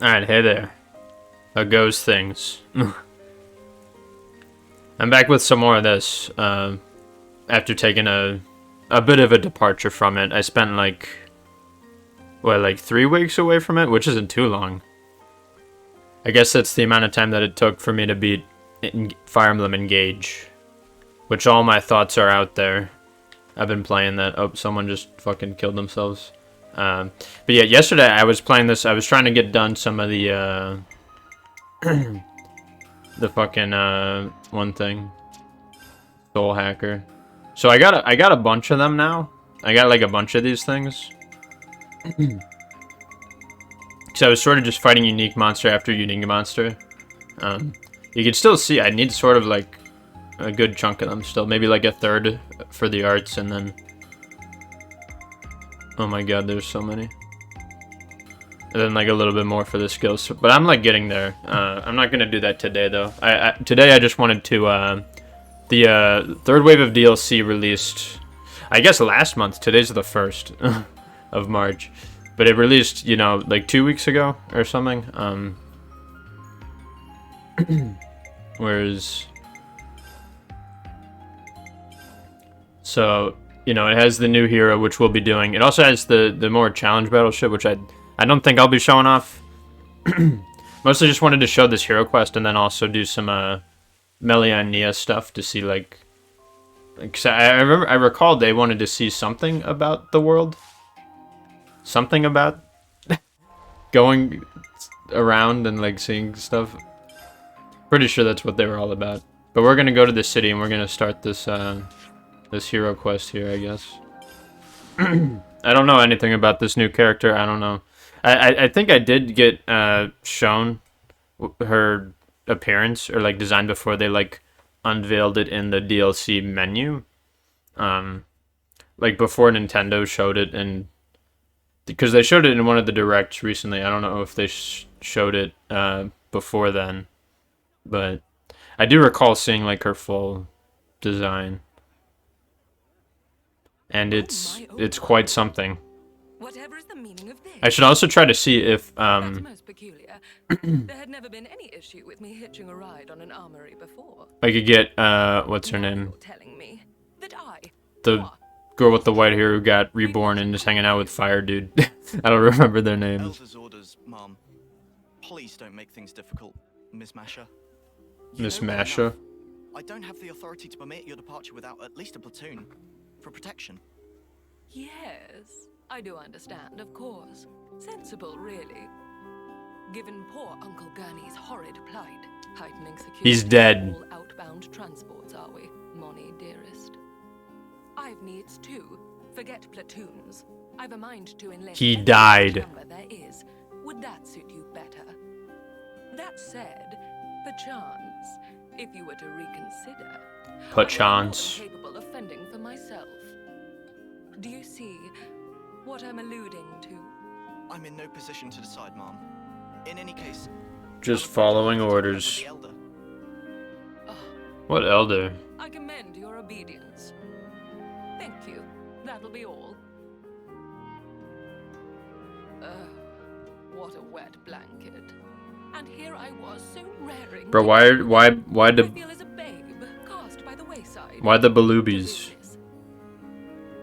Alright, hey there. How goes things? I'm back with some more of this, after taking a bit of a departure from it. I spent like 3 weeks away from it, which isn't too long. I guess that's the amount of time that it took for me to beat Fire Emblem Engage, which all my thoughts are out there. I've been playing that. Oh, someone just fucking killed themselves. But yeah, yesterday I was playing this. I was trying to get done some of the the fucking one thing, Soul Hacker. So I got a bunch of them now. I got like a bunch of these things. So I was sort of just fighting unique monster after unique monster. You can still see I need sort of like a good chunk of them still, maybe like a third for the arts, and then oh my god, there's so many. And then like a little bit more for the skills, but I'm like getting there. I'm not gonna do that today though. Today I just wanted to the third wave of DLC released, I guess last month. Today's the 1st of March, but it released, you know, like 2 weeks ago or something. Whereas, so you know, it has the new hero, which we'll be doing. It also has the more challenge battleship, which I don't think I'll be showing off. Mostly just wanted to show this hero quest and then also do some Melee and Nia stuff to see like cause I recall they wanted to see something about the world. Something about going around and like seeing stuff. Pretty sure that's what they were all about. But we're gonna go to the city and we're gonna start this this hero quest here, I guess. I don't know anything about this new character. I don't know. I think I did get shown her appearance or like design before they like unveiled it in the DLC menu. Like before Nintendo showed it, and because they showed it in one of the directs recently. I don't know if they showed it before then, but I do recall seeing like her full design. And it's quite something. Whatever is the meaning of this? I should also try to see if That's most peculiar. There had never been any issue with me hitching a ride on an armory before. I could get what's her name? You're telling me that The girl with the white hair who got reborn and is hanging out with Fire Dude. I don't remember their names. Elder's orders, Mom. Please don't make things difficult, Miss Masha. Miss Masha. I don't have the authority to permit your departure without at least a platoon for protection. Yes, I do understand, of course. Sensible, really. Given poor Uncle Gurney's horrid plight, heightening security. He's dead. All outbound transports, are we, Moni, dearest? I've needs too. Forget platoons. I've a mind to enlist. He died. Number there is. Would that suit you better? That said, perchance, if you were to reconsider, Perchance. I'm capable of fending for myself. Do you see what I'm alluding to? I'm in no position to decide, Mom. In any case, Just following orders. the elder. What elder? I commend your obedience. Thank you. That'll be all. What a wet blanket. And here I was so raring. Bro, why I the feel as a babe cast by the wayside. why the baloobies?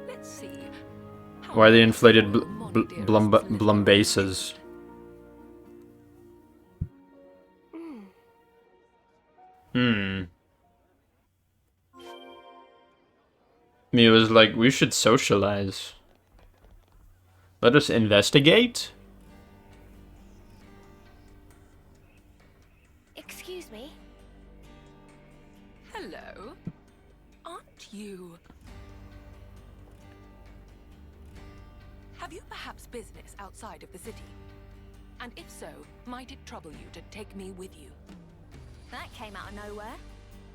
Let's see. Why the inflated blumbases? Mia was like, we should socialize. Let us investigate? Excuse me? Hello? Aren't you? Have you perhaps business outside of the city? And if so, might it trouble you to take me with you? That came out of nowhere.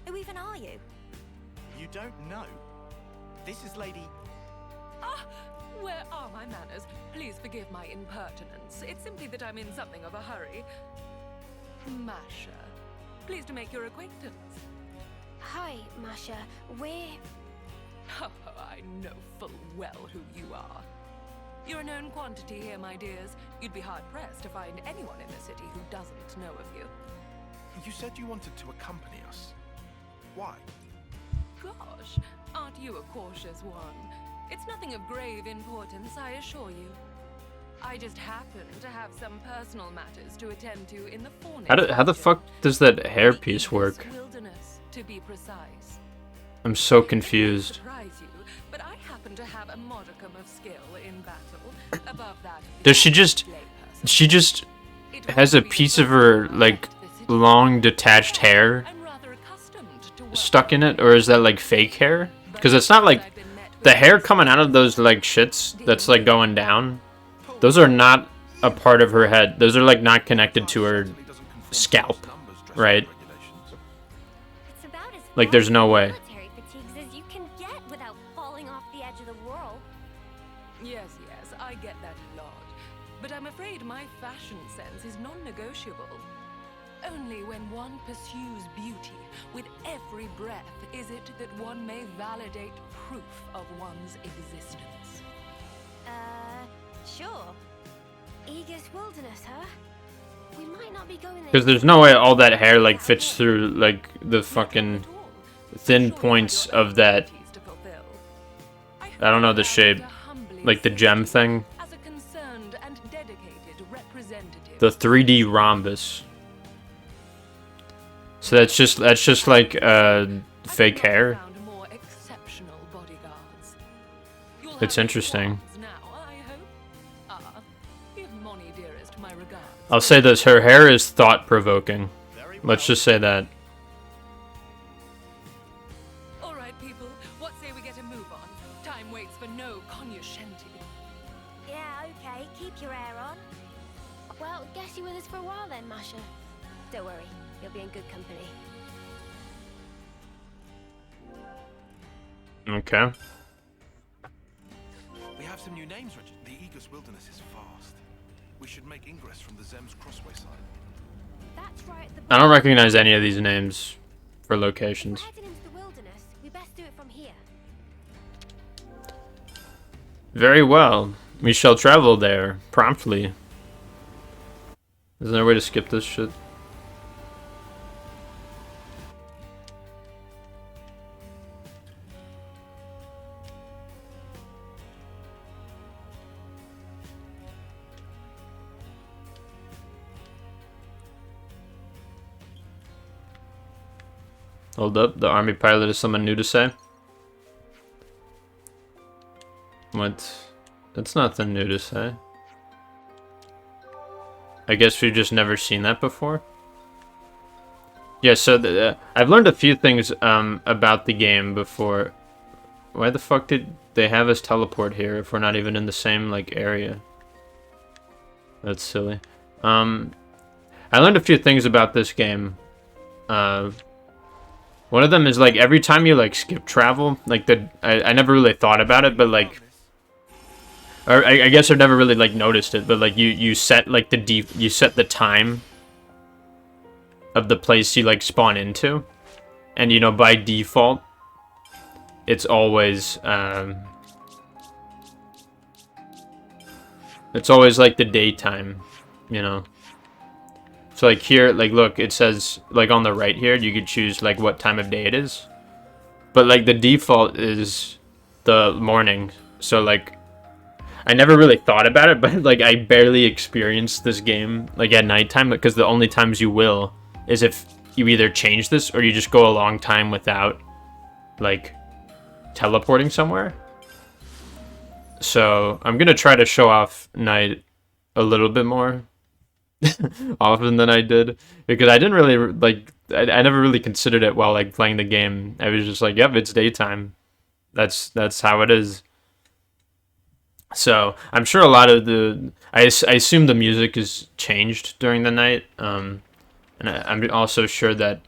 Who even are you? You don't know. This is Lady... Ah, where are my manners? Please forgive my impertinence. It's simply that I'm in something of a hurry. Masha, pleased to make your acquaintance. Hi, Masha. We're... Oh, I know full well who you are. You're a known quantity here, my dears. You'd be hard-pressed to find anyone in the city who doesn't know of you. You said you wanted to accompany us. Why? Gosh, aren't you a cautious one? It's nothing of grave importance, I assure you. I just happen to have some personal matters to attend to in the Fornix How the fuck does that hairpiece work? Wilderness, to be precise. I'm so confused. Surprise you, but I happen to have a modicum of skill in battle. Above that, Does she just has a piece of her like long detached hair I'm rather accustomed to stuck in it, or is that like fake hair? Because it's not like the hair coming out of those like shits that's like going down. Those are not a part of her head. Those are like not connected to her scalp, right? It's about as Like, there's no way. military fatigues as you can get without falling off the edge of the world. Yes, I get that a lot. But I'm afraid my fashion sense is non-negotiable. Only when one pursues beauty with every breath is it that one may validate proof of one's existence. Sure. Aegis Wilderness, huh? We might not be going there. Because there's no way all that hair like fits through like the fucking thin points of that. I don't know the shape, like the gem thing. As a concerned and dedicated representative. The 3D rhombus. So that's just like fake hair. Found more exceptional bodyguards. You'll It's have interesting. rewards now, I hope. Give Moni dearest my regards. I'll say this: her hair is thought-provoking. Let's just say that. All right, people. What say we get a move on? Time waits for no cognoscenti. Yeah, okay. Keep your hair on. Well, guess you with us for a while then, Masha. Don't worry. You'll be in good company. Okay. We have some new names, Richard. The Aegis Wilderness is vast. We should make ingress from the Zem's Crossway side. That's right. I don't recognize any of these names for locations. We're heading into the wilderness. We best do it from here. Very well. We shall travel there promptly. Is there a way to skip this shit? Hold up, the army pilot is someone new to say. What? That's nothing new to say. I guess we've just never seen that before. Yeah, so I've learned a few things about the game before. Why the fuck did they have us teleport here if we're not even in the same like area? That's silly. I learned a few things about this game. One of them is like every time you like skip travel, like I never really thought about it, but like, or I guess I've never really like noticed it, but like you set like you set the time of the place you like spawn into, and you know by default, it's always like the daytime, you know. So like here, like look, it says like on the right here, you could choose like what time of day it is. But like the default is the morning. So like I never really thought about it, but like I barely experienced this game like at nighttime because the only times you will is if you either change this or you just go a long time without like teleporting somewhere. So I'm gonna try to show off night a little bit more often than I did, because I didn't really like I never really considered it while like playing the game. I was just like, yep, it's daytime. That's how it is. So I'm sure a lot of the I assume the music is changed during the night, and I'm also sure that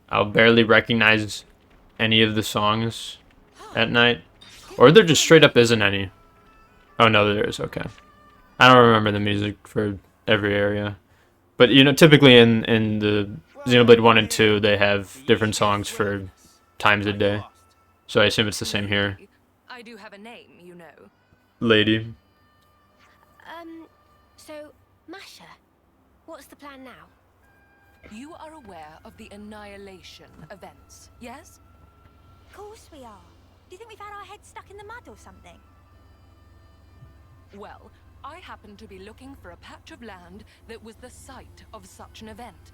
I'll barely recognize any of the songs at night, or there just straight up isn't any. Oh no, there is. Okay, I don't remember the music for every area, but you know, typically in the Xenoblade 1 and 2 they have different songs for times of day, so I assume it's the same here. I do have a name, you know. Lady. What's the plan now? You are aware of the Annihilation events, yes? Of course we are. Do you think we've had our heads stuck in the mud or something? Well, I happen to be looking for a patch of land that was the site of such an event.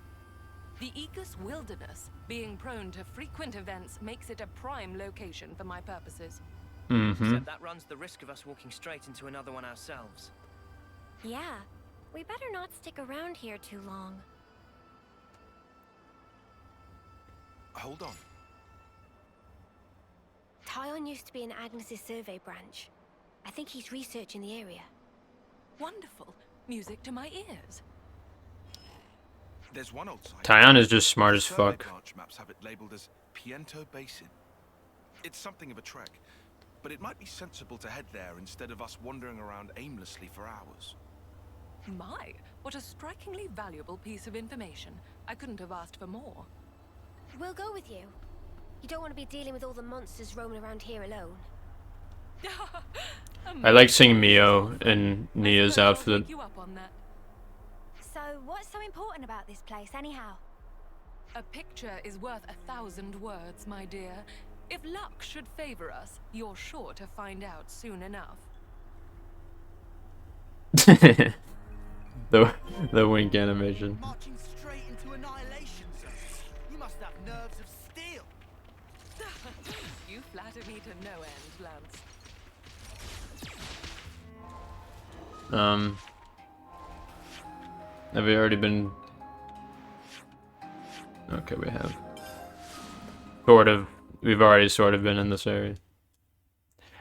The Aegis Wilderness, being prone to frequent events, makes it a prime location for my purposes. Except that runs the risk of us walking straight into another one ourselves. Yeah, we better not stick around here too long. Hold on. Tyon used to be in Agnes's survey branch. I think he's researching the area. Wonderful. Music to my ears. There's one old site. Tyon is just smart as Survey fuck. branch maps have it labeled as Piento Basin. It's something of a trek, but it might be sensible to head there instead of us wandering around aimlessly for hours. My, what a strikingly valuable piece of information. I couldn't have asked for more. We'll go with you. You don't want to be dealing with all the monsters roaming around here alone. I like seeing Mio in Nia's I'll outfit. take you up on that. So, what's so important about this place, anyhow? A picture is worth 1,000 words, my dear. If luck should favor us, you're sure to find out soon enough. the wink animation. Marching straight into Annihilation Zone. You must have nerves of steel. You flatter me to no end, Lance. Have we already been? Okay, we have. Sort of. We've already sort of been in this area.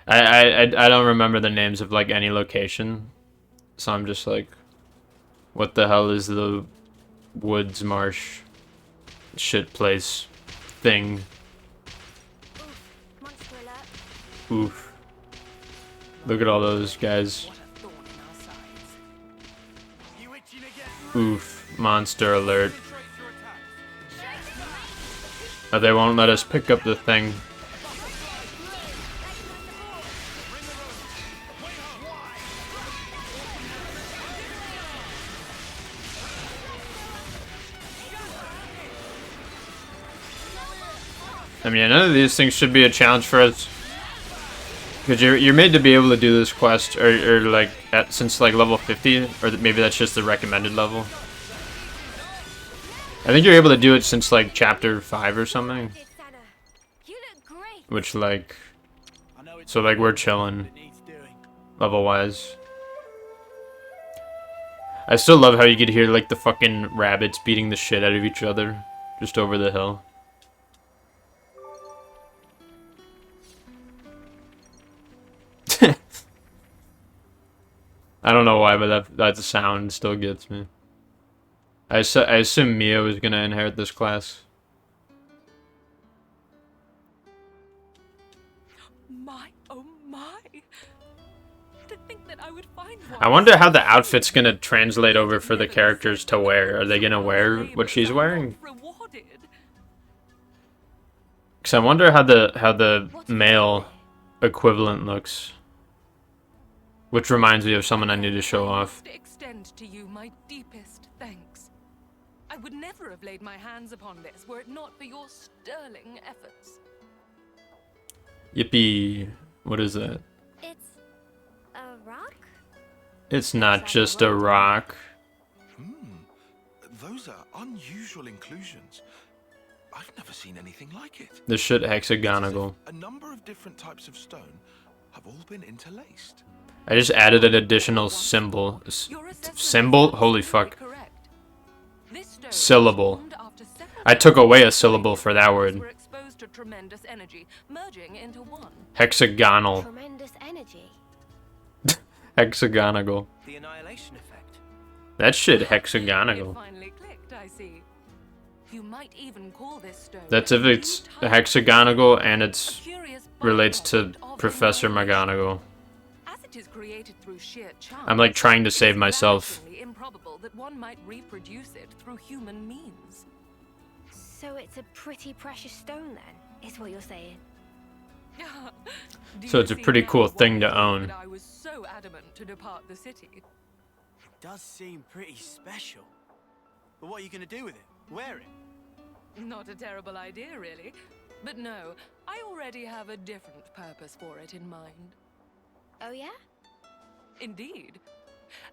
I don't remember the names of like any location, so I'm just like, what the hell is the woods marsh shit place thing? Oof, monster alert. Oof. Look at all those guys. What a thorn in our sides. You itching again? Oof. Monster alert. Oh, they won't let us pick up the thing. I mean, none of these things should be a challenge for us. Because you're made to be able to do this quest, or like, since like level 50, or maybe that's just the recommended level. I think you're able to do it since like chapter 5 or something. Sana, you look great. Which like, I know it's so like we're chilling it needs doing. level wise. I still love how you could hear like the fucking rabbits beating the shit out of each other just over the hill. I don't know why, but that sound still gets me. I assume Mio is gonna inherit this class. My, oh my. To think that I would find one. I wonder how the outfit's gonna translate over for the characters to wear. Are they gonna wear what she's wearing? Rewarded. Cause I wonder how the male equivalent looks. Which reminds me of someone I need to show off. I must extend to you my deepest thanks. I would never have laid my hands upon this were it not for your sterling efforts. Yippee. What is that? It's a rock? It's not just a rock. Those are unusual inclusions. I've never seen anything like it. This shit hexagonal. A number of different types of stone have all been interlaced. I just added an additional symbol. Your assessment Symbol? is Holy absolutely fuck. correct. This stone was Syllable. formed after several I took away a syllable for that word. were exposed to tremendous energy, merging into one. Hexagonal. Tremendous energy. Hexagonal. The annihilation effect. That shit It hexagonal. finally clicked, I see. You might even call this stone That's a if new it's type. hexagonal and A it's curious relates to byproduct of Professor annihilation. McGonagall. As it is created through sheer chance, I'm like trying to it save is myself. vanishingly improbable that one might reproduce it through human means. So it's a pretty precious stone then, is what you're saying. Do So you it's a see pretty now cool why thing to it is own. that I was so adamant to depart the city. It does seem pretty special. But what are you going to do with it? Wear it? Not a terrible idea, really. But no, I already have a different purpose for it in mind. Oh, yeah? Indeed.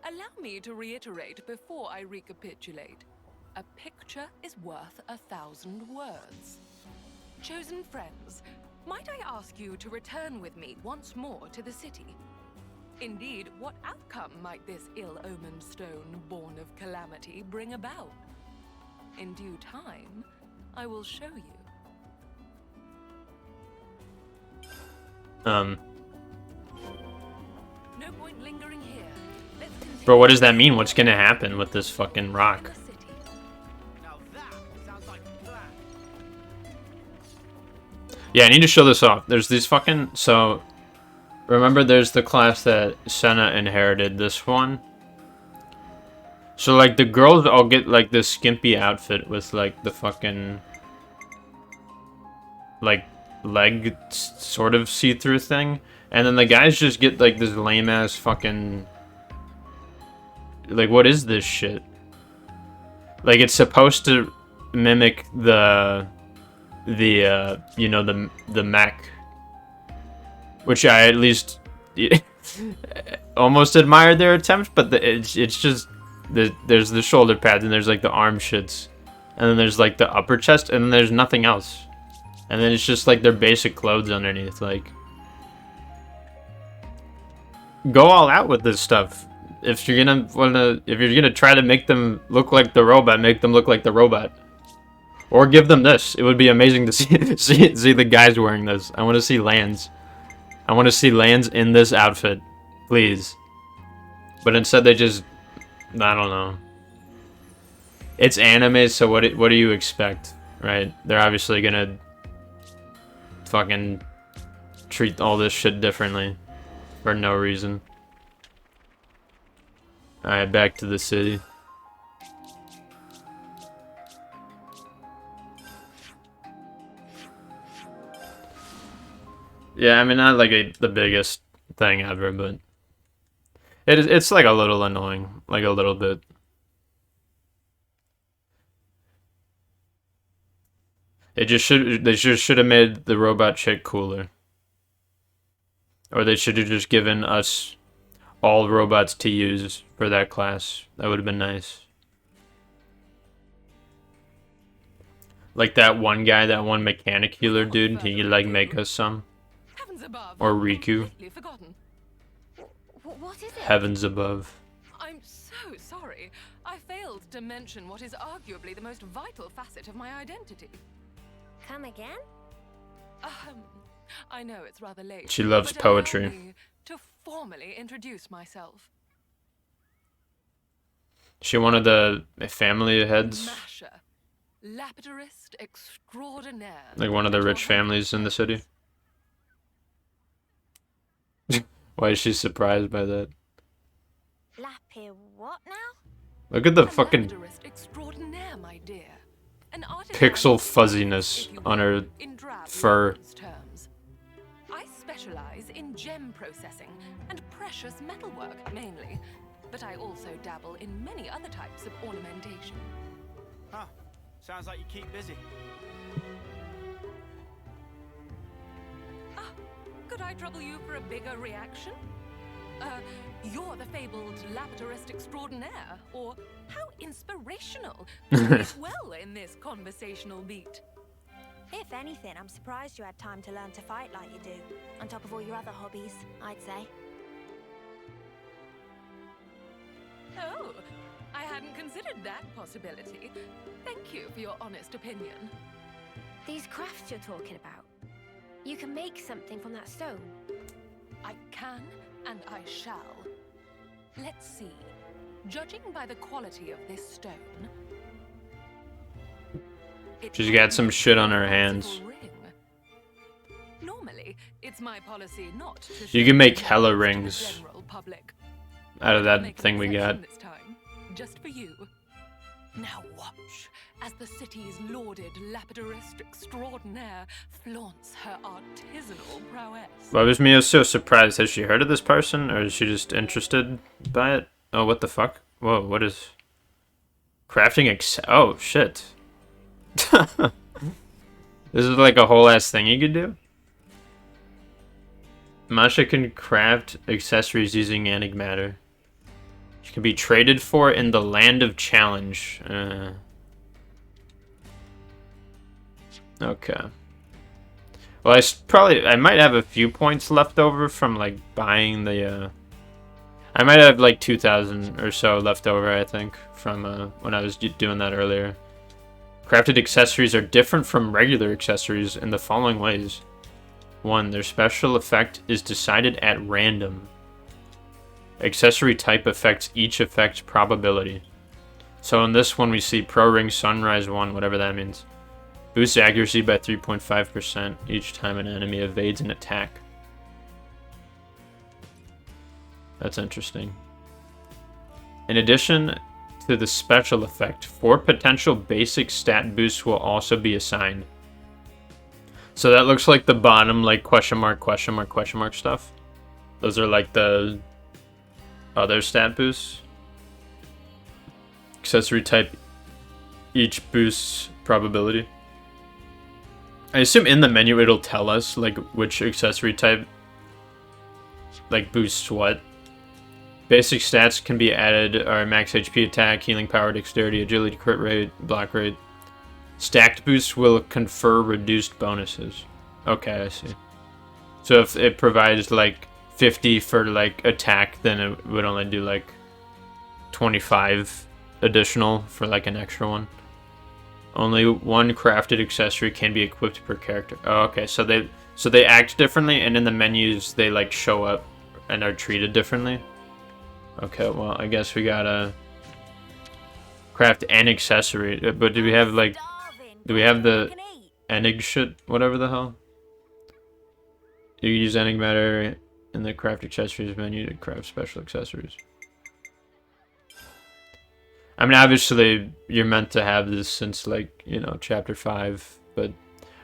Allow me to reiterate before I recapitulate. A picture is worth 1,000 words. Chosen friends, might I ask you to return with me once more to the city? Indeed, what outcome might this ill-omened stone born of calamity bring about? In due time, I will show you. Um. No point lingering here. Let's continue. Bro, what does that mean? What's gonna happen with this fucking rock? The city. Now that sounds like a plan. Yeah, I need to show this off. There's these fucking... So, remember there's the class that Senna inherited, this one? So, like, the girls all get, like, this skimpy outfit with, like, the fucking... Like, leg sort of see-through thing. And then the guys just get, like, this lame-ass fucking... Like, what is this shit? Like, it's supposed to mimic the you know, the mech, which I at least almost admired their attempt, but it's just there's the shoulder pads and there's like the arm shits, and then there's like the upper chest, and then there's nothing else, and then it's just like their basic clothes underneath. Like, go all out with this stuff. If you're gonna try to make them look like the robot, make them look like the robot. Or give them this. It would be amazing to see the guys wearing this. I want to see Lance. I want to see Lance in this outfit. Please. But instead they just... I don't know. It's anime, so what do you expect? Right? They're obviously gonna... fucking... treat all this shit differently. For no reason. Alright, back to the city. Yeah, I mean, not like the biggest thing ever, but it's like a little annoying, like a little bit. They just should have made the robot chick cooler, or they should have just given us all robots to use for that class. That would have been nice. Like that one guy, that one mechanic healer dude, he could like make us some. Above. Or Riku. Forgotten. What is it? Heavens above. I'm so sorry. I failed to mention what is arguably the most vital facet of my identity. Come again? I know it's rather late. She loves but allow poetry. me to formally introduce myself. She one of the family heads? Masher, lapidurist extraordinaire. Like one of the rich families in the city? Why is she surprised by that? Lappy what now? Look at the fucking Lapidurist extraordinaire, my dear. An artisan pixel fuzziness if you on will, her in drab fur. layman's terms. I specialize in gem processing and precious metalwork mainly, but I also dabble in many other types of ornamentation. Huh. Sounds like you keep busy. Could I trouble you for a bigger reaction? You're the fabled lapidurist extraordinaire, or how inspirational to fit well in this conversational beat. If anything, I'm surprised you had time to learn to fight like you do, on top of all your other hobbies, I'd say. Oh, I hadn't considered that possibility. Thank you for your honest opinion. These crafts you're talking about. You can make something from that stone. I can and I shall. Let's see. Judging by the quality of this stone, She's got some shit on her hands. ring. Normally, it's my policy not to You show can make the hella to the rings general public. out of I'll that make an thing we got. exception this time, just for you. Now watch as the city's lauded lapidurist extraordinaire flaunts her artisanal prowess. Why was Mia so surprised? Has she heard of this person, or is she just interested by it? Oh, what the fuck? Whoa, what is... Oh, shit. This is like a whole ass thing you could do? Masha can craft accessories using antimatter. She can be traded for in the Land of Challenge. Okay. Well, I might have a few points left over from like buying the I might have like 2,000 or so left over, I think, from when I was doing that earlier. Crafted accessories are different from regular accessories in the following ways. 1. Their special effect is decided at random. Accessory type affects each effect's probability. So in this one we see Pro Ring Sunrise 1, whatever that means. Boosts accuracy by 3.5% each time an enemy evades an attack. That's interesting. In addition to the special effect, 4 potential basic stat boosts will also be assigned. So that looks like the bottom, like question mark, question mark, question mark stuff. Those are like the other stat boosts. Accessory type, each boosts probability. I assume in the menu it'll tell us like which accessory type like boosts what. Basic stats can be added are max HP attack, healing power, dexterity, agility, crit rate, block rate. Stacked boosts will confer reduced bonuses. Okay, I see. So if it provides like 50 for like attack, then it would only do like 25 additional for like an extra one. Only 1 crafted accessory can be equipped per character. Oh, okay, so they act differently, and in the menus they like show up and are treated differently. Okay, well I guess we gotta craft an accessory. But do we have like? Do we have the Enig shit? Whatever the hell. You use Enig matter in the craft accessories menu to craft special accessories. I mean, obviously, you're meant to have this since, like, you know, Chapter 5. But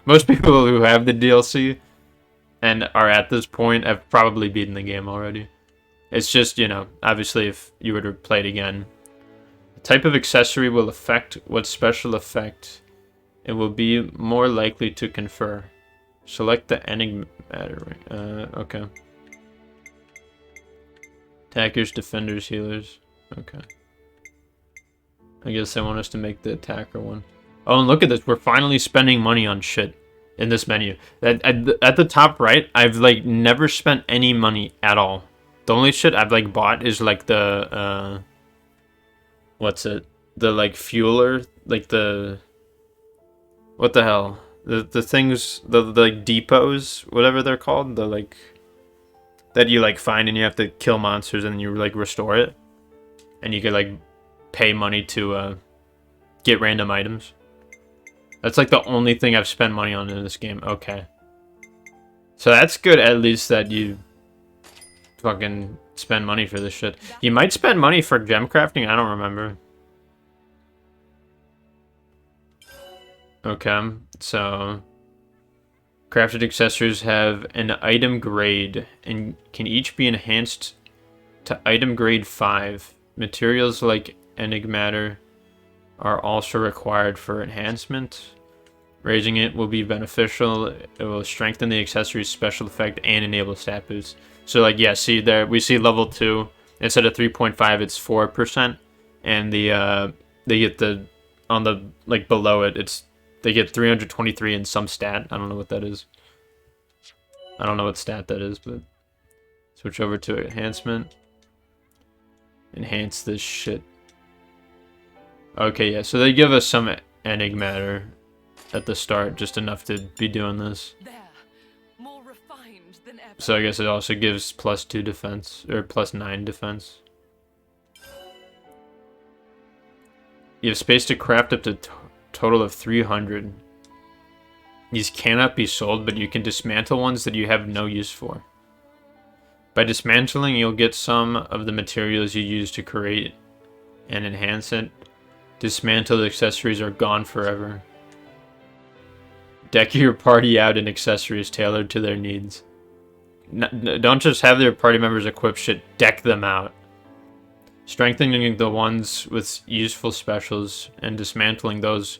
most people who have the DLC and are at this point have probably beaten the game already. It's just, you know, obviously, if you were to play it again. The type of accessory will affect what special effect it will be more likely to confer. Select the enigmatter. Okay. Attackers, defenders, healers. Okay. I guess they want us to make the attacker one. Oh, and look at this. We're finally spending money on shit in this menu. At the top right, I've like never spent any money at all. The only shit I've like bought is like the what's it? The like fueler, like the what the hell? The things, the like depots, whatever they're called, the like that you like find and you have to kill monsters and you like restore it, and you can like pay money to get random items. That's like the only thing I've spent money on in this game. Okay, so that's good at least that you fucking spend money for this shit. You might spend money for gem crafting. I don't remember. Okay, so crafted accessories have an item grade and can each be enhanced to item grade 5. Materials like enigmatter are also required for enhancement. Raising it will be beneficial. It will strengthen the accessory's special effect and enable stat boosts. So like, yeah, see there, we see level 2, instead of 3.5, it's 4%. And the, they get the, on the, like below it, it's, they get 323 in some stat. I don't know what that is. I don't know what stat that is, but switch over to enhancement. Enhance this shit. Okay, yeah, so they give us some enigmatter at the start, just enough to be doing this. There, more refined than ever. So I guess it also gives +2 defense, or +9 defense. You have space to craft up to total of 300. These cannot be sold, but you can dismantle ones that you have no use for. By dismantling, you'll get some of the materials you use to create and enhance it. Dismantled accessories are gone forever. Deck your party out in accessories tailored to their needs. Don't just have their party members equip shit, deck them out. Strengthening the ones with useful specials and dismantling those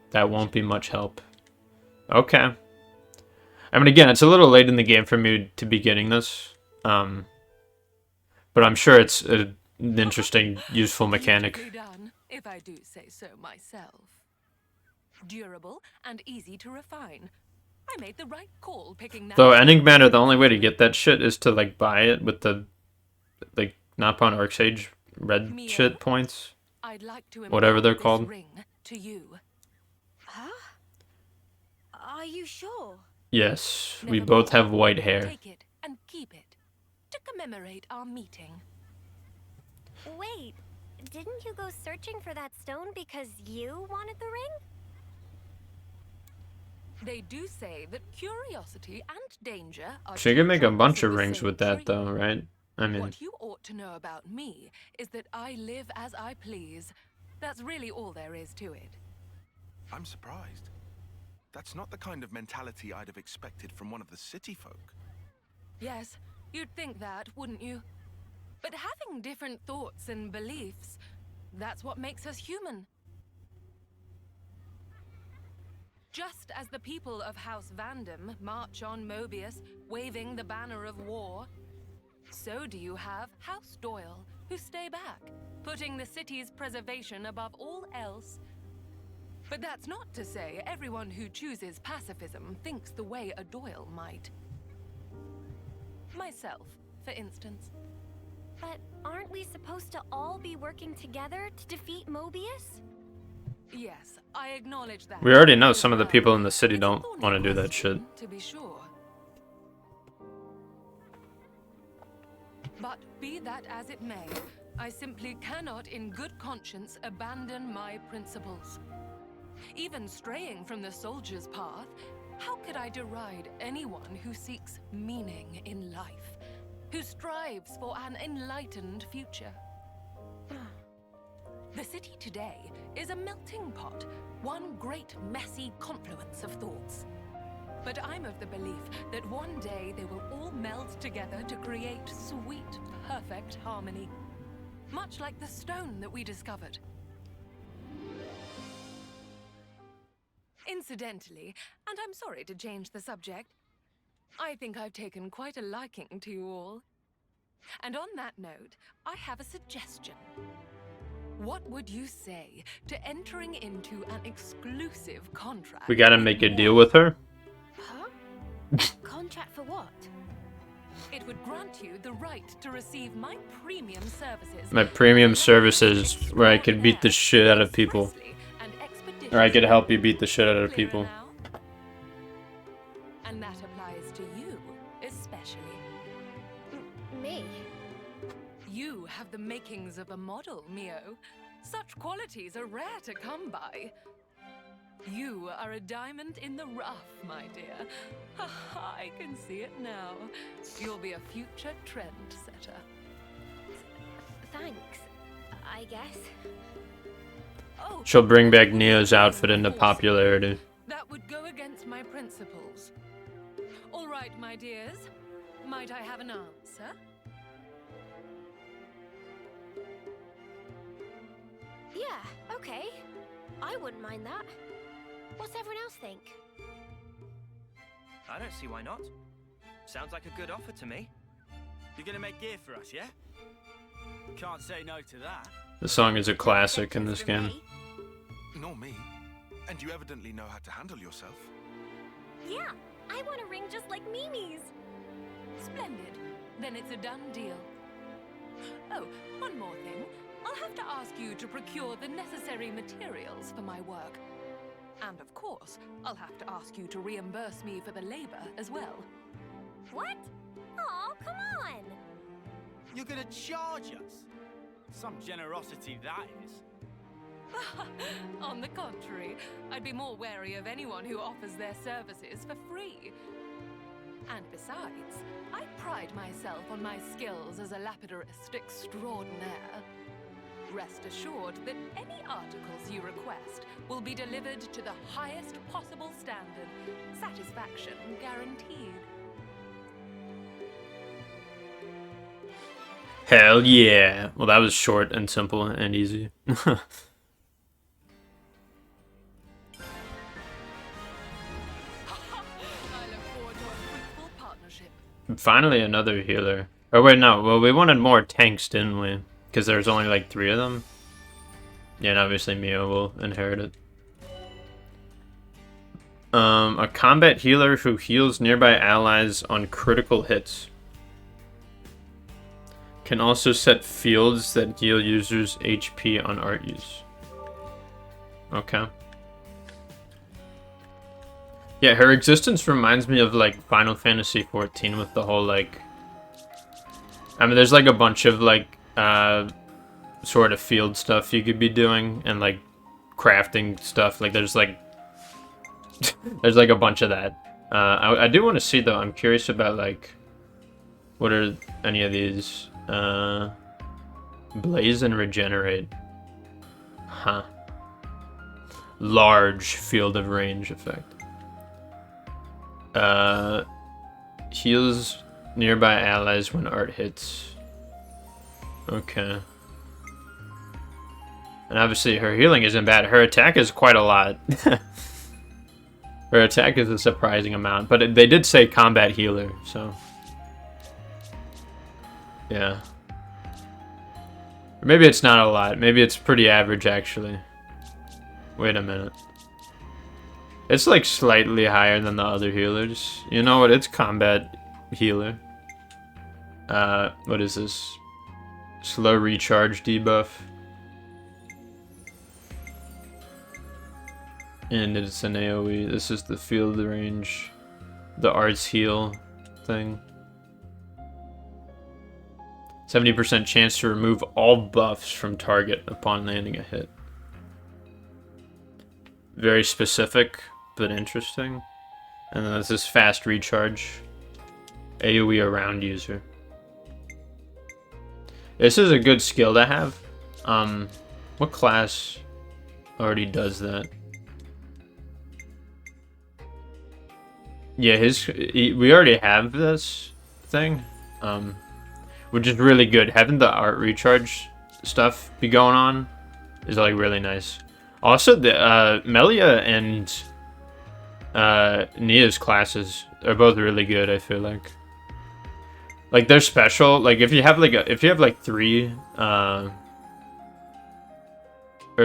that won't be much help. Okay. I mean, again, it's a little late in the game for me to be getting this. But I'm sure it's an interesting, useful mechanic. Beautifully done, if I do say so myself. Durable and easy to refine. I made the right call picking that. Though ending banner, the only way to get that shit is to like buy it with the like Napon Arc Sage red Mia, shit points. I'd like to Whatever they're impart this called. ring to you. Huh? Are you sure? Yes, we Never both mind. have white hair. Take it and keep it to commemorate our meeting. Wait, didn't you go searching for that stone because you wanted the ring? They do say that curiosity and danger are So you two can make a trunks bunch of of the rings same with that tree. though, right? I mean, What you ought to know about me is that I live as I please. That's really all there is to it. I'm surprised. That's not the kind of mentality I'd have expected from one of the city folk. Yes, you'd think that, wouldn't you? But having different thoughts and beliefs, that's what makes us human. Just as the people of House Vandam march on Mobius, waving the banner of war, so do you have House Doyle, who stay back, putting the city's preservation above all else. But that's not to say everyone who chooses pacifism thinks the way a Doyle might. Myself, for instance. But aren't we supposed to all be working together to defeat Mobius? Yes, I acknowledge that. we already know as some of the well. people in the city It's a don't thorny want to do that shit. question, to be sure. But be that as it may, I simply cannot in good conscience abandon my principles. Even straying from the soldier's path, how could I deride anyone who seeks meaning in life, who strives for an enlightened future? The city today is a melting pot, one great messy confluence of thoughts. But I'm of the belief that one day they will all meld together to create sweet, perfect harmony. Much like the stone that we discovered. Incidentally, and I'm sorry to change the subject, I think I've taken quite a liking to you all. And on that note, I have a suggestion. What would you say to entering into an exclusive contract? We gotta make a deal with her. Huh? Contract for what? It would grant you the right to receive my premium services. My premium services where I could beat the shit out of people. Or I could help you beat the shit out of people. And that applies to you, especially. Me? You have the makings of a model, Mio. Such qualities are rare to come by. You are a diamond in the rough, my dear. I can see it now. You'll be a future trendsetter. Thanks, I guess. Oh, She'll bring back Neo's outfit into popularity. that would go against my principles. All right, my dears. Might I have an answer? Yeah, okay. I wouldn't mind that. What's everyone else think? I don't see why not. Sounds like a good offer to me. You're gonna make gear for us, yeah? Can't say no to that. The song is a classic in this game. Nor me. And you evidently know how to handle yourself. Yeah, I want a ring just like Mimi's. Splendid. Then it's a done deal. Oh, one more thing. I'll have to ask you to procure the necessary materials for my work. And of course, I'll have to ask you to reimburse me for the labor as well. What? Oh, come on! You're gonna charge us? Some generosity that is. On the contrary, I'd be more wary of anyone who offers their services for free. And besides, I pride myself on my skills as a lapidarist extraordinaire. Rest assured that any articles you request will be delivered to the highest possible standard. Satisfaction guaranteed. Hell yeah. Well, that was short and simple and easy. I look forward to a fruitful partnership. Finally, another healer. Oh, wait, no. Well, we wanted more tanks, didn't we? Because there's only like 3 of them. Yeah, and obviously Mio will inherit it. A combat healer who heals nearby allies on critical hits. Can also set fields that heal users' HP on art use. Okay. Yeah, her existence reminds me of like Final Fantasy XIV with the whole like... I mean, there's like a bunch of like sort of field stuff you could be doing and like crafting stuff. Like there's like there's like a bunch of that. I do want to see though. I'm curious about like what are any of these. Blaze and regenerate. Huh. Large field of range effect. Heals nearby allies when art hits. Okay. And obviously her healing isn't bad. Her attack is quite a lot. Her attack is a surprising amount. But they did say combat healer, so... Yeah. Or maybe it's not a lot. Maybe it's pretty average, actually. Wait a minute. It's like slightly higher than the other healers. You know what? It's combat healer. What is this? Slow recharge debuff. And it's an AoE. This is the field range. The arts heal thing. 70% chance to remove all buffs from target upon landing a hit. Very specific, but interesting. And then there's this fast recharge. AoE around user. This is a good skill to have. What class already does that? Yeah, we already have this thing. Which is really good. Having the art recharge stuff be going on is like really nice. Also, the Melia and Nia's classes are both really good. I feel like they're special. Like if you have like 3 or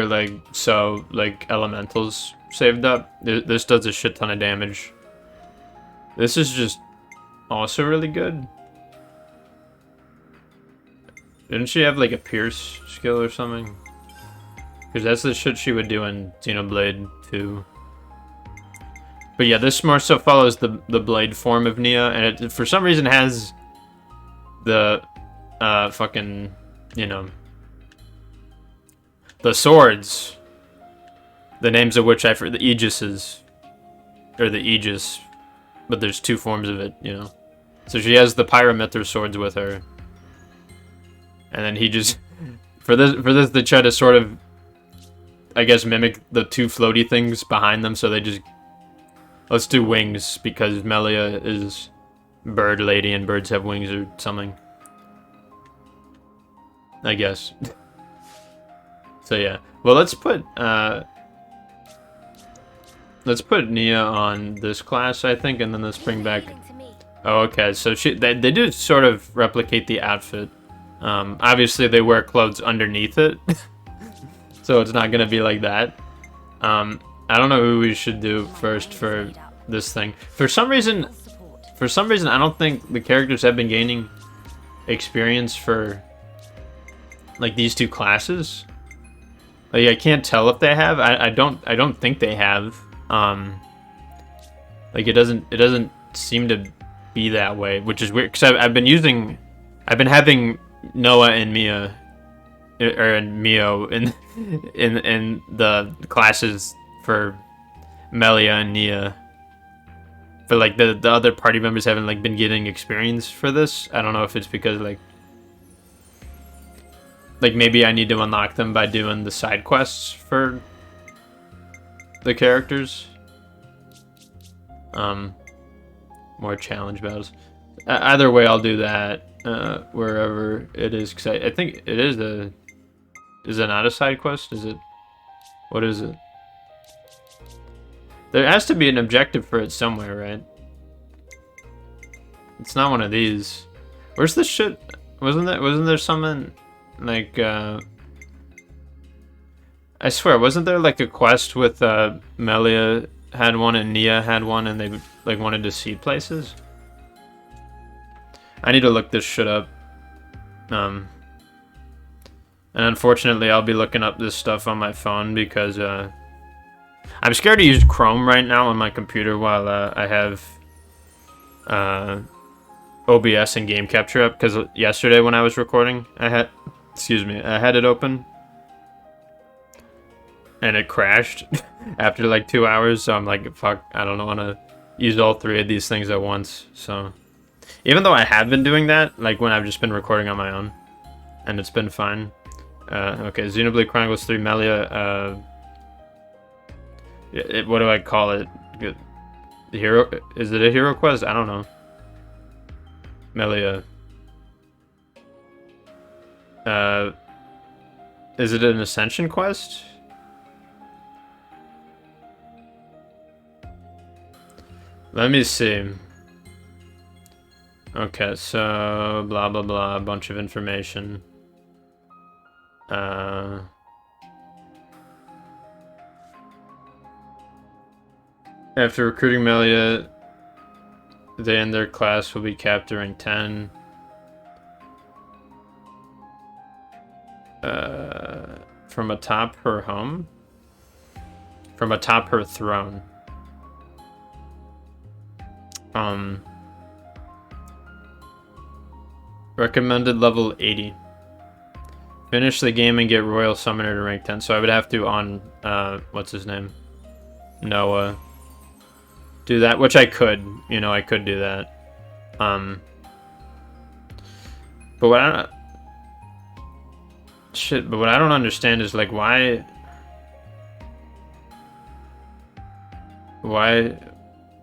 like elementals saved up, this does a shit ton of damage. This is just also really good. Didn't she have like a pierce skill or something? Because that's the shit she would do in Xenoblade 2. But yeah, this more so follows the blade form of Nia, and it for some reason has the fucking, you know, the swords, the names of which the Aegises, or the Aegis, but there's 2 forms of it, you know. So she has the Pyramithra swords with her. And then he just, for this, they try to sort of, I guess, mimic the 2 floaty things behind them. So they just, let's do wings because Melia is bird lady and birds have wings or something. I guess. So yeah, well let's put Nia on this class, I think, and then let's bring back. Oh, okay. So they do sort of replicate the outfit. Obviously they wear clothes underneath it, so it's not gonna be like that. I don't know who we should do first for this thing. For some reason, I don't think the characters have been gaining experience for like these 2 classes. Like I can't tell if they have. I don't think they have. Like it doesn't seem to be that way, which is weird because I've been having Noah and Mia, or Mio in the classes for Melia and Nia. For like the other party members haven't like been getting experience for this. I don't know if it's because like maybe I need to unlock them by doing the side quests for the characters. More challenge battles. Either way, I'll do that. wherever it is, because I think it is a... Is it not a side quest? Is it... What is it? There has to be an objective for it somewhere, right? It's not one of these. Where's the shit? Wasn't there something like I swear, wasn't there like a quest with Melia had one and Nia had one and they like wanted to see places? I need to look this shit up. And unfortunately I'll be looking up this stuff on my phone because I'm scared to use Chrome right now on my computer while I have OBS and game capture up, because yesterday when I was recording, I had it open and it crashed after like 2 hours. So I'm like, fuck, I don't want to use all three of these things at once. So even though I have been doing that, like when I've just been recording on my own, and it's been fine. Okay, Xenoblade Chronicles 3 Melia. What do I call it? The hero? Is it a hero quest? I don't know. Melia. Is it an ascension quest? Let me see. Okay, so blah blah blah, a bunch of information. After recruiting Melia, they and their class will be capturing 10. From atop her home? From atop her throne. Recommended level 80. Finish the game and get Royal Summoner to rank 10. So I would have to on, what's his name? Noah. Do that, which I could, you know, I could do that. But what I don't... Shit, but what I don't understand is, like, why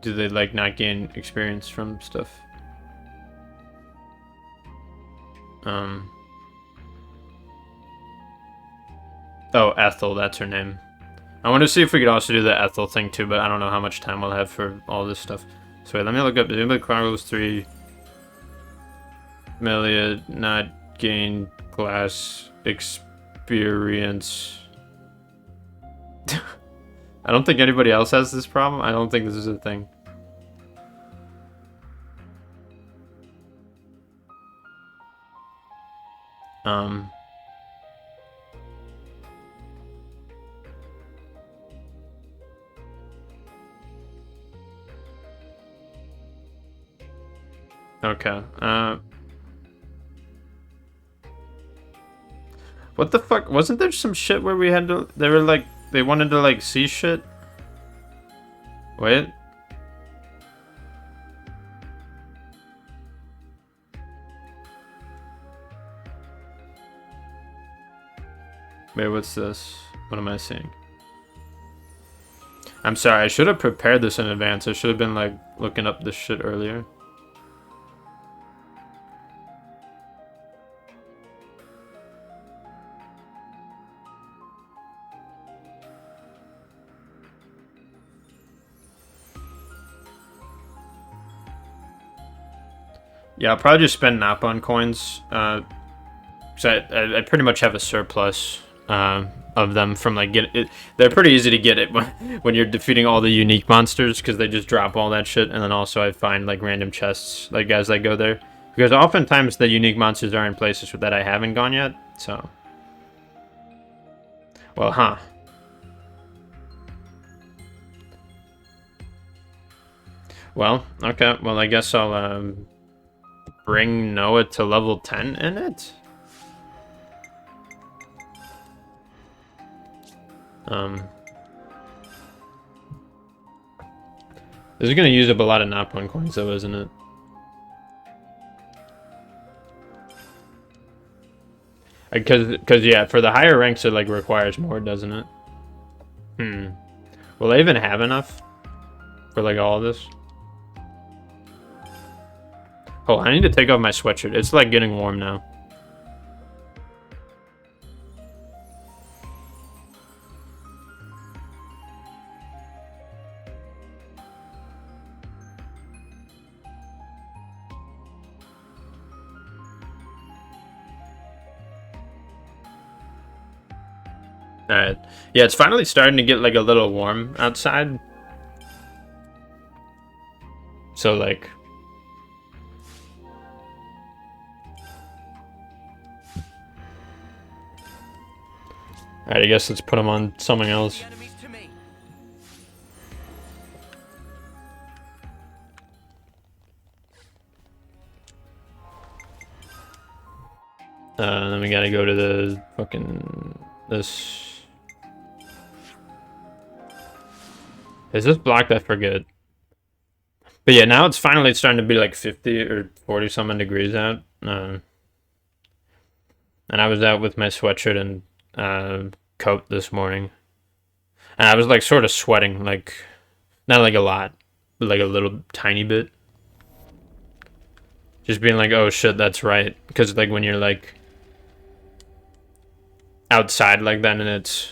do they, like, not gain experience from stuff? Oh, Ethel, that's her name. I want to see if we could also do the Ethel thing too, but I don't know how much time we'll have for all this stuff. So wait, let me look up Xenoblade Chronicles 3. Melia not gain class experience. I don't think anybody else has this problem. I don't think this is a thing. Okay. What the fuck? Wasn't there some shit where we had to... They were like... They wanted to like see shit? Wait. Wait, what's this? What am I seeing? I'm sorry, I should have prepared this in advance. I should have been like looking up this shit earlier. Yeah, I'll probably just spend Napon coins, because I pretty much have a surplus of them from like they're pretty easy to get it when you're defeating all the unique monsters, because they just drop all that shit, and then also I find like random chests like as I go there, because oftentimes the unique monsters are in places that I haven't gone yet. So, well, huh? Well, okay. Well, I guess I'll bring Noah to level 10 in it. This is gonna use up a lot of Napon coins though, isn't it? Because yeah, for the higher ranks it like requires more, doesn't it? Will I even have enough for like all of this? Oh, I need to take off my sweatshirt. It's like getting warm now. Alright. Yeah, it's finally starting to get like a little warm outside. So like... Alright, I guess let's put them on something else. Then we gotta go to the fucking... This... Is this blocked? I forget. But yeah, now it's finally starting to be like 50 or 40 something degrees out. And I was out with my sweatshirt and coat this morning. And I was like sort of sweating, like, not like a lot, but like a little tiny bit. Just being like, oh shit, that's right. Because like when you're like outside like that and it's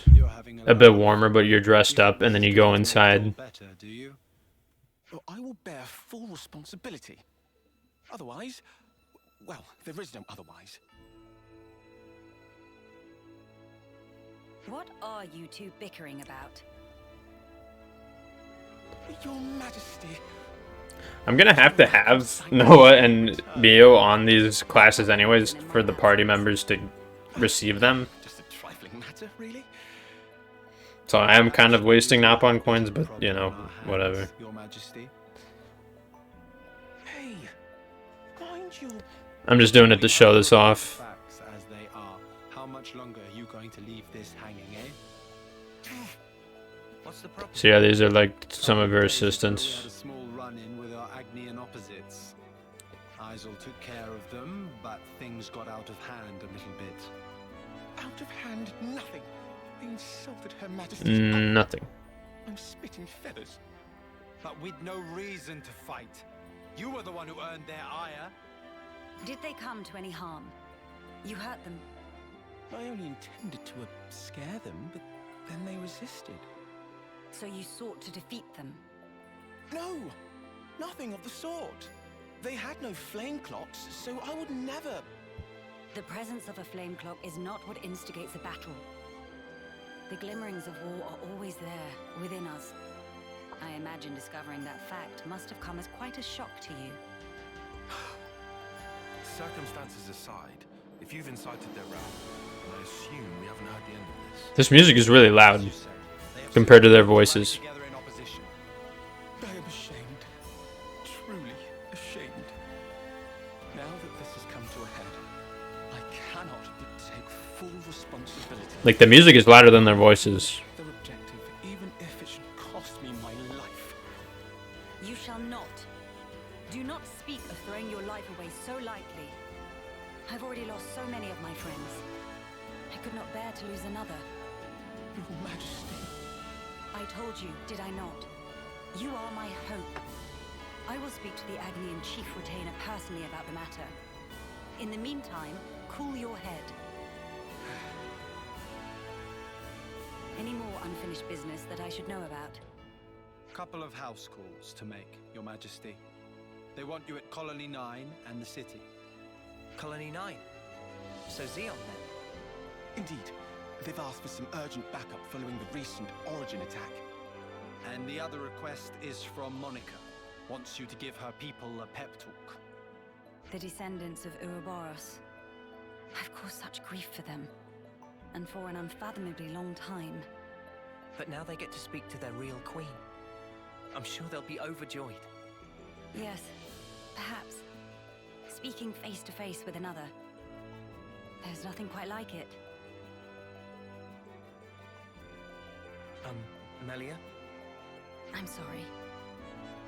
a bit warmer, but you're dressed up and then you go inside. I will bear full responsibility. Otherwise, well, there is no otherwise. What are you two bickering about? Your Majesty. I'm gonna have to have Noah and Mio on these classes anyways for the party members to receive them. Just a trifling matter, really. So I am kind of wasting Napon coins, but you know, whatever. Your Majesty. Hey, mind your... I'm just doing it to show this off. Facts as they are. How much longer are you going to leave this hanging, eh? What's the problem? So yeah, these are like some of her assistants. We had a small run-in with our Agnian opposites. Isel took care of them, but things got out of hand a little bit. Out of hand, nothing. I insulted Her Majesty. Nothing. I'm spitting feathers. But with no reason to fight. You were the one who earned their ire. Did they come to any harm? You hurt them. I only intended to scare them, but then they resisted. So you sought to defeat them? No, nothing of the sort. They had no flame clocks, so I would never... The presence of a flame clock is not what instigates a battle. The glimmerings of war are always there, within us. I imagine discovering that fact must have come as quite a shock to you. Circumstances aside, if you've incited their wrath, I assume we haven't heard the end of this. This music is really loud compared to their voices. I am ashamed. Truly ashamed. Now that this has come to a head, I cannot but take full responsibility. Like the music is louder than their voices. Their objective, even if it should cost me my life. You shall not. Do not speak of throwing your life away so lightly. I've already lost so many of my friends. I could not bear to lose another. Your Majesty. I told you, did I not? You are my hope. I will speak to the Agnian Chief Retainer personally about the matter. In the meantime, cool your head. Any more unfinished business that I should know about? Couple of house calls to make, Your Majesty. They want you at Colony 9 and the city. Colony 9. So Xeon then? Indeed. They've asked for some urgent backup following the recent Origin attack. And the other request is from Monica. Wants you to give her people a pep talk. The descendants of Ouroboros. I've caused such grief for them. And for an unfathomably long time. But now they get to speak to their real queen. I'm sure they'll be overjoyed. Yes, perhaps. Speaking face to face with another. There's nothing quite like it. Melia? I'm sorry.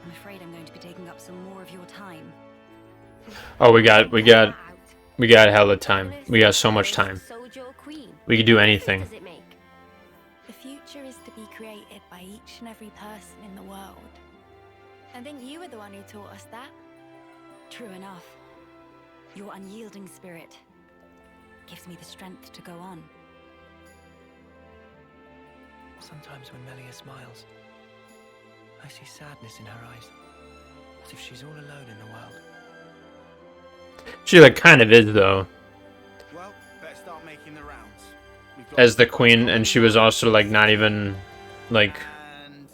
I'm afraid I'm going to be taking up some more of your time. Oh, we got hella time. We got so much time. We could do anything. The future is to be created by each and every person in the world. I think you were the one who taught us that. True enough. Your unyielding spirit gives me the strength to go on. Sometimes when Melia smiles, I see sadness in her eyes, as if she's all alone in the world. She like kind of is though. Well, better start making the rounds. As the queen, and she was also like not even like. And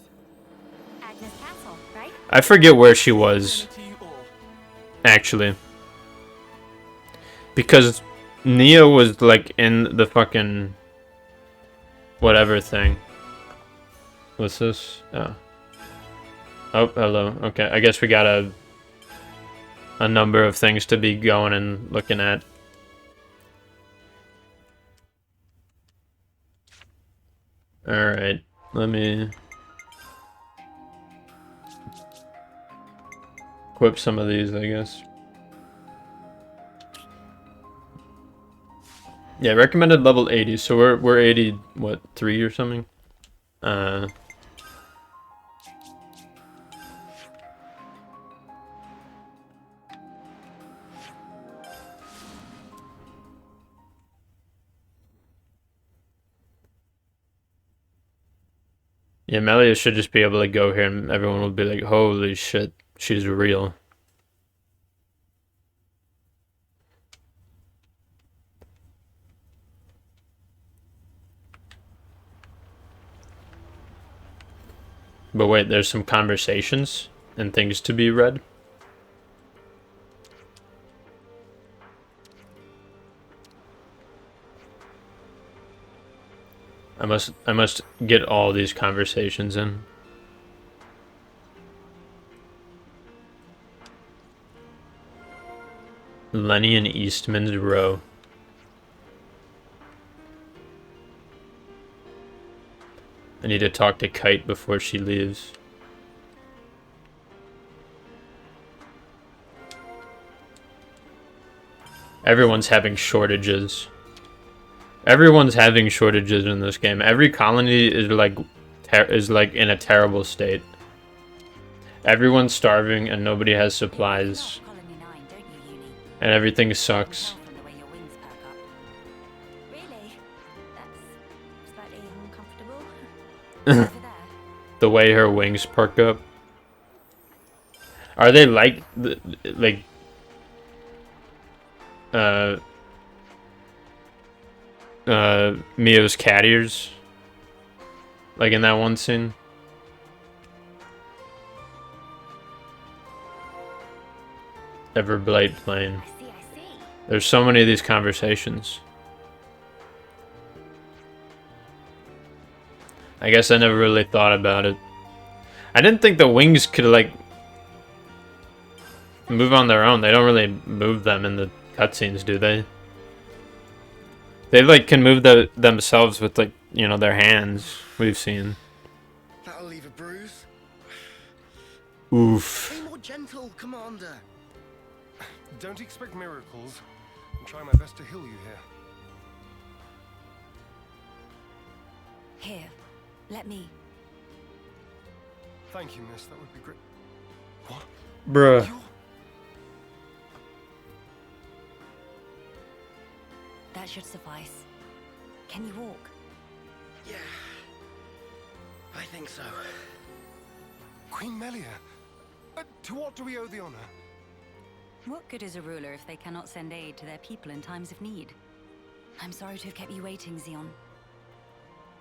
Agnes Castle, right? I forget where she was actually, because Nia was like in the fucking whatever thing. What's this? Oh. Oh, hello. Okay, I guess we got a number of things to be going and looking at. Alright, let me equip some of these, I guess. Yeah, recommended level 80, so we're 80, what, 3 or something? Yeah, Melia should just be able to go here and everyone will be like, holy shit, she's real. But wait, there's some conversations and things to be read. I must get all these conversations in. Lenny and Eastman's Row. I need to talk to Kite before she leaves. Everyone's having shortages. Everyone's having shortages in this game. Every colony is like in a terrible state. Everyone's starving and nobody has supplies. And everything sucks. Really? That's slightly uncomfortable. The way her wings perk up. Are they like Mio's cat ears? Like in that one scene? Everblight Plain. I see. There's so many of these conversations. I guess I never really thought about it. I didn't think the wings could like move on their own. They don't really move them in the cutscenes, do they? They like can move themselves with like, you know, their hands. We've seen. that'll leave a bruise. Oof. Be more gentle, Commander. Don't expect miracles. I'm trying my best to heal you here. Here, let me. Thank you, miss. That would be great. What? Bruh. That should suffice. Can you walk? Yeah, I think so. Queen Melia, to what do we owe the honor? What good is a ruler if they cannot send aid to their people in times of need? I'm sorry to have kept you waiting, Xeon.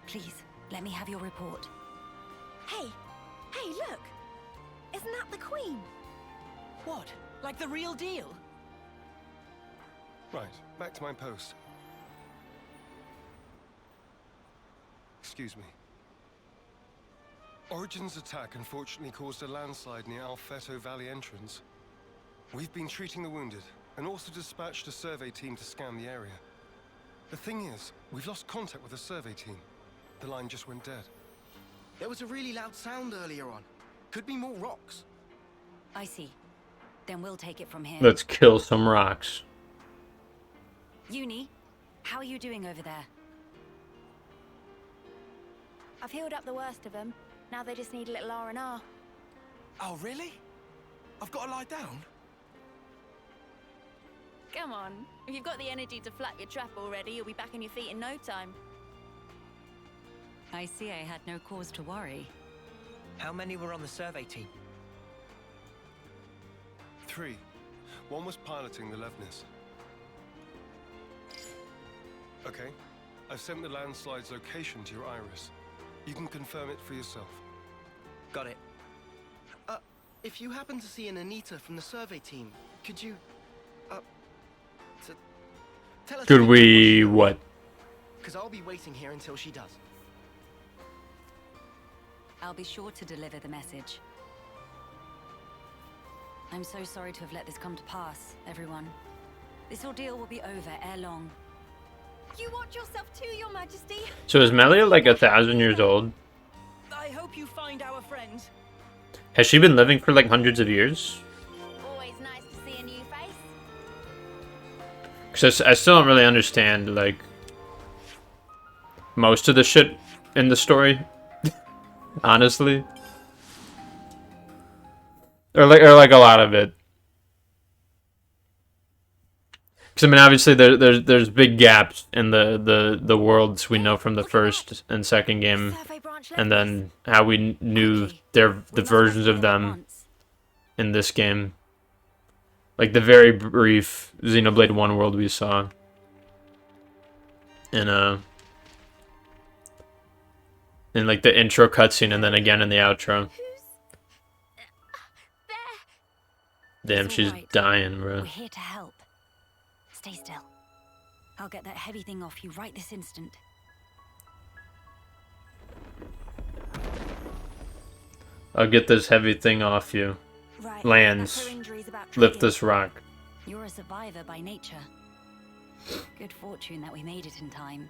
Please, let me have your report. Hey, look! Isn't that the Queen? What? Like the real deal? Right, back to my post. Excuse me. Origin's attack unfortunately caused a landslide near Alfeto Valley entrance. We've been treating the wounded, and also dispatched a survey team to scan the area. The thing is, we've lost contact with the survey team. The line just went dead. There was a really loud sound earlier on. Could be more rocks. I see. Then we'll take it from here. Let's kill some rocks. Uni, how are you doing over there? I've healed up the worst of them. Now they just need a little R&R. Oh, really? I've got to lie down? Come on. If you've got the energy to flap your trap already, you'll be back on your feet in no time. I see I had no cause to worry. How many were on the survey team? 3. One was piloting the Levnis. Okay. I've sent the landslide's location to your iris. You can confirm it for yourself. Got it. If you happen to see an Anita from the survey team, could you, tell us? Could we what? Because I'll be waiting here until she does. I'll be sure to deliver the message. I'm so sorry to have let this come to pass, everyone. This ordeal will be over ere long. You watch yourself too, Your Majesty. So is Melia like 1,000 years old? I hope you find our friends. Has she been living for like hundreds of years? Always nice to see a new face. Because I still don't really understand like most of the shit in the story, honestly, or like a lot of it. Because I mean, obviously there's big gaps in the worlds we know from the first and second game, and then how we knew the versions of them in this game. Like the very brief Xenoblade 1 world we saw in like the intro cutscene, and then again in the outro. Damn, she's dying, bro. We're here to help. Stay still. I'll get that heavy thing off you right this instant. I'll get this heavy thing off you. Right. Lands. Lift this rock. You're a survivor by nature. Good fortune that we made it in time.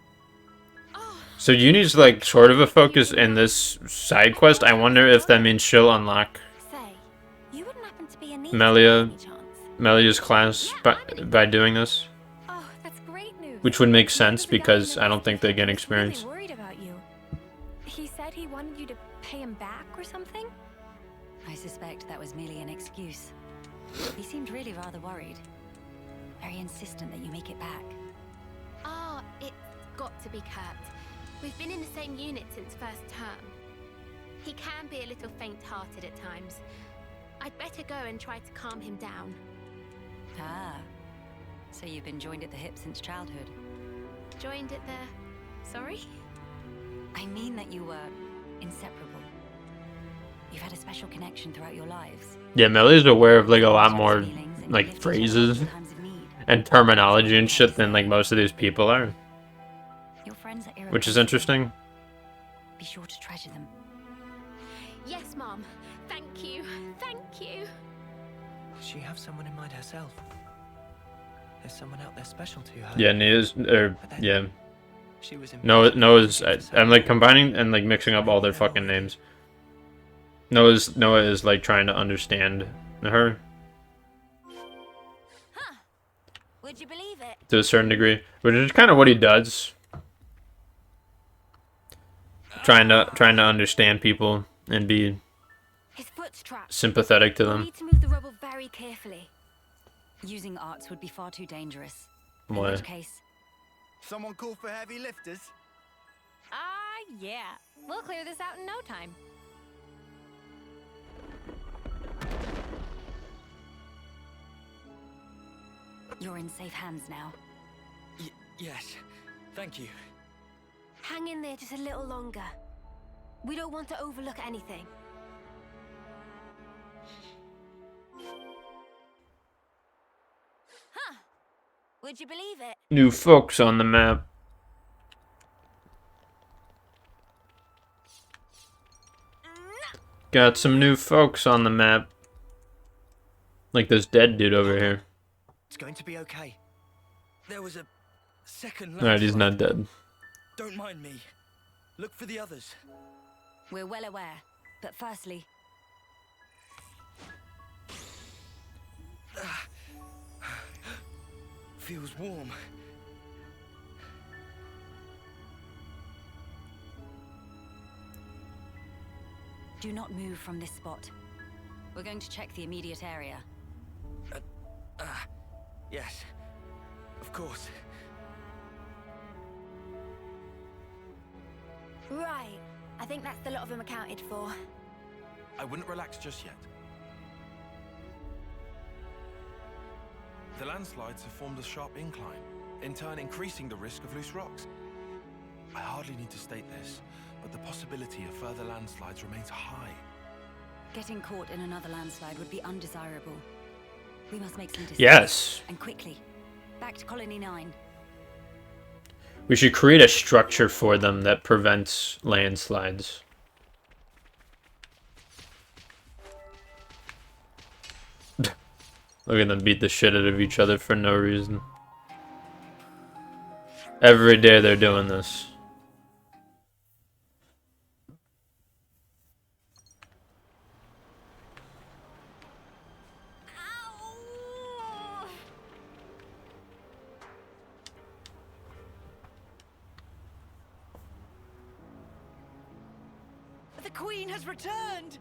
So Uni's like sort of a focus in this side quest. I wonder if that means she'll unlock Say, you wouldn't happen to be Anita Melia, by any chance? Melia's class by doing this, Oh, that's great news. which would make sense because I don't think they get experience. Really worried about you. He said he wanted you to pay him back or something? I suspect that was merely an excuse. He seemed really rather worried. Very insistent that you make it back. Ah, it's got to be Kurt. We've been in the same unit since first term. He can be a little faint-hearted at times. I'd better go and try to calm him down. Ah, so you've been joined at the hip since childhood. Joined at the... sorry? I mean that you were inseparable. You've had a special connection throughout your lives. Yeah, Melia's aware of like a lot more like phrases and terminology and shit than like most of these people are, Your friends are which is interesting. Be sure to treasure them. Yes, Mom. Thank you. Thank you. Does she have someone in mind herself? There's someone out there special to her. Yeah, Nia's, or yeah, She was in Noah's. I'm like combining and like mixing up all their fucking names. Noah is like trying to understand her Huh. Would you believe it? to a certain degree, which is kind of what he does. Trying to understand people and be His foot's trapped. sympathetic to We'll them. need to move the rubble very carefully. Using arts would be far too dangerous. Why? In which case, Someone call for heavy lifters? Yeah. We'll clear this out in no time. you're in safe hands now. Yes. Thank you. Hang in there just a little longer. We don't want to overlook anything. Huh. Would you believe it? New folks on the map. Got some new folks on the map. Like this dead dude over here. It's going to be okay. There was a second Alright, he's not dead. Don't mind me. Look for the others. We're well aware, but firstly, Feels warm. do not move from this spot. We're going to check the immediate area. Yes. Of course. Right. I think that's the lot of them accounted for. I wouldn't relax just yet. The landslides have formed a sharp incline, in turn increasing the risk of loose rocks. I hardly need to state this, but the possibility of further landslides remains high. Getting caught in another landslide would be undesirable. We must make some decisions. Yes. And quickly. Back to Colony 9. We should create a structure for them that prevents landslides. Look at them beat the shit out of each other for no reason. Every day they're doing this. The Queen has returned!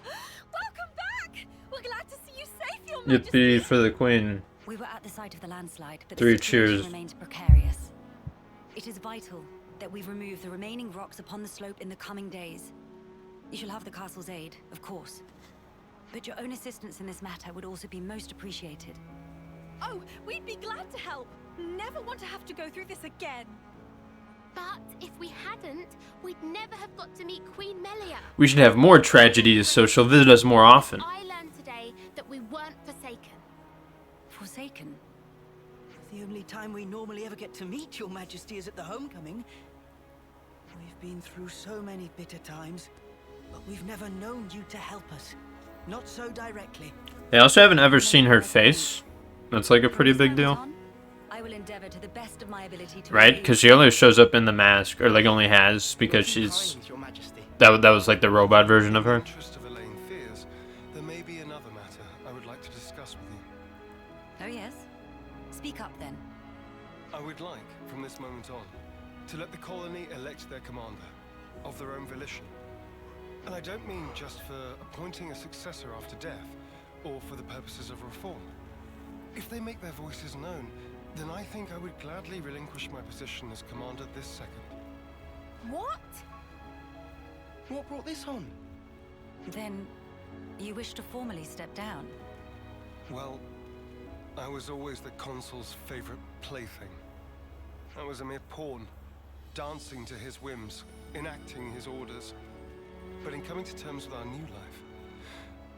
Welcome back! We're glad to see you safe, Your Majesty! Yippee for the Queen. We were at the site of the landslide, but Three the situation cheers. remains precarious. It is vital that we remove the remaining rocks upon the slope in the coming days. You shall have the castle's aid, of course. But your own assistance in this matter would also be most appreciated. Oh, we'd be glad to help. Never want to have to go through this again. But if we hadn't, we'd never have got to meet Queen Melia. We should have more tragedies so she'll visit us more often. I learned today that we weren't forsaken. Forsaken? The only time we normally ever get to meet Your Majesty is at the homecoming. We've been through so many bitter times, but we've never known you to help us. Not so directly. I also haven't ever seen her face. That's like a pretty big deal. I will endeavor to the best of my ability to Right? Because she only shows up in the mask, or like only has, because she's... That was like the robot version of her. In the interest of allaying fears, there may be another matter I would like to discuss with you. Oh yes? Speak up then. I would like, from this moment on, to let the colony elect their commander, of their own volition. And I don't mean just for appointing a successor after death, or for the purposes of reform. If they make their voices known, then I think I would gladly relinquish my position as commander this second. What? What brought this on? Then, you wish to formally step down? Well, I was always the consul's favorite plaything. I was a mere pawn, dancing to his whims, enacting his orders. But in coming to terms with our new life,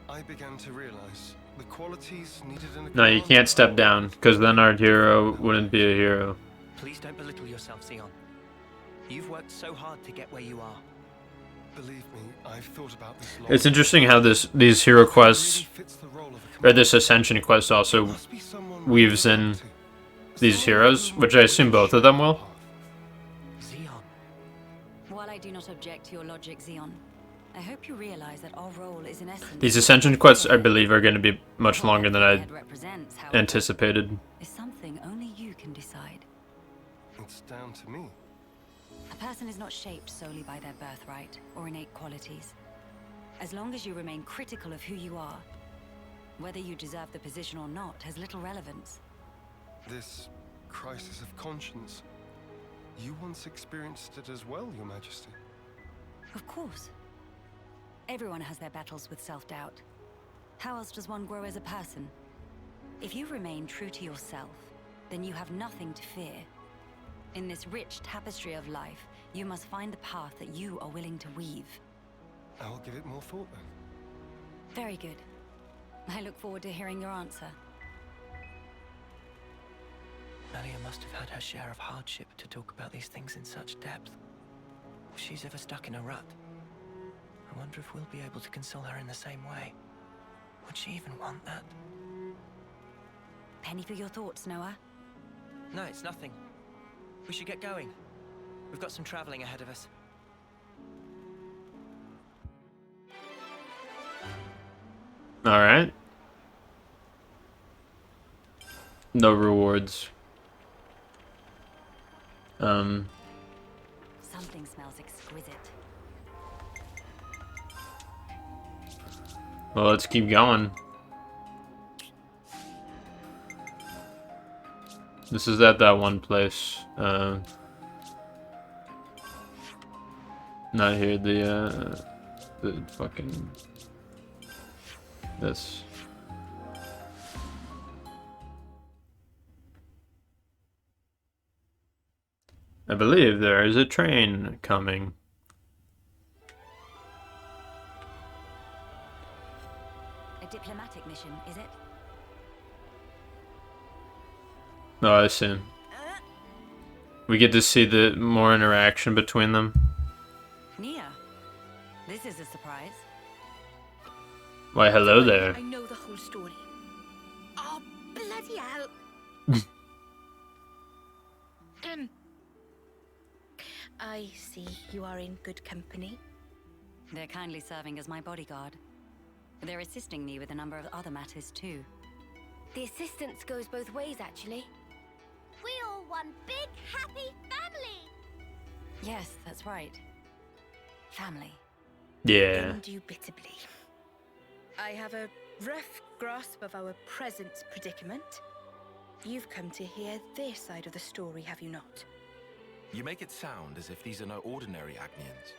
I began to realize the qualities needed in a No, you can't step down, because then our hero wouldn't be a hero. Please don't belittle yourself, Xeon. You've worked so hard to get where you are. Believe me, I've thought about this long. It's interesting how these hero quests, or this ascension quest also weaves in these heroes, which I assume both of them will. Xeon. While I do not object to your logic, Xeon, I hope you realize that our role is in essence... These ascension quests, I believe, are going to be much longer than I anticipated. ...is something only you can decide. It's down to me. A person is not shaped solely by their birthright or innate qualities. As long as you remain critical of who you are, whether you deserve the position or not has little relevance. This crisis of conscience, you once experienced it as well, Your Majesty. Of course. Everyone has their battles with self-doubt. How else does one grow as a person? If you remain true to yourself, then you have nothing to fear. In this rich tapestry of life, you must find the path that you are willing to weave. I will give it more thought then. Very good. I look forward to hearing your answer. Melia must have had her share of hardship to talk about these things in such depth. If she's ever stuck in a rut, I wonder if we'll be able to console her in the same way. Would she even want that? Penny for your thoughts, Noah? No, it's nothing. We should get going. We've got some traveling ahead of us. Alright. No rewards. Something smells exquisite. Well, let's keep going. This is at that one place. Not here, the fucking... This. I believe there is a train coming. A diplomatic mission, is it? Oh, I see. We get to see the more interaction between them. Nia, this is a surprise. Why, hello there. I know the whole story. Oh, bloody hell. I see you are in good company. They're kindly serving as my bodyguard. They're assisting me with a number of other matters too. The assistance goes both ways, actually. We all one big, happy family! Yes, that's right. Family. Yeah. Indubitably. I have a rough grasp of our present predicament. You've come to hear their side of the story, have you not? You make it sound as if these are no ordinary Agnians.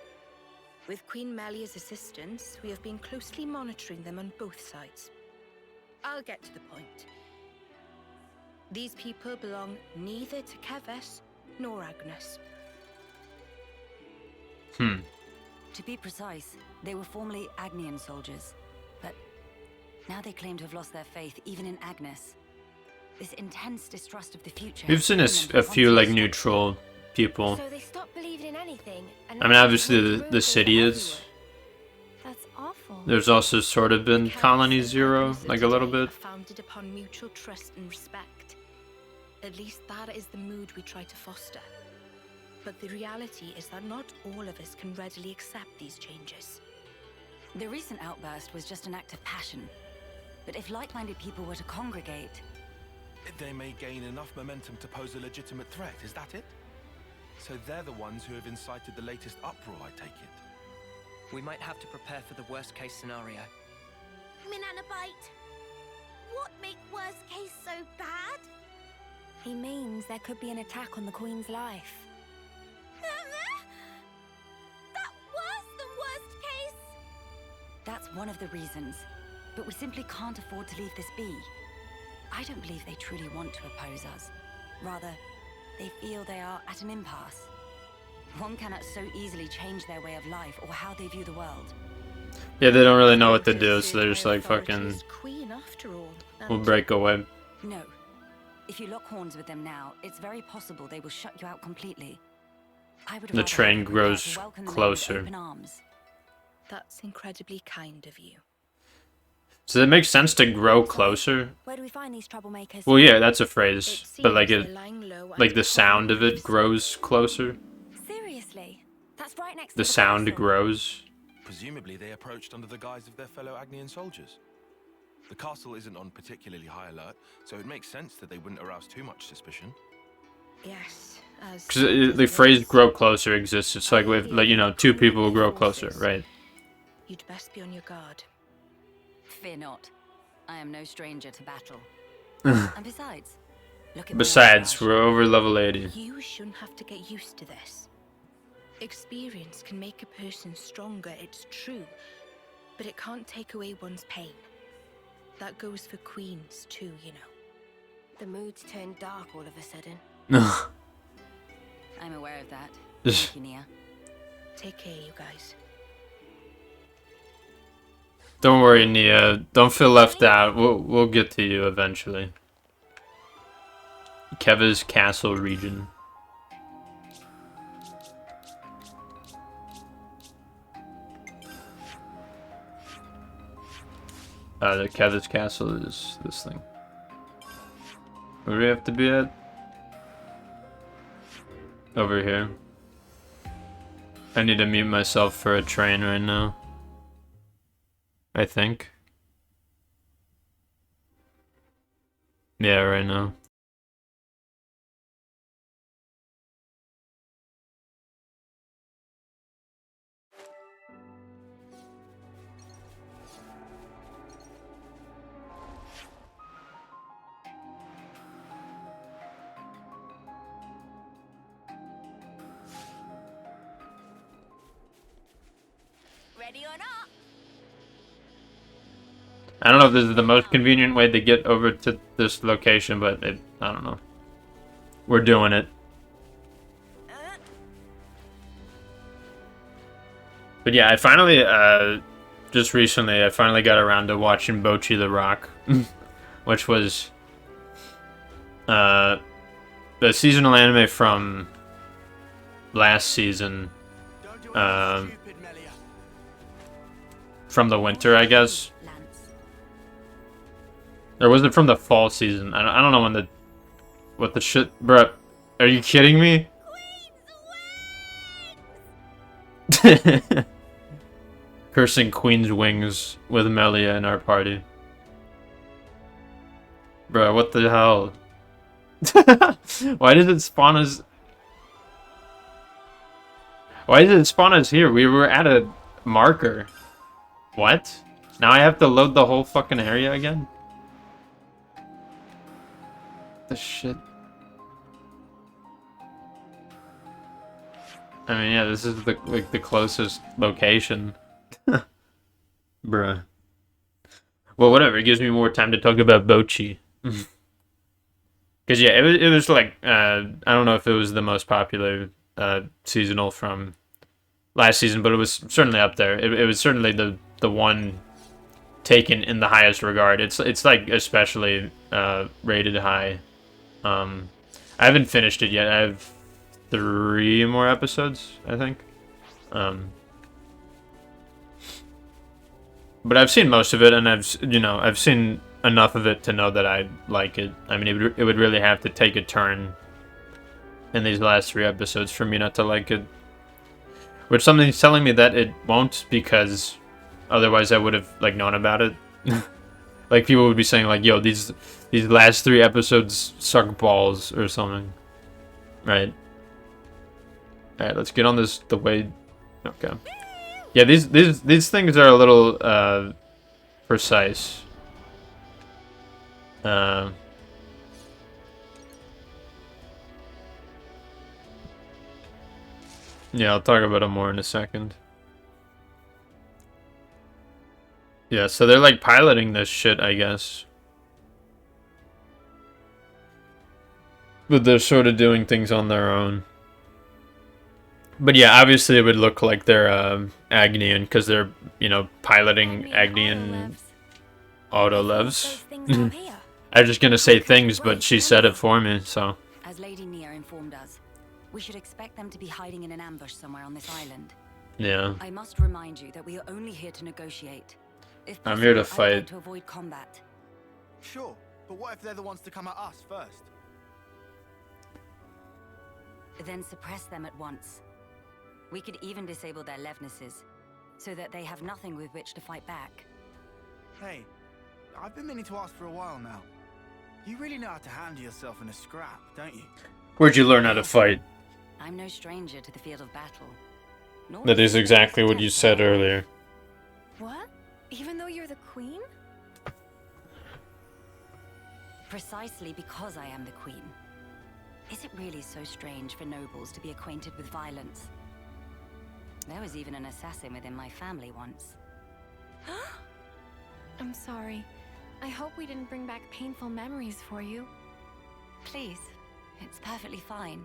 With Queen Melia's assistance, we have been closely monitoring them on both sides. I'll get to the point. These people belong neither to Keves nor Agnes. To be precise, they were formerly Agnian soldiers, but now they claim to have lost their faith even in Agnes. This intense distrust of the future... We've seen a few, like, neutral people. So they stopped believing in anything. And I mean, obviously the city is. That's awful. There's also sort of been Colony Zero, like a little bit. Founded upon mutual trust and respect. At least that is the mood we try to foster. But the reality is that not all of us can readily accept these changes. The recent outburst was just an act of passion. But if like-minded people were to congregate... They may gain enough momentum to pose a legitimate threat, is that it? So they're the ones who have incited the latest uproar, I take it. We might have to prepare for the worst-case scenario. Minanabite, what make worst case so bad? He means there could be an attack on the Queen's life. That worse than worst case? That's one of the reasons. But we simply can't afford to leave this be. I don't believe they truly want to oppose us. Rather, they feel they are at an impasse. One cannot so easily change their way of life or how they view the world. Yeah, they don't really know what to do, so they're just like, fucking... Queen after all. We'll break away. No. If you lock horns with them now, it's very possible they will shut you out completely. I would The train grows closer. That's incredibly kind of you. Does it make sense to grow closer? Where do we find these troublemakers? Well, yeah, that's a phrase, but like like the sound of it grows closer. Seriously, that's right next to The sound castle. grows. Presumably they approached under the guise of their fellow Agnian soldiers. The castle isn't on particularly high alert, so it makes sense that they wouldn't arouse too much suspicion. Yes, as Because the phrase "grow closer" exists. It's like with, like, you know, two people will grow closer, right? You'd best be on your guard. Fear not. I am no stranger to battle. And besides, look at Besides, we're over level 80. You shouldn't have to get used to this. Experience can make a person stronger, it's true, but it can't take away one's pain. That goes for queens too, you know. The mood's turned dark all of a sudden. I'm aware of that. Thank you, Nia. Take care, you guys. Don't worry, Nia. Don't feel left out. We'll get to you eventually. Keva's Castle region. The Keva's Castle is this thing. Where do we have to be at? Over here. I need to mute myself for a train right now. I think. Yeah, right now. Ready or not? I don't know if this is the most convenient way to get over to this location, but I don't know. We're doing it. But yeah, I finally, just recently, I finally got around to watching Bocchi the Rock, which was, the seasonal anime from last season, from the winter, I guess. Or was it from the fall season? I don't know when what the shit, bruh. Are you kidding me? Cursing Queen's Wings with Melia in our party. Bruh, what the hell? Why did it spawn us? Why did it spawn us here? We were at a marker. What? Now I have to load the whole fucking area again? The shit. I mean, yeah, this is the closest location. Bruh. Well, whatever. It gives me more time to talk about Bocchi. Because, yeah, it was like, I don't know if it was the most popular seasonal from last season, but it was certainly up there. It was certainly the one taken in the highest regard. It's like especially rated high. I haven't finished it yet. I have 3 more episodes, I think. But I've seen most of it, and I've seen enough of it to know that I like it. I mean, it would really have to take a turn in these last 3 episodes for me not to like it. Which something's telling me that it won't, because otherwise I would have like known about it. Like people would be saying like, "Yo, these last 3 episodes suck balls" or something, right? All right, let's get on the way. Okay. Yeah, these things are a little precise. Yeah, I'll talk about them more in a second. Yeah, so they're like piloting this shit, I guess. But they're sort of doing things on their own. But yeah, obviously it would look like they're Agnian, because they're, piloting Agnian Autolevs. I was just gonna say things, but she said it for me, so. As Lady Nia informed us, we should expect them to be hiding in an ambush somewhere on this island. Yeah. I must remind you that we are only here to negotiate. If possible, I'm here to I'd fight. like to avoid combat. Sure, but what if they're the ones to come at us first? Then suppress them at once. We could even disable their levnesses, so that they have nothing with which to fight back. Hey, I've been meaning to ask for a while now. You really know how to handle yourself in a scrap, don't you? Where'd you learn how to fight? I'm no stranger to the field of battle. That is exactly what you said earlier. What? Even though you're the queen? Precisely because I am the queen. Is it really so strange for nobles to be acquainted with violence? There was even an assassin within my family once. I'm sorry. I hope we didn't bring back painful memories for you. Please, it's perfectly fine.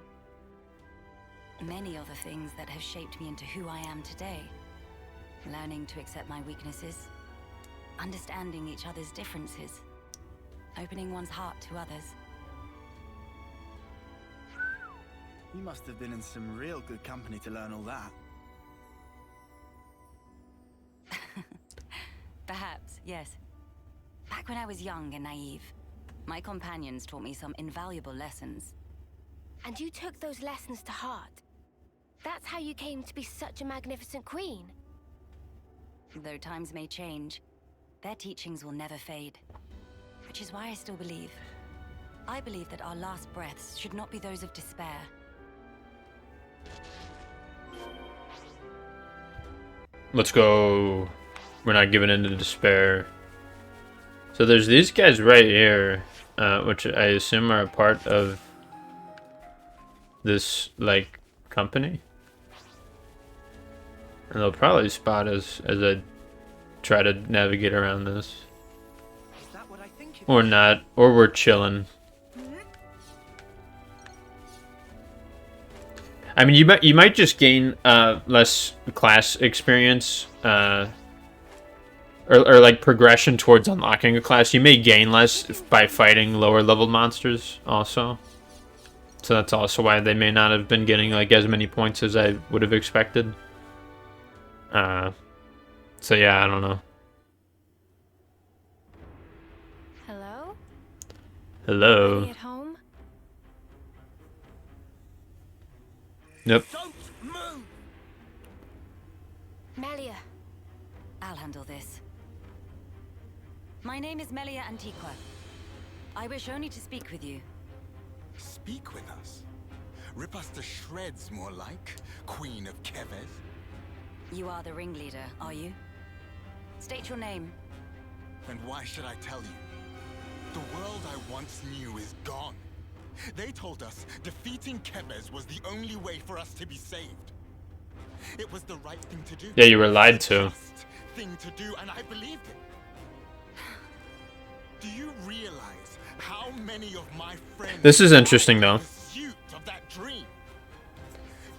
Many are the things that have shaped me into who I am today. Learning to accept my weaknesses, understanding each other's differences, opening one's heart to others. You must have been in some real good company to learn all that. Perhaps, yes. Back when I was young and naive, my companions taught me some invaluable lessons. And you took those lessons to heart. That's how you came to be such a magnificent queen. Though times may change, their teachings will never fade. Which is why I still believe. I believe that our last breaths should not be those of despair. Let's go. We're not giving in to despair. So there's these guys right here, which I assume are a part of this, like, company? And they'll probably spot us as I try to navigate around this. Or not. Or we're chilling. I mean, you might just gain less class experience, or like progression towards unlocking a class. You may gain less by fighting lower level monsters also. So that's also why they may not have been getting like as many points as I would have expected. So yeah, I don't know. Hello? Hello. Are you at home? Yep. Melia. I'll handle this. My name is Melia Antiqua. I wish only to speak with you. Speak with us? Rip us to shreds, more like, Queen of Keves. You are the ringleader, are you? State your name. And why should I tell you? The world I once knew is gone. They told us defeating Keves was the only way for us to be saved. It was the right thing to do. Yeah, you were lied to. Thing to do, and I believed it. Do you realize how many of my friends? This is interesting, though. Of that dream?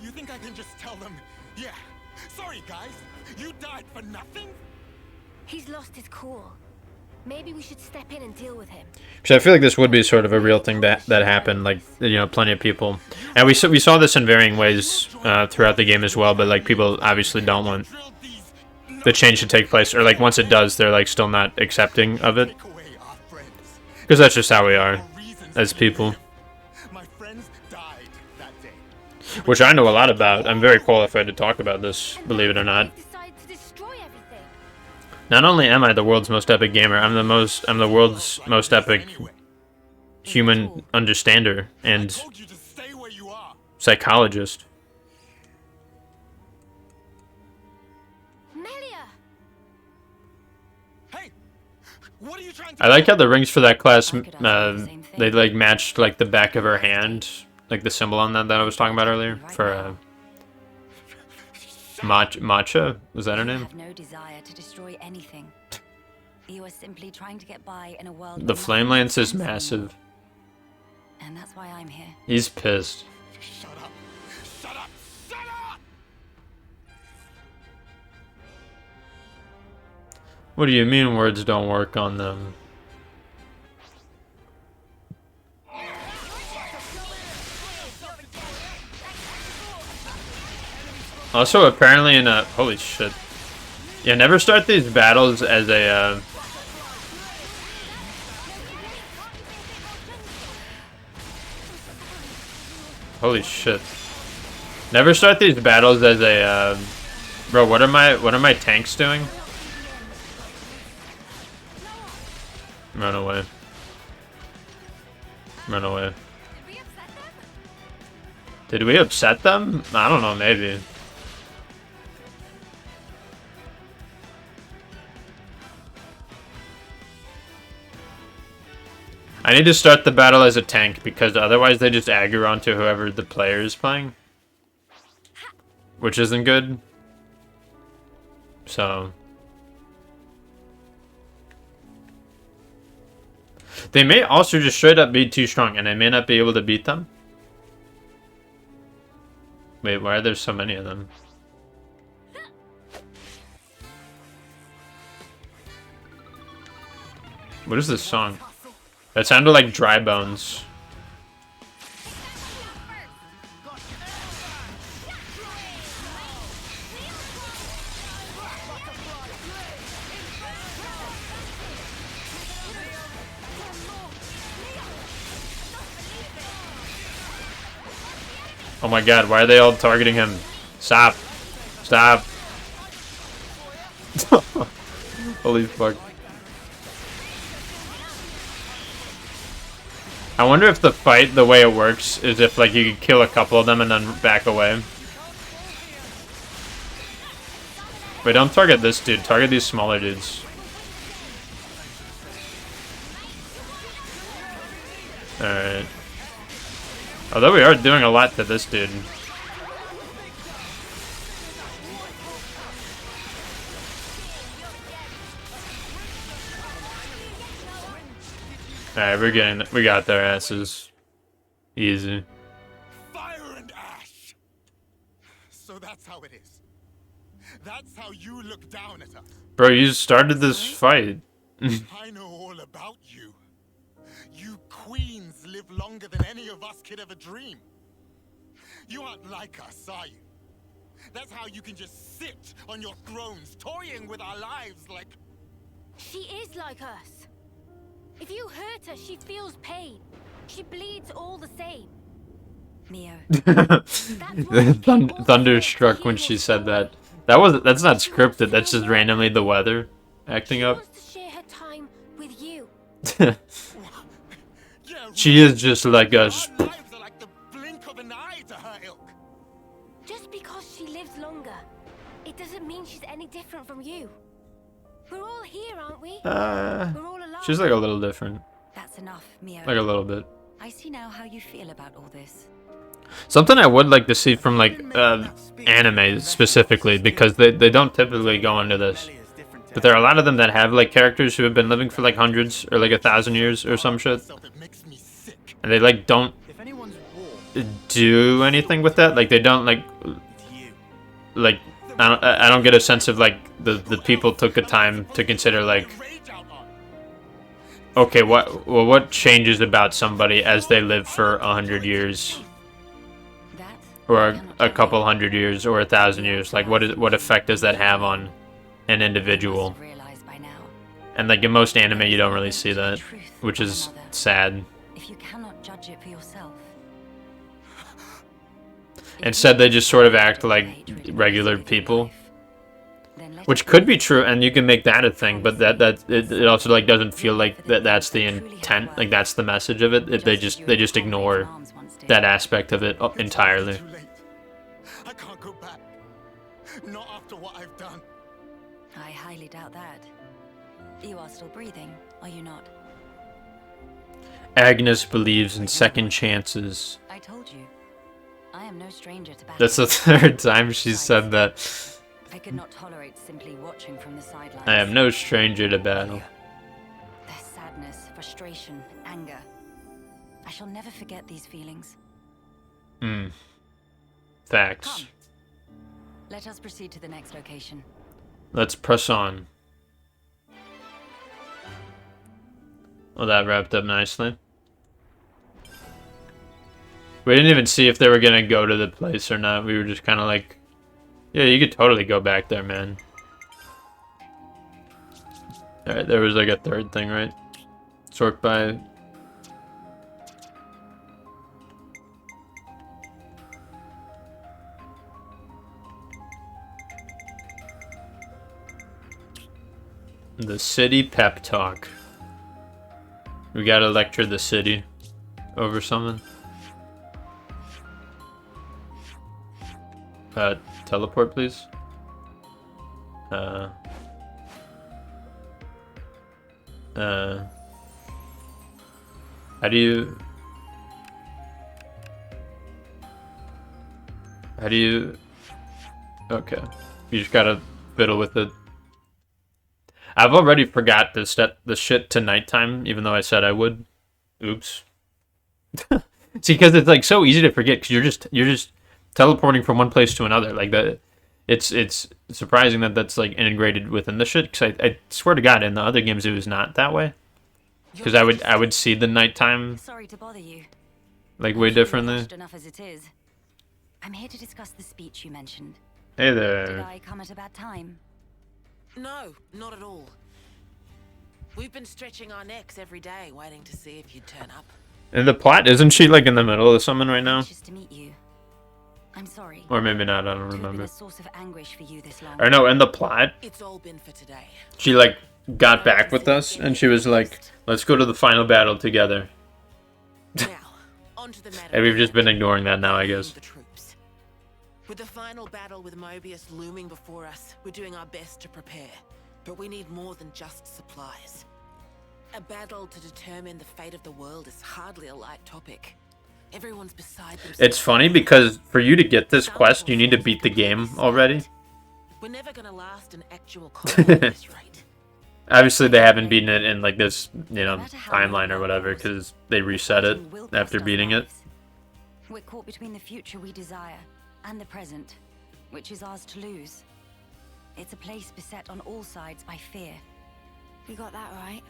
You think I can just tell them, yeah, sorry guys, you died for nothing? He's lost his cool. Maybe we should step in and deal with him. So I feel like this would be sort of a real thing that happened. Like, you know, plenty of people, and we saw this in varying ways throughout the game as well. But like, people obviously don't want the change to take place, or like once it does, they're like still not accepting of it, because that's just how we are as people. Which I know a lot about. I'm very qualified to talk about this, believe it or not. Not only am I the world's most epic gamer, I'm the world's most epic human understander and psychologist. I like how the rings for that class, they like matched like the back of her hand, like the symbol on that I was talking about earlier for Matcha? Was that her name? You have no desire to destroy anything. You are simply trying to get by in a world. The flame lance is massive. And that's why I'm here. He's pissed. Shut up! Shut up! Shut up! What do you mean words don't work on them? Also, apparently in a... Holy shit. Yeah, never start these battles as a, Holy shit. Never start these battles as a, Bro, what are my tanks doing? Run away. Run away. Did we upset them? I don't know, maybe. I need to start the battle as a tank, because otherwise they just aggro onto whoever the player is playing. Which isn't good. So... They may also just straight up be too strong, and I may not be able to beat them. Wait, why are there so many of them? What is this song? That sounded like Dry Bones. Oh my god, why are they all targeting him? Stop. Stop. Holy fuck. I wonder if the fight, the way it works, is if like you could kill a couple of them and then back away. Wait, don't target this dude. Target these smaller dudes. Alright. Although we are doing a lot to this dude. Alright, we got their asses. Easy. Fire and ash! So that's how it is. That's how you look down at us. Bro, you started this fight. I know all about you. You queens live longer than any of us could ever dream. You aren't like us, are you? That's how you can just sit on your thrones, toying with our lives like... She is like us. If you hurt her, she feels pain. She bleeds all the same. Mio. Thunderstruck when she said that. That's not scripted, that's just randomly the weather acting up. To share her time with you. She is just like us. Just because she lives longer, it doesn't mean she's any different from you. We're all here, aren't we? We're all alive. She's like a little different. That's enough, Mio. Like a little bit. I see now how you feel about all this. Something I would like to see from like anime specifically, because they don't typically go into this. But there are a lot of them that have like characters who have been living for like hundreds or like 1,000 years or some shit. And they like don't do anything with that. Like they don't like I don't get a sense of like the people took the time to consider like, okay, what changes about somebody as they live for 100 years or a couple hundred years or 1,000 years? Like what effect does that have on an individual? And like in most anime you don't really see that, which is sad. If you cannot judge it for yourself. Instead, they just sort of act like regular people, which could be true, and you can make that a thing. But it also like doesn't feel like that's the intent, like that's the message of it. They just ignore that aspect of it entirely. I can't go back. Not after what I've done. I highly doubt that. You are still breathing, are you not? Agnes believes in second chances. I told you. I am no stranger to battle. That's the third time she said that. I could not tolerate simply watching from the sidelines. I am no stranger to battle. Their sadness, frustration, anger. I shall never forget these feelings. Facts. Come. Let us proceed to the next location. Let's press on. Well, that wrapped up nicely. We didn't even see if they were gonna go to the place or not. We were just kind of like, yeah, you could totally go back there, man. Alright, there was like a third thing, right? Sort by... The city pep talk. We gotta lecture the city over something. Teleport, please. How do you... Okay. You just gotta fiddle with it. I've already forgot to set the shit to nighttime, even though I said I would. Oops. See, because it's like so easy to forget, because you're just teleporting from one place to another. Like that, it's surprising that that's like integrated within the shit. Because I swear to God, in the other games it was not that way. Because I would see the nighttime. Sorry to bother you. Like way differently. Enough as it is. I'm here to discuss the speech you mentioned. Hey there. Did I come at a bad time? No, not at all. We've been stretching our necks every day, waiting to see if you'd turn up. In the plot, isn't she like in the middle of something right now? Anxious to meet you. I'm sorry. Or maybe not. I don't remember. A source of anguish for you this long. Or no, in the plot. It's all been for today. She like got back with us, and she was like, "Let's go to the final battle together." Now, onto the matter. And we've just been ignoring that now, I guess. With the final battle with Mobius looming before us, we're doing our best to prepare. But we need more than just supplies. A battle to determine the fate of the world is hardly a light topic. Everyone's beside themselves. It's funny because for you to get this quest, you need to beat the game already. We're never gonna last an actual combat at this rate. Obviously, they haven't beaten it in like this, you know, timeline or whatever, because they reset it after beating it. We're caught between the future we desire and the present, which is ours to lose. It's a place beset on all sides by fear. You got that right.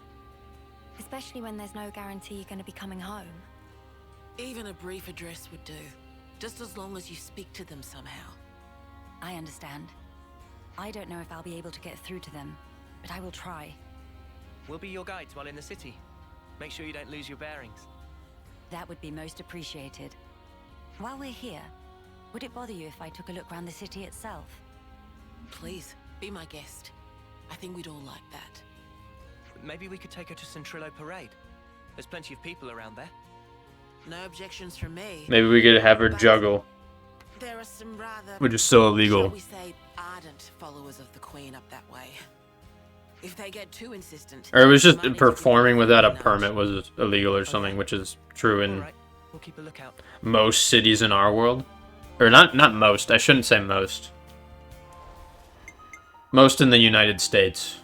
Especially when there's no guarantee you're going to be coming home. Even a brief address would do. Just as long as you speak to them somehow. I understand. I don't know if I'll be able to get through to them, but I will try. We'll be your guides while in the city. Make sure you don't lose your bearings. That would be most appreciated. While we're here, would it bother you if I took a look around the city itself? Please, be my guest. I think we'd all like that. Maybe we could take her to Centrillo Parade. There's plenty of people around there. No objections from me. Maybe we could have her juggle, There are some rather, which is still illegal. shall we say, ardent followers of the Queen up that way. If they get too insistent, Or it was just performing without a permit was illegal or something, which is true in We'll keep a lookout. most cities in our world. Or not most, I shouldn't say most. Most in the United States.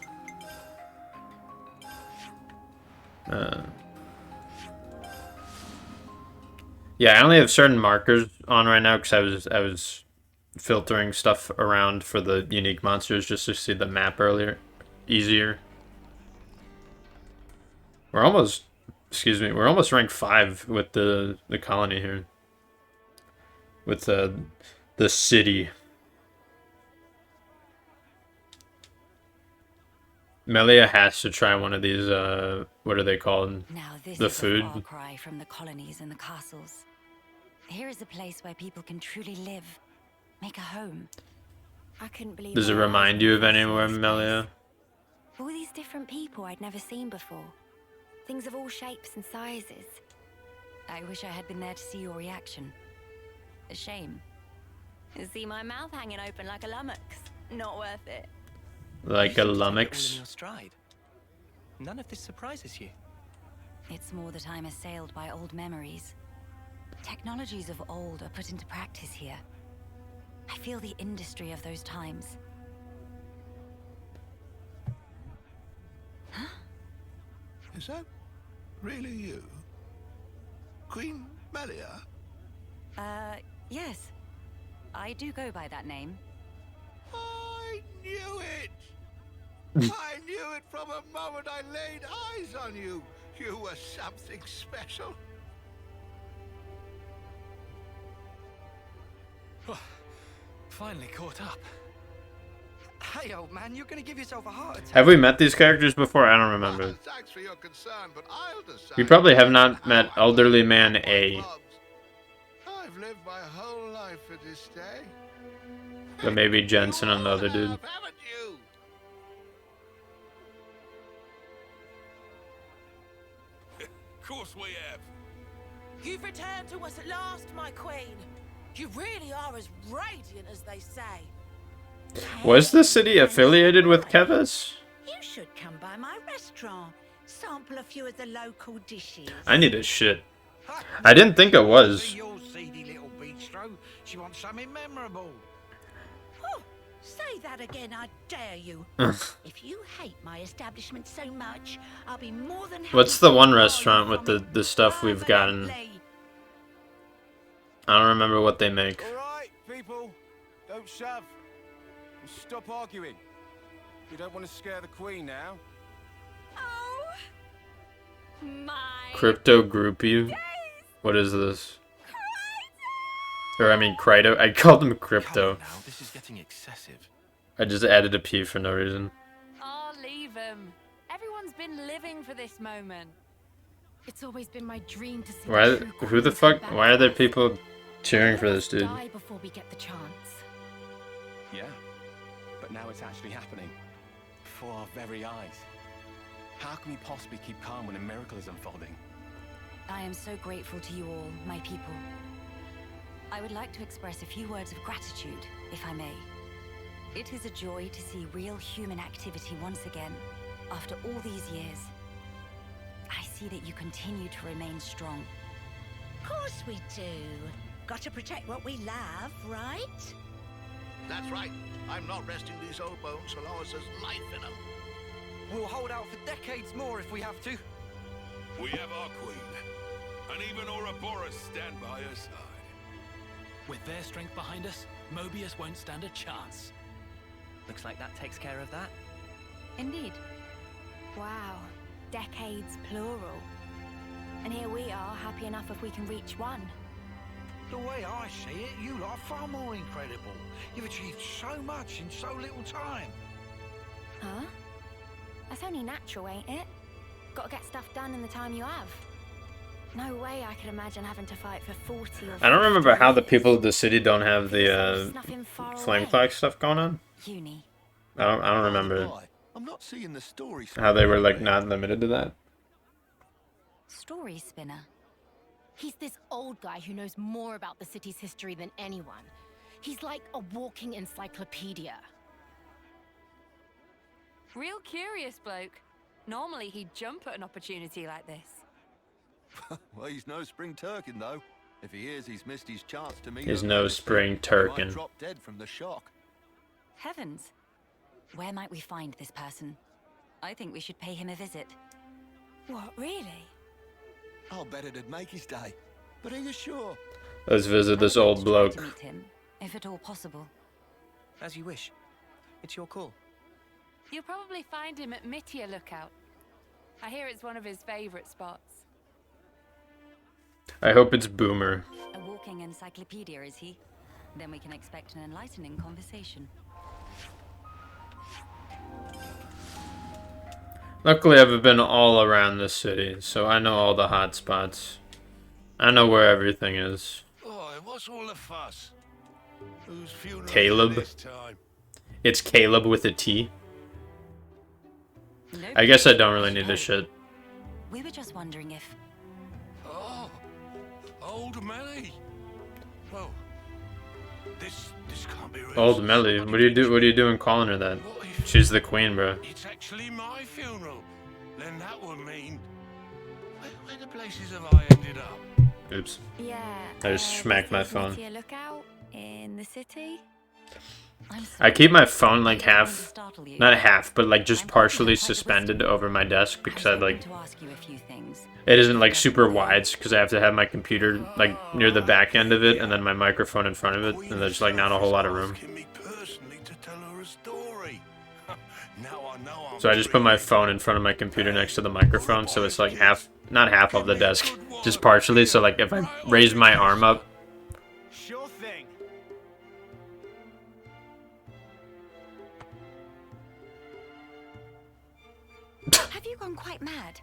Yeah, I only have certain markers on right now because I was filtering stuff around for the unique monsters just to see the map easier. We're almost ranked 5 with the colony here. With the city. Melia has to try one of these, what are they called? Now this the is food. a far cry from the colonies and the castles. Here is a place where people can truly live, make a home. I couldn't believe Does it remind you of anywhere, Melia? all these different people I'd never seen before. Things of all shapes and sizes. I wish I had been there to see your reaction. A shame. You see my mouth hanging open like a lummox. Not worth it. Like a All in lummox? your stride. None of this surprises you. It's more that I'm assailed by old memories. Technologies of old are put into practice here. I feel the industry of those times. Is that really you? Queen Melia? Yes. I do go by that name. I knew it! I knew it from the moment I laid eyes on you. You were something special. Finally caught up. Hey, old man, you're gonna give yourself a heart attack. Have we met these characters before? I don't remember. Thanks for your concern, but I'll decide. We probably have not met Elderly Man A. I've lived my whole life for this day. But maybe Jensen and the other dude. Haven't you? Of course we have. You've returned to us at last, my queen. You really are as radiant as they say. Was the city affiliated with Keves? You should come by my restaurant. Sample a few of the local dishes. I need a shit. I didn't think it was. Your seedy little bistro. She wants something memorable. Oh, say that again, I dare you. If you hate my establishment so much, I'll be more than happy. What's the one restaurant with the stuff we've gotten? I don't remember what they make. Alright, people. Don't shove. And stop arguing. You don't want to scare the Queen now. Oh, my Crypto groupie? What is this? Or I mean Kryto. I called him Crypto. Now this is getting excessive. I just added a P for no reason. Oh, leave him. Everyone's been living for this moment. It's always been my dream to see Why? the true Who the fuck? Why are there people cheering for this dude? die before we get the chance. Yeah, but now it's actually happening. Before our very eyes. How can we possibly keep calm when a miracle is unfolding? I am so grateful to you all, my people. I would like to express a few words of gratitude, if I may. It is a joy to see real human activity once again, after all these years. I see that you continue to remain strong. Of course we do. Got to protect what we love, right? That's right. I'm not resting these old bones so long as there's life in them. We'll hold out for decades more if we have to. We have our queen, and even Ouroboros stand by her side. With their strength behind us, Mobius won't stand a chance. Looks like that takes care of that. Indeed. Wow. Decades plural. And here we are, happy enough if we can reach one. The way I see it, you lot are far more incredible. You've achieved so much in so little time. Huh? That's only natural, ain't it? Gotta get stuff done in the time you have. No way I could imagine having to fight for 40 or 50 I don't remember how the people of the city don't have the There's nothing far flame away. clock stuff going on. Uni. I don't remember I'm not seeing the story. how they were like not limited to that. Story spinner. He's this old guy who knows more about the city's history than anyone. He's like a walking encyclopedia. Real curious bloke. Normally he'd jump at an opportunity like this. Well, he's no spring turkin though. If he is, he's missed his chance to meet. He's her no majesty. spring He might turkin. drop dead from the shock. Heavens. Where might we find this person? I think we should pay him a visit. What, really? I'll bet it'd make his day. But are you sure? Let's visit this old To bloke. meet him, if at all possible. As you wish. It's your call. You'll probably find him at Mittia Lookout. I hear it's one of his favorite spots. I hope it's Boomer. A walking encyclopedia, is he? Then we can expect an enlightening conversation. Luckily, I've been all around the city, so I know all the hot spots. I know where everything is. Boy, what's all the fuss? Whose funeral Caleb. this time? It's Caleb with a T. I guess I don't really need this shit. We were just wondering if... Oh, old Melly. Well, this can't be real. Old Melly, what are you doing calling her that? She's the queen, bro. It's actually my funeral. Then that would mean where the places have I ended up? Oops. Yeah. I just smacked my phone. Mittia Lookout in the city. I keep my phone like half, not half, but like just partially suspended over my desk because I like, it isn't like super wide because I have to have my computer like near the back end of it and then my microphone in front of it, and there's like not a whole lot of room. So I just put my phone in front of my computer next to the microphone, so it's like half, not half of the desk, just partially. So like if I raise my arm up, Sure thing. Have you gone quite mad?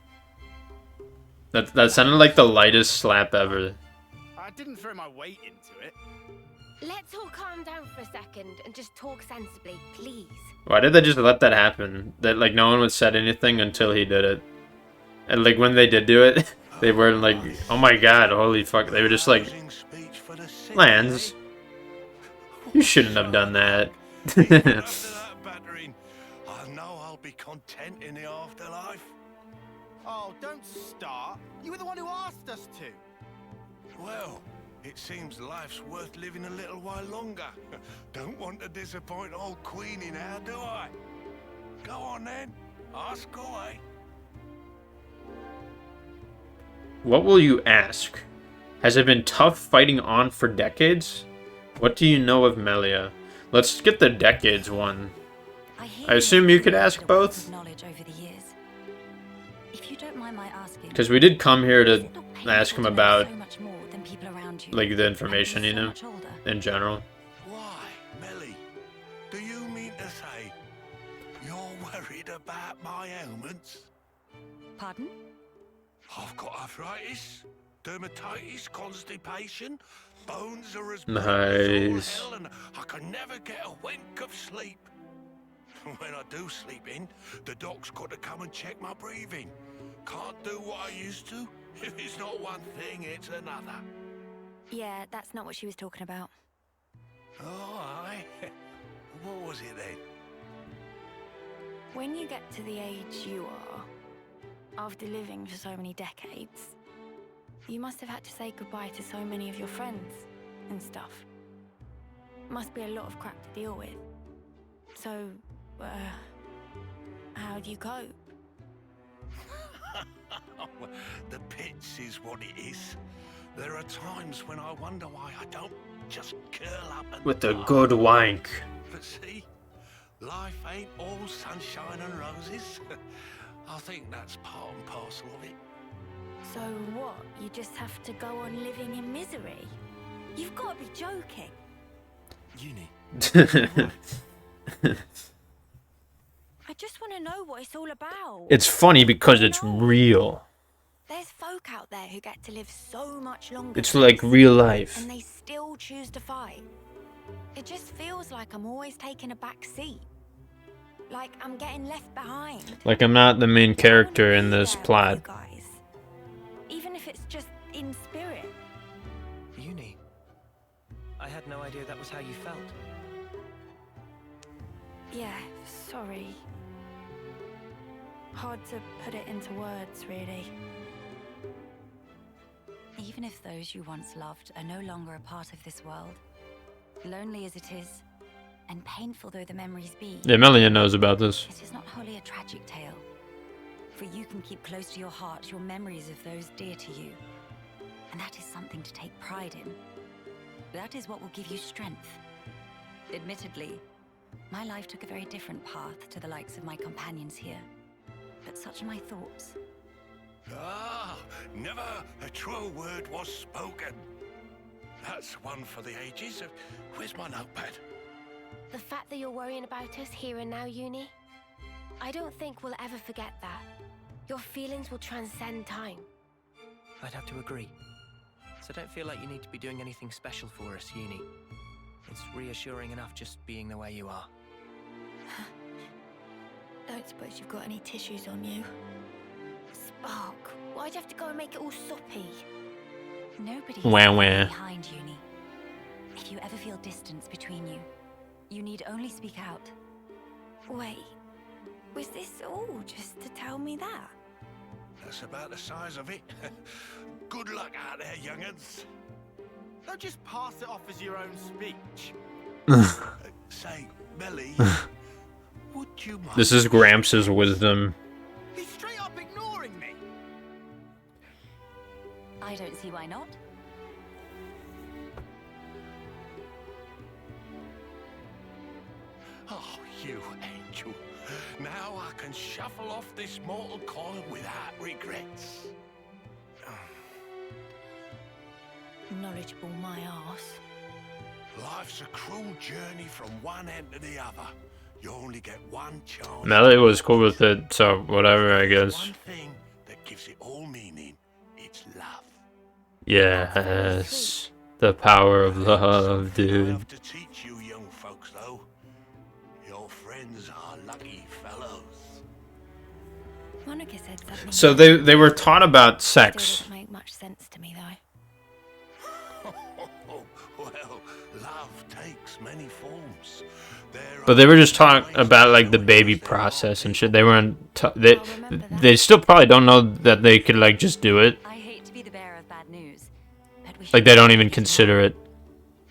that sounded like the lightest slap ever. I didn't throw my weight into it. Let's all calm down for a second and just talk sensibly, please. Why did they just let that happen? That like no one would said anything until he did it. And like when they did do it, they weren't like, oh my god, holy fuck. They were just like, Lance, you shouldn't have done that. After that battering, I know I'll be content in the afterlife. Oh, don't start. You were the one who asked us to. Well, it seems life's worth living a little while longer. Don't want to disappoint old Queenie now, do I? Go on then, ask away. What will you ask? Has it been tough fighting on for decades? What do you know of Melia? Let's get the decades one. I assume you could ask both? Knowledge over the years. If you don't mind my asking. Because we did come here to ask him about So much more than people around you. like the information, you know, in general. Why, Melly? Do you mean to say you're worried about my ailments? Pardon? I've got arthritis, dermatitis, constipation, bones are as Nice. hell, and I can never get a wink of sleep. When I do sleep in, the doc's got to come and check my breathing. Can't do what I used to. If it's not one thing, it's another. Yeah, that's not what she was talking about. Oh, aye. What was it then? When you get to the age you are, after living for so many decades, you must have had to say goodbye to so many of your friends and stuff. Must be a lot of crap to deal with. So, how How do you cope? The pits is what it is. There are times when I wonder why I don't just curl up and With a good wank. But see, life ain't all sunshine and roses. I think that's part and parcel of it. So what? You just have to go on living in misery? You've got to be joking. Uni. I just want to know what it's all about. It's funny because it's real. There's folk out there who get to live so much longer. It's like real life. And they still choose to fight. It just feels like I'm always taking a back seat. Like I'm getting left behind. Like I'm not the main character in this plot. Guys. Even if it's just in spirit. Uni. I had no idea that was how you felt. Yeah, sorry. Hard to put it into words, really. Even if those you once loved are no longer a part of this world, lonely as it is, and painful though the memories be, Yeah, Melian knows about this. it is not wholly a tragic tale. For you can keep close to your heart your memories of those dear to you. And that is something to take pride in. That is what will give you strength. Admittedly, my life took a very different path to the likes of my companions here. But such are my thoughts. Ah, never a truer word was spoken. That's one for the ages. Where's my notepad? The fact that you're worrying about us here and now, Uni, I don't think we'll ever forget that. Your feelings will transcend time. I'd have to agree. So don't feel like you need to be doing anything special for us, Uni. It's reassuring enough just being the way you are. Don't suppose you've got any tissues on you? Spark, why'd you have to go and make it all soppy? Nobody is Wah, wah. behind Uni. If you ever feel distance between you, you need only speak out. Wait, was this all just to tell me that? That's about the size of it. Good luck out there, young'uns. Don't just pass it off as your own speech. Say, Melly, would you mind? This is Gramps' wisdom. He's straight up ignoring me. I don't see why not. Oh, you angel. Now I can shuffle off this mortal coil without regrets. Knowledgeable my arse. Life's a cruel journey from one end to the other. You only get one chance. Melly was cool with it, so whatever, I guess. One thing that gives it all meaning, it's love. Yes. The power of love, dude. I have to teach you young folks, though. Your friends are lucky fellows. Monica said something. So they were taught about sex. Still doesn't make much sense to me, though. Well, love takes many forms. But they were just talking about like the baby process and shit. They weren't. They still probably don't know that they could like just do it. I hate to be the bearer of bad news, but we Like they don't even consider it.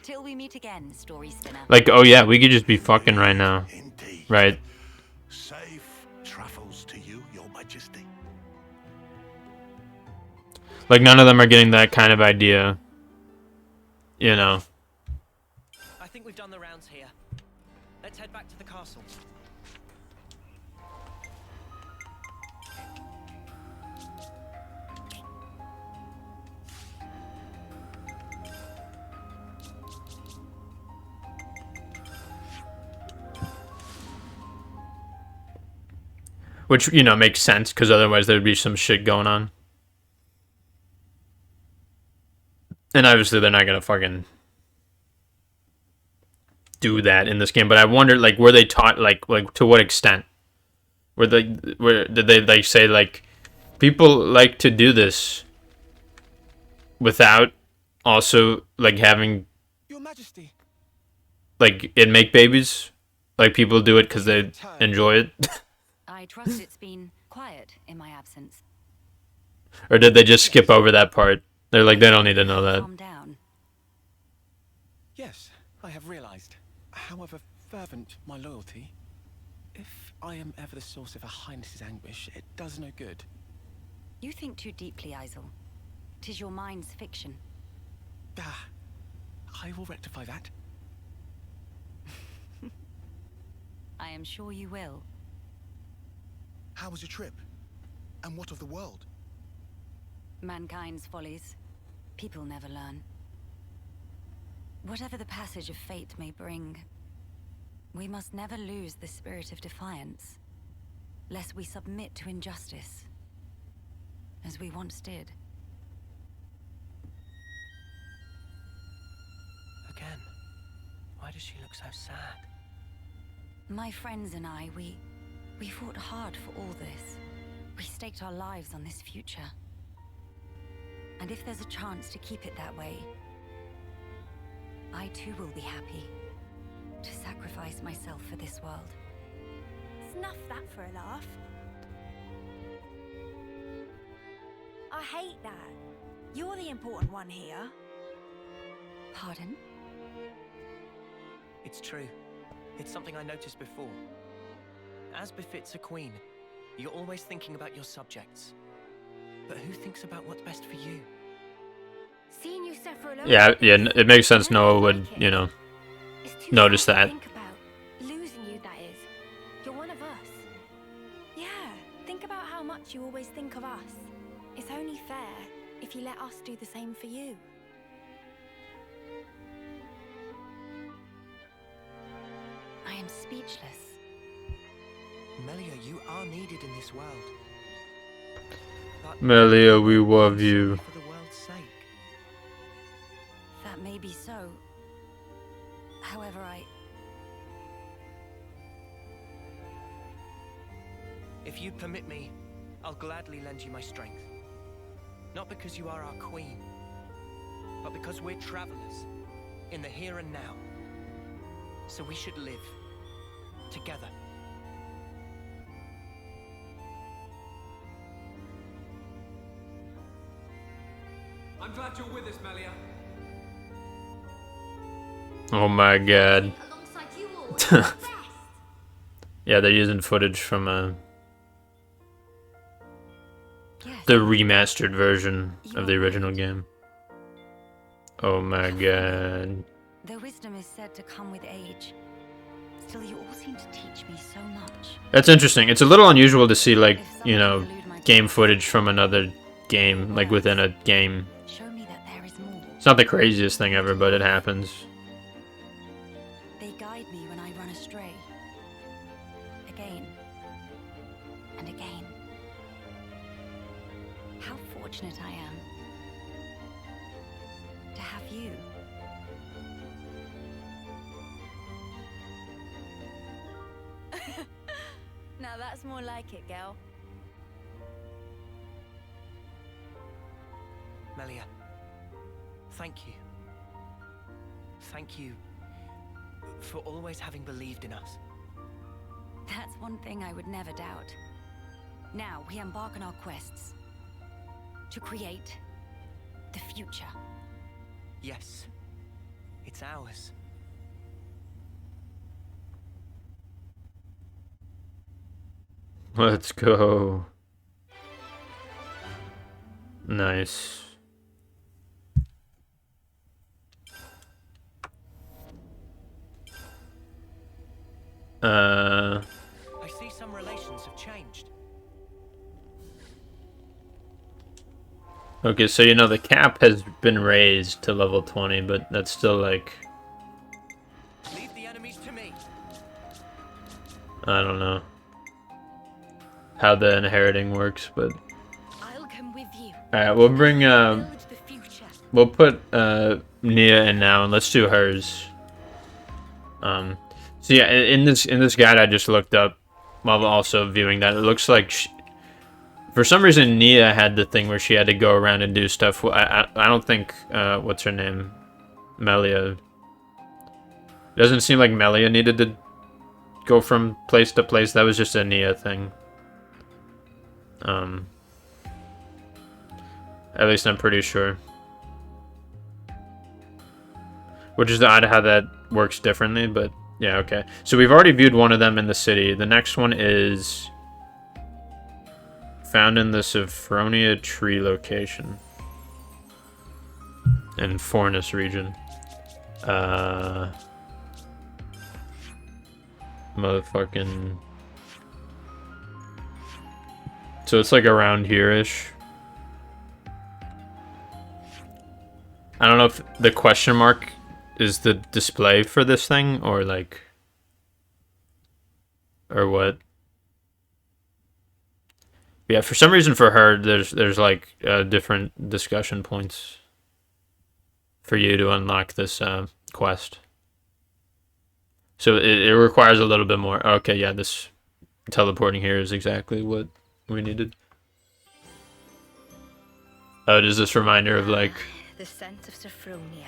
Till we meet again, story spinner. Like, oh yeah, we could just be fucking right now. Right. Safe travels to you, Your Majesty. Like none of them are getting that kind of idea. You know. I think we've done the rounds here. Let's head back to the castle. Which, you know, makes sense, because otherwise there'd be some shit going on. And obviously they're not gonna fucking do that in this game, but I wonder, like, were they taught, like to what extent? Did they, like, say, like, people like to do this without also, like, having, Your Majesty. like, it make babies? Like, people do it because they enjoy it? I trust it's been quiet in my absence. Or did they just skip over that part? They're like, they don't need to know that. Calm down. Yes, I have realized. However fervent my loyalty, if I am ever the source of Her Highness's anguish, it does no good. You think too deeply, Isel. 'Tis your mind's fiction. Ah, I will rectify that. I am sure you will. How was your trip? And what of the world? Mankind's follies. People never learn. Whatever the passage of fate may bring, we must never lose the spirit of defiance, lest we submit to injustice, as we once did. Again, why does she look so sad? My friends and I, we fought hard for all this. We staked our lives on this future. And if there's a chance to keep it that way, I too will be happy to sacrifice myself for this world. Snuff that for a laugh. I hate that. You're the important one here. Pardon? It's true. It's something I noticed before. As befits a queen, you're always thinking about your subjects. But who thinks about what's best for you? Seeing you suffer alone. Yeah, it makes sense Noah would, you know, notice that. Think about losing you, that is. You're one of us. Yeah, think about how much you always think of us. It's only fair if you let us do the same for you. I am speechless. Melia, you are needed in this world. But Melia, we love you. for the world's sake. That may be so. However, If you permit me, I'll gladly lend you my strength. Not because you are our queen, but because we're travelers in the here and now. So we should live together. I'm glad you're with us, Melia. Oh my god. Alongside you all. Yeah, they're using footage from the remastered version of the original game. Oh my god. though wisdom is said to come with age, still you all seem to teach me so much. That's interesting. It's a little unusual to see, like, you know, game footage from another game, like within a game. Show me that there is more. It's not the craziest thing ever, but it happens. They guide me when I run astray. Again. And again. How fortunate I am to have you. Now that's more like it, girl. Melia, thank you. Thank you for always having believed in us. That's one thing I would never doubt. Now we embark on our quests to create the future. Yes, it's ours. Let's go. Nice. I see some relations have changed. Okay, so you know the cap has been raised to level 20, but that's still like, Leave the enemies to me. I don't know how the inheriting works, but I'll come with you. alright, we'll bring Build the future. we'll put Nia in now, and let's do hers. So yeah, in this guide I just looked up while also viewing that, it looks like for some reason Nia had the thing where she had to go around and do stuff. I don't think what's her name, Melia. It doesn't seem like Melia needed to go from place to place. That was just a Nia thing. At least I'm pretty sure. Which is odd how that works differently, but Yeah, okay. So we've already viewed one of them in the city. The next one is found in the Sophronia tree location in Fornus region. Motherfucking... So it's like around here-ish. I don't know if the question mark is the display for this thing, or like... Or what? Yeah, for some reason for her, there's like different discussion points for you to unlock this quest. So it requires a little bit more. Okay, yeah, this teleporting here is exactly what we needed. Oh, does this remind her of like... The scent of Sophronia.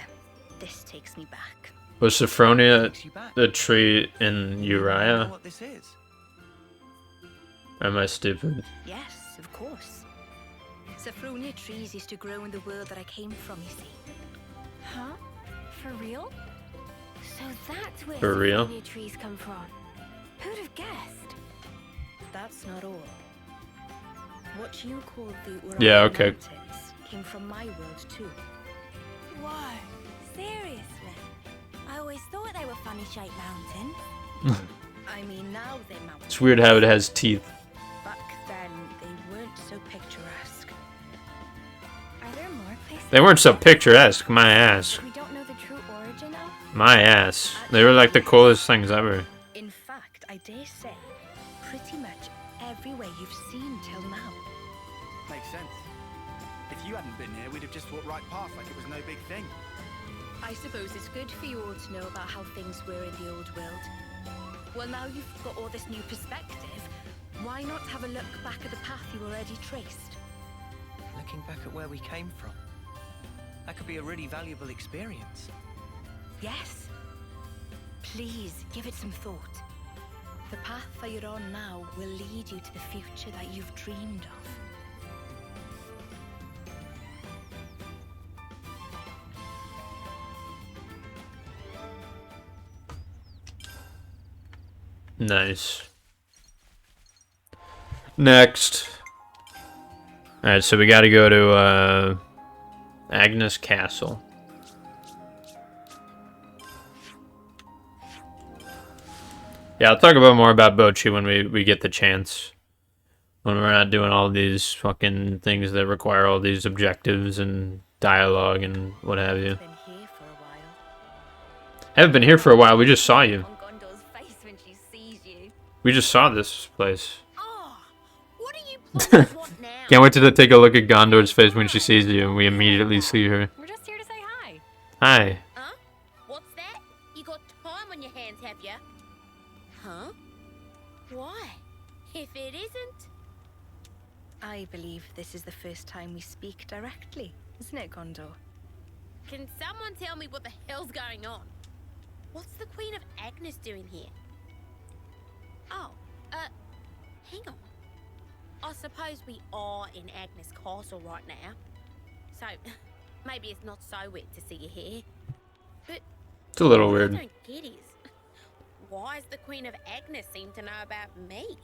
This takes me back. Was Sophronia the tree in Uriah? What this is? Or am I stupid? Yes, of course. Sophronia trees used to grow in the world that I came from, you see. Huh? For real? So that's where For real? Sophronia trees come from. Who'd have guessed? That's not all. What you call the Uriah Yeah, okay. Mountains came from my world too. Whoa, seriously? I always thought they were funny-shaped mountains. I mean, now they're mountains. It's weird how it has teeth. Back then, they weren't so picturesque. Are there more places? They weren't so picturesque, my ass. We don't know the true origin of? My ass. They were like the coolest things ever. In fact, I dare say, pretty much everywhere you've seen till now. Makes sense. If you hadn't been here, we'd have just walked right past like it was no big thing. I suppose it's good for you all to know about how things were in the old world. Well, now you've got all this new perspective, why not have a look back at the path you already traced? Looking back at where we came from. That could be a really valuable experience. Yes. Please, give it some thought. The path that you're on now will lead you to the future that you've dreamed of. Nice. Next. Alright, so we gotta go to Agnes Castle. Yeah, I'll talk about more about Bochi when we get the chance. When we're not doing all these fucking things that require all these objectives and dialogue and what have you. Haven't been here for a while, we just saw you. We just saw this place. Can't wait to take a look at Gondor's face when she sees you and we immediately see her. We're just here to say hi. Hi. Huh? What's that? You got time on your hands, have ya? Huh? Why? If it isn't... I believe this is the first time we speak directly, isn't it, Gondor? Can someone tell me what the hell's going on? What's the Queen of Agnes doing here? Oh, hang on. I suppose we are in Agnes Castle right now. So, maybe it's not so weird to see you here. But It's a little what weird. I don't get is, why does the Queen of Agnes seem to know about me?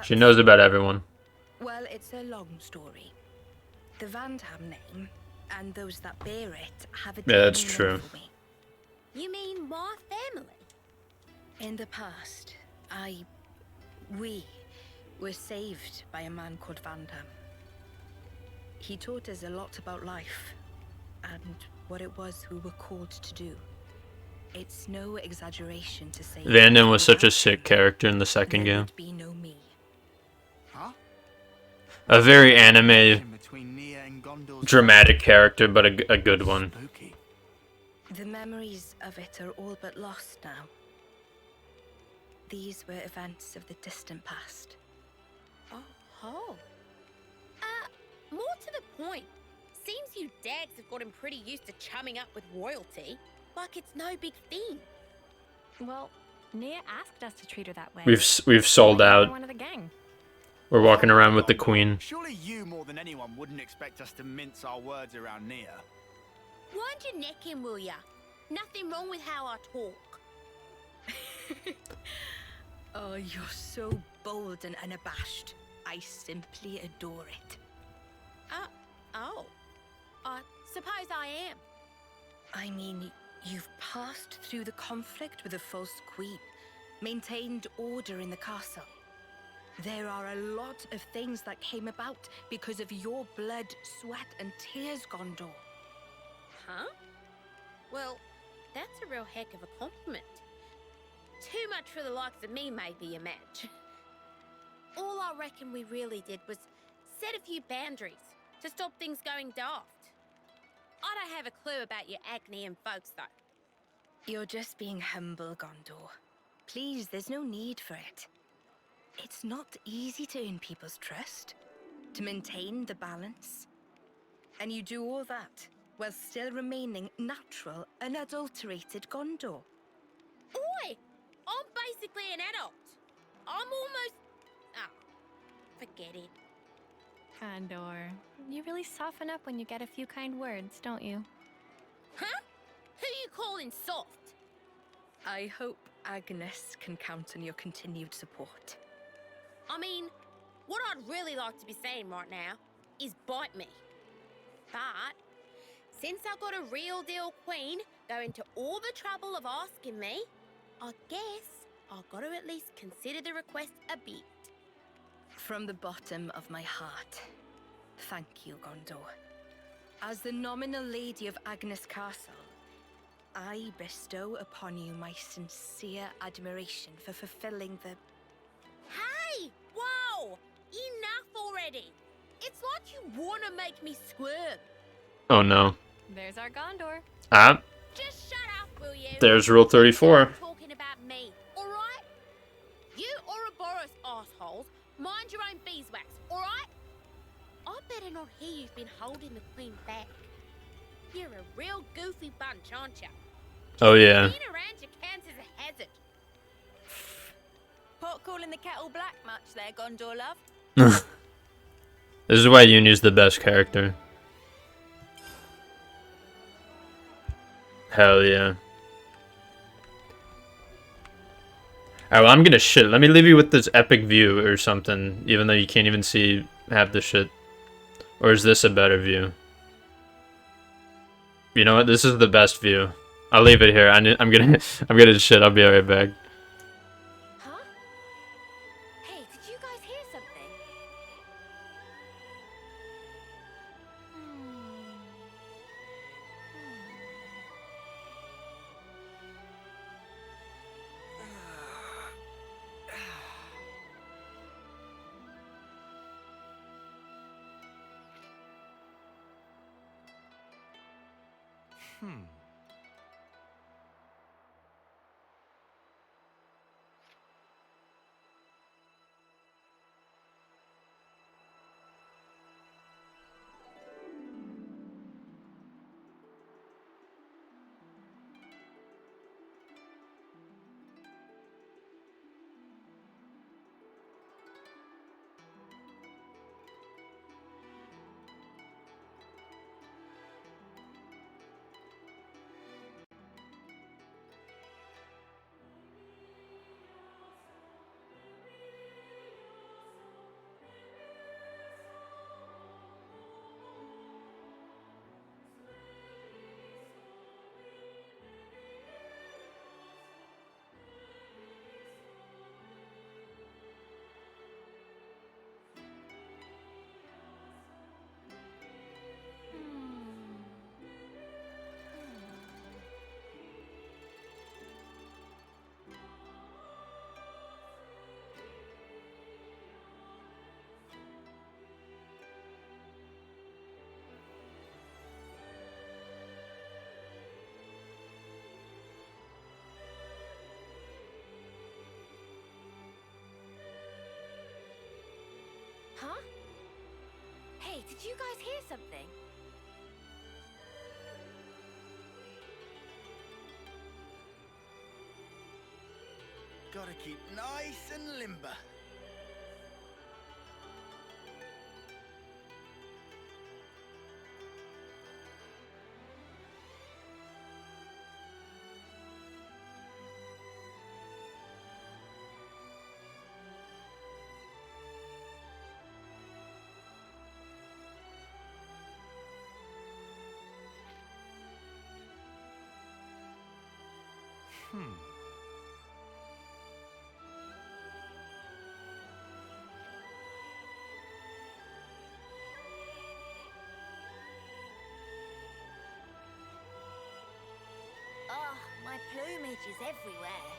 She knows about everyone. Well, it's a long story. The Vandham name, and those that bear it, have a Yeah, that's deep true. meaning for me. You mean my family? In the past, we were saved by a man called Vandham. He taught us a lot about life, and what it was we were called to do. It's no exaggeration to say Vandham was such a sick character in the second game. would be no me. Huh? A very anime, dramatic character, but a good one. The memories of it are all but lost now. These were events of the distant past. Oh. More to the point. Seems you dags have gotten pretty used to chumming up with royalty. Like it's no big thing. Well, Nia asked us to treat her that way. We've sold out. One of the gang. We're walking around with the queen. Surely you more than anyone wouldn't expect us to mince our words around Nia. Wind your neck in, will ya? Nothing wrong with how I talk. Oh, you're so bold and unabashed. I simply adore it. Oh. I suppose I am. I mean, you've passed through the conflict with the false queen, maintained order in the castle. There are a lot of things that came about because of your blood, sweat, and tears, Gondor. Huh? Well, that's a real heck of a compliment. Too much for the likes of me, maybe, you match. All I reckon we really did was set a few boundaries to stop things going daft. I don't have a clue about your Agnian folks, though. You're just being humble, Gondor. Please, there's no need for it. It's not easy to earn people's trust, to maintain the balance. And you do all that while still remaining natural, unadulterated Gondor. Oi! I'm basically an adult. I'm almost... Oh, forget it. Condor, you really soften up when you get a few kind words, don't you? Huh? Who you calling soft? I hope Agnes can count on your continued support. I mean, what I'd really like to be saying right now is bite me. But since I've got a real deal queen going to all the trouble of asking me, I guess I've got to at least consider the request a bit. From the bottom of my heart, thank you, Gondor. As the nominal lady of Agnes Castle, I bestow upon you my sincere admiration for fulfilling the... Hey! Whoa! Enough already! It's like you want to make me squirm. Oh no. There's our Gondor. Ah. Just shut up, will you? There's rule 34. Talking about me, alright? You Ouroboros assholes, mind your own beeswax, alright? I better not hear you've been holding the queen back. You're a real goofy bunch, aren't you? Oh yeah. Being around you counts as a hazard. Pot calling the kettle black much there, Gondor love? This is why Uni's the best character. Hell yeah. Alright, well, I'm gonna shit. Let me leave you with this epic view or something, even though you can't even see half the shit. Or is this a better view? You know what? This is the best view. I'll leave it here. I'm gonna shit. I'll be right back. Huh? Hey, did you guys hear something? Huh? Hey, did you guys hear something? Gotta keep nice and limber. Oh, my plumage is everywhere.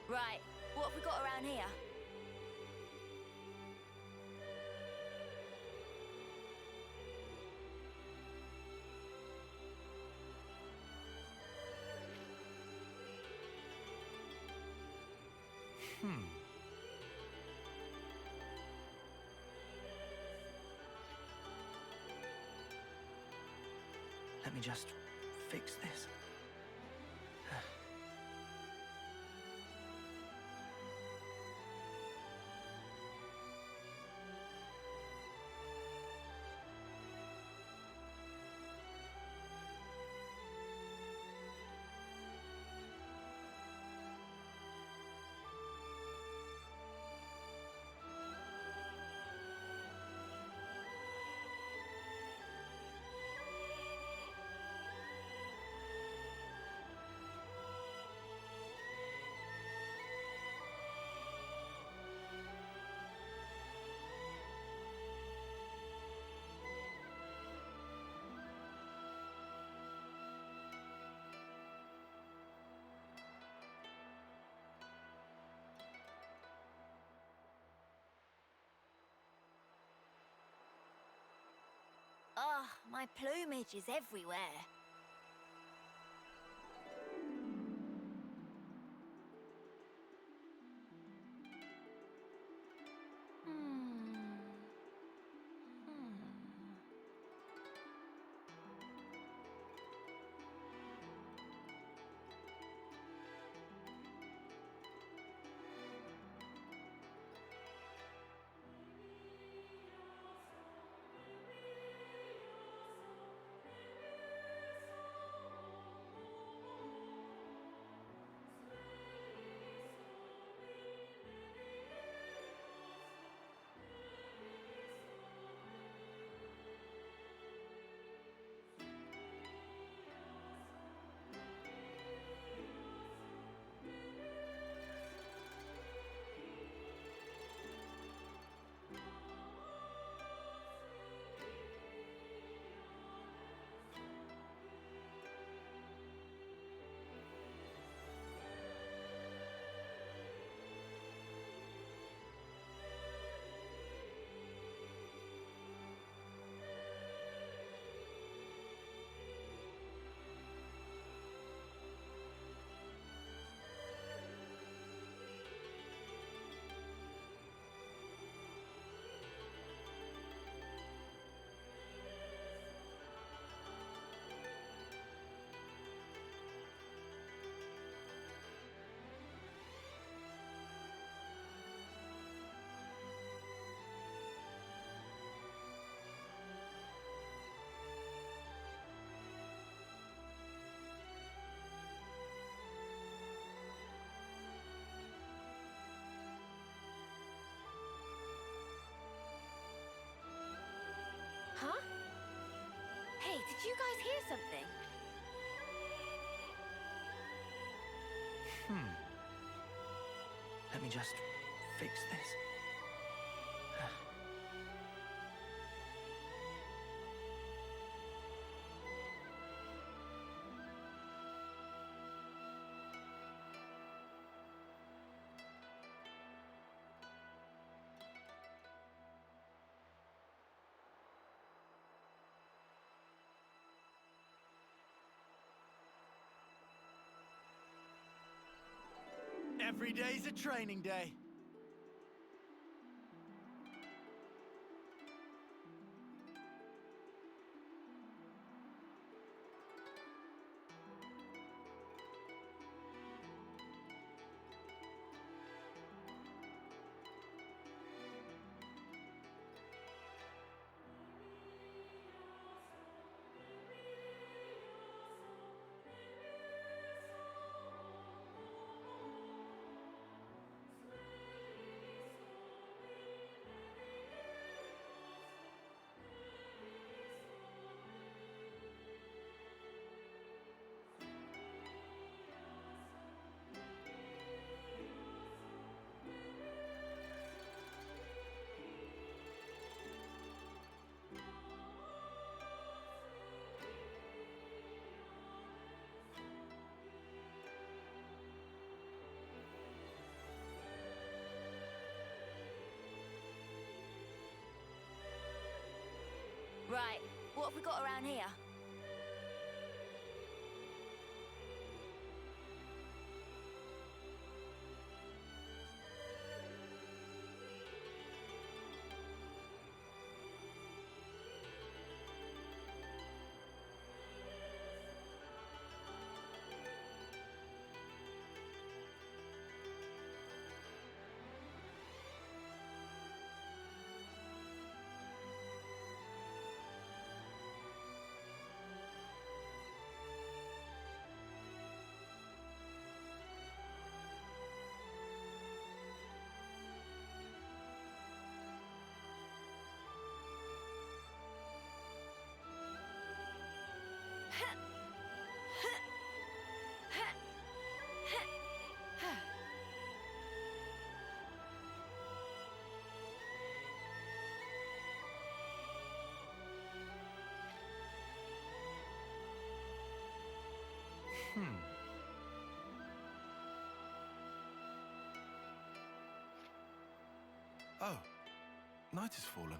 Right, what have we got around here? Let me just fix this. Oh, my plumage is everywhere. Huh? Hey, did you guys hear something? Let me just fix this. Every day's a training day. Right, what have we got around here? Oh, night has fallen.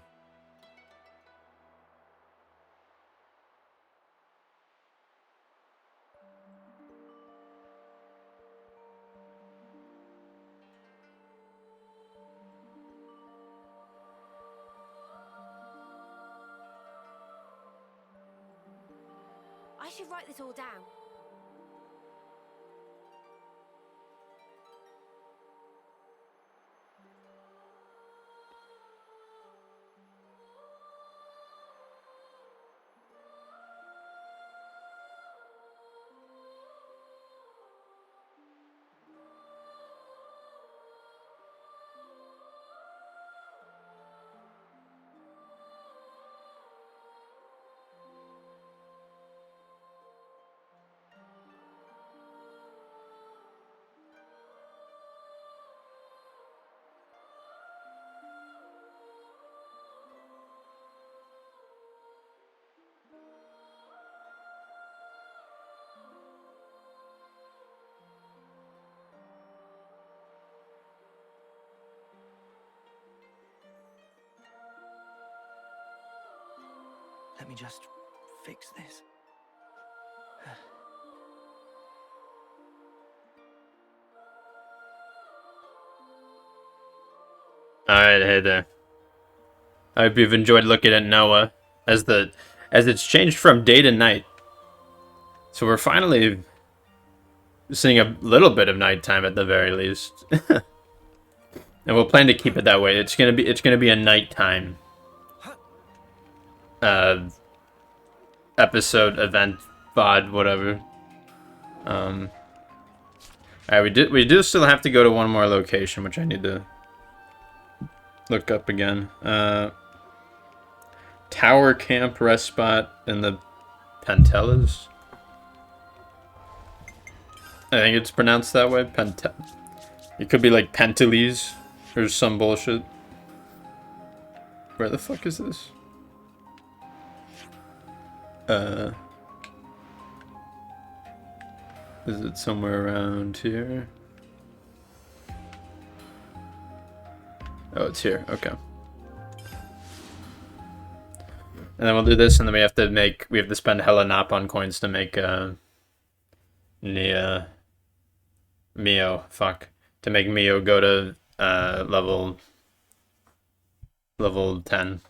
I should write this all down. Let me just fix this. Alright, hey there. I hope you've enjoyed looking at Noah as it's changed from day to night. So we're finally seeing a little bit of nighttime at the very least. And we'll plan to keep it that way. It's gonna be a nighttime episode, event, VOD, whatever. Alright, we do still have to go to one more location, which I need to look up again. Tower camp rest spot in the Pentellas. I think it's pronounced that way. It could be like Penteles or some bullshit. Where the fuck is this? Is it somewhere around here? Oh, it's here. Okay. And then we'll do this, and then we have to spend hella Napon coins to make Mio. Fuck. To make Mio go to level 10.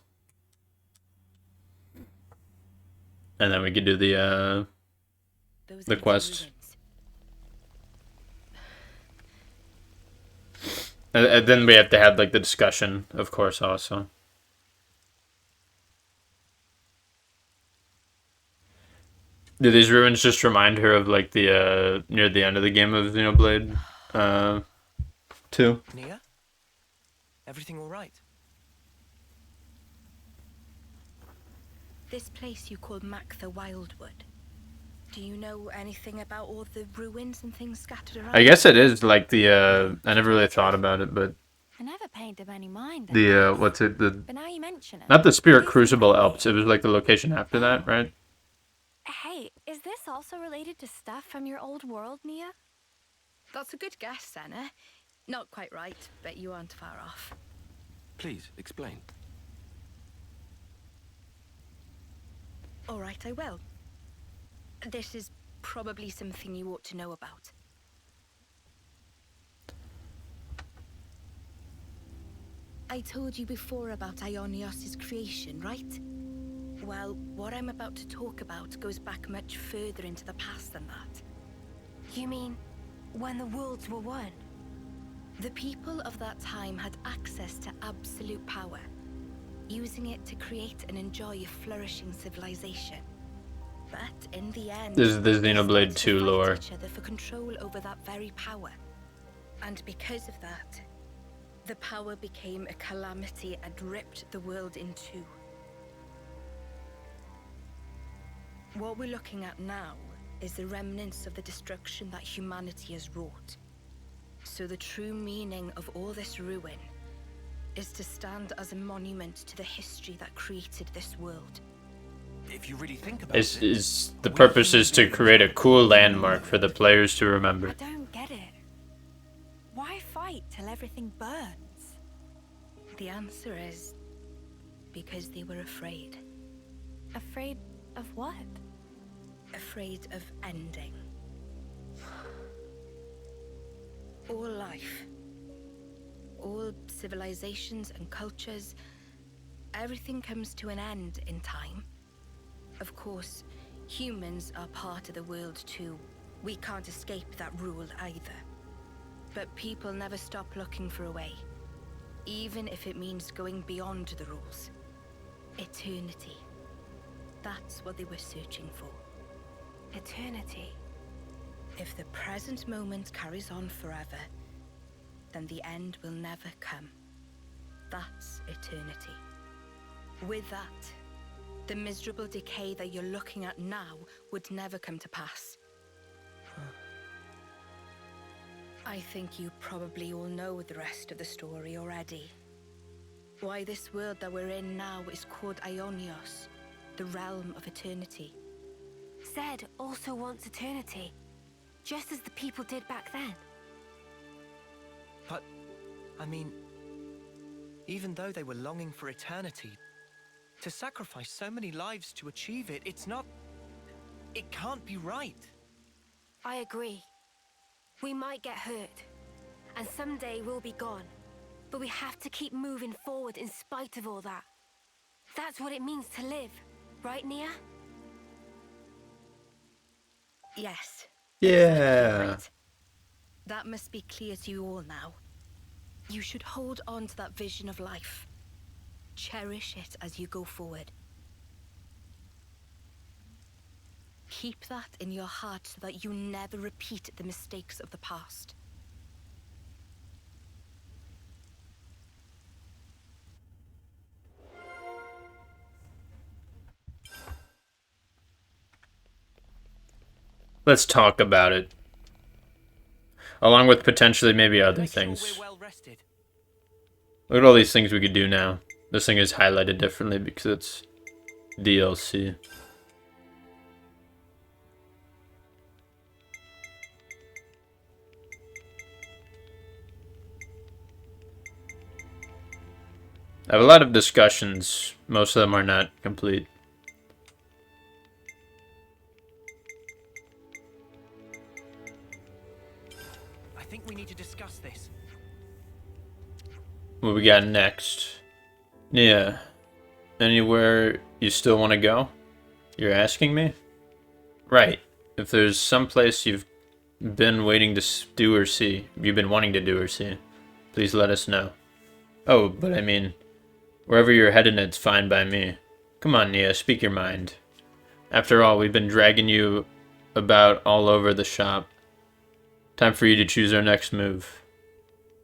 And then we could do the quest. And then we have to have like the discussion, of course, also. Do these ruins just remind her of like the near the end of the game of Xenoblade 2? Nia? Everything all right? This place you call Maktha Wildwood. Do you know anything about all the ruins and things scattered around? I guess it is like the I never really thought about it, but I never paid them any mind. the what's it, But now you mention it. not the Spirit Crucible Alps, it was like the location after that, right? Hey, is this also related to stuff from your old world, Nia? That's a good guess, Senna. Not quite right, but you aren't far off. Please, explain. All right, I will. This is probably something you ought to know about. I told you before about Ionios' creation, right? Well, what I'm about to talk about goes back much further into the past than that. You mean when the worlds were one? The people of that time had access to absolute power, using it to create and enjoy a flourishing civilization. But in the end, This is the Xenoblade 2 lore. each other for control over that very power. And because of that, the power became a calamity and ripped the world in two. What we're looking at now is the remnants of the destruction that humanity has wrought. So the true meaning of all this ruin is to stand as a monument to the history that created this world. If you really think about Is the purpose is to create a cool landmark for the players to remember. I don't get it. Why fight till everything burns? The answer is because they were afraid. Afraid of what? Afraid of ending. All life, all civilizations and cultures, everything comes to an end in time. Of course, humans are part of the world too. We can't escape that rule either. But people never stop looking for a way, even if it means going beyond the rules. Eternity. That's what they were searching for. Eternity. If the present moment carries on forever, then the end will never come. That's eternity. With that, the miserable decay that you're looking at now would never come to pass. I think you probably all know the rest of the story already. Why this world that we're in now is called Ionios, the realm of eternity. Zed also wants eternity, just as the people did back then. But, I mean, even though they were longing for eternity, to sacrifice so many lives to achieve it, it can't be right. I agree. We might get hurt, and someday we'll be gone. But we have to keep moving forward in spite of all that. That's what it means to live, right, Nia? Yes. Yeah. Right. That must be clear to you all now. You should hold on to that vision of life. Cherish it as you go forward. Keep that in your heart so that you never repeat the mistakes of the past. Let's talk about it. Along with potentially maybe other things. Look at all these things we could do now. This thing is highlighted differently because it's DLC. I have a lot of discussions. Most of them are not complete. I think we need to discuss this. What we got next? Yeah. Anywhere you still want to go? You're asking me? Right. If there's some place you've been waiting to do or see, you've been wanting to do or see, please let us know. Oh, but I mean, wherever you're headed, it's fine by me. Come on, Nia, speak your mind. After all, we've been dragging you about all over the shop. Time for you to choose our next move.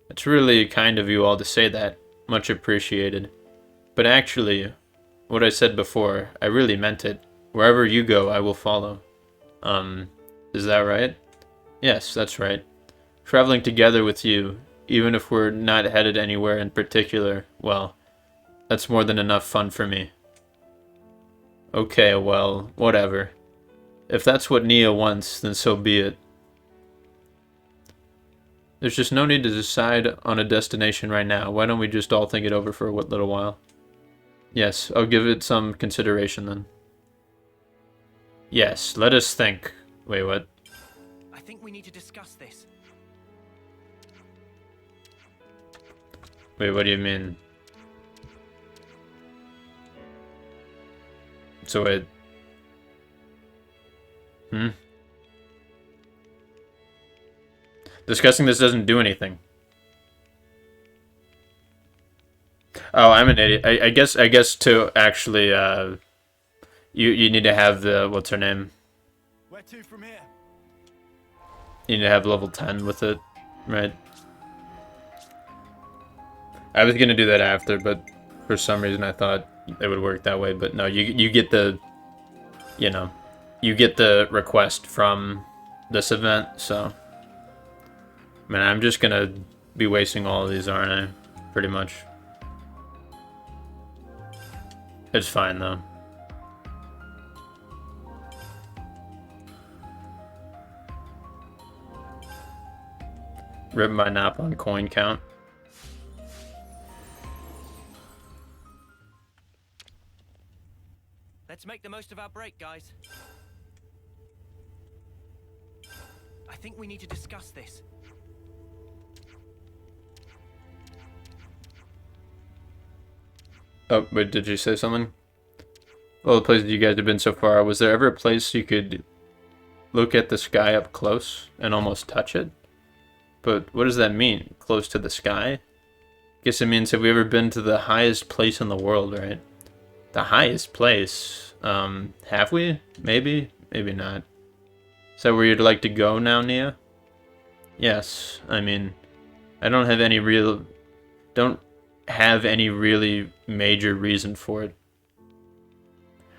It's really kind of you all to say that. Much appreciated. But actually, what I said before, I really meant it. Wherever you go, I will follow. Is that right? Yes, that's right. Traveling together with you, even if we're not headed anywhere in particular, well, that's more than enough fun for me. Okay, well, whatever. If that's what Nia wants, then so be it. There's just no need to decide on a destination right now. Why don't we just all think it over for a little while? Yes, I'll give it some consideration then. Yes, let us think. Wait, what? I think we need to discuss this. Wait, what do you mean? So wait. Discussing this doesn't do anything. Oh, I'm an idiot. I guess to actually you need to have the what's her name? Where to from here? You need to have level 10 with it, right? I was gonna do that after, but for some reason I thought it would work that way. But no, you get the, you know, you get the request from this event, so. Man, I'm just gonna be wasting all of these, aren't I? Pretty much. It's fine, though. Rip my nap on coin count. Let's make the most of our break, guys. I think we need to discuss this. Oh, wait, did you say something? Well, the places you guys have been so far, was there ever a place you could look at the sky up close and almost touch it? But what does that mean? Close to the sky? Guess it means have we ever been to the highest place in the world, right? The highest place? Have we? Maybe? Maybe not. Is that where you'd like to go now, Nia? Yes, I mean, I don't have any really major reason for it.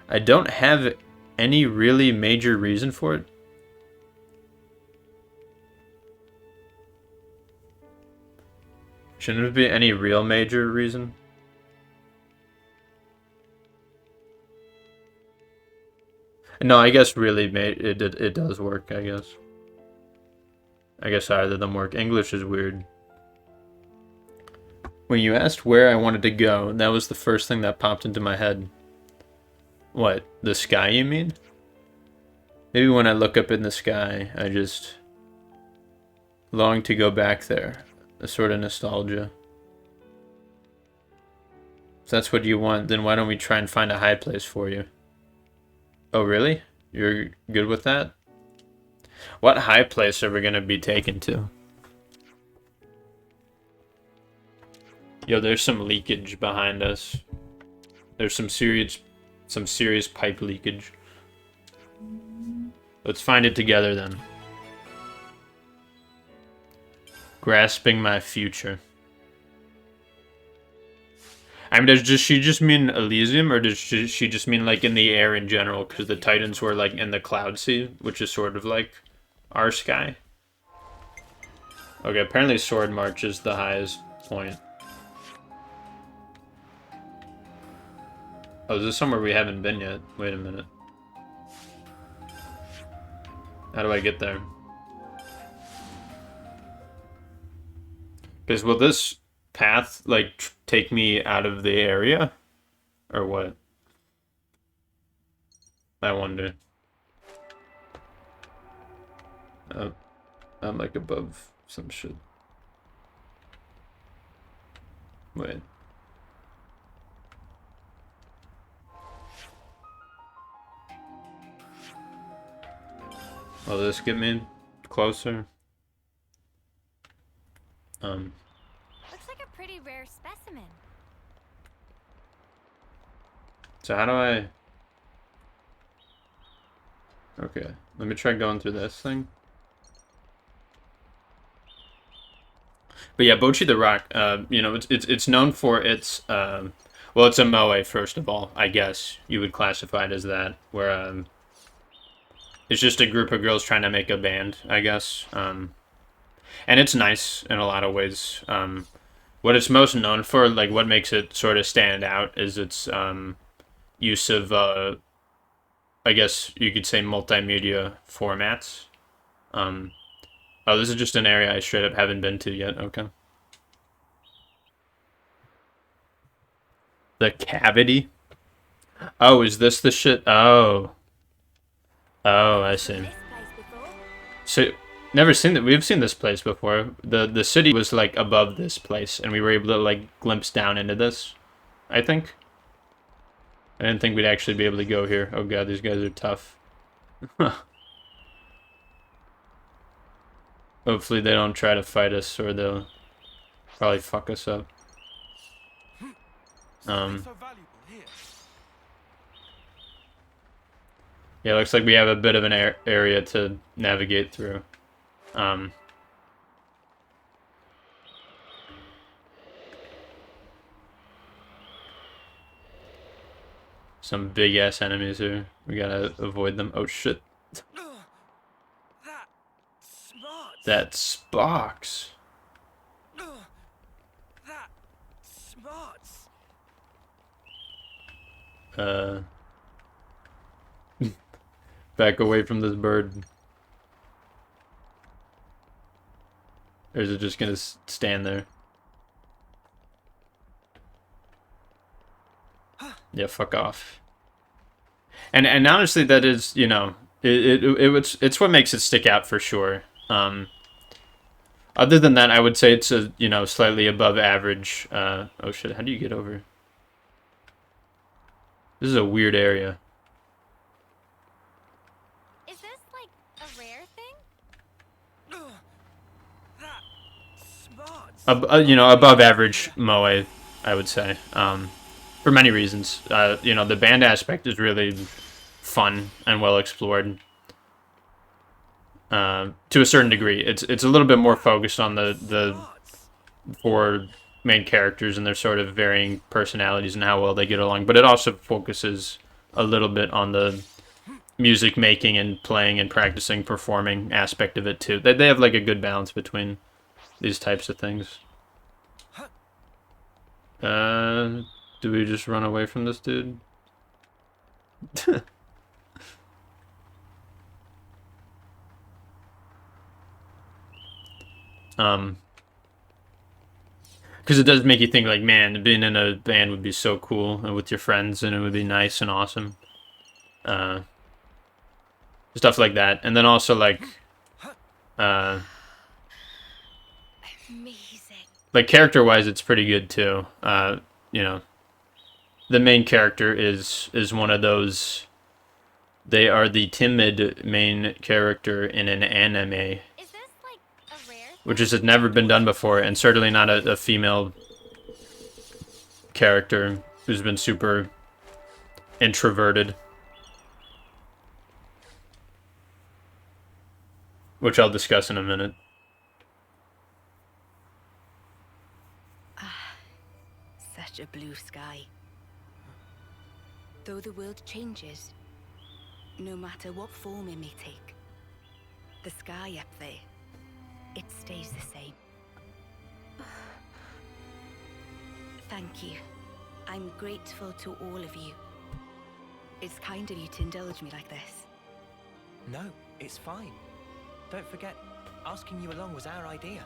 I don't have any really major reason for it? Shouldn't it be any real major reason? No, I guess really it does work, I guess. I guess either of them work. English is weird. When you asked where I wanted to go, that was the first thing that popped into my head. What? The sky, you mean? Maybe when I look up in the sky, I just long to go back there. A sort of nostalgia. If that's what you want, then why don't we try and find a high place for you? Oh, really? You're good with that? What high place are we going to be taken to? Yo, there's some leakage behind us. There's some serious pipe leakage. Let's find it together then. Grasping my future. I mean, does she just mean Elysium, or does she just mean like in the air in general? Because the Titans were like in the cloud sea, which is sort of like our sky. Okay, apparently Sword March is the highest point. Oh, is this somewhere we haven't been yet? Wait a minute. How do I get there? Because will this path, like, take me out of the area? Or what? I wonder. I'm, like, above some shit. Wait. Will this get me closer? Looks like a pretty rare specimen. So how do I... Okay, let me try going through this thing. But yeah, Bocchi the Rock, you know, it's known for its, well, it's a moe, first of all, I guess. You would classify it as that, where, it's just a group of girls trying to make a band, I guess. And it's nice in a lot of ways. What it's most known for, like what makes it sort of stand out, is its use of, I guess you could say, multimedia formats. Oh, this is just an area I straight up haven't been to yet. Okay. The cavity? Oh, is this the shit? Oh. Oh, I see. So, never seen that. We've seen this place before. The city was like above this place, and we were able to like glimpse down into this, I think. I didn't think we'd actually be able to go here. Oh god, these guys are tough. Hopefully they don't try to fight us, or they'll probably fuck us up. Yeah, looks like we have a bit of an area to navigate through. Some big ass enemies here. We gotta avoid them. Oh shit. That sparks. Back away from this bird. Or is it just gonna stand there? Yeah, fuck off. And honestly, that is, you know, it's what makes it stick out for sure. Other than that, I would say it's a, you know, slightly above average. Oh shit, how do you get over? This is a weird area. Is this like a rare thing? You know, above average moe, I would say. For many reasons. You know, the band aspect is really fun and well explored. To a certain degree. It's a little bit more focused on the four main characters and their sort of varying personalities and how well they get along, but it also focuses a little bit on the music making and playing and practicing, performing aspect of it too. They have like a good balance between these types of things. Do we just run away from this dude? Because it does make you think, like, man, being in a band would be so cool, and with your friends, and it would be nice and awesome. Stuff like that. And then also, like, like, character-wise, it's pretty good, too. You know, the main character is one of those... They are the timid main character in an anime. Which has never been done before, and certainly not a female character who's been super introverted. Which I'll discuss in a minute. Such such a blue sky. Though the world changes, no matter what form it may take, the sky up there, it stays the same. Thank you. I'm grateful to all of you. It's kind of you to indulge me like this. No, it's fine. Don't forget, asking you along was our idea.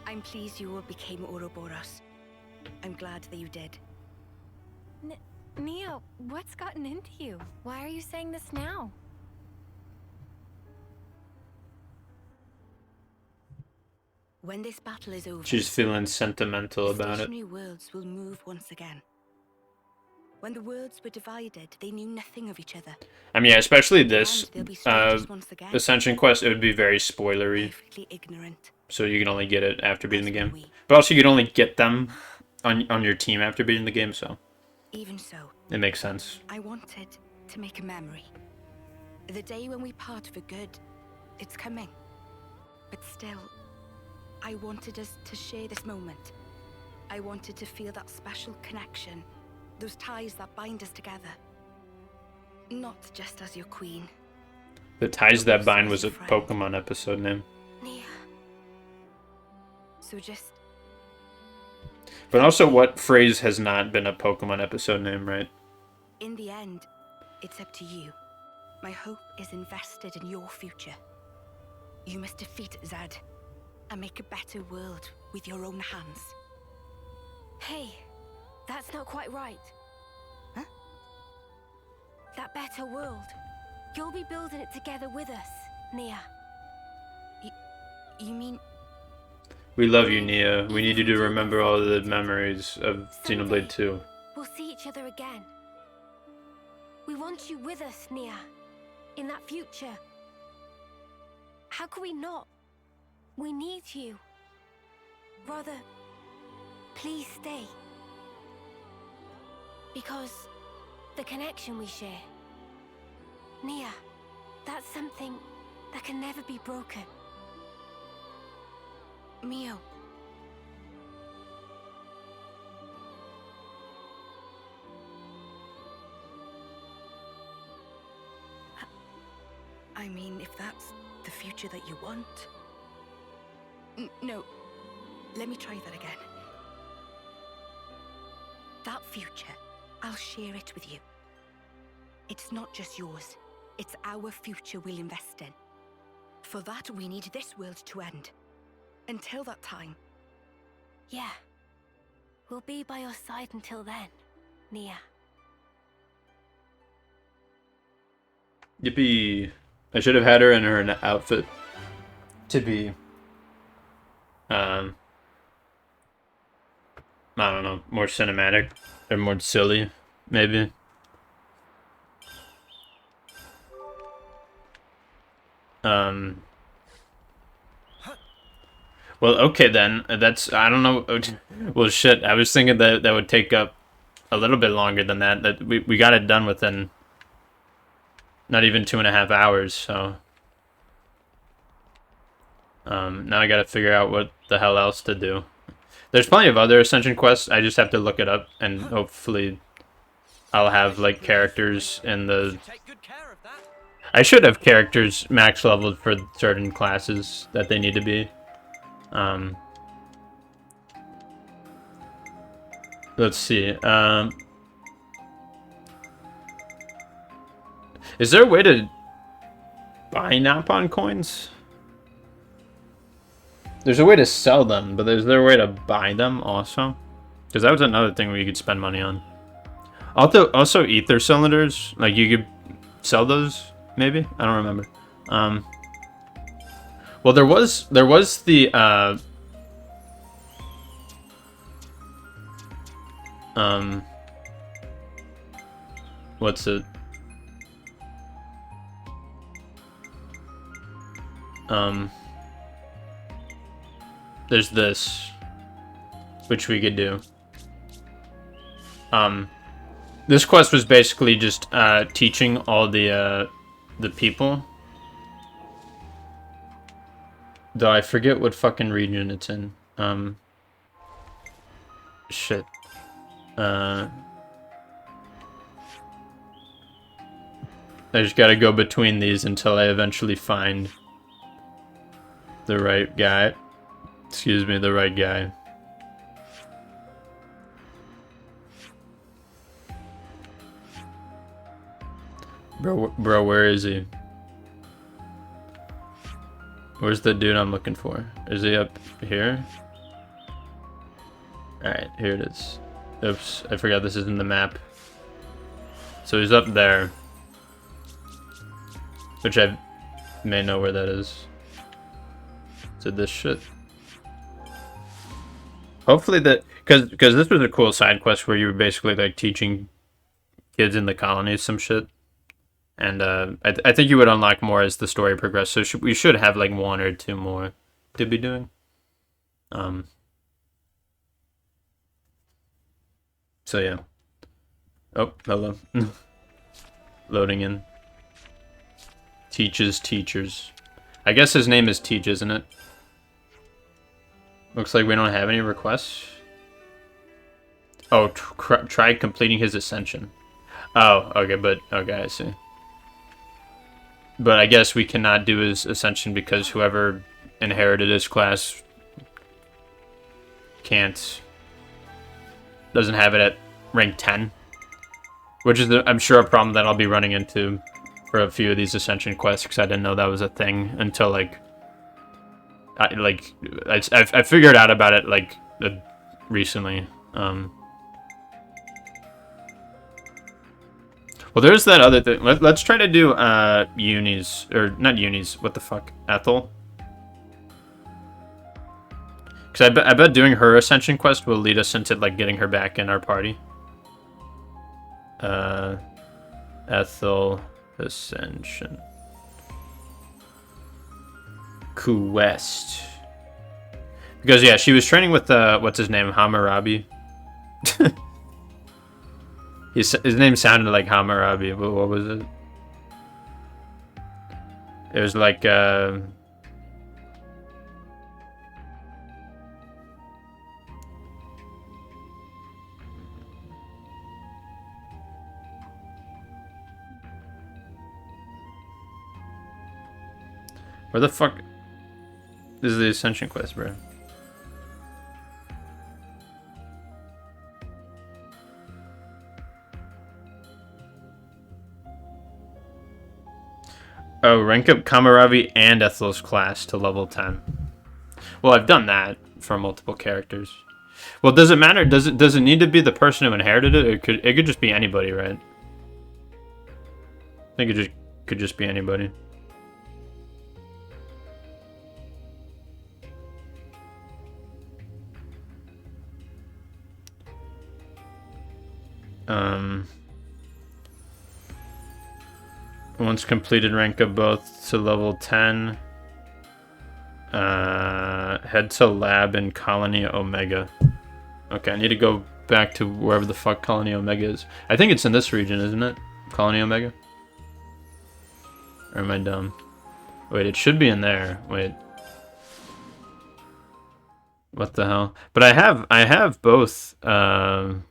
I'm pleased you all became Ouroboros. I'm glad that you did. Neo, what's gotten into you? Why are you saying this now? When this battle is over, She's feeling sentimental about it. stationary worlds will move once again. When the worlds were divided, they knew nothing of each other. I mean, yeah, especially this And they'll be strangers once again. Ascension quest, it would be very spoilery. Perfectly ignorant. So you can only get it after beating the game. But also you can only get them on your team after beating the game, so Even so, it makes sense. I wanted to make a memory. The day when we part for good, it's coming. But still, I wanted us to share this moment. I wanted to feel that special connection, those ties that bind us together. Not just as your queen. The Ties That Bind was a Pokemon episode name. Nia. So just But also, what phrase has not been a Pokemon episode name, right? in the end, it's up to you. My hope is invested in your future. You must defeat Zed and make a better world with your own hands. Hey, that's not quite right. Huh? That better world. You'll be building it together with us, Nia. You mean... We love you, Nia. We need you to remember all the memories of Xenoblade 2. We'll see each other again. We want you with us, Nia. In that future. How could we not? We need you. Rather, please stay. Because the connection we share. Nia, that's something that can never be broken. Mio. I mean, if that's the future that you want... No, let me try that again. That future, I'll share it with you. It's not just yours, it's our future we'll invest in. For that, we need this world to end. Until that time. Yeah. We'll be by your side until then, Nia. Yippee. I should have had her in her outfit to be, I don't know, more cinematic or more silly, maybe. Well, okay then. That's, I don't know. Well, shit. I was thinking that that would take up a little bit longer than that. That we got it done within not even 2.5 hours. So now I got to figure out what the hell else to do. There's plenty of other Ascension quests. I just have to look it up, and hopefully I'll have like characters in the. I should have characters max leveled for certain classes that they need to be. Let's see. Is there a way to buy Napon coins? There's a way to sell them, but is there a way to buy them also? Because that was another thing where you could spend money on. Also ether cylinders, like you could sell those, maybe? I don't remember. Well, there was the what's it? There's this, which we could do. This quest was basically just teaching all the people. Though I forget what fucking region it's in. Shit. I just gotta go between these until I eventually find the right guy. Excuse me, the right guy. Bro, where is he? Where's the dude I'm looking for? Is he up here? Alright, here it is. Oops, I forgot this is in the map. So he's up there. Which I may know where that is. So this shit. Hopefully that... Because this was a cool side quest where you were basically like teaching kids in the colonies some shit. And I think you would unlock more as the story progressed. So we should have like 1 or 2 more to be doing. So yeah. Oh, hello. Loading in. Teaches teachers. I guess his name is Teach, isn't it? Looks like we don't have any requests. Oh, try completing his ascension. Oh, okay, okay, I see. But I guess we cannot do his ascension because whoever inherited his class doesn't have it at rank 10. Which is, I'm sure, a problem that I'll be running into for a few of these ascension quests, because I didn't know that was a thing until, like... I figured out about it, like, recently. Well, there's that other thing. Let's try to do Unis, or not Unis. What the fuck, Ethel? Because I bet doing her ascension quest will lead us into like getting her back in our party. Ethel ascension quest. Because yeah, she was training with what's his name, Hammurabi. His name sounded like Hammurabi, but what was it? It was like, where the fuck is the Ascension quest, bro? Oh, rank up Kamaravi and Ethel's class to level 10. Well, I've done that for multiple characters. Well, does it matter? Does it need to be the person who inherited it? Or it could just be anybody, right? I think it could just be anybody. Once completed, rank up both to level 10. Head to lab in Colony Omega. Okay, I need to go back to wherever the fuck Colony Omega is. I think it's in this region, isn't it? Colony Omega? Or am I dumb? Wait, it should be in there. Wait. What the hell? But I have both, the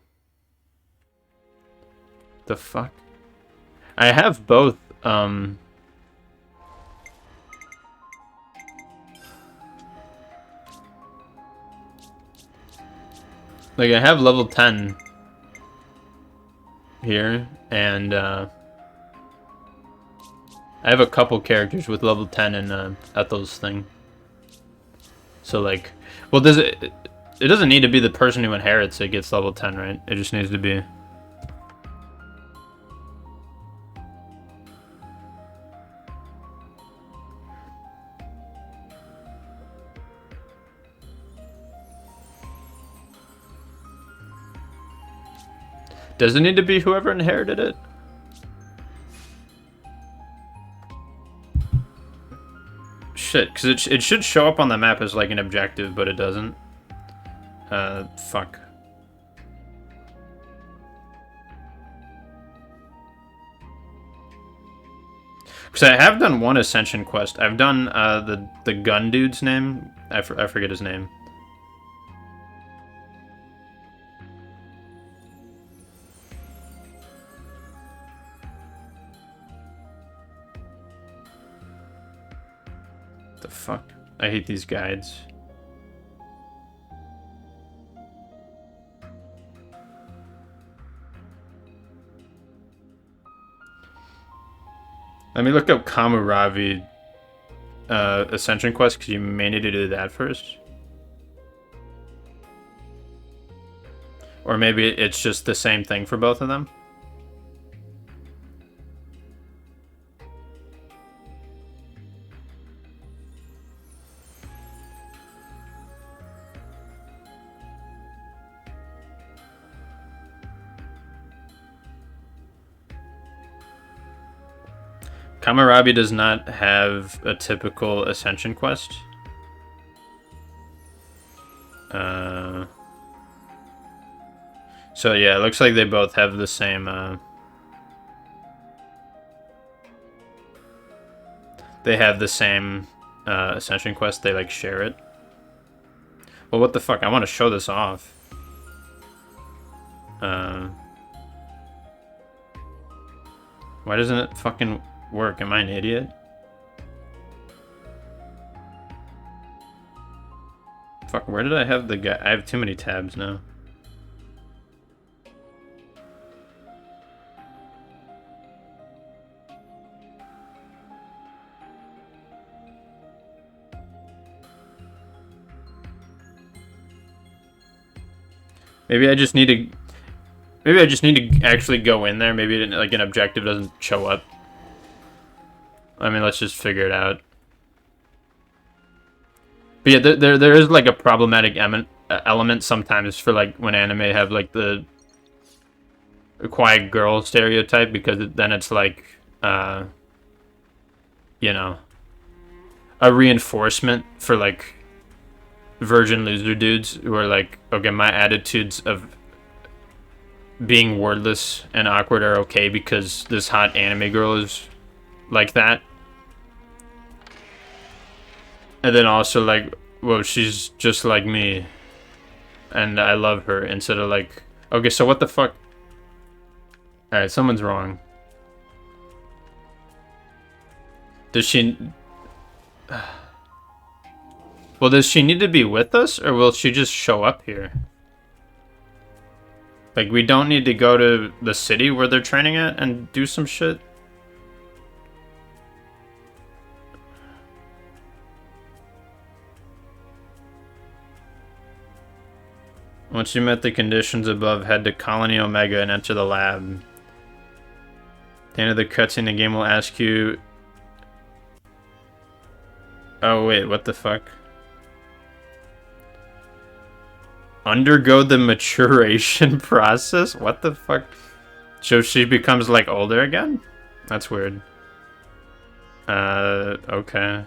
fuck? I have both, like, I have level 10 here, and, I have a couple characters with level 10 in, Ethel's thing. So, like, well, it doesn't need to be the person who inherits it gets level 10, right? It just needs to be... Does it need to be whoever inherited it? Shit, because it should show up on the map as like an objective, but it doesn't. Fuck. Because I have done one Ascension quest. I've done the gun dude's name. I forget his name. The fuck? I hate these guides. Let me look up Kamuravi Ascension Quest, because you may need to do that first. Or maybe it's just the same thing for both of them. Kamarabi does not have a typical Ascension quest. So yeah, it looks like they both have the same, they have the same Ascension quest, they like share it. Well, what the fuck, I want to show this off. Why doesn't it fucking work? Am I an idiot? Fuck, where did I have the guy? I have too many tabs now. Maybe I just need to... Maybe I just need to actually go in there. Maybe like an objective doesn't show up. I mean, let's just figure it out. But yeah, there is like a problematic element sometimes for like when anime have like the quiet girl stereotype, because then it's like, you know, a reinforcement for like virgin loser dudes who are like, okay, my attitudes of being wordless and awkward are okay because this hot anime girl is like that. And then also like, well, she's just like me and I love her, instead of like, okay, so what the fuck? Alright, someone's wrong. Does she... Well, does she need to be with us, or will she just show up here? Like, we don't need to go to the city where they're training at and do some shit? Once you met the conditions above, head to Colony Omega and enter the lab. At the end of the cutscene, the game will ask you... Oh, wait, what the fuck? Undergo the maturation process? What the fuck? So she becomes, like, older again? That's weird. Okay.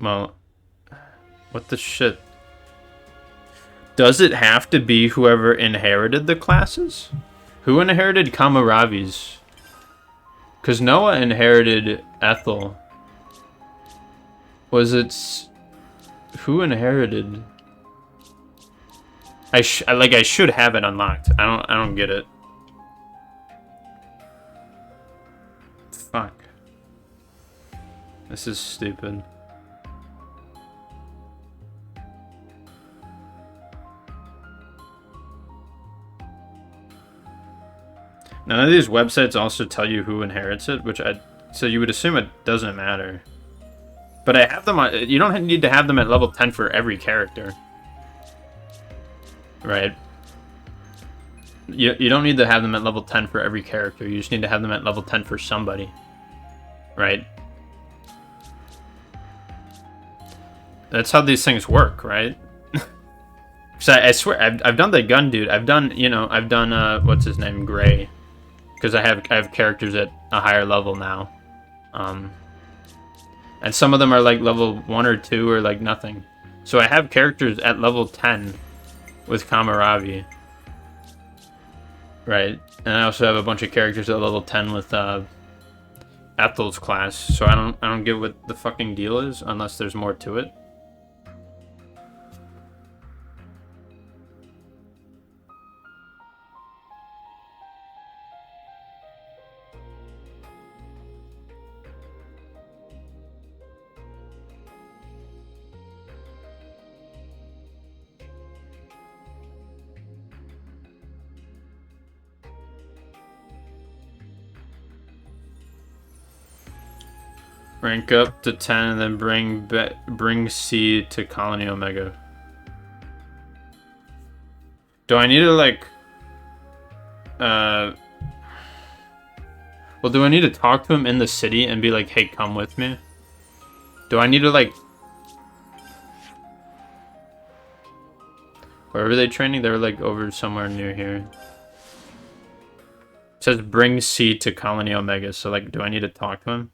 Well, what the shit? Does it have to be whoever inherited the classes? Who inherited Kamaravi's? Because Noah inherited Ethel. Was it... Who inherited... I should have it unlocked. I don't get it. Fuck. This is stupid. None of these websites also tell you who inherits it, so you would assume it doesn't matter. But I have them on, you don't need to have them at level 10 for every character. Right? You don't need to have them at level 10 for every character, you just need to have them at level 10 for somebody. Right? That's how these things work, right? Because I swear, I've done the gun dude, I've done, what's his name, Gray. Because I have characters at a higher level now. And some of them are like level 1 or 2 or like nothing. So I have characters at level 10 with Kamaravi. Right? And I also have a bunch of characters at level 10 with Ethel's class. So I don't get what the fucking deal is unless there's more to it. Rank up to 10 and then bring C to Colony Omega. Do I need to like well, do I need to talk to him in the city and be like, hey, come with me? Do I need to like where were they training? They were like over somewhere near here. It says bring C to Colony Omega, so like do I need to talk to him?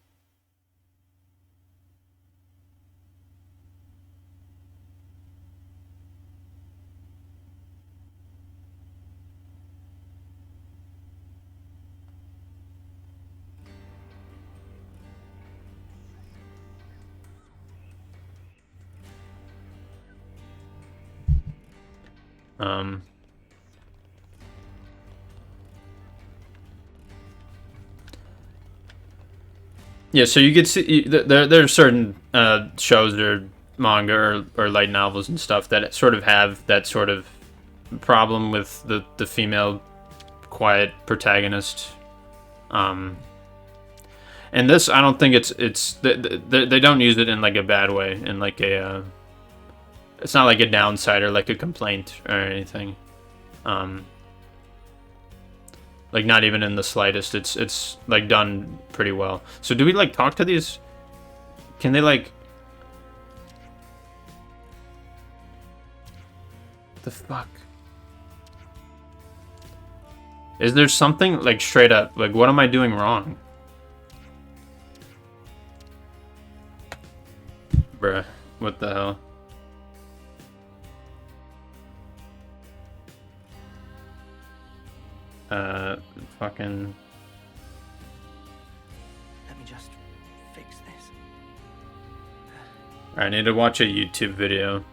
Yeah, so you could see there are certain shows or manga or light novels and stuff that sort of have that sort of problem with the female quiet protagonist. And this, I don't think they don't use it in like a bad way, in like a it's not like a downside or like a complaint or anything. Like not even in the slightest. It's like done pretty well. So do we like talk to these? Can they like? The fuck? Is there something like straight up? Like what am I doing wrong? Bruh, what the hell? Fucking... Let me just fix this. I need to watch a YouTube video.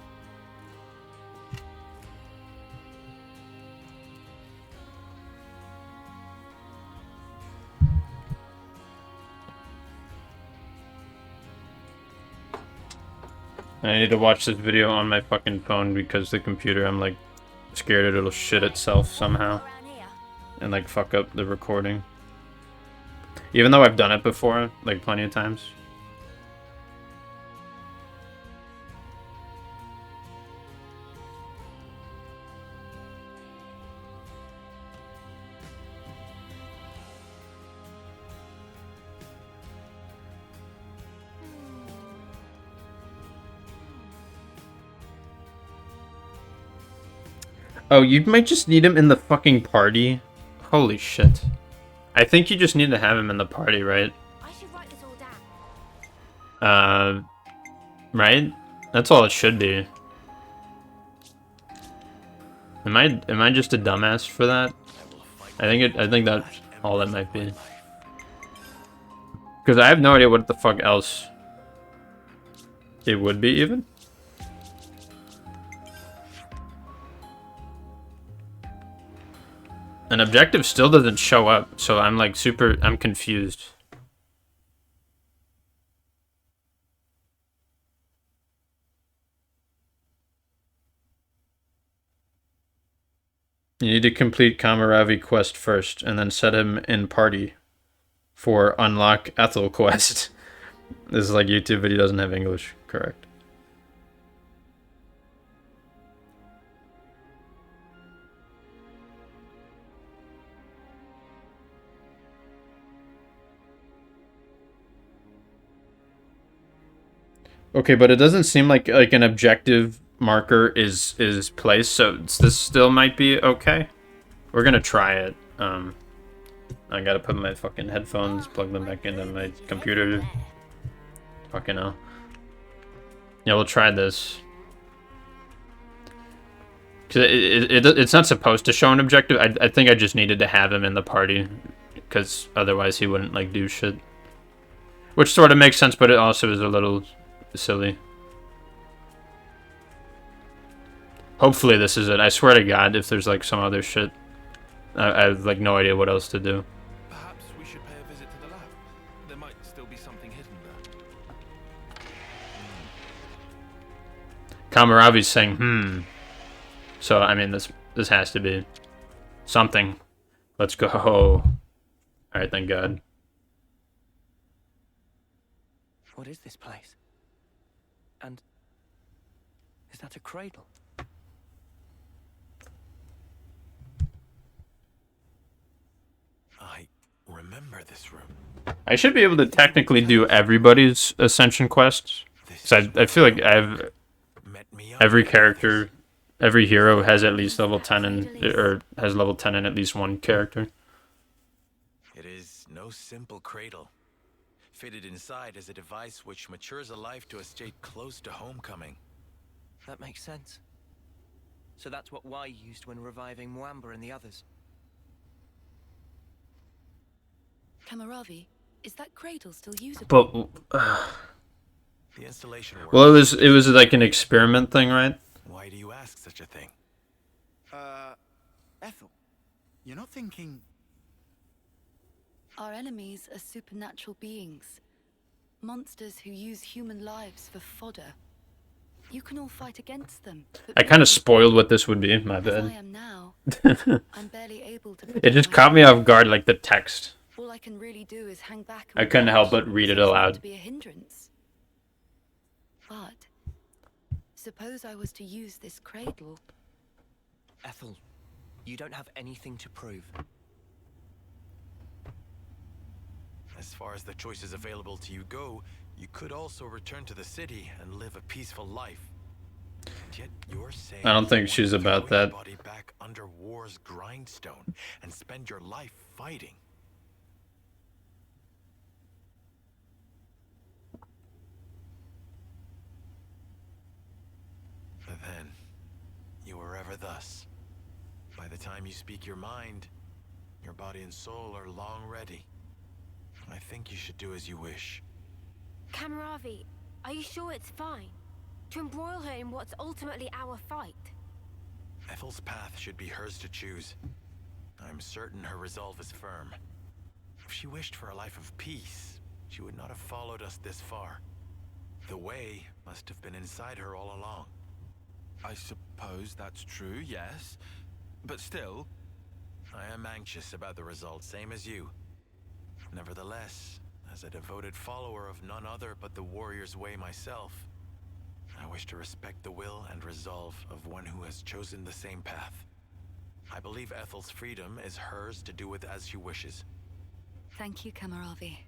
I need to watch this video on my fucking phone because the computer, I'm like scared it'll shit itself somehow and like fuck up the recording. Even though I've done it before, like plenty of times. Oh, you might just need him in the fucking party. Holy shit. I think you just need to have him in the party, right? I should write this all down. Right? That's all it should be. Am I just a dumbass for that? I think that's all that might be. Because I have no idea what the fuck else it would be even. An objective still doesn't show up, so I'm like I'm confused. You need to complete Kamaravi quest first, and then set him in party for unlock Ethel quest. This is like YouTube video doesn't have English, correct? Okay, but it doesn't seem like an objective marker is placed, so this still might be okay. We're gonna try it. I gotta put my fucking headphones, plug them back into my computer. Fucking hell. Yeah, we'll try this. Cause it's not supposed to show an objective. I think I just needed to have him in the party, because otherwise he wouldn't like do shit. Which sort of makes sense, but it also is a little silly. Hopefully this is it. I swear to God, if there's like some other shit, I have like no idea what else to do. Perhaps we should pay a visit to the lab. There might still be something hidden there. Kamaravi's saying, So, I mean, this has to be something. Let's go. Alright, thank God. What is this place? And is that a cradle? I remember this room. I should be able to technically do everybody's Ascension quests. Because I feel like I have every character, every hero has at least level 10 or has level 10 in at least one character. It is no simple cradle. Fitted inside is a device which matures a life to a state close to homecoming. That makes sense. So that's what Y used when reviving Mwamba and the others. Kamaravi, is that cradle still usable? But The installation works. well, it was like an experiment thing, right? Why do you ask such a thing? Ethel, you're not thinking... Our enemies are supernatural beings. Monsters who use human lives for fodder. You can all fight against them. I kind of spoiled what this would be, my As bad. I am now, I'm barely able to It just caught me off guard, like the text. All I can really do is hang back and I couldn't help watch. but read it Seems not aloud. to be a hindrance. But suppose I was to use this cradle. Ethel, you don't have anything to prove. As far as the choices available to you go, you could also return to the city and live a peaceful life. And yet you're saying I don't think you she's want to about throw your that. body back under war's grindstone and spend your life fighting. But then, you were ever thus. By the time you speak your mind, your body and soul are long ready. I think you should do as you wish. Kamaravi, are you sure it's fine? To embroil her in what's ultimately our fight? Ethel's path should be hers to choose. I'm certain her resolve is firm. If she wished for a life of peace, she would not have followed us this far. The way must have been inside her all along. I suppose that's true, yes. But still... I am anxious about the result, same as you. Nevertheless, as a devoted follower of none other but the warrior's way myself, I wish to respect the will and resolve of one who has chosen the same path. I believe Ethel's freedom is hers to do with as she wishes. Thank you, Kamaravi.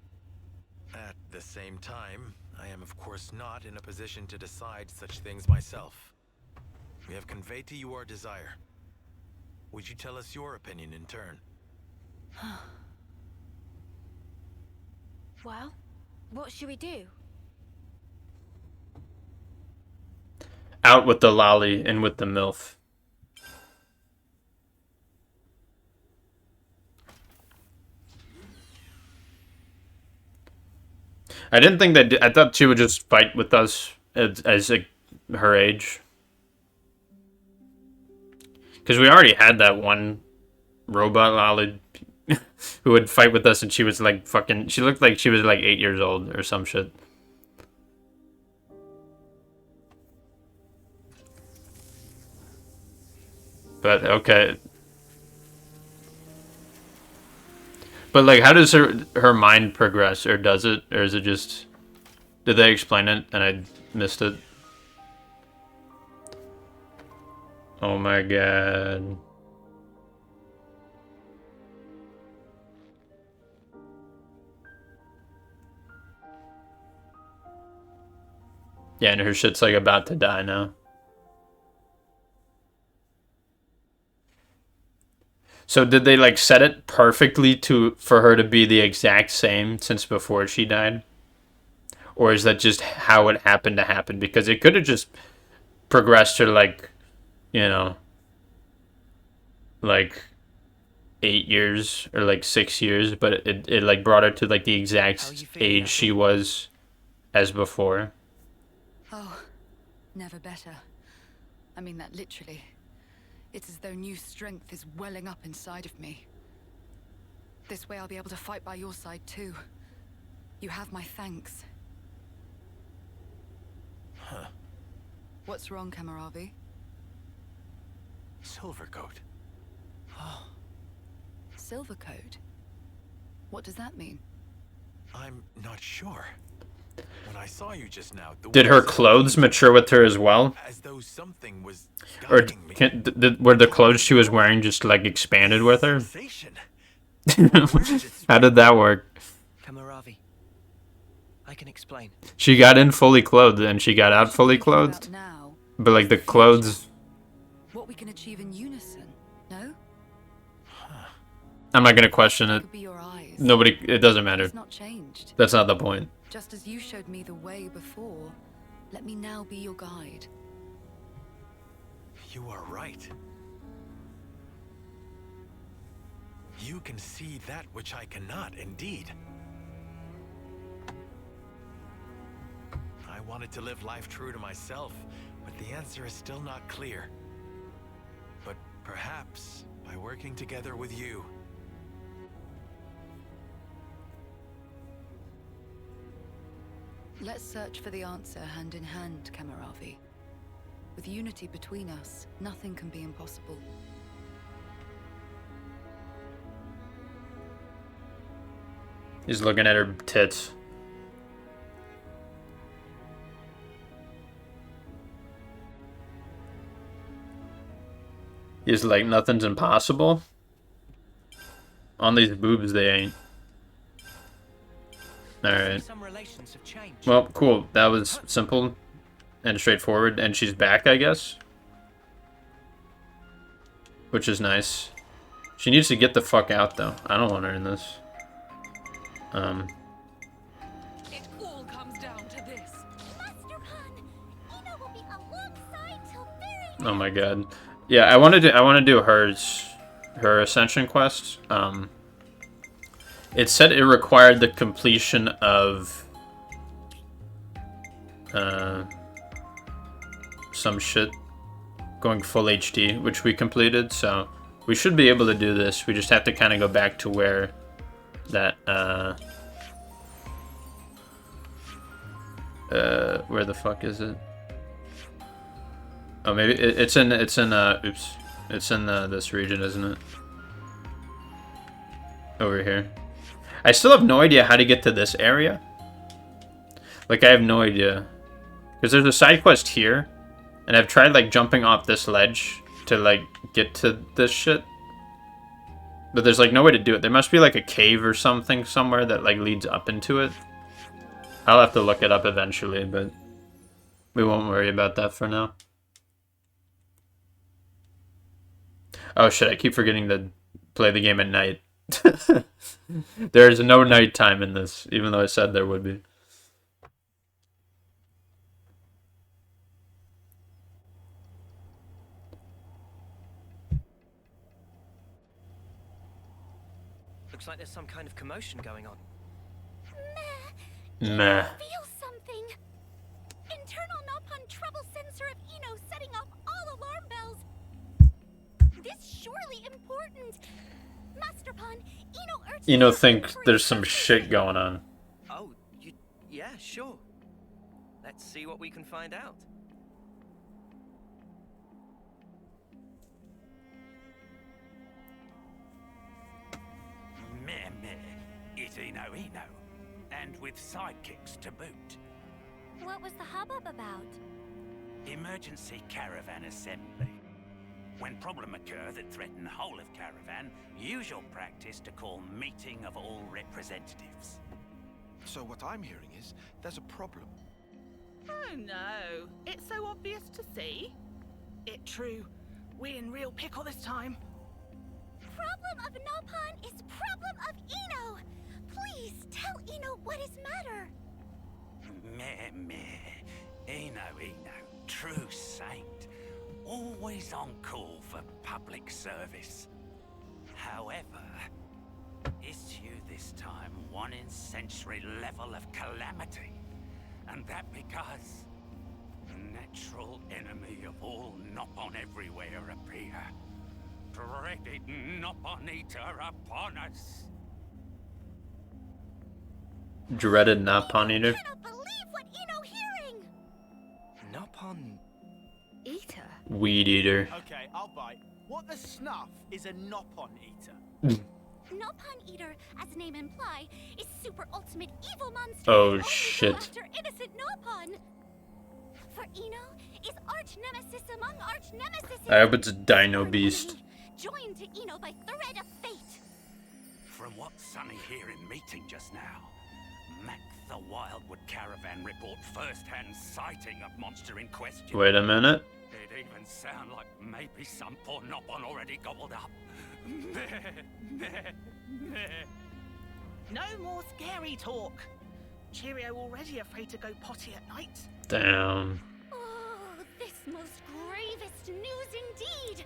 At the same time, I am of course not in a position to decide such things myself. We have conveyed to you our desire. Would you tell us your opinion in turn? Well, what should we do? Out with the lolly and with the MILF. I didn't think that. I thought she would just fight with us as like, her age. Because we already had that one robot lolly who would fight with us, and she was like fucking. She looked like she was like 8 years old or some shit. But okay. But like, how does her mind progress, or does it, or is it just? Did they explain it and I missed it? Oh my god. Yeah, and her shit's like about to die now. So did they like set it perfectly for her to be the exact same since before she died? Or is that just how it happened to happen? Because it could have just progressed to like, you know, like 8 years or like 6 years, but it like brought her to like the exact age she was as before. Oh, never better. I mean that literally. It's as though new strength is welling up inside of me. This way I'll be able to fight by your side too. You have my thanks. Huh. What's wrong, Kamaravi? Silvercoat. Oh. Silvercoat? What does that mean? I'm not sure. When I saw you just now, the Did her clothes mature with her as well? as though something was Or guiding me. were the clothes she was wearing just like expanded with her? How did that work? Kamaravi, I can explain. She got in fully clothed and she got out fully clothed. But like the clothes, What we can achieve in unison, no? I'm not gonna question it. Could be your eyes. Nobody, it doesn't matter. It's not changed. That's not the point. Just as you showed me the way before, let me now be your guide. You are right. You can see that which I cannot, indeed. I wanted to live life true to myself, but the answer is still not clear. But perhaps by working together with you. Let's search for the answer hand in hand, Kamaravi. With unity between us, nothing can be impossible. He's looking at her tits. He's like, nothing's impossible. On these boobs, they ain't. Alright. Well, cool. That was simple and straightforward. And she's back, I guess. Which is nice. She needs to get the fuck out, though. I don't want her in this. It all comes down to this. Master Han, Ino will be alongside till very Oh my god. Yeah, I want to do her ascension quest. It said it required the completion of some shit going full HD, which we completed, so we should be able to do this. We just have to kind of go back to where that where the fuck is it? Oh, maybe it's in oops, it's in this region, isn't it? Over here. I still have no idea how to get to this area. Like, I have no idea, because there's a side quest here, and I've tried like jumping off this ledge to like get to this shit, but there's like no way to do it. There must be like a cave or something somewhere that like leads up into it. I'll have to look it up eventually, but we won't worry about that for now. Oh shit, I keep forgetting to play the game at night. There is no nighttime in this, even though I said there would be. Looks like there's some kind of commotion going on. Meh. Feel something. Internal Nopon trouble sensor of Ino setting off all alarm bells. This surely important. Master Pan, Ino urges You know, think there's some shit going on. Oh, yeah, sure. Let's see what we can find out. Meh meh, it's Ino, and with sidekicks to boot. What was the hubbub about? Emergency caravan assembly. When problem occur that threaten the whole of caravan, usual practice to call meeting of all representatives. So what I'm hearing is there's a problem. Oh no, it's so obvious to see. It true. We in real pickle this time. Problem of Nopon is problem of Ino. Please tell Ino what is matter. Meh meh, Ino, true saint. Always on call for public service. However, issue this time one in century level of calamity. And that because natural enemy of all Nopon everywhere appear. Dreaded Nopon eater upon us. Dreaded Nopon eater. I cannot believe what Ino hearing. Nopon eater? Weed eater. Okay, I'll bite. What the snuff is a Nopon eater? Nopon Eater, as the name imply, is super ultimate evil monster. Oh Only shit. go after innocent Nopon. For Ino is arch nemesis among arch nemesis. I hope it's a Dino Beast. Joined to Ino by thread of fate. From what Sonny here in meeting just now, Mac the Wildwood Caravan report first-hand sighting of monster in question. Wait a minute. It even sound like maybe some poor Nopon already gobbled up. No more scary talk. Cheerio already afraid to go potty at night. Damn. Oh, this most gravest news indeed.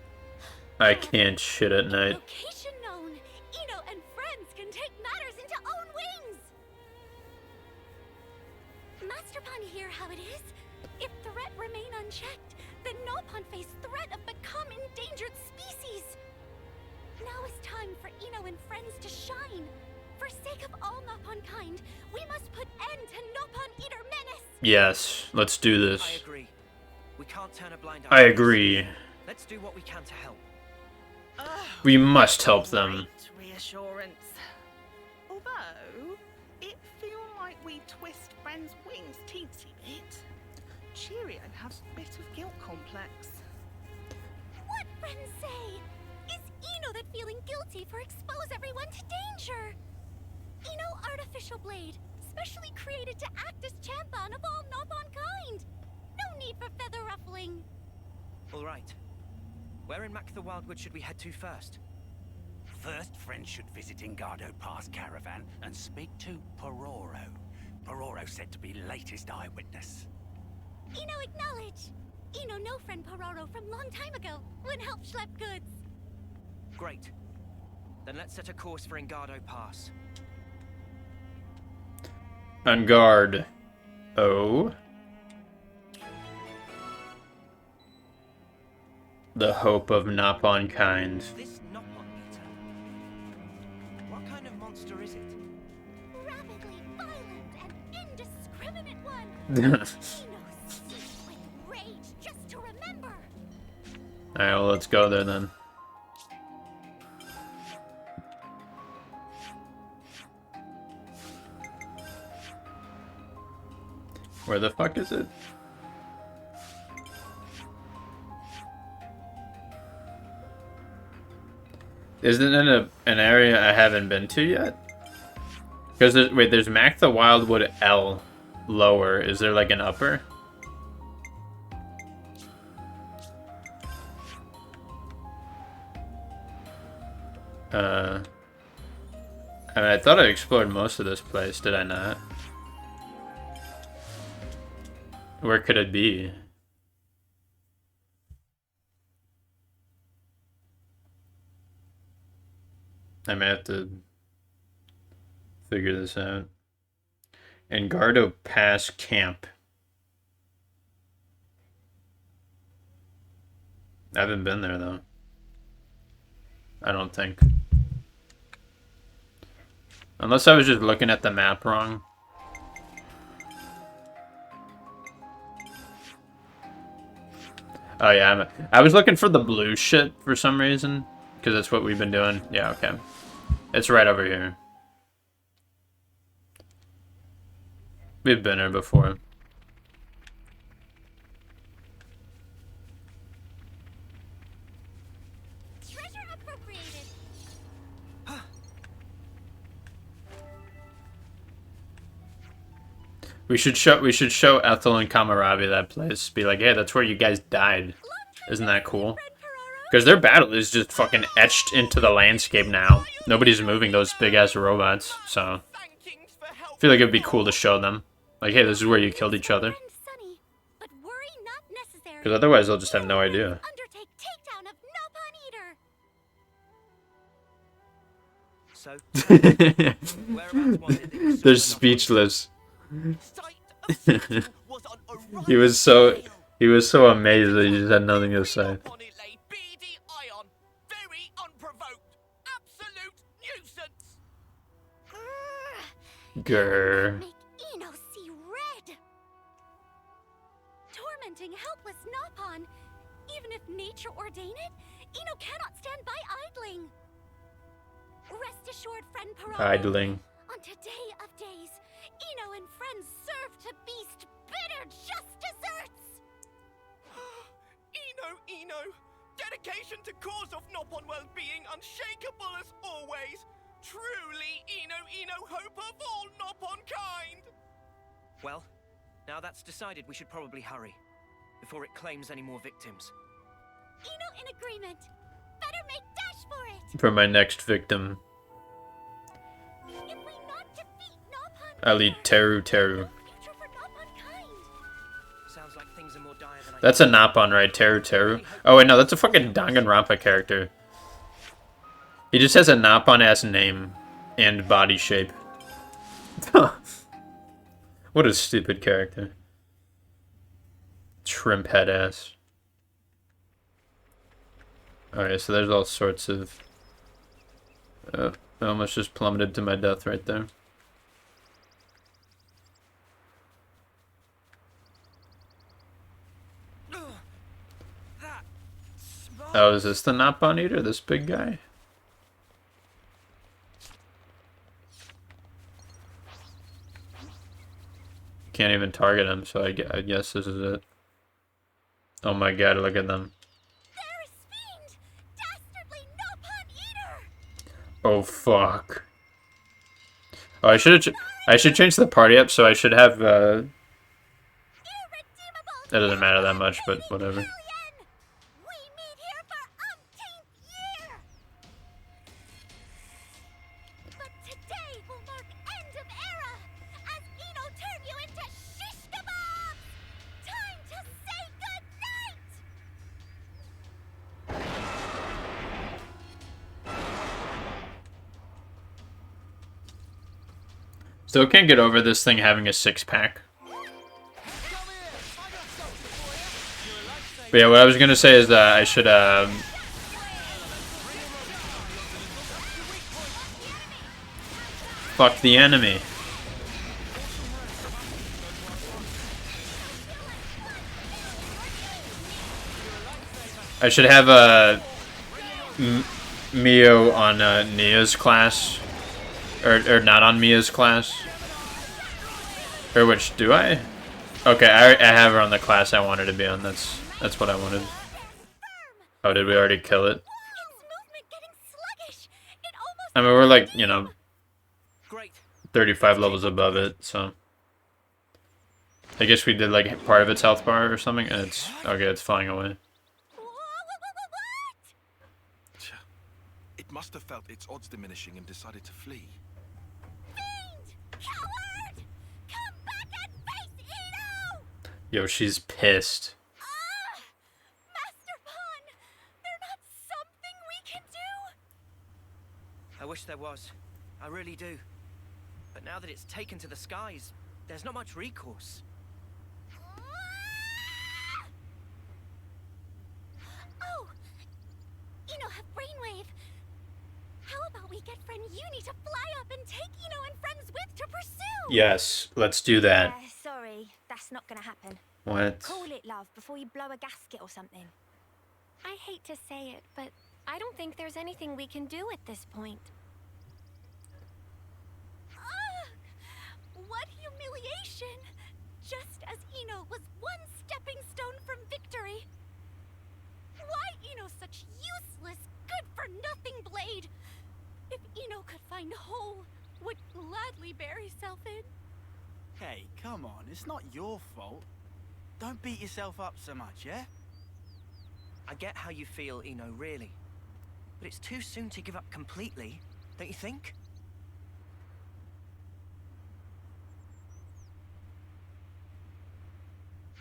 I can't shit at night. Location known. Ino and friends can take matters into own wings. Master Pun hear how it is. If threat remain unchecked, then Nopon face threat of become endangered species. Now is time for Ino and friends to shine. For sake of all Nopon kind, we must put end to Nopon Eater menace. Yes, let's do this. I agree. We can't turn a blind eye. I agree. Let's do what we can to help. We must help them. Reassurance. Although, it feel like we twist friends' wings teensy bit. Cheerio has a bit of guilt complex. What friends say? Is Ino that feeling guilty for expose everyone to danger? Ino artificial blade, specially created to act as champion of all Nopon kind. No need for feather ruffling. All right. Where in Mac the Wildwood should we head to first? First, friends should visit Ingardo Pass Caravan and speak to Pororo. Pororo said to be latest eyewitness. Ino acknowledge. Ino know friend Pororo from long time ago when help schlep goods. Great. Then let's set a course for Ingardo Pass. On guard. Oh. The hope of Nopon kind. This Nopon Eater. What kind of monster is it? Rapidly violent and indiscriminate one. Alright, Seized with rage just to remember. well, let's go there then. Where the fuck is it? Isn't it an area I haven't been to yet? Because wait, there's Mac the Wildwood L lower. Is there like an upper? I mean, I thought I explored most of this place. Did I not? Where could it be? I may have to figure this out. Ingardo Pass Camp. I haven't been there though. I don't think. Unless I was just looking at the map wrong. Oh yeah, I was looking for the blue shit for some reason. Because that's what we've been doing. Yeah, okay. It's right over here. We've been here before. Treasure appropriated. We should show Ethel and Kamarabi that place. Be like, hey, that's where you guys died. Isn't that cool? Because their battle is just fucking etched into the landscape now. Nobody's moving those big-ass robots, so... I feel like it'd be cool to show them. Like, hey, this is where you killed each other. Because otherwise they'll just have no idea. So, they're speechless. He was so amazed that he just had nothing to say. Grr. Make Ino see red. Tormenting helpless Nopon. Even if nature ordain it, Ino cannot stand by idling. Rest assured, friend Parag. Idling. On today of days, Ino and friends serve to beast bitter just desserts. Ino! Dedication to cause of Nopon well-being, unshakable as always. Truly, Ino, hope of all Nopon kind. Well, now that's decided, we should probably hurry before it claims any more victims. Ino in agreement. Better make dash for it. For my next victim. If we not defeat Nopon, I'll eat Teru. future for Nopon kind. Sounds like things are more dire than I That's a Napon, right? Teru. Oh wait, no, that's a fucking Danganronpa character. He just has a Napon-ass name and body shape. What a stupid character. Shrimp head ass. Alright, so there's all sorts of... I almost just plummeted to my death right there. Oh, is this the Napon Eater? This big guy? Can't even target him, so I guess this is it. Oh my god, look at them. Oh fuck. Oh, I should change the party up, so I should have That doesn't matter that much, but whatever. Still can't get over this thing having a six-pack. But yeah, what I was gonna say is that I should, fuck the enemy. I should have, Mio on, Nia's class. Or not on Mia's class. Or which, do I? Okay, I have her on the class I wanted to be on. That's what I wanted. Oh, did we already kill it? I mean, we're like, you know, 35 levels above it, so... I guess we did like part of its health bar or something, and it's... Okay, it's flying away. It must have felt its odds diminishing and decided to flee. Yo, she's pissed. I wish there was. I really do. But now that it's taken to the skies, there's not much recourse. Oh! Ino have brainwave. How about we get friend Uni to fly up and take Ino and friends with to pursue? Yes, let's do that. Sorry, that's not gonna happen. What? Call it, love, before you blow a gasket or something. I hate to say it, but I don't think there's anything we can do at this point. What humiliation! Just as Ino was one stepping stone from victory. Why Ino such useless, good-for-nothing blade? If Ino could find whole, would gladly bury self in. Hey, come on, it's not your fault. Don't beat yourself up so much, yeah? I get how you feel, Ino, really. But it's too soon to give up completely, don't you think?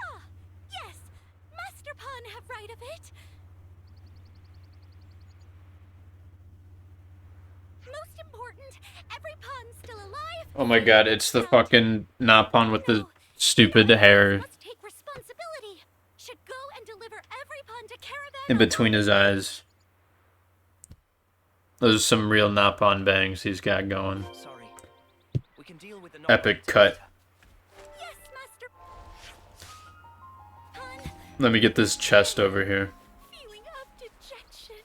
Ah, yes! Master Pawn have right of it! Most important, every pawn's still alive. Oh my god, it's the fucking Napon with the stupid hair Take responsibility. Should go and deliver every pawn to Caravan. in between his eyes. Those are some real Napon bangs he's got going. Sorry. We can deal with the Epic cut. Yes, Master. Let me get this chest over here. Feeling of dejection.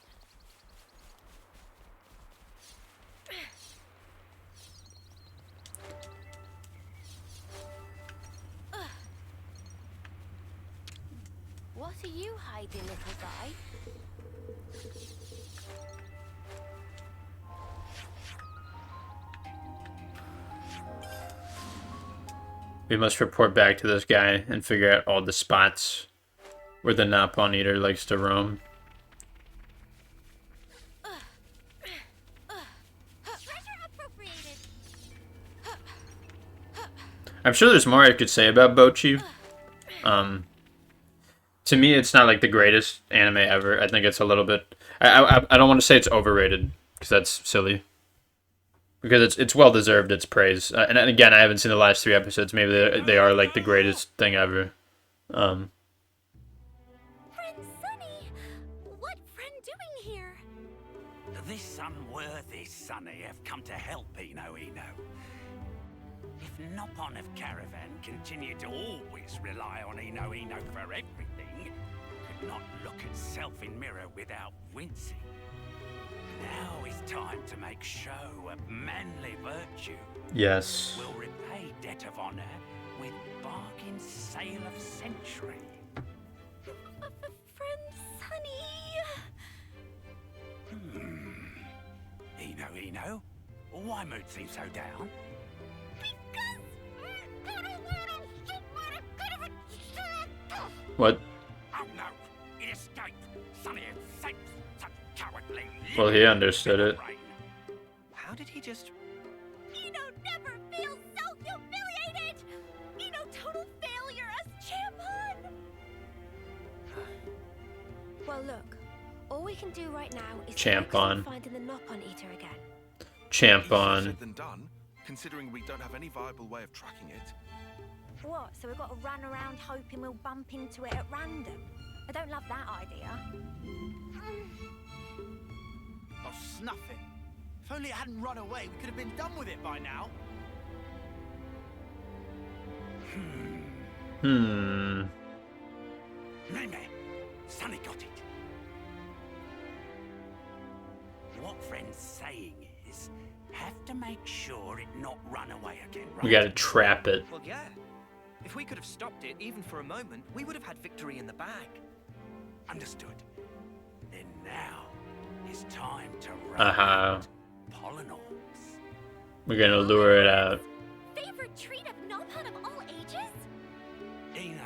you hiding, little guy? We must report back to this guy and figure out all the spots where the Napon Eater likes to roam. I'm sure there's more I could say about Bocchi. To me, it's not like the greatest anime ever. I think it's a little bit... I don't want to say it's overrated, because that's silly. Because it's well deserved its praise. And again, I haven't seen the last 3 episodes. Maybe they are like the greatest thing ever. Friend Sunny, what friend doing here? This unworthy Sunny have come to help Ino. If Nopon of Caravan continued to always rely on Ino for everything, could not look at self in mirror without wincing. Now is time to make show of manly virtue. Yes. We'll repay debt of honor with bargain sale of century. Friend Sunny. Ino, why mood seems so down? What? Oh no, it escaped. Sunny had said such cowardly. Well, he understood it. How did he just... Ino never feels so humiliated! Ino total failure as champion! Well, look. All we can do right now is Champon. finding the Nopon Eater again. Champon. Easier said than done, considering we don't have any viable way of tracking it. What, so we've got to run around hoping we'll bump into it at random? I don't love that idea. Oh, snuff it. If only it hadn't run away, we could have been done with it by now. Meme, Sunny got it. What friend's saying is, have to make sure it not run away again, right? We gotta trap it. Well, yeah. If we could have stopped it, even for a moment, we would have had victory in the bag. Understood. Then now is time to run pollen orbs. We're gonna lure it out. Favorite treat of Nopon of all ages? Ino.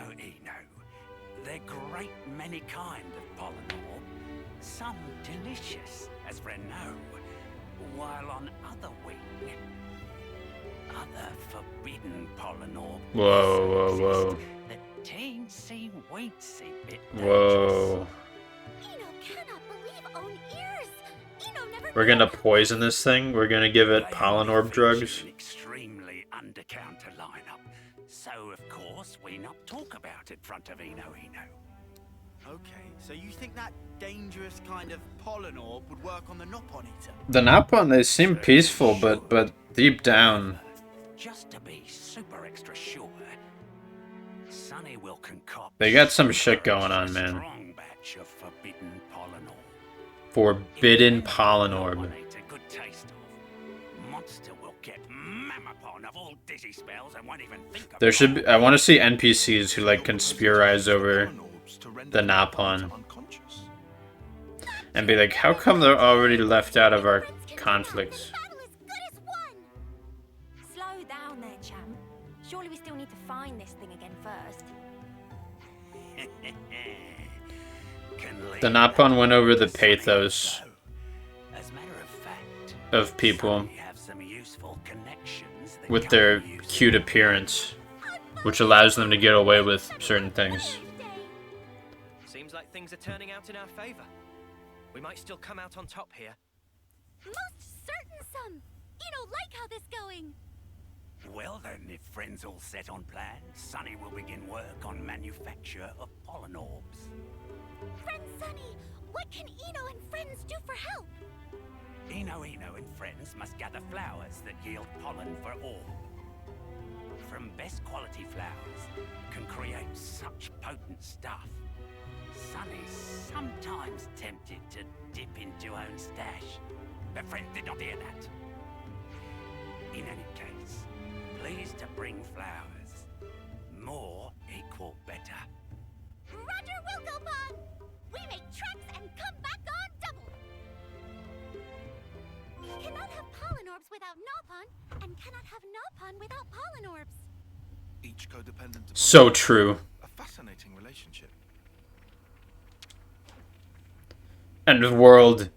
They're great many kind of pollen orb. Some delicious, as Ren know, while on other wing, other forbidden pollen orb. Whoa. The teensy weensy bit. Whoa. Ino cannot believe own ears. Ino never. We're gonna poison this thing. We're gonna give it pollen orb drugs. Extremely under-counter lineup. So of course we not talk about it front of Ino. Okay, so you think that dangerous kind of pollen orb would work on the Nopon Eater? The Napon, they seem peaceful, but deep down. Just to be super extra sure, Sunny will concoct. They got some shit going on, man. Strong batch of forbidden pollen orb. Forbidden pollen orb. A good taste of. Monster will get mammapon of all dizzy spells and won't even think about. There should be, I want to see NPCs who like conspirize over the Napon and be like, how come they're already left out of our conflicts? Slow down there, champ. Surely we still need to find this thing again first. The Napon went over the pathos of people with their cute appearance, which allows them to get away with certain things. Seems like things are turning out in our favor. We might still come out on top here. Most certain, son. Like how this going? Well then, if friends all set on plan, Sunny will begin work on manufacture of pollen orbs. Friend Sunny, what can Ino and friends do for help? Ino and friends must gather flowers that yield pollen for orb. From best quality flowers can create such potent stuff. Sunny's sometimes tempted to dip into own stash, but friend did not hear that. In any case, please to bring flowers. More equal better. Roger will go Nopon! We make tracks and come back on double! Cannot have pollen orbs without Nopon, and cannot have Nopon without pollen orbs. Each codependent upon So the other. true. A fascinating relationship. End of world.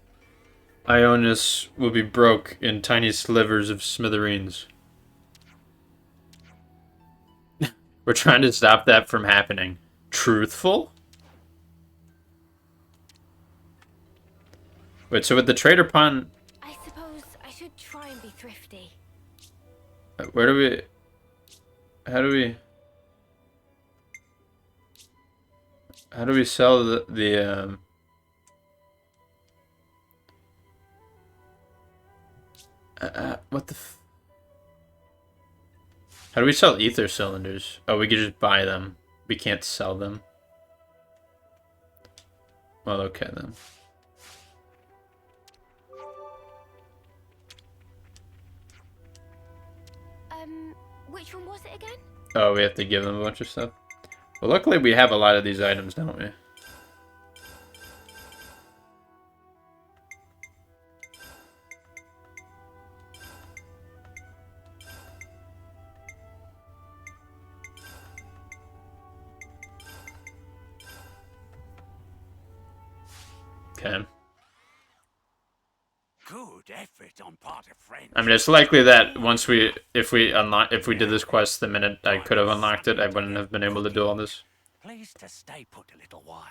Ionis will be broke in tiny slivers of smithereens. We're trying to stop that from happening. Truthful? Wait, so with the trader pawn, I suppose I should try and be thrifty. where do we... How do we sell the what the f... How do we sell ether cylinders? Oh, we could just buy them. We can't sell them. Well, okay then. Which one was it again? Oh, we have to give them a bunch of stuff. Well, luckily we have a lot of these items, don't we? Okay. Good effort on part of friends. I mean, it's likely that once if we did this quest the minute I could have unlocked it, I wouldn't have been able to do all this. Please to stay put a little while.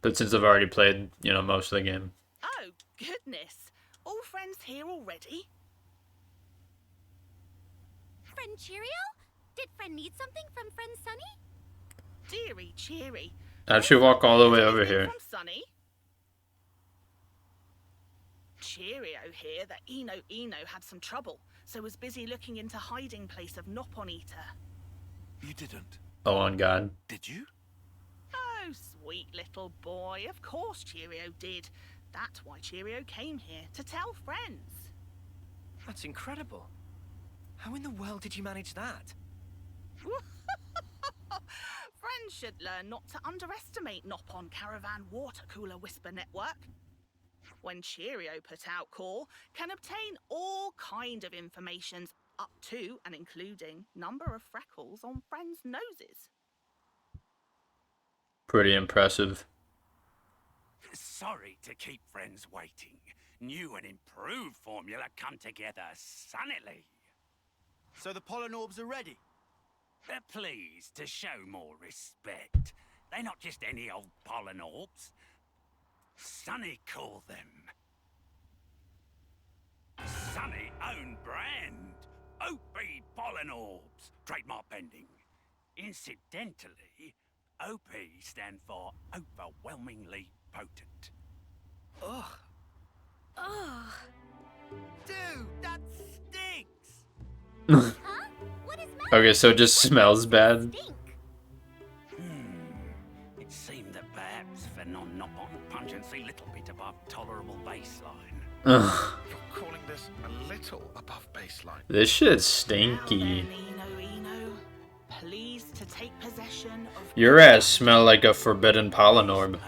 But since I've already played, you know, most of the game. Oh, goodness. All friends here already? Friend Cheerio? Did friend need something from friend Sunny? Deary cheery. How'd she walk all the way over here? From Sunny? Cheerio here that Eno had some trouble, so was busy looking into hiding place of Nopon Eater. You didn't. Oh, on God. Did you? Oh, sweet little boy. Of course Cheerio did. That's why Cheerio came here, to tell friends. That's incredible. How in the world did you manage that? Friends should learn not to underestimate Nopon Caravan Water Cooler Whisper Network. When Cheerio put out call, can obtain all kind of informations up to and including number of freckles on friends' noses. Pretty impressive. Sorry to keep friends waiting. New and improved formula come together sunnily. So the pollen orbs are ready? Please, to show more respect. They're not just any old pollen orbs. Sunny call them. Sunny own brand. OP pollen orbs. Trademark pending. Incidentally, OP stand for overwhelmingly potent. Ugh. Ugh. Dude, that stinks. Huh? What is matter? Okay, so it just smells bad. It seemed that perhaps for non-Nopon pungency little bit above tolerable baseline. Ugh. You're calling this a little above baseline. This shit's stinky. Eno, please to take possession of Your ass smell like a forbidden pollen orb.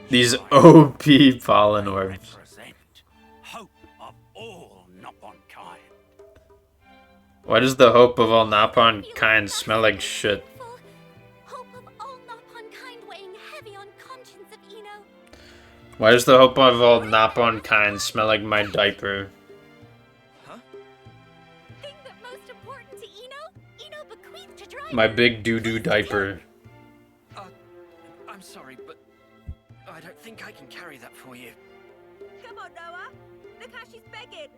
These OP pollen orbs. Hope of all Nopon kind. Why does the hope of all Nopon kind smell like shit? Hope of all Nopon kind weighing heavy on conscience of Eno. Why does the hope of all Nopon kind smell like my diaper? Thing that most important to Eno bequeathed to drive. My big doo-doo diaper. I'm sorry, but I don't think I can carry that for you. Come on, Noah. Look how she's begging.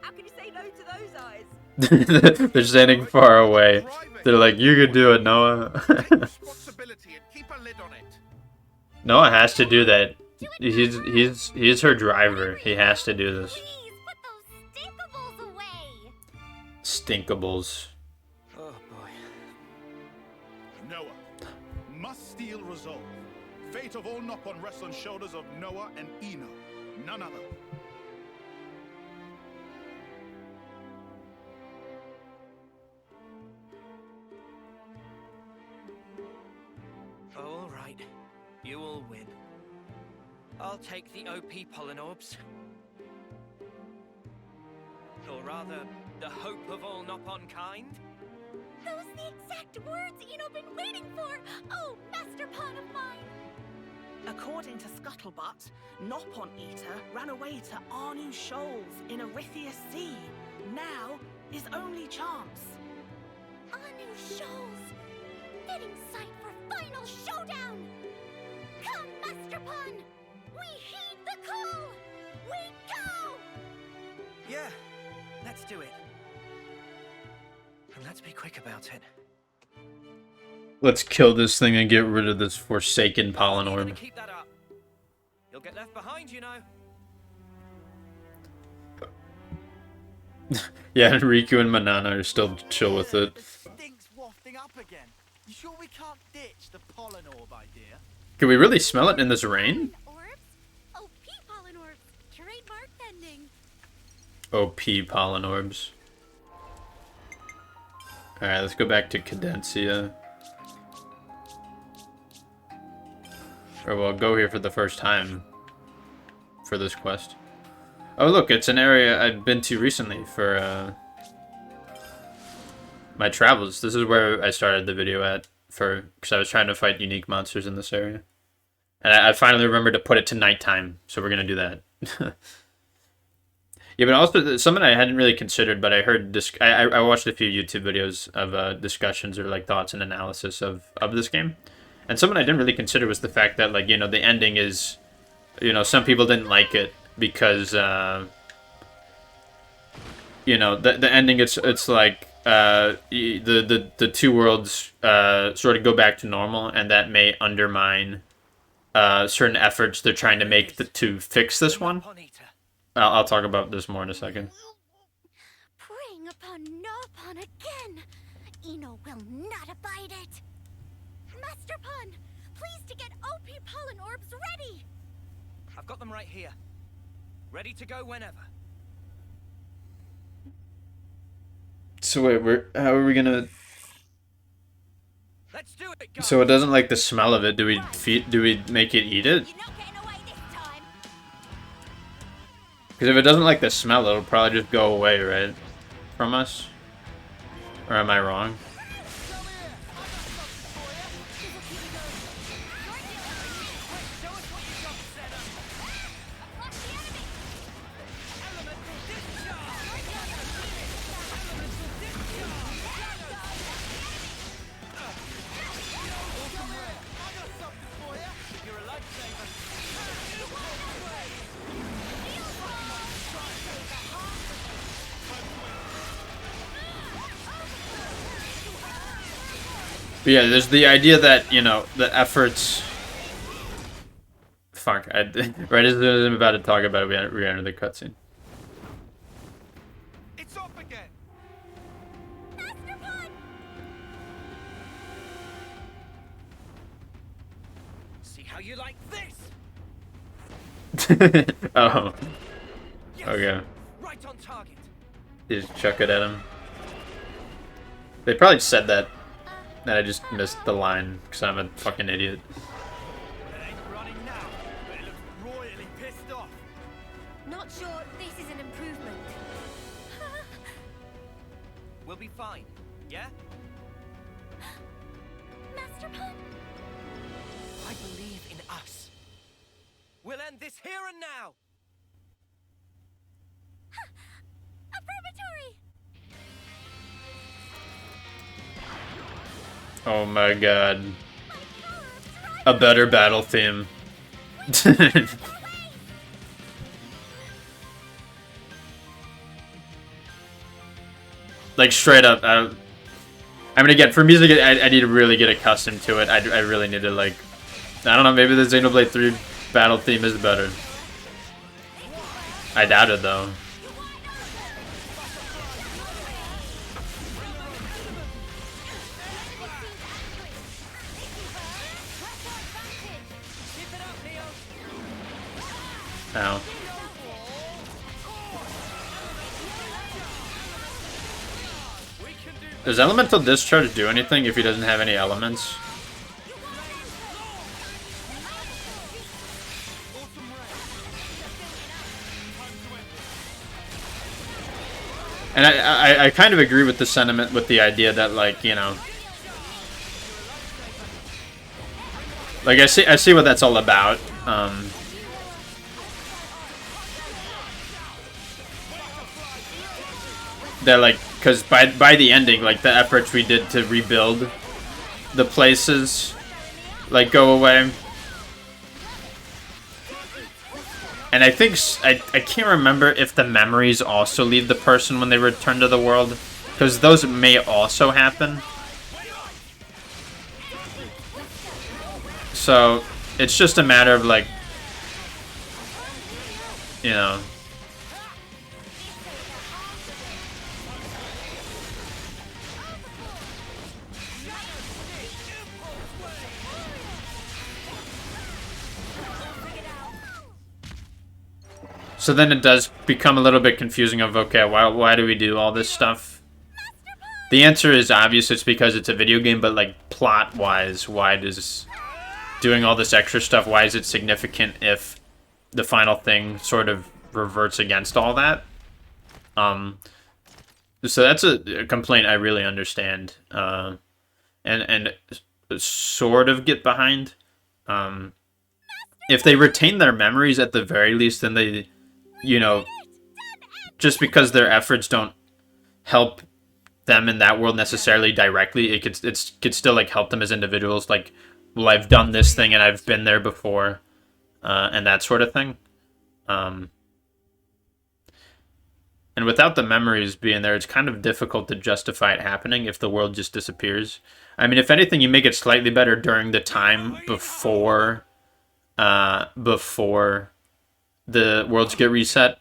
How can you say no to those eyes? They're standing far away. They're like, you can do it, Noah. Responsibility and keep a lid on it. Noah has to do that. He's her driver. He has to do this. Please put those stinkables away. Stinkables. Oh boy. Noah. Must steal resolve. Fate of all Nopon rests on shoulders of Noah and Eno. None other. right. You will win. I'll take the OP pollen orbs. Or rather, the hope of all Nopon kind. Those the exact words Eno been waiting for! Oh, Master Pawn of mine! According to Scuttlebutt, Nopon Eater ran away to Arnu Shoals in Arithia Sea. Now, his only chance. Anu Shoals! Fitting site for final showdown! Come, Master Pawn! We heed the call! We go! Yeah, let's do it. And let's be quick about it. Let's kill this thing and get rid of this forsaken pollen orb. Keep that up. You'll get left behind, you know. Yeah, Riku and Manana are still chill with it. Stink's wafting up again. You sure we can't ditch the pollen orb idea? Can we really smell it in this rain? OP pollen orbs! Trademark pending! OP pollen orbs. Alright, let's go back to Cadencia. Or we'll go here for the first time for this quest. Oh look, it's an area I've been to recently for my travels. This is where I started the video at, because I was trying to fight unique monsters in this area. And I finally remembered to put it to nighttime, so we're going to do that. Yeah, but also something I hadn't really considered, but I heard I watched a few YouTube videos of discussions or like thoughts and analysis of this game. And something I didn't really consider was the fact that, like, you know, the ending is, you know, some people didn't like it because, you know, the ending, it's like the two worlds sort of go back to normal, and that may undermine certain efforts they're trying to make to fix this one. I'll talk about this more in a second. Preying upon Nopon again! Eno will not abide it! Master Pawn, please to get OP pollen orbs ready! I've got them right here. Ready to go whenever. So wait, how are we gonna... Let's do it, guys. So it doesn't like the smell of it. Do we make it eat it? Because if it doesn't like the smell, it'll probably just go away, right? From us? Or am I wrong? But yeah, there's the idea that, you know, the efforts... Fuck, right as I'm about to talk about it, we enter the cutscene. It's off again! See how you like this? Oh. Okay. Right on target. Just chuck it at him. They probably said that. And I just missed the line because I'm a fucking idiot. Not sure this is an improvement. We'll be fine, yeah? Master Pawn? I believe in us. We'll end this here and now. Affirmatory! Oh my god. A better battle theme. Like, straight up, I mean, again, for music, I need to really get accustomed to it. I really need to, like... I don't know, maybe the Xenoblade 3 battle theme is better. I doubt it, though. Ow. Does Elemental Discharge do anything if he doesn't have any elements? And I kind of agree with the sentiment, with the idea that, like, you know, like, I see what that's all about. That, like, because by the ending, like, the efforts we did to rebuild the places, like, go away. And I think, I can't remember if the memories also leave the person when they return to the world, because those may also happen. So, it's just a matter of, like, you know. So then it does become a little bit confusing of, okay, why do we do all this stuff? The answer is obvious, it's because it's a video game, but, like, plot-wise, why does doing all this extra stuff, why is it significant if the final thing sort of reverts against all that? So that's a complaint I really understand, and sort of get behind. If they retain their memories at the very least, then they, you know, just because their efforts don't help them in that world necessarily directly, it could still, like, help them as individuals, like, well, I've done this thing and I've been there before, and that sort of thing. And without the memories being there, it's kind of difficult to justify it happening if the world just disappears. I mean, if anything, you make it slightly better during the time before the worlds get reset.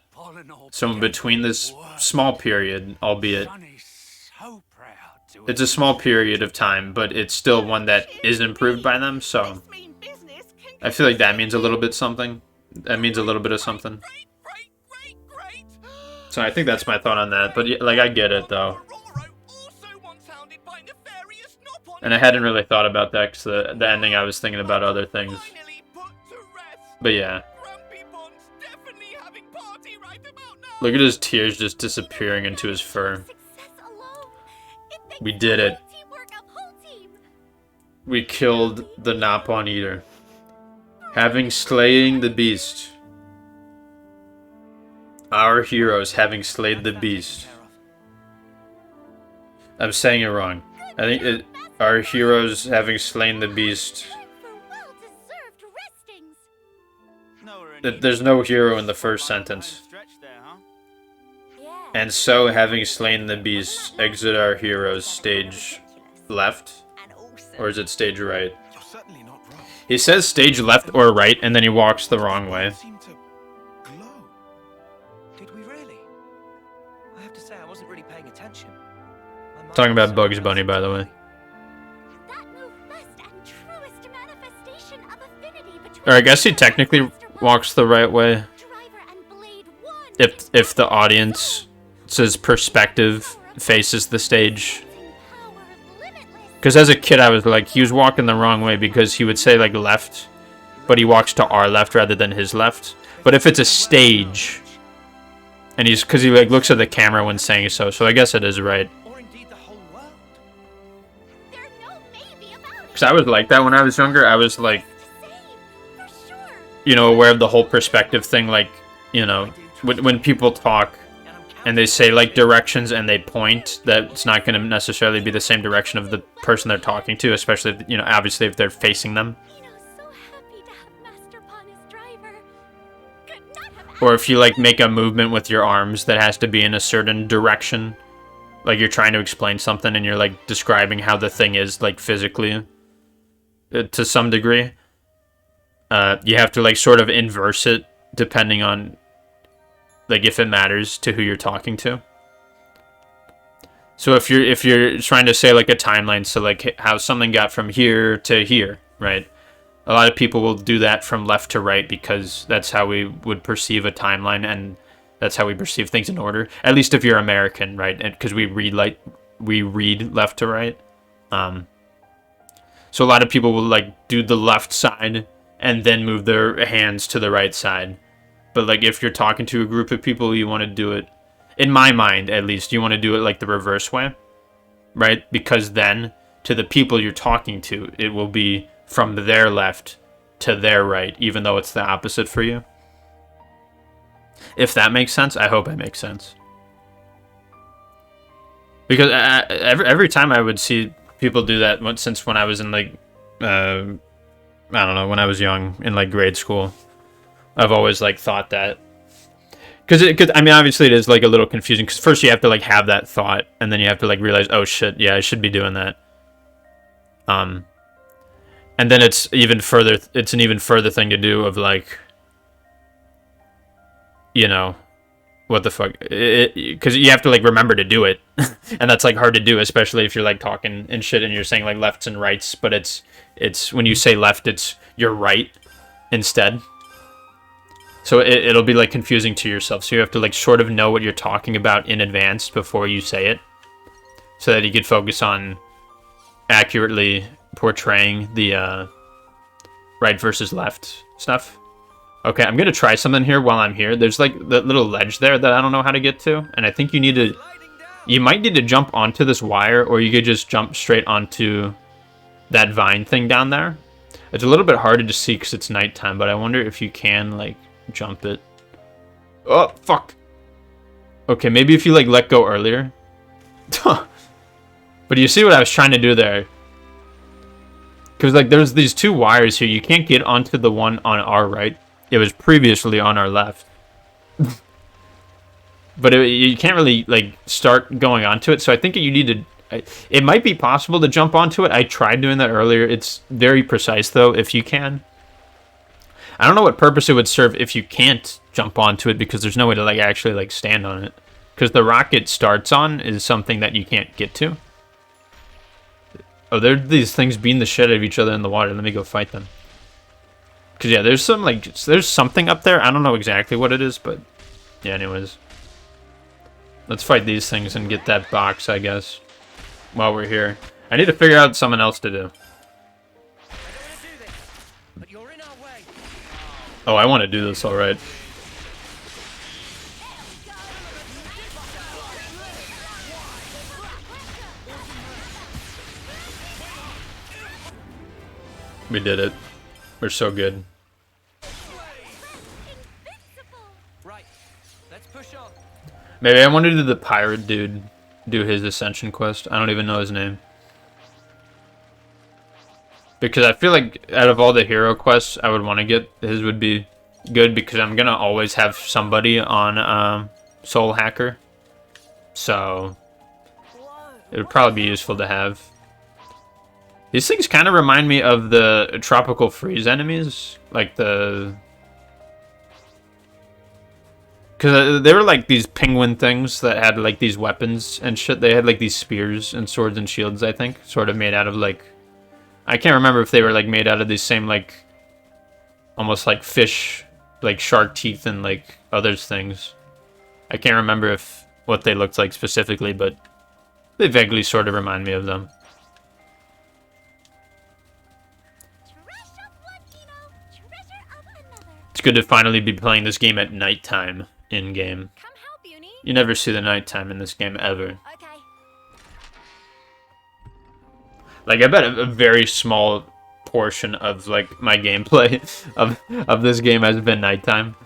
So in between this small period, albeit it's a small period of time, but it's still one that is improved by them, so I feel like that means a little bit something. That means a little bit of something. So I think that's my thought on that, but, like, I get it, though. And I hadn't really thought about that, because the ending, I was thinking about other things. But yeah. Look at his tears just disappearing into his fur. We did it. We killed the Napon Eater. Having slain the beast. Our heroes having slayed the beast. I'm saying it wrong. I think our heroes having slain the beast. There's no hero in the first sentence. And so, having slain the beast, exit our heroes stage left? Or is it stage right? He says stage left or right, and then he walks the wrong way. Did we really? I have to say, I wasn't really paying attention. Talking about Bugs Bunny, by the way. Or I guess he technically walks the right way. If the audience's perspective faces the stage. Because as a kid, I was like, he was walking the wrong way because he would say, like, left, but he walks to our left rather than his left. But if it's a stage, and because he, like, looks at the camera when saying so I guess it is right. Because I was like that when I was younger. I was, like, you know, aware of the whole perspective thing, like, you know, when people talk and they say, like, directions and they point, that's not going to necessarily be the same direction of the person they're talking to, especially, you know, obviously if they're facing them. Or if you, like, make a movement with your arms that has to be in a certain direction, like you're trying to explain something and you're, like, describing how the thing is, like, physically, to some degree. You have to, like, sort of inverse it depending on, like, if it matters to who you're talking to. So if you're trying to say, like, a timeline, so, like, how something got from here to here, right? A lot of people will do that from left to right because that's how we would perceive a timeline, and that's how we perceive things in order. At least if you're American, right? Because we read left to right. So a lot of people will, like, do the left side and then move their hands to the right side. But, like, if you're talking to a group of people, you want to do it In my mind, at least, you want to do it like the reverse way, right? Because then, to the people you're talking to, it will be from their left to their right, even though it's the opposite for you. If that makes sense, I hope it makes sense. Because every time I would see people do that, since when I was in like, I don't know, when I was young in like grade school, I've always like thought that. Because I mean, obviously it is like a little confusing. Because first you have to like have that thought, and then you have to like realize, oh shit, yeah, I should be doing that. And then it's even further. It's an even further thing to do of like, you know, what the fuck? Because you have to like remember to do it, and that's like hard to do, especially if you're like talking and shit, and you're saying like lefts and rights. But it's when you say left, it's you're right instead. So it'll be like confusing to yourself. So you have to like sort of know what you're talking about in advance before you say it, so that you can focus on accurately portraying the right versus left stuff. Okay, I'm gonna try something here while I'm here. There's like that little ledge there that I don't know how to get to, and I think you might need to jump onto this wire, or you could just jump straight onto that vine thing down there. It's a little bit harder to see because it's nighttime, but I wonder if you can like jump it. Oh, fuck. Okay, maybe if you like let go earlier. But you see what I was trying to do there? Because like there's these two wires here. You can't get onto the one on our right. It was previously on our left. But you can't really like start going onto it. So I think you need to... It might be possible to jump onto it. I tried doing that earlier. It's very precise though, if you can. I don't know what purpose it would serve if you can't jump onto it, because there's no way to like actually like stand on it. Because the rock it starts on is something that you can't get to. Oh, there are these things beating the shit out of each other in the water. Let me go fight them. Because yeah, there's some like there's something up there. I don't know exactly what it is, but yeah. Anyways, let's fight these things and get that box, I guess. While we're here, I need to figure out something else to do. Oh, I want to do this, all right. We did it. We're so good. Right. Let's push on. Maybe I want to do the pirate dude do his ascension quest. I don't even know his name. Because I feel like out of all the hero quests I would want to get, his would be good, because I'm going to always have somebody on Soul Hacker. So it would probably be useful to have. These things kind of remind me of the Tropical Freeze enemies. Like the... Because they were like these penguin things that had like these weapons and shit. They had like these spears and swords and shields, I think. Sort of made out of like... I can't remember if they were like made out of these same like... almost like fish, like shark teeth and like others things. I can't remember if what they looked like specifically, but they vaguely sort of remind me of them. It's good to finally be playing this game at nighttime in-game. You never see the nighttime in this game, ever. Like, I bet a very small portion of, like, my gameplay of this game has been nighttime.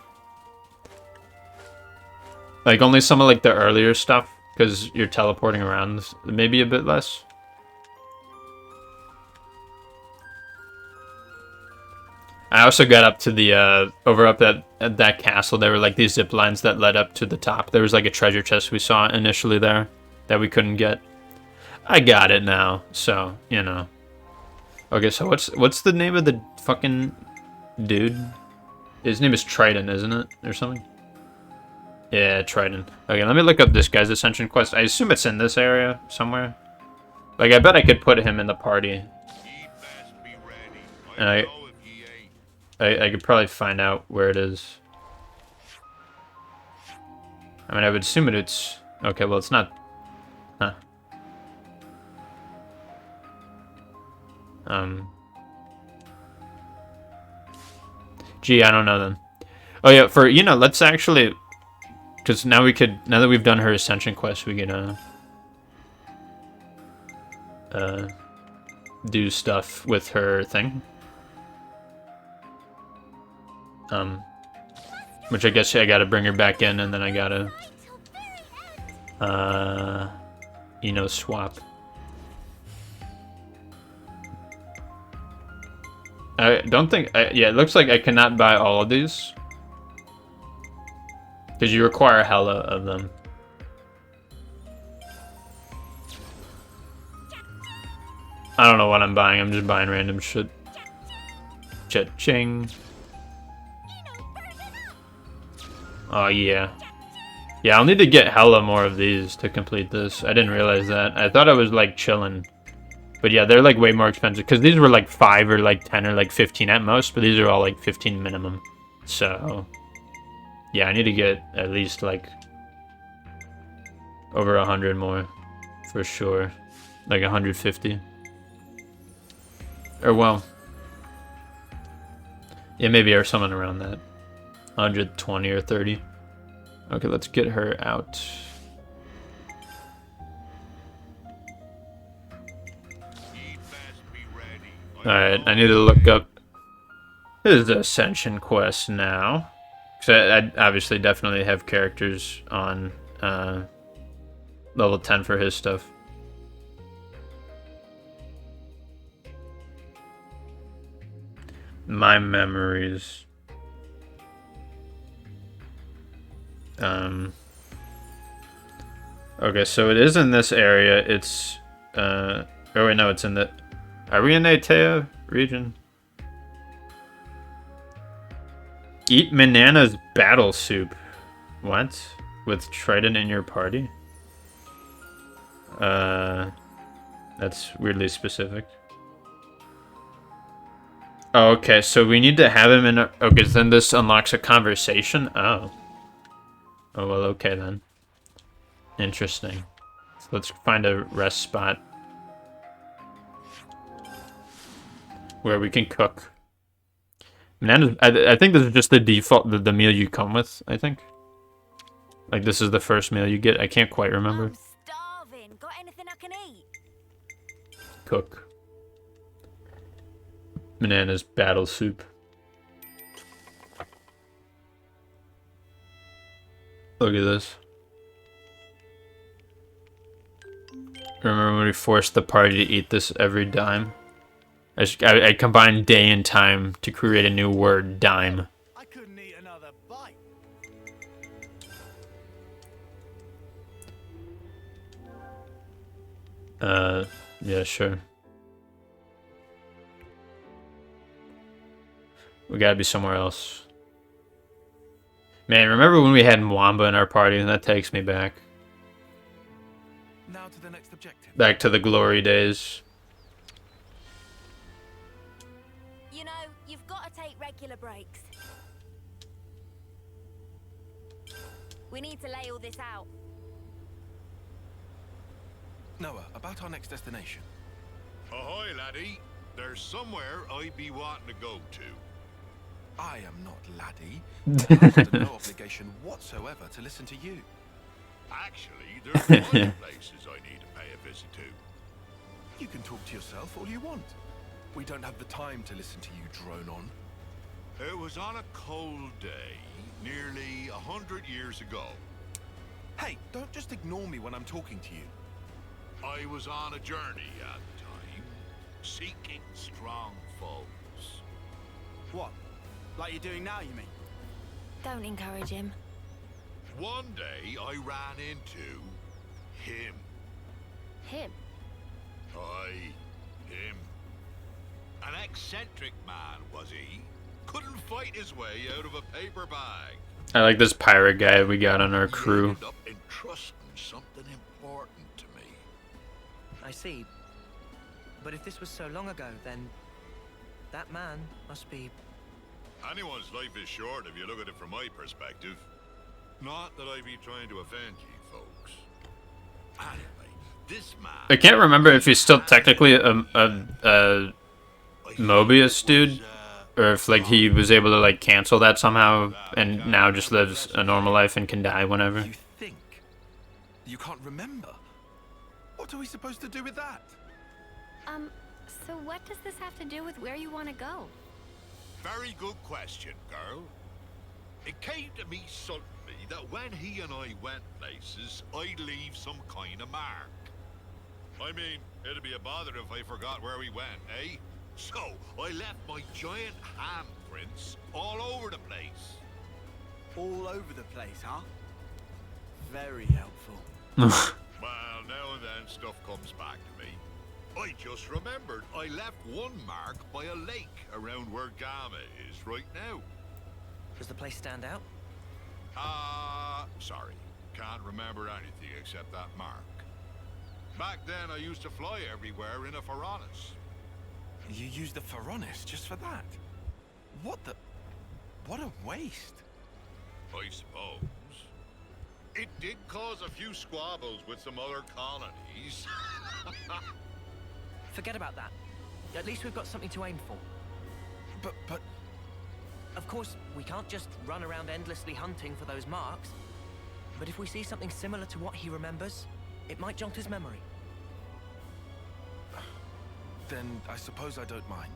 Like, only some of, like, the earlier stuff, because you're teleporting around, maybe a bit less. I also got up to the, over up at that castle. There were, like, these zip lines that led up to the top. There was, like, a treasure chest we saw initially there that we couldn't get. I got it now, so, you know. Okay, so what's the name of the fucking dude? His name is Trident, isn't it? Or something? Yeah, Trident. Okay, let me look up this guy's Ascension quest. I assume it's in this area somewhere. Like, I bet I could put him in the party. And I could probably find out where it is. I mean, I would assume it's... Okay, well, it's not... Huh. Gee, I don't know then. Oh yeah, for, you know, let's actually... Because now now that we've done her ascension quest, we can do stuff with her thing. Which I guess I gotta bring her back in, and then I gotta swap. I don't think yeah, it looks like I cannot buy all of these because you require hella of them. I don't know what I'm buying. I'm just buying random shit. Cha-ching. Oh yeah. Yeah, I'll need to get hella more of these to complete this. I didn't realize that. I thought I was like chilling. But yeah, they're like way more expensive because these were like 5 or like 10 or like 15 at most, but these are all like 15 minimum. So yeah, I need to get at least like over 100 more for sure. Like 150. Or well, yeah, maybe or something around that. 120 or 30. Okay, let's get her out. Alright, I need to look up his Ascension quest now. Because I obviously definitely have characters on level 10 for his stuff. My memories. Okay, so it is in this area. It's oh wait, no, it's in the... Are we in Atea region? Eat Manana's battle soup. What? With Trident in your party? That's weirdly specific. Oh, okay, so we need to have him in a... Okay, then this unlocks a conversation? Oh. Oh, well, okay then. Interesting. So let's find a rest spot where we can cook. I think this is just the default, the meal you come with, I think. Like, this is the first meal you get. I can't quite remember. I'm starving. Got anything I can eat? Cook. Manana's battle soup. Look at this. Remember when we forced the party to eat this every dime? I combined day and time to create a new word, dime. I couldn't eat another bite. Yeah, sure. We gotta be somewhere else. Man, remember when we had Mwamba in our party, and that takes me back. Now to the next objective. Back to the glory days. You know, you've got to take regular breaks. We need to lay all this out. Noah, about our next destination. Ahoy, laddie. There's somewhere I be wanting to go to. I am not laddie. I have no obligation whatsoever to listen to you. Actually, there's a lot of places I need to pay a visit to. You can talk to yourself all you want. We don't have the time to listen to you drone on. It was on a cold day, nearly 100 years ago. Hey, don't just ignore me when I'm talking to you. I was on a journey at the time, seeking strong foes. What? Like you're doing now, you mean? Don't encourage him. One day I ran into him. Him? Aye, him. An eccentric man, was he? Couldn't fight his way out of a paper bag. I like this pirate guy we got on our crew. He ended up entrusting something important to me. I see. But if this was so long ago, then that man must be... Anyone's life is short if you look at it from my perspective. Not that I be trying to offend you folks. Anyway, this man... I can't remember if he's still technically a Mobius dude. or if like he was able to like cancel that somehow and now just lives a normal life and can die whenever. You think? You can't remember? What are we supposed to do with that? So what does this have to do with where you want to go? Very good question, girl. It came to me suddenly that when he and I went places, I'd leave some kind of mark. I mean, it'd be a bother if I forgot where we went, eh? So, I left my giant handprints all over the place. All over the place, huh? Very helpful. Well, now and then stuff comes back to me. I just remembered I left one mark by a lake around where Gamma is right now. Does the place stand out? Sorry. Can't remember anything except that mark. Back then, I used to fly everywhere in a Pharaonis. You used the Pharaonis just for that? What a waste. I suppose. It did cause a few squabbles with some other colonies. Forget about that. At least we've got something to aim for. But... Of course, we can't just run around endlessly hunting for those marks. But if we see something similar to what he remembers, it might jog his memory. Then I suppose I don't mind.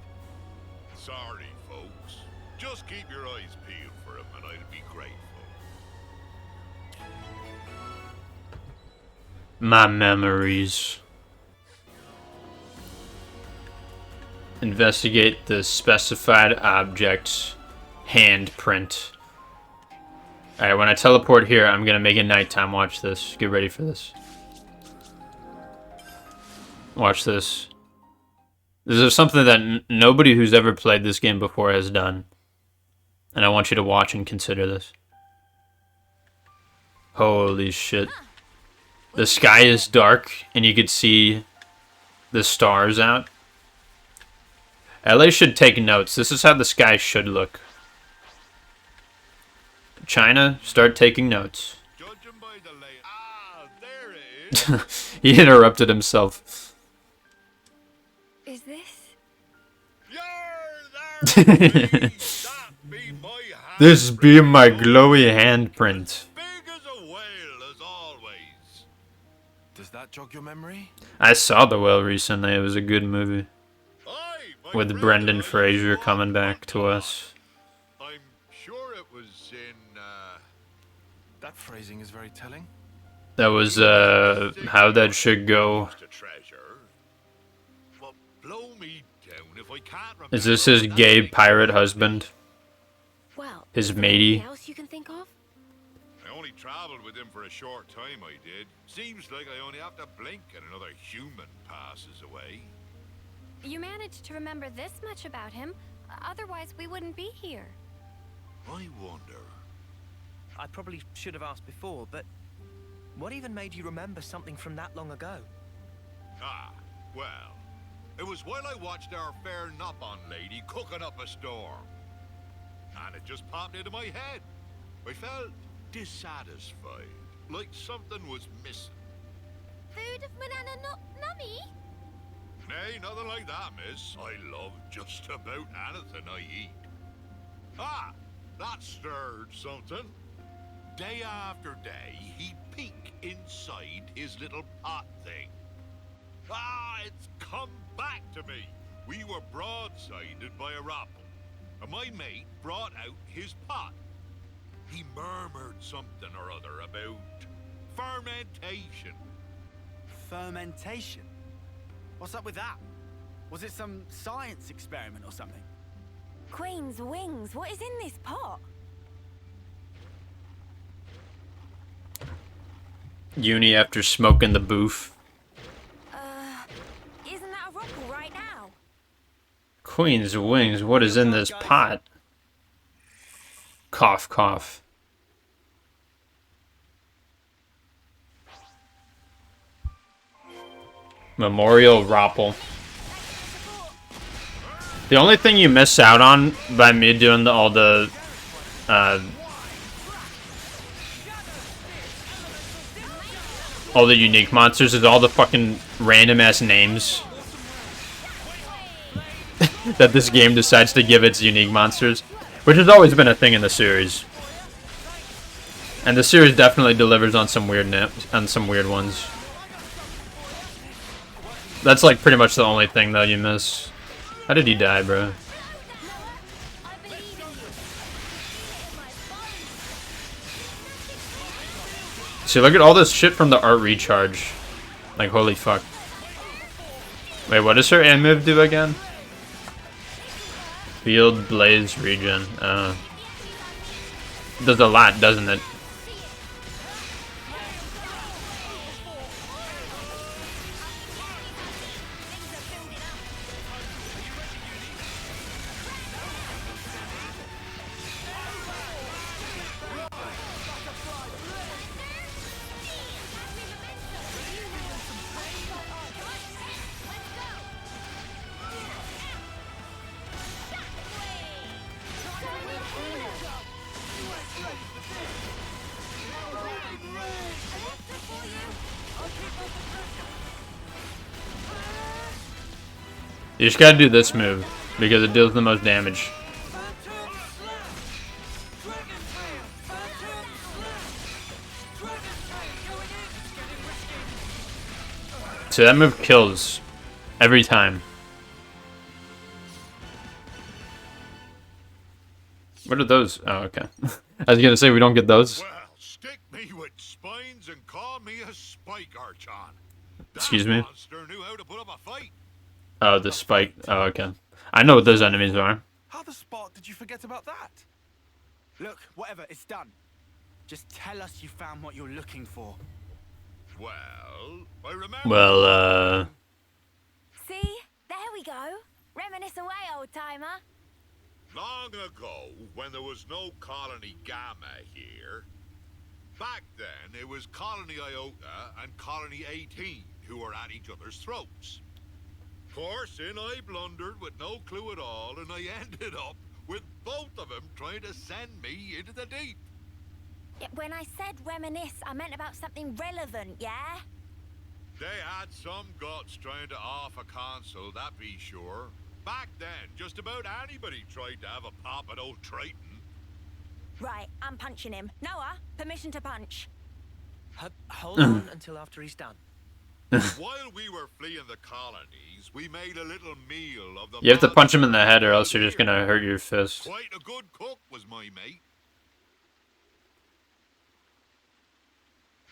Sorry, folks. Just keep your eyes peeled for him and I'd be grateful. My memories. Investigate the specified object's handprint. Alright, when I teleport here, I'm gonna make it nighttime. Watch this. Get ready for this. Watch this. This is something that nobody who's ever played this game before has done. And I want you to watch and consider this. Holy shit. The sky is dark, and you could see the stars out. LA should take notes. This is how the sky should look. China, start taking notes. He interrupted himself. Is this? This be my glowy handprint. Does that jog your memory? I saw The Whale recently. It was a good movie. With Brendan Fraser coming back to us. I'm sure it was in, That phrasing is very telling. That was, how that should go. Is this his gay pirate husband? Well, His matey? anything else you can think of? I only traveled with him for a short time, I did. Seems like I only have to blink and another human passes away. You managed to remember this much about him, otherwise we wouldn't be here. I wonder. I probably should have asked before, but what even made you remember something from that long ago? Ah, well, it was while I watched our fair Nopon lady cooking up a storm. And it just popped into my head. I felt dissatisfied, like something was missing. Food of Manana Nami? Nay, nothing like that, miss. I love just about anything I eat. Ah, that stirred something. Day after day, he'd peek inside his little pot thing. Ah, it's come back to me. We were broadsided by a rapple, and my mate brought out his pot. He murmured something or other about fermentation. Fermentation? What's up with that? Was it some science experiment or something? Queen's wings, what is in this pot? Uni after smoking the booth. Isn't that a ruckle right now? Queen's wings, what is in this pot? Cough, cough. Memorial Rapple. The only thing you miss out on by me doing all the unique monsters is all the fucking random ass names. that this game decides to give its unique monsters, which has always been a thing in the series. And the series definitely delivers on some weird ones. That's like pretty much the only thing though you miss. How did you die, bro? See, look at all this shit from the art recharge. Like, holy fuck. Wait, what does her A move do again? Field Blaze Regen. Does a lot, doesn't it? You just gotta do this move, because it deals the most damage. So that move kills every time. What are those? Oh, okay. I was gonna say we don't get those. Well, stick me with spines and call me a spike archon. Excuse me? Monster knew how to put up a fight. Oh, the spike. Oh, okay. I know what those enemies are. How the spark did you forget about that? Look, whatever, it's done. Just tell us you found what you're looking for. Well, I remember. Well, See? There we go. Reminisce away, old-timer. Long ago, when there was no Colony Gamma here, back then it was Colony Iota and Colony 18 who were at each other's throats. Of course, in I blundered with no clue at all, and I ended up with both of them trying to send me into the deep. Yeah, when I said reminisce, I meant about something relevant, yeah? They had some guts trying to off a console, that be sure. Back then, just about anybody tried to have a pop at old Triton. Right, I'm punching him. Noah, permission to punch. Hold on until after he's done. While we were fleeing the colonies, we made a little meal of the... you have to punch him in the head or else you're just gonna hurt your fist. Quite a good cook was my mate.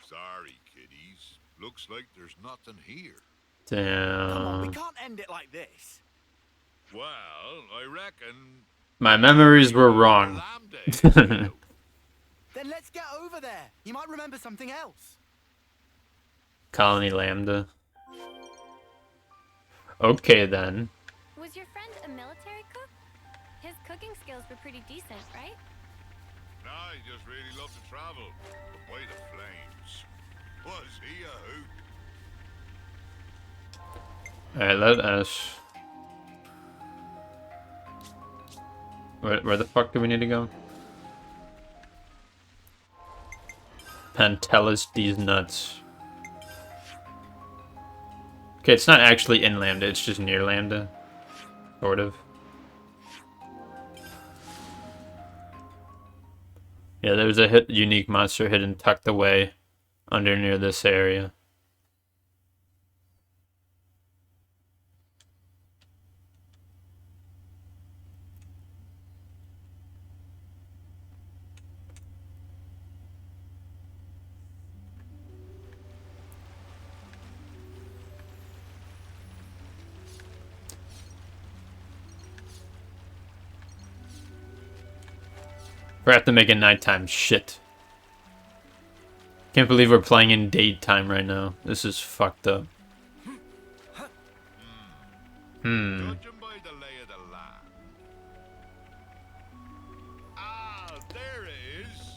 Sorry, kiddies. Looks like there's nothing here. Damn. Come on, we can't end it like this. Well, I reckon... My memories were wrong. Then let's get over there. You might remember something else. Colony Lambda. Okay then. Was your friend a military cook? His cooking skills were pretty decent, right? No, he just really loved to travel. But by the flames. Was he a hoot? Alright, let us... Where the fuck do we need to go? Pantelis these nuts. Okay, it's not actually in Lambda, it's just near Lambda. Sort of. Yeah, there's a unique monster hidden tucked away under near this area. We have to make it nighttime. Shit. Can't believe we're playing in daytime right now. This is fucked up. Judging by the lay of the land. Ah, there it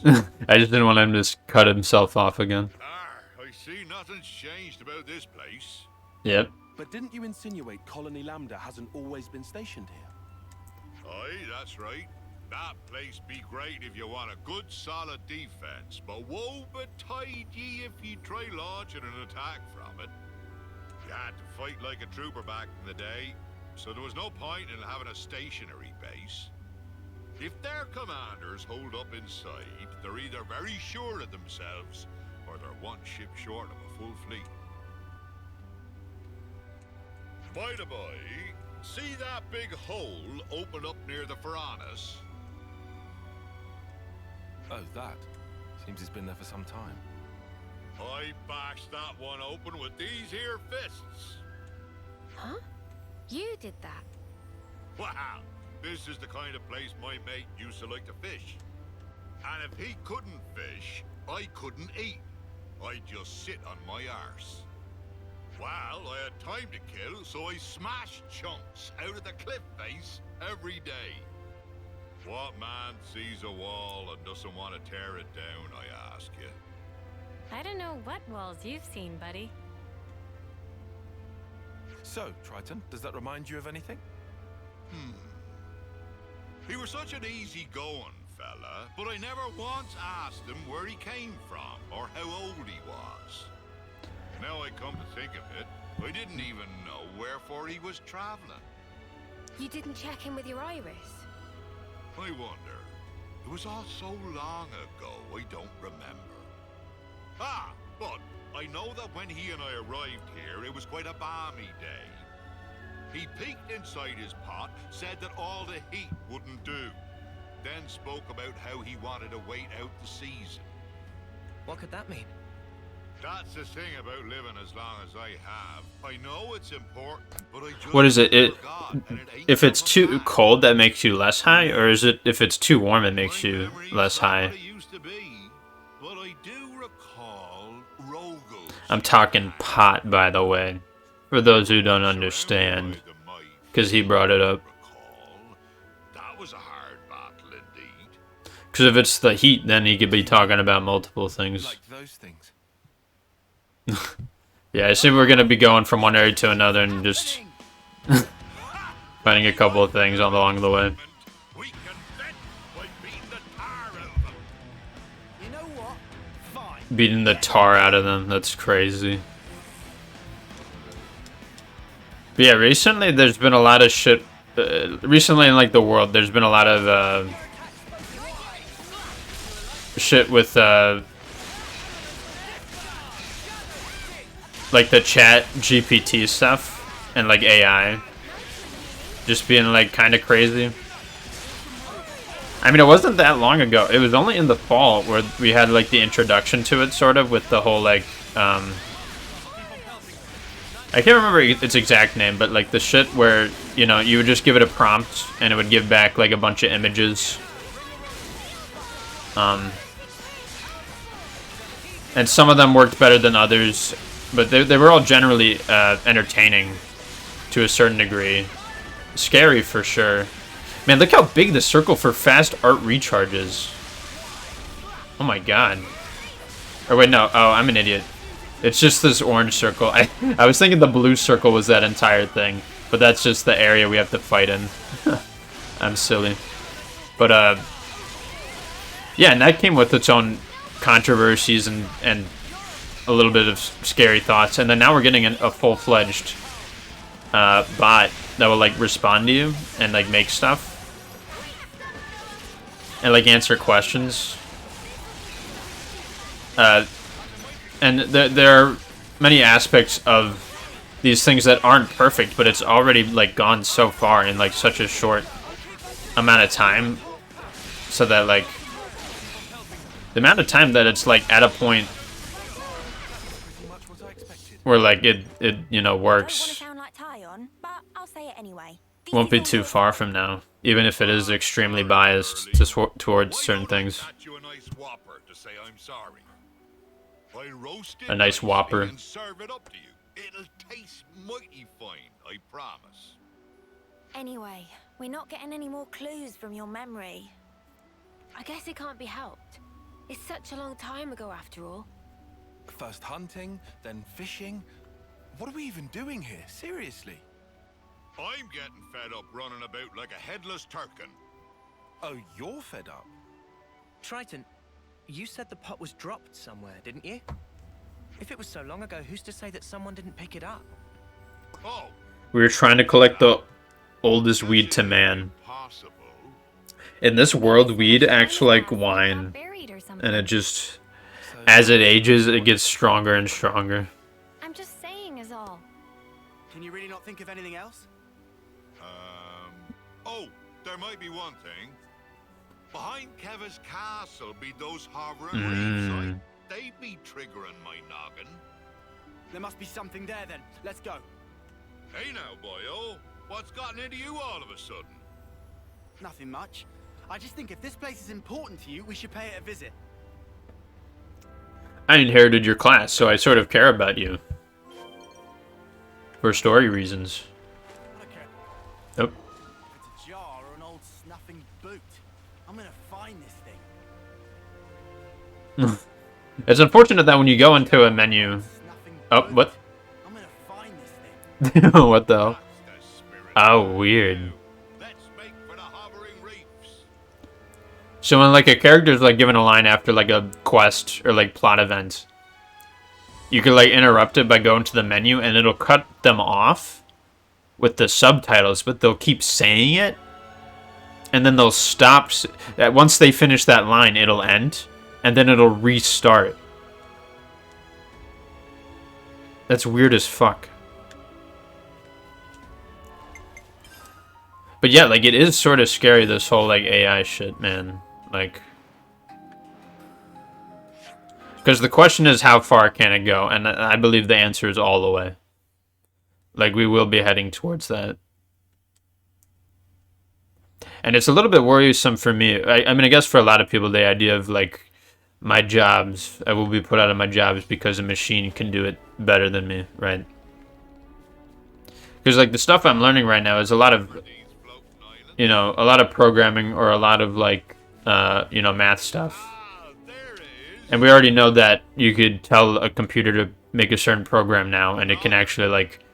is. I just didn't want him to just cut himself off again. I see nothing's changed about this place. Yep. But didn't you insinuate Colony Lambda hasn't always been stationed here? Aye, that's right. That place be great if you want a good solid defense, but woe betide ye if ye try launching an attack from it. You had to fight like a trooper back in the day. so there was no point in having a stationary base. If their commanders hold up inside, they're either very sure of themselves, or they're one ship short of a full fleet. By the by, see that big hole open up near the Piranhas? Oh, that. Seems it's been there for some time. I bashed that one open with these here fists. Huh? You did that? Wow, this is the kind of place my mate used to like to fish. And if he couldn't fish, I couldn't eat. I'd just sit on my arse. Well, I had time to kill, so I smashed chunks out of the cliff face every day. What man sees a wall and doesn't want to tear it down, I ask you? I don't know what walls you've seen, buddy. So, Triton, does that remind you of anything? He was such an easy-going fella, but I never once asked him where he came from or how old he was. Now I come to think of it, I didn't even know wherefore he was traveling. You didn't check in with your iris? I wonder. It was all so long ago, I don't remember. Ah, but I know that when he and I arrived here, it was quite a balmy day. He peeked inside his pot, said that all the heat wouldn't do, then spoke about how he wanted to wait out the season. What could that mean? That's the thing about living as long as I have. I know it's important, but I just What is it? forgot that it ain't If it's too cold, that makes you less high, or is it if it's too warm, it makes you less high? but I do recall Rogals. I'm talking pot, by the way, for those who don't understand, because he brought it up. That was a hard battle indeed. Because if it's the heat, then he could be talking about multiple things. Like those things. Yeah, I assume we're gonna be going from one area to another and just finding a couple of things along the way. You know what? Fine. Beating the tar out of them, that's crazy. But yeah, recently there's been a lot of shit. Recently in like the world, there's been a lot of shit with like the chat GPT stuff and like AI just being like kind of crazy. I mean, it wasn't that long ago. It was only in the fall where we had like the introduction to it, sort of, with the whole like I can't remember its exact name, but like the shit where, you know, you would just give it a prompt and it would give back like a bunch of images. And some of them worked better than others, but they were all generally entertaining to a certain degree. Scary for sure. Man, look how big the circle for fast art recharges. Oh my god. Or wait, no. Oh, I'm an idiot. It's just this orange circle. I was thinking the blue circle was that entire thing, but that's just the area we have to fight in. I'm silly. But, yeah, and that came with its own controversies and a little bit of scary thoughts, and then now we're getting a full-fledged bot that will like respond to you and like make stuff and like answer questions. And there are many aspects of these things that aren't perfect, but it's already like gone so far in like such a short amount of time, so that like the amount of time that it's like at a point where like it you know works won't be too far from now, even if it is extremely biased towards certain things. A nice whopper. And serve it up to you. It'll taste mighty fine, I promise. Anyway, we're not getting any more clues from your memory. I guess it can't be helped. It's such a long time ago after all. First hunting, then fishing. What are we even doing here? Seriously? I'm getting fed up running about like a headless turkin. Oh, you're fed up? Triton, you said the pot was dropped somewhere, didn't you? If it was so long ago, who's to say that someone didn't pick it up? Oh. We were trying to collect the oldest weed to man. In this world, weed acts like wine, and it just, as it ages, it gets stronger and stronger. I'm just saying is all. Can you really not think of anything else? Oh, there might be one thing. Behind Keva's castle be those hovering reefs. They be triggering my noggin. There must be something there then. Let's go. Hey now, boyo. What's gotten into you all of a sudden? Nothing much. I just think if this place is important to you, we should pay it a visit. I inherited your class, so I sort of care about you. For story reasons. Nope. It's a jar or an old snuffing boot. I'm gonna find this thing. It's unfortunate that when you go into a menu... Oh, what? I'm gonna find this thing. What the hell? Oh, weird. So when like a character's like given a line after like a quest or like plot event, you could like interrupt it by going to the menu and it'll cut them off with the subtitles, but they'll keep saying it, and then they'll stop. Once they finish that line, it'll end, and then it'll restart. That's weird as fuck. But yeah, like, it is sort of scary, this whole, like, AI shit, man. Like... Because the question is, how far can it go? And I believe the answer is all the way. Like, we will be heading towards that. And it's a little bit worrisome for me. I mean, I guess for a lot of people, the idea of, like, my jobs, I will be put out of my jobs because a machine can do it better than me, right? Because, like, the stuff I'm learning right now is a lot of... You know, a lot of programming or a lot of, like, you know, math stuff. And we already know that you could tell a computer to make a certain program now, and it can actually, like,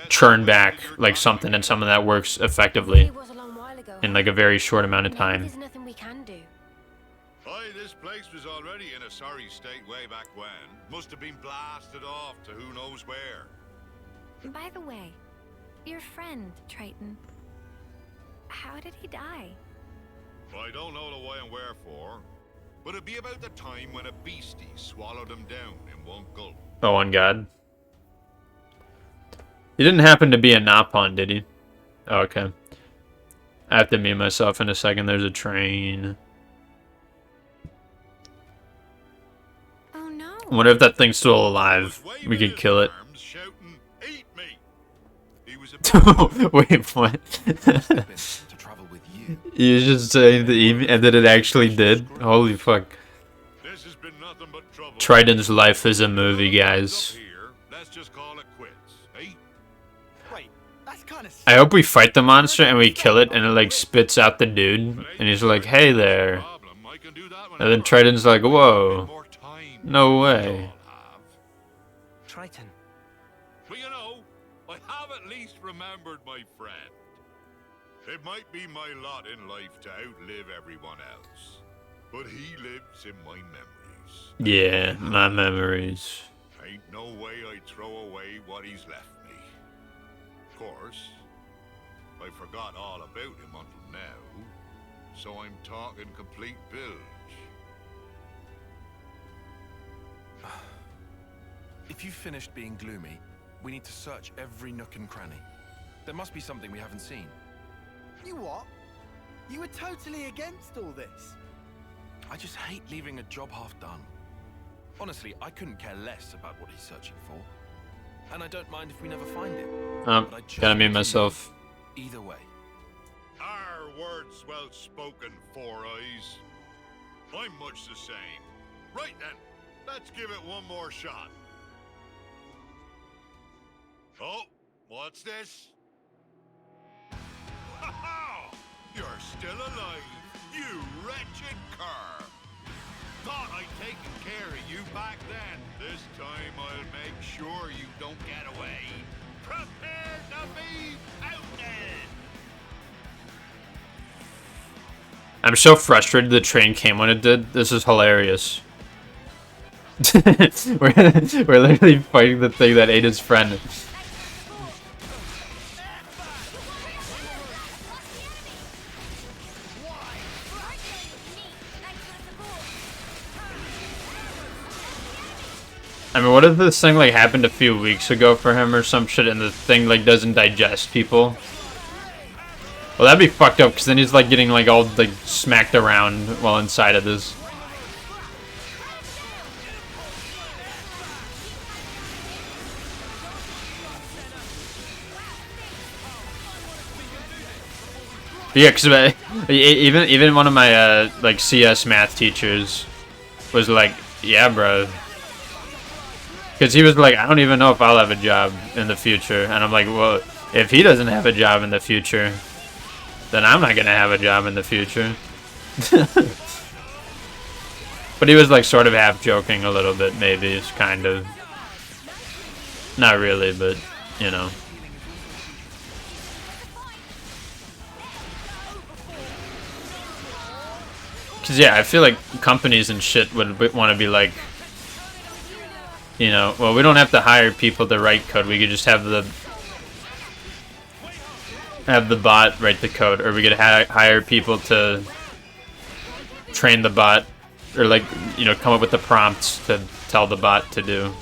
churn back, like, something, and some of that works effectively in, like, a very short amount of time. There's nothing we can do. Aye, this place was already in a sorry state way back when. Must have been blasted off to who knows where. By the way, your friend, Triton, how did he die? I don't know the why and wherefore, but it'd be about the time when a beastie swallowed him down in one gulp. Oh, on God. He didn't happen to be a Napon, did he? Oh, okay. I have to mute myself in a second. There's a train. Oh no. I wonder if that thing's still alive. We could kill it. Wait, what? You was just saying the and that it actually did? Holy fuck. Triton's life is a movie, guys. I hope we fight the monster and we kill it and it like spits out the dude and he's like, hey there. And then Triton's like, whoa. No way. Triton. Well, you know, I have at least remembered my friend. It might be my lot in life to outlive everyone else, but he lives in my memories. Yeah, my memories. Ain't no way I'd throw away what he's left me. Of course, I forgot all about him until now, so I'm talking complete bilge. If you've finished being gloomy, we need to search every nook and cranny. There must be something we haven't seen. You what? You were totally against all this. I just hate leaving a job half done. Honestly, I couldn't care less about what he's searching for. And I don't mind if we never find it. Gotta mute myself. Either way. Our words well spoken, Four Eyes. I'm much the same. Right then, let's give it one more shot. Oh, what's this? Ha-ha! You're still alive, you wretched cur! Thought I'd taken care of you back then. This time I'll make sure you don't get away. Prepare to be outed! I'm so frustrated the train came when it did. This is hilarious. we're literally fighting the thing that ate his friend. I mean, what if this thing like happened a few weeks ago for him or some shit, and the thing like doesn't digest people? Well, that'd be fucked up, because then he's like getting like all like smacked around while inside of this. Yeah, because even one of my like CS math teachers was like, yeah, bro. Because he was like, I don't even know if I'll have a job in the future. And I'm like, well, if he doesn't have a job in the future, then I'm not going to have a job in the future. But he was like sort of half joking a little bit, maybe. It's kind of. Not really, but, you know. Because, yeah, I feel like companies and shit would want to be like, you know, well, we don't have to hire people to write code. We could just have the bot write the code, or we could hire people to train the bot, or like, you know, come up with the prompts to tell the bot to do,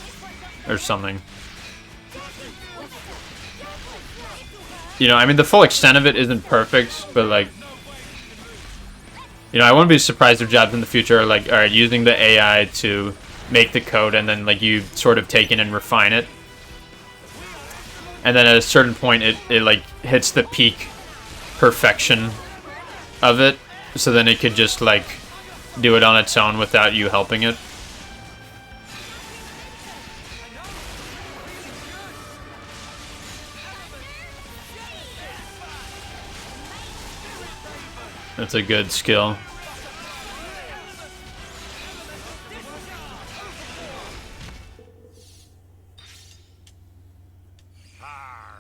or something. You know, I mean, the full extent of it isn't perfect, but like, you know, I wouldn't be surprised if jobs in the future are like, alright, using the AI to make the code, and then like you sort of take it and refine it. And then at a certain point it like hits the peak perfection of it. So then it could just like do it on its own without you helping it. That's a good skill.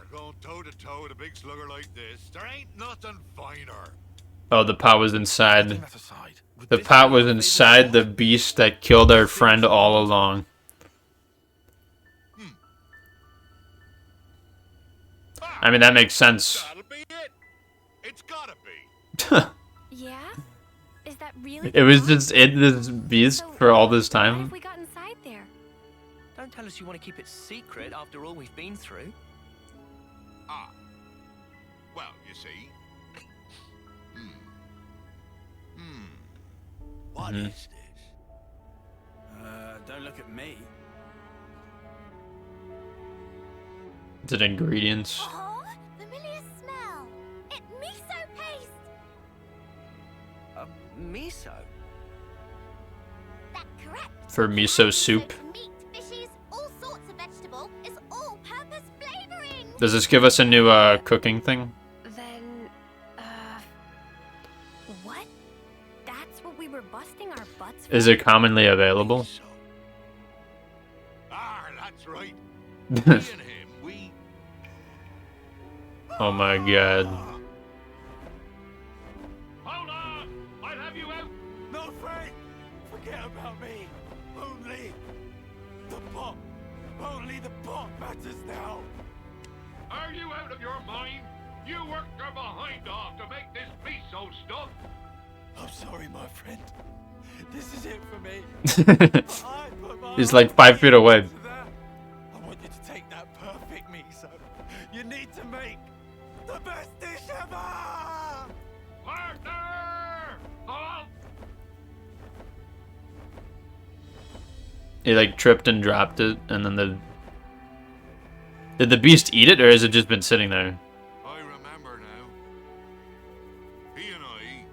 Going toe to toe with a big slugger like this, there ain't nothing finer. Oh, the pot was inside. The pot was inside the beast that killed our friend all along. I mean, that makes sense. It's gotta be. Yeah? Is that really? It was just in this beast for all this What time. have we got inside there? Don't tell us you want to keep it secret after all we've been through. Ah. Well, you see. What is this? Don't look at me. Is it ingredients? Oh, familiar smell. It's miso paste. Miso? That's correct. For miso soup. Meat, fishes, all sorts of vegetable is all-purpose flavoring. Does this give us a new cooking thing? Then, what? That's what we were busting our butts for? Is it commonly available? Ah, that's right. Me and him, we... Oh my god. Hold on! I'll have you out! No, Frank! Forget about me! Only the pot! Only the pot matters now! Are you out of your mind? You worked your behind off to make this miso stuff! I'm sorry, my friend. This is it for me. He's like 5 feet away. I want you to take that perfect miso. You need to make the best dish ever! Partner! Halt! He like tripped and dropped it, and then the... Did the beast eat it, or has it just been sitting there? I remember now. He and I,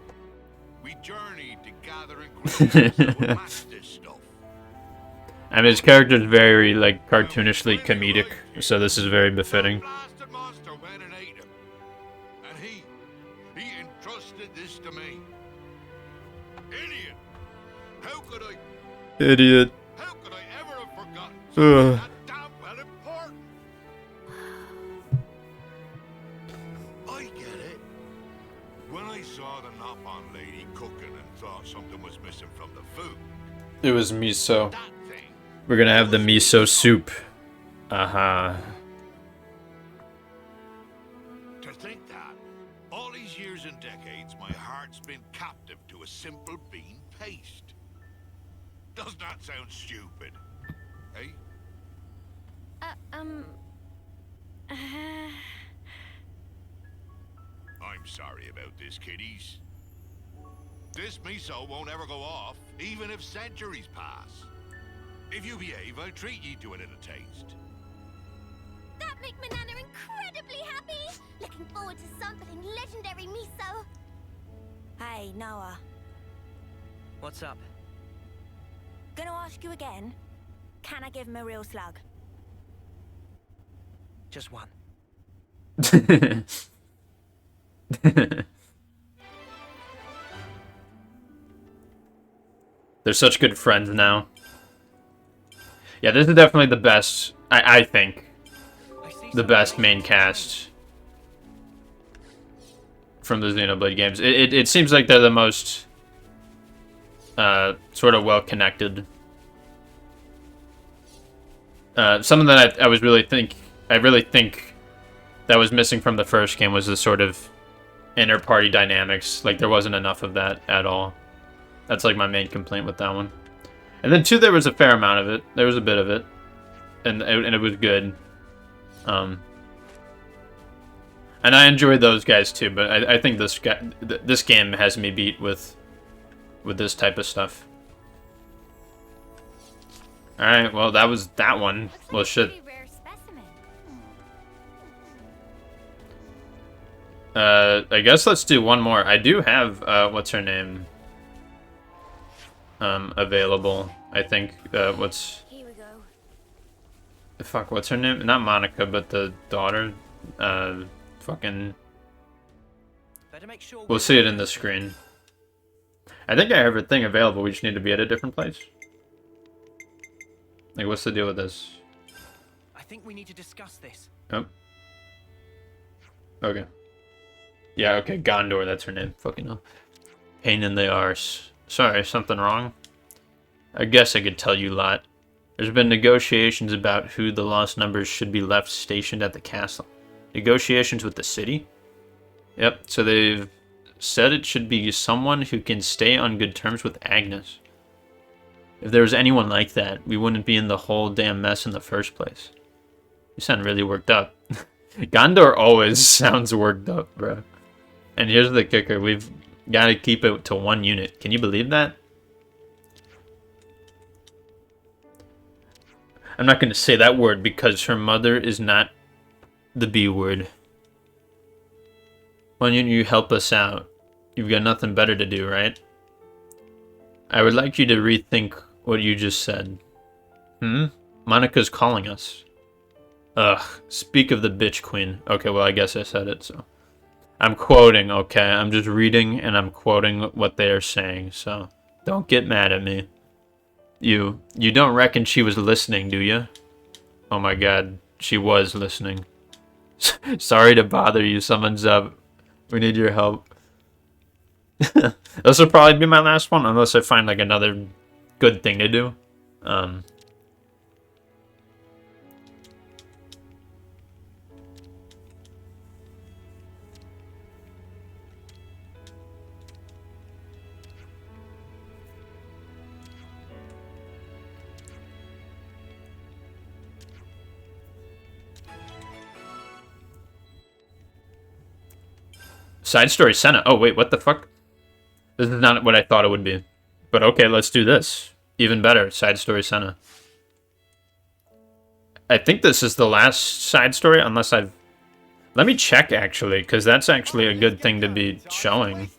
we journeyed to gather ingredients that would match this stuff. I mean, his character is very, like, cartoonishly comedic, so this is very befitting. Blasted monster went and ate him. And he entrusted this to me. Idiot! How could I... Idiot. How could I ever have forgotten Ugh. something that damn well important? I get it. When I saw the Nopon lady cooking and thought something was missing from the food, It was miso. We're gonna have the miso soup. Uh-huh. to think that, all these years and decades, my heart's been captive to a simple bean paste. Doesn't that sound stupid? Hey? I'm sorry about this, kiddies. This miso won't ever go off, even if centuries pass. If you behave, I'll treat ye to a little taste. That make me Nana incredibly happy! Looking forward to sampling legendary miso. Hey, Noah. What's up? Gonna ask you again. Can I give him a real slug? Just one. They're such good friends now. Yeah, this is definitely the best, I think, the best main cast from the Xenoblade games. It seems like they're the most sort of well-connected. Something that I really think that was missing from the first game was the sort of inter-party dynamics. Like, there wasn't enough of that at all. That's like my main complaint with that one. And then 2, there was a fair amount of it. There was a bit of it, and it was good. And I enjoyed those guys too. But I think this game has me beat with this type of stuff. All right, well that was that one. Well, shit. I guess let's do one more. I do have what's her name available. I think what's Here we go. fuck, what's her name? Not Monica, but the daughter. Fucking. We'll see it in the screen. I think I have everything available. We just need to be at a different place. Like, what's the deal with this? I think we need to discuss this. Oh. Okay. Yeah, okay, Gondor, that's her name. Fucking hell. Pain in the arse. Sorry, something wrong? I guess I could tell you a lot. There's been negotiations about who the lost numbers should be left stationed at the castle. Negotiations with the city? Yep, so they've said it should be someone who can stay on good terms with Agnes. If there was anyone like that, we wouldn't be in the whole damn mess in the first place. You sound really worked up. Gondor always sounds worked up, bro. And here's the kicker. We've got to keep it to 1 unit. Can you believe that? I'm not going to say that word because her mother is not the B word. Why don't you help us out? You've got nothing better to do, right? I would like you to rethink what you just said. Monica's calling us. Ugh, speak of the bitch queen. Okay, well, I guess I said it, so. I'm quoting, okay? I'm just reading and I'm quoting what they are saying, so don't get mad at me. You don't reckon she was listening, do you? Oh my god, she was listening. Sorry to bother you, someone's up. We need your help. This will probably be my last one, unless I find like another good thing to do. Side story Senna. Oh wait, what the fuck? This is not what I thought it would be. But okay, let's do this. Even better, side story Senna. I think this is the last side story, unless I've... Let me check, actually, because that's actually a good thing to be showing.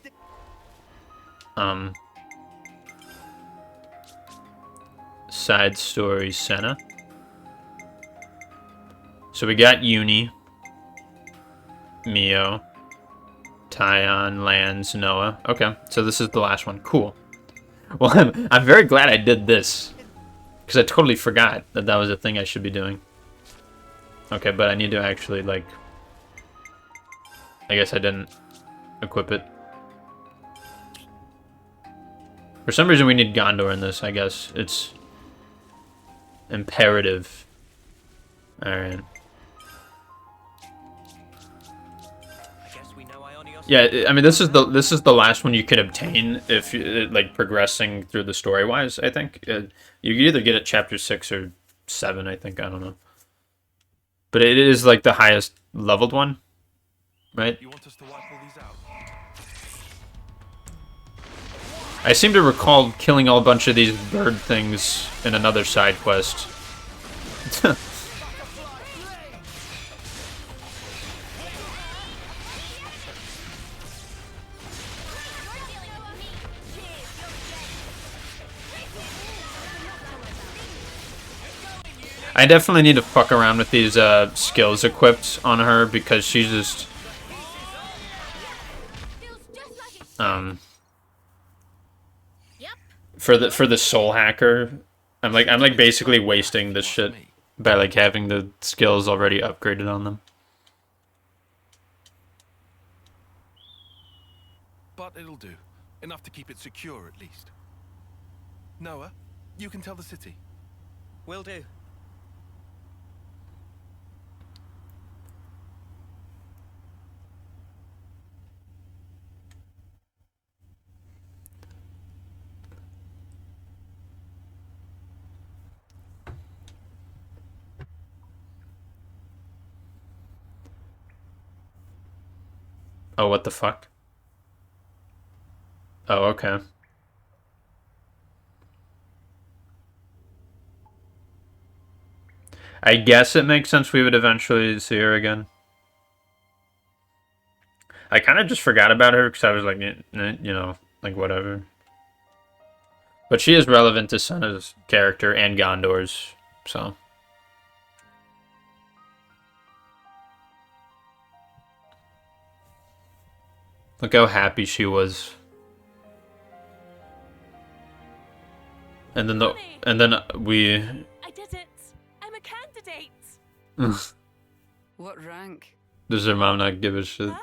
Side story Senna. So we got Uni, Mio, Tyon, Lance, Noah. Okay, so this is the last one. Cool. Well, I'm very glad I did this. Because I totally forgot that that was a thing I should be doing. Okay, but I need to actually, like... I guess I didn't equip it. For some reason we need Gondor in this, I guess. It's... imperative. Alright. Yeah, I mean this is the last one you could obtain if you like progressing through the story wise. I think you could either get it chapter 6 or 7. I think, I don't know. But it is like the highest leveled one, right? You want us to wipe all these out? I seem to recall killing a bunch of these bird things in another side quest. I definitely need to fuck around with these skills equipped on her because she's just for the soul hacker, I'm like basically wasting this shit by like having the skills already upgraded on them. But it'll do. Enough to keep it secure, at least. Noah, you can tell the city. Will do. Oh, what the fuck? Oh, okay. I guess it makes sense we would eventually see her again. I kind of just forgot about her because I was like, you know, like whatever. But she is relevant to Senna's character and Gondor's, so. Look how happy she was. And then we. I did it. I'm a candidate. What rank? Does her mom not give a shit? Huh?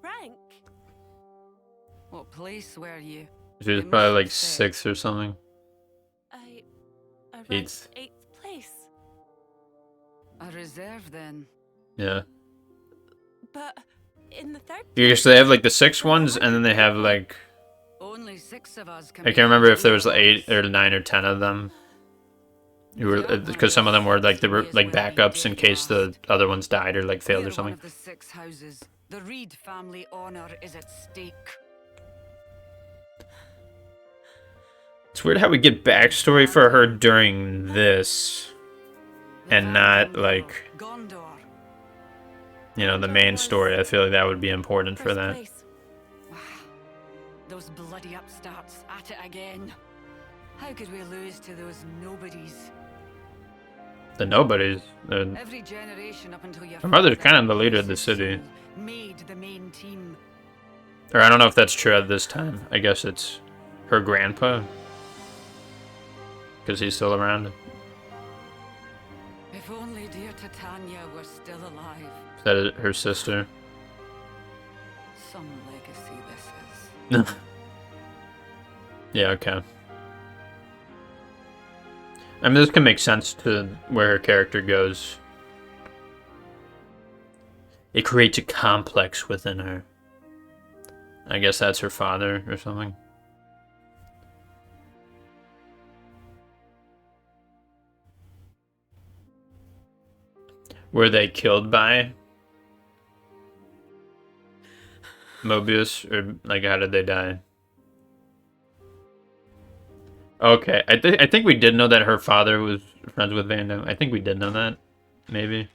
Rank? What place were you? She was probably like 6 or something. I ranked 8th. 8th place. A reserve then. Yeah. But in the 3rd. Yeah, so they have like the 6 ones, and then they have like. Only 6 of us can I can't remember if there was 8 or 9 or 10 of them. You were because some of them were like like backups in case the other ones died or like failed or something. One of the 6 houses. The Reed family honor is at stake. It's weird how we get backstory for her during this, and not like, you know, the main story. I feel like that would be important for that. Those bloody upstarts at it again. How could we lose to those nobodies? The nobodies. Every generation up until your Her mother's kind of the leader of the city. Made the main team. Or I don't know if that's true at this time. I guess it's her grandpa. Because he's still around. If only dear Titania were still alive. Is that her sister? Some legacy this is. Yeah, okay. I mean, this can make sense to where her character goes. It creates a complex within her. I guess that's her father or something. Were they killed by Mobius, or like how did they die? Okay, I think we did know that her father was friends with Van Damme. I think we did know that, maybe.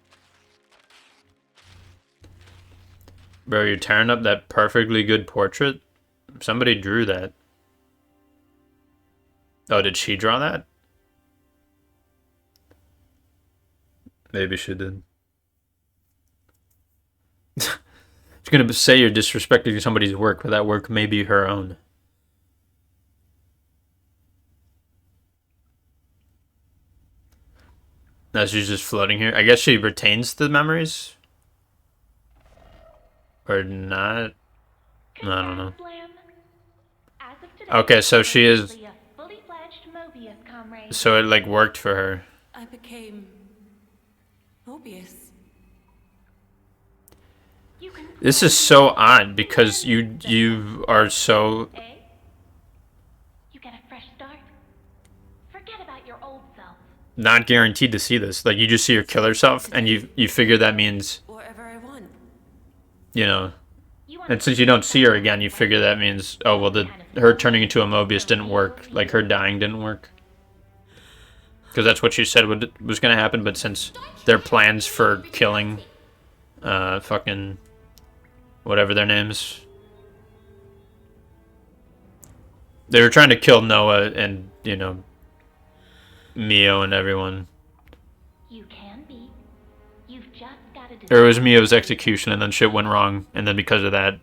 Bro, you're tearing up that perfectly good portrait. Somebody drew that. Oh, did she draw that? Maybe she did. It's gonna say you're disrespecting somebody's work, but that work may be her own. Now she's just floating here. I guess she retains the memories? Or not? I don't know. Okay, so she is... So it like worked for her. I became Mobius. This is so odd because you are so... You get a fresh start. Forget about your old self. not guaranteed to see this. Like, you just see her kill herself, and you figure that means, Whatever I want. you know, and since you don't see her again, you figure that means, oh, well, her turning into a Mobius didn't work. Like, her dying didn't work. Because that's what she said was going to happen, but since their plans for killing, fucking, whatever their names, they were trying to kill Noah and, you know, Mio and everyone. You can be. You've just got to Or it was Mio's execution, and then shit went wrong, and then because of that,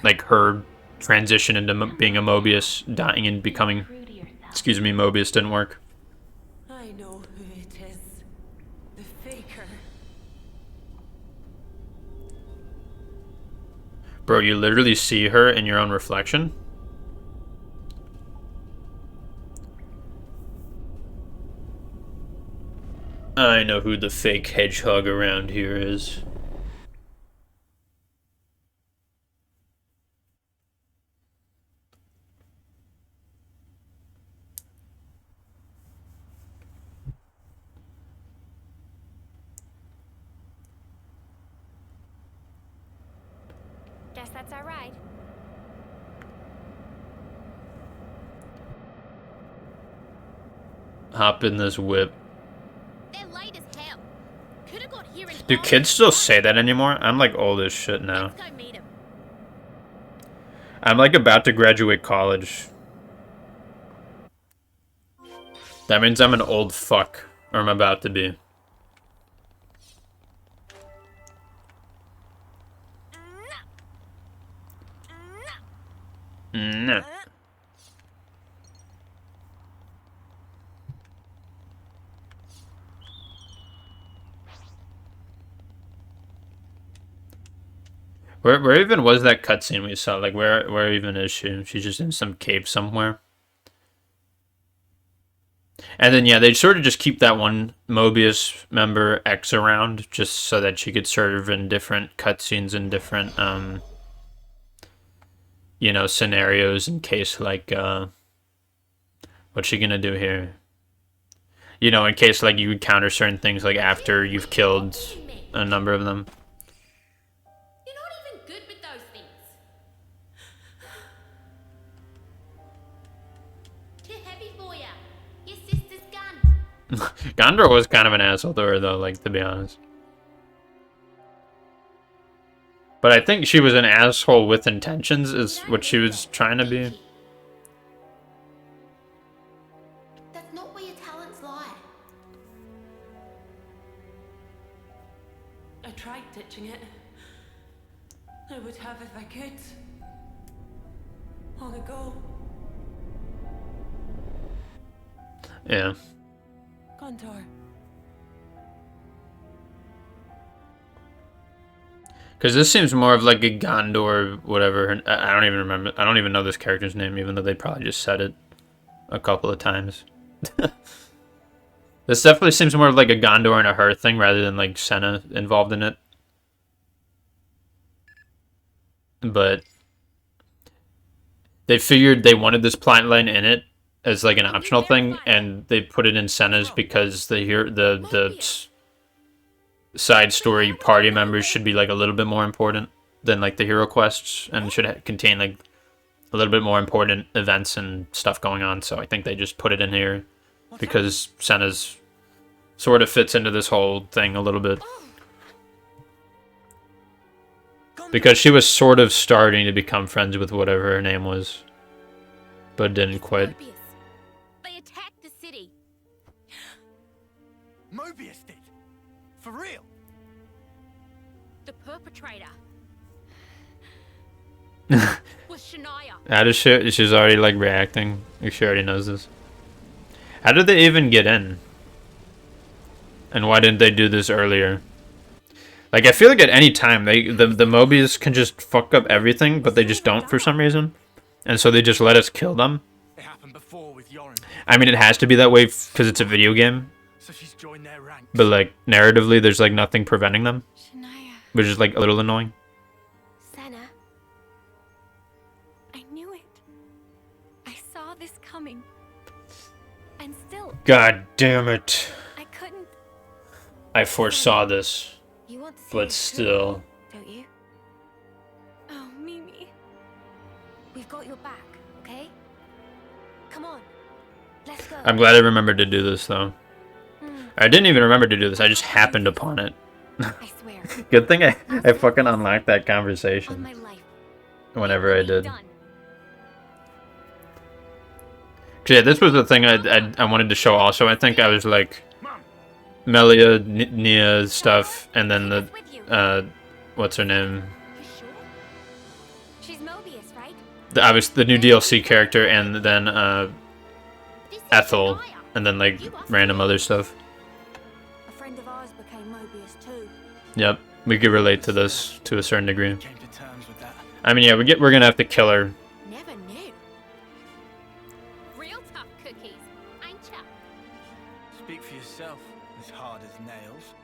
like, her transition into being a Mobius, dying and becoming, excuse me, Mobius didn't work. I know who it is. The Faker. Bro, you literally see her in your own reflection? I know who the fake hedgehog around here is. Guess that's our ride. Hop in this whip. They're late as hell. Could have got here in Do time. kids still say that anymore? I'm like old as shit now. Let's go meet 'em. I'm like about to graduate college. That means I'm an old fuck. Or I'm about to be. Nah. Where even was that cutscene we saw? Like, where even is she? She's just in some cave somewhere. And then, yeah, they'd sort of just keep that one Mobius member X around just so that she could serve in different cutscenes and different, you know, scenarios in case, like, what's she gonna do here? You know, in case, like, you encounter certain things, like, after you've killed a number of them. You're not even good with those things. Too heavy for ya. Your sister's gun. Gondor was kind of an asshole to her, though, like, to be honest. But I think she was an asshole with intentions, is what she was trying to be. That's not where your talents lie. I tried ditching it. I would have if I could. Long ago. Yeah. Gondor. Because this seems more of like a Gondor, whatever. I don't even remember. I don't even know this character's name, even though they probably just said it a couple of times. This definitely seems more of like a Gondor and a her thing rather than like Senna involved in it. But they figured they wanted this plotline in it as like an optional thing, and they put it in Senna's because the side story party members should be like a little bit more important than like the hero quests, and should contain like a little bit more important events and stuff going on. So I think they just put it in here because Senna's sort of fits into this whole thing a little bit. Because she was sort of starting to become friends with whatever her name was, but didn't quite. They attacked the city. Mobius did? For real? The perpetrator was Shania. How does she's already like reacting? Like she already knows this. How did they even get in? And why didn't they do this earlier? Like, I feel like at any time the Mobius can just fuck up everything, but they just don't for some reason, and so they just let us kill them. It happened before with Yorin. I mean, it has to be that way because it's a video game. So she's joined their ranks. But like narratively, there's like nothing preventing them, which is like a little annoying. Senna. I knew it. I saw this coming. And still, God damn it. I couldn't. I foresaw this. You want to see But it still. through, don't you? Oh, Mimi. We've got your back, okay? Come on. Let's go. I'm glad I remembered to do this, though. I didn't even remember to do this. I just happened upon it. I swear. Good thing I fucking unlocked that conversation. Whenever I did. Yeah, this was the thing I wanted to show also. I think I was like... Melia, Nia stuff, and then the... what's her name? She's Mobius, right? The new DLC character, and then Ethel, and then like random other stuff. A friend of ours became Mobius too. Yep, we could relate to this to a certain degree. I mean, yeah, we're gonna have to kill her. Never knew. Real tough cookies, ain't ya? Speak for yourself, as hard as nails.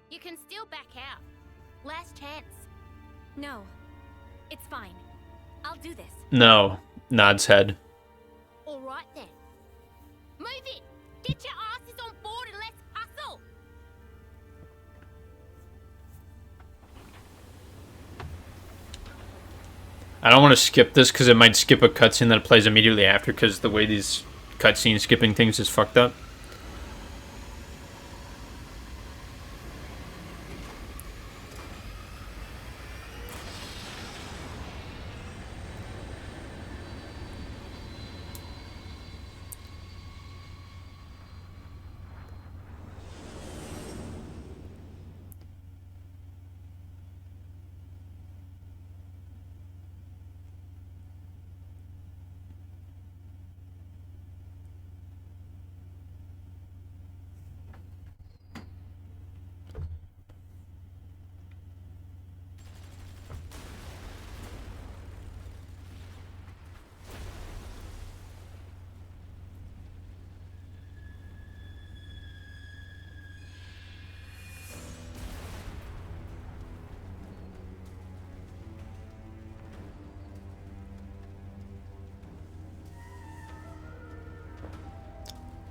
You can still back out. Last chance. No, it's fine. I'll do this. No, nods head. All right then. Move it. Get your asses on board and let's hustle. I don't want to skip this because it might skip a cutscene that plays immediately after, because the way these cutscene skipping things is fucked up.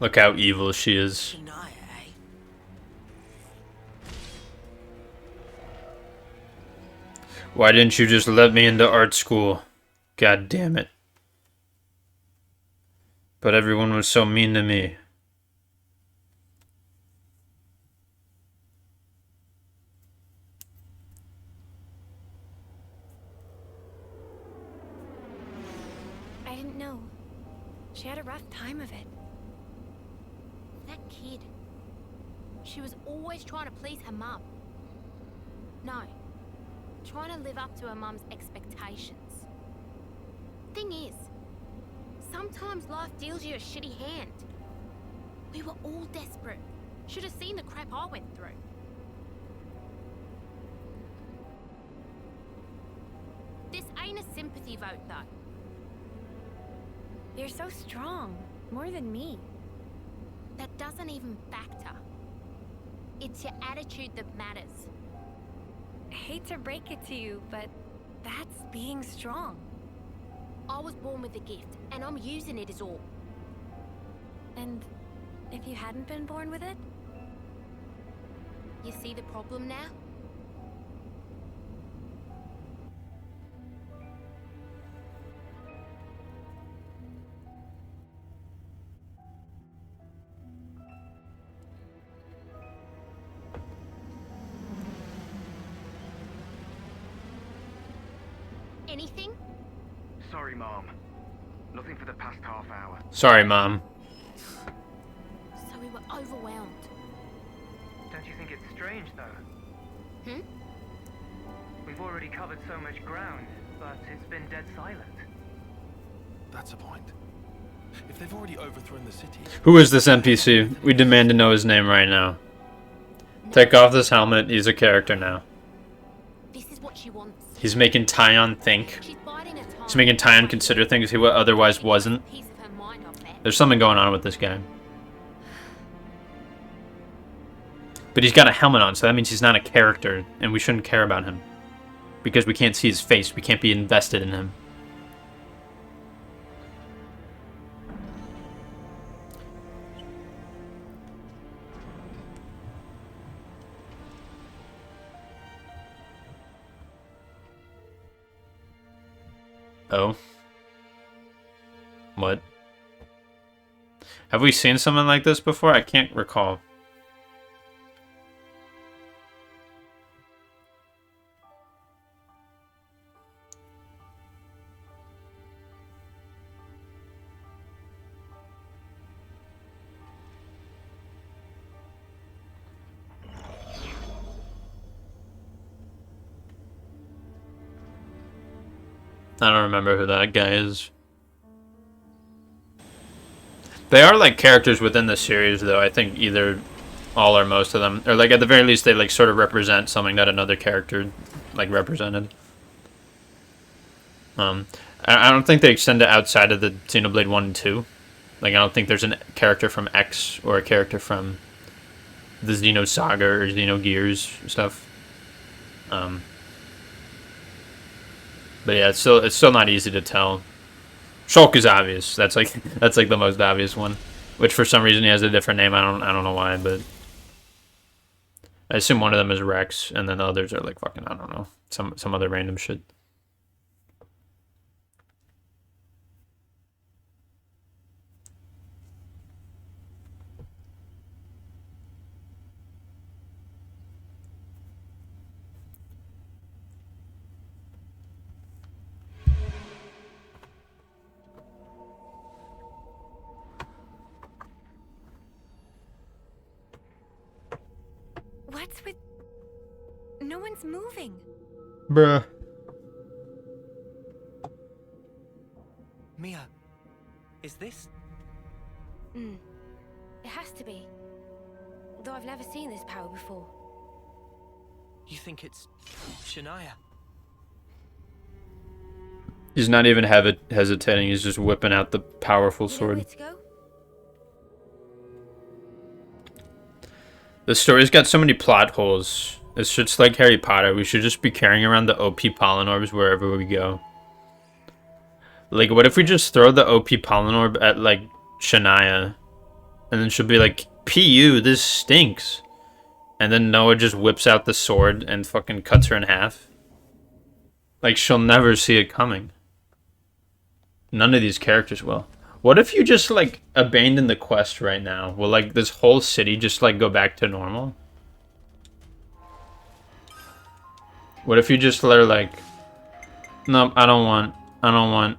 Look how evil she is. Why didn't you just let me into art school? God damn it. But everyone was so mean to me. I didn't know. She had a rough time of it. That kid. She was always trying to please her mum. No. Trying to live up to her mum's expectations. Thing is, sometimes life deals you a shitty hand. We were all desperate. Should have seen the crap I went through. This ain't a sympathy vote, though. You're so strong. More than me. That doesn't even factor. It's your attitude that matters. I hate to break it to you, but that's being strong. I was born with a gift, and I'm using it as all. And if you hadn't been born with it? You see the problem now? Anything? Sorry, Mom. Nothing for the past half hour. Sorry, Mom. So we were overwhelmed. Don't you think it's strange, though? Hmm? We've already covered so much ground, but it's been dead silent. That's a point. If they've already overthrown the city... Who is this NPC? We demand to know his name right now. Take off this helmet. He's a character now. This is what she wants. He's making Tyon think. He's making Tyon consider things he otherwise wasn't. There's something going on with this guy. But he's got a helmet on, so that means he's not a character, and we shouldn't care about him. Because we can't see his face, we can't be invested in him. Oh. What? Have we seen something like this before? I can't recall. I don't remember who that guy is. They are like characters within the series, though. I think either all or most of them, or like at the very least, they like sort of represent something that another character like represented. I don't think they extend it outside of the Xenoblade 1 and 2. Like, I don't think there's a character from X or a character from the Xenosaga or Xenogears stuff. But yeah, it's still not easy to tell. Shulk is obvious. That's like the most obvious one, which for some reason he has a different name. I don't know why, but I assume one of them is Rex, and then the others are like fucking, I don't know, some other random shit. What's with... No one's moving. Bruh. Mia, is this... It has to be. Though I've never seen this power before. You think it's... Shania? He's not even hesitating. He's just whipping out the powerful sword. The story's got so many plot holes. It's just like Harry Potter. We should just be carrying around the OP pollen orbs wherever we go. Like, what if we just throw the OP pollen orb at, like, Shania? And then she'll be like, PU, this stinks. And then Noah just whips out the sword and fucking cuts her in half. Like, she'll never see it coming. None of these characters will. What if you just, like, abandon the quest right now? Will, like, this whole city just, like, go back to normal? What if you just let her, like... No, I don't want,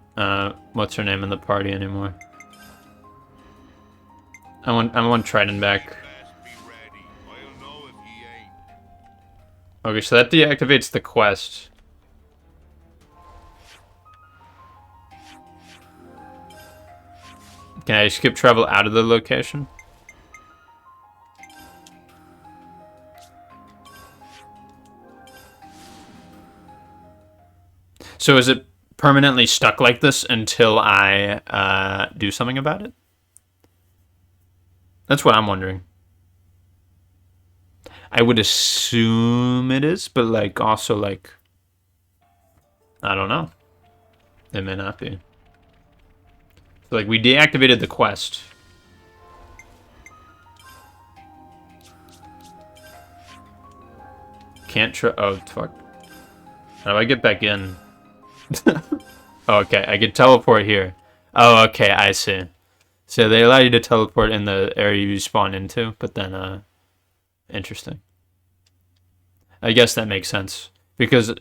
what's her name in the party anymore. I want Trident back. Okay, so that deactivates the quest. Can I skip travel out of the location? So is it permanently stuck like this until I do something about it? That's what I'm wondering. I would assume it is, but like also like I don't know. It may not be. So, like, we deactivated the quest. Can't oh fuck. How do I get back in? Oh, okay, I can teleport here. Oh, okay, I see. So they allow you to teleport in the area you spawn into, but then, interesting. I guess that makes sense. Because...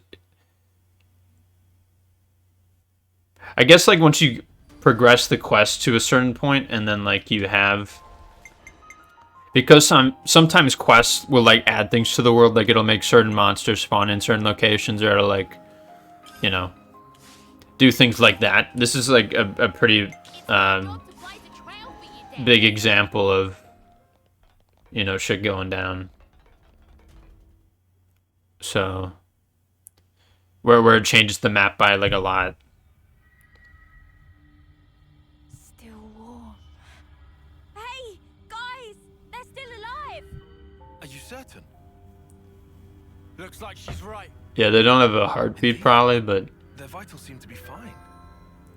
I guess, like, once you progress the quest to a certain point, and then, like, you have... Because sometimes quests will, like, add things to the world, like, it'll make certain monsters spawn in certain locations, or it'll, like, you know, do things like that. This is, like, a pretty, big example of, you know, shit going down. So, where it changes the map by, like, a lot. Still warm. Hey, guys! They're still alive! Are you certain? Looks like she's right. Yeah, they don't have a heartbeat probably, but... Their vitals seem to be fine.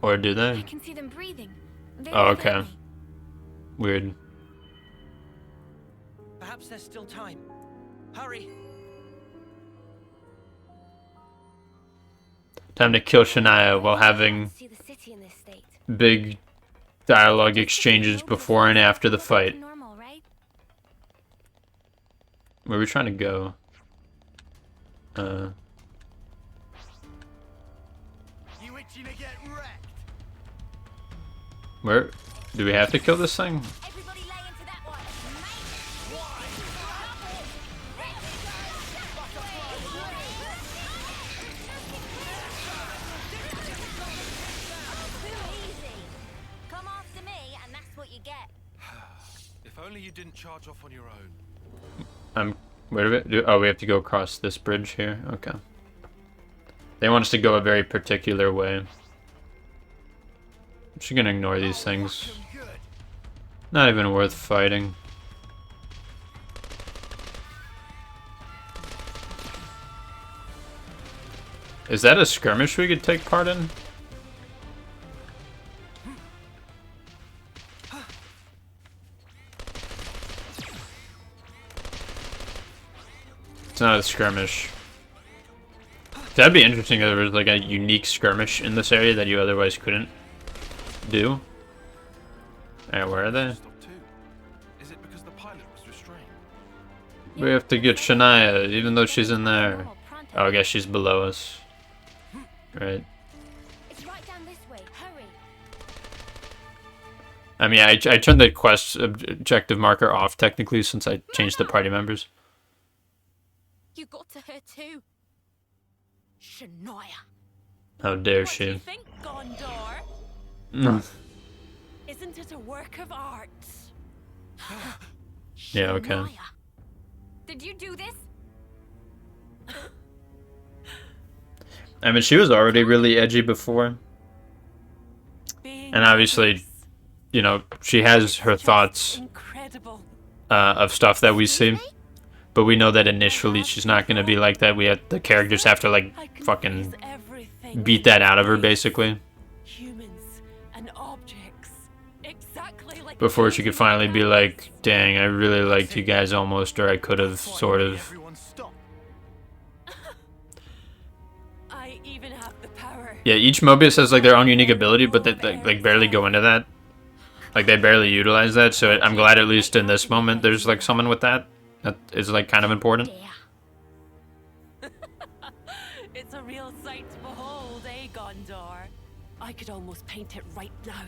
Or do they? I can see them breathing. Oh, okay. Weird. Perhaps there's still time. Hurry! Time to kill Shania while having See the city in this state. big dialogue exchanges before and after the fight. Normal, right? Where are we trying to go? You itching to get wrecked? Where do we have to kill this thing? Everybody lay into that one. Come after me, and that's what you get. If only you didn't charge off on your own. Where do we do? Oh, we have to go across this bridge here. Okay. They want us to go a very particular way. I'm just gonna ignore these things. Not even worth fighting. Is that a skirmish we could take part in? It's not a skirmish. That'd be interesting if there was like a unique skirmish in this area that you otherwise couldn't do. Alright, where are they? Is it because the pilot was restrained? We have to get Shania, even though she's in there. Oh, I guess she's below us. Right. It's right down this way. Hurry. I mean, I turned the quest objective marker off technically since I changed the party members. You got to her too. Shania. How dare What do you she? think, Gondor? No. Isn't it a work of art? Yeah, okay. Did you do this? I mean, she was already really edgy before. And obviously, you know, she has her thoughts of stuff that we see. But we know that initially she's not going to be like that. The characters have to, like, fucking beat that out of her, basically. Humans and objects. Exactly like Before she could finally be like, dang, I really liked you guys almost, or I could have, sort of. I even have the power. Yeah, each Mobius has, like, their own unique ability, but they, like, barely go into that. Like, they barely utilize that, so I'm glad at least in this moment there's, like, someone with that. That is, like, kind of important. It's a real sight to behold, eh, Gondor? I could almost paint it right now.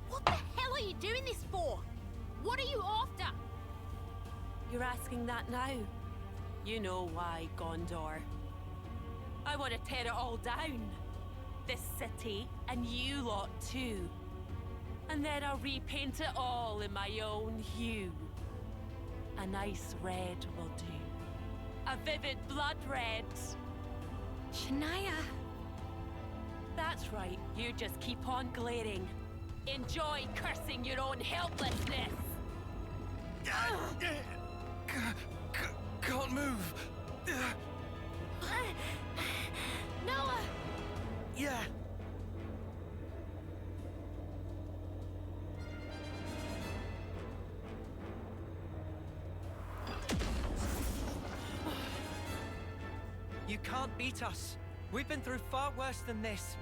What the hell are you doing this for? What are you after? You're asking that now? You know why, Gondor. I want to tear it all down. This city, and you lot too. And then I'll repaint it all in my own hue. A nice red will do. A vivid blood red. Shania. That's right, you just keep on glaring. Enjoy cursing your own helplessness. Can't move. Noah! Yeah. You can't beat us. We've been through far worse than this.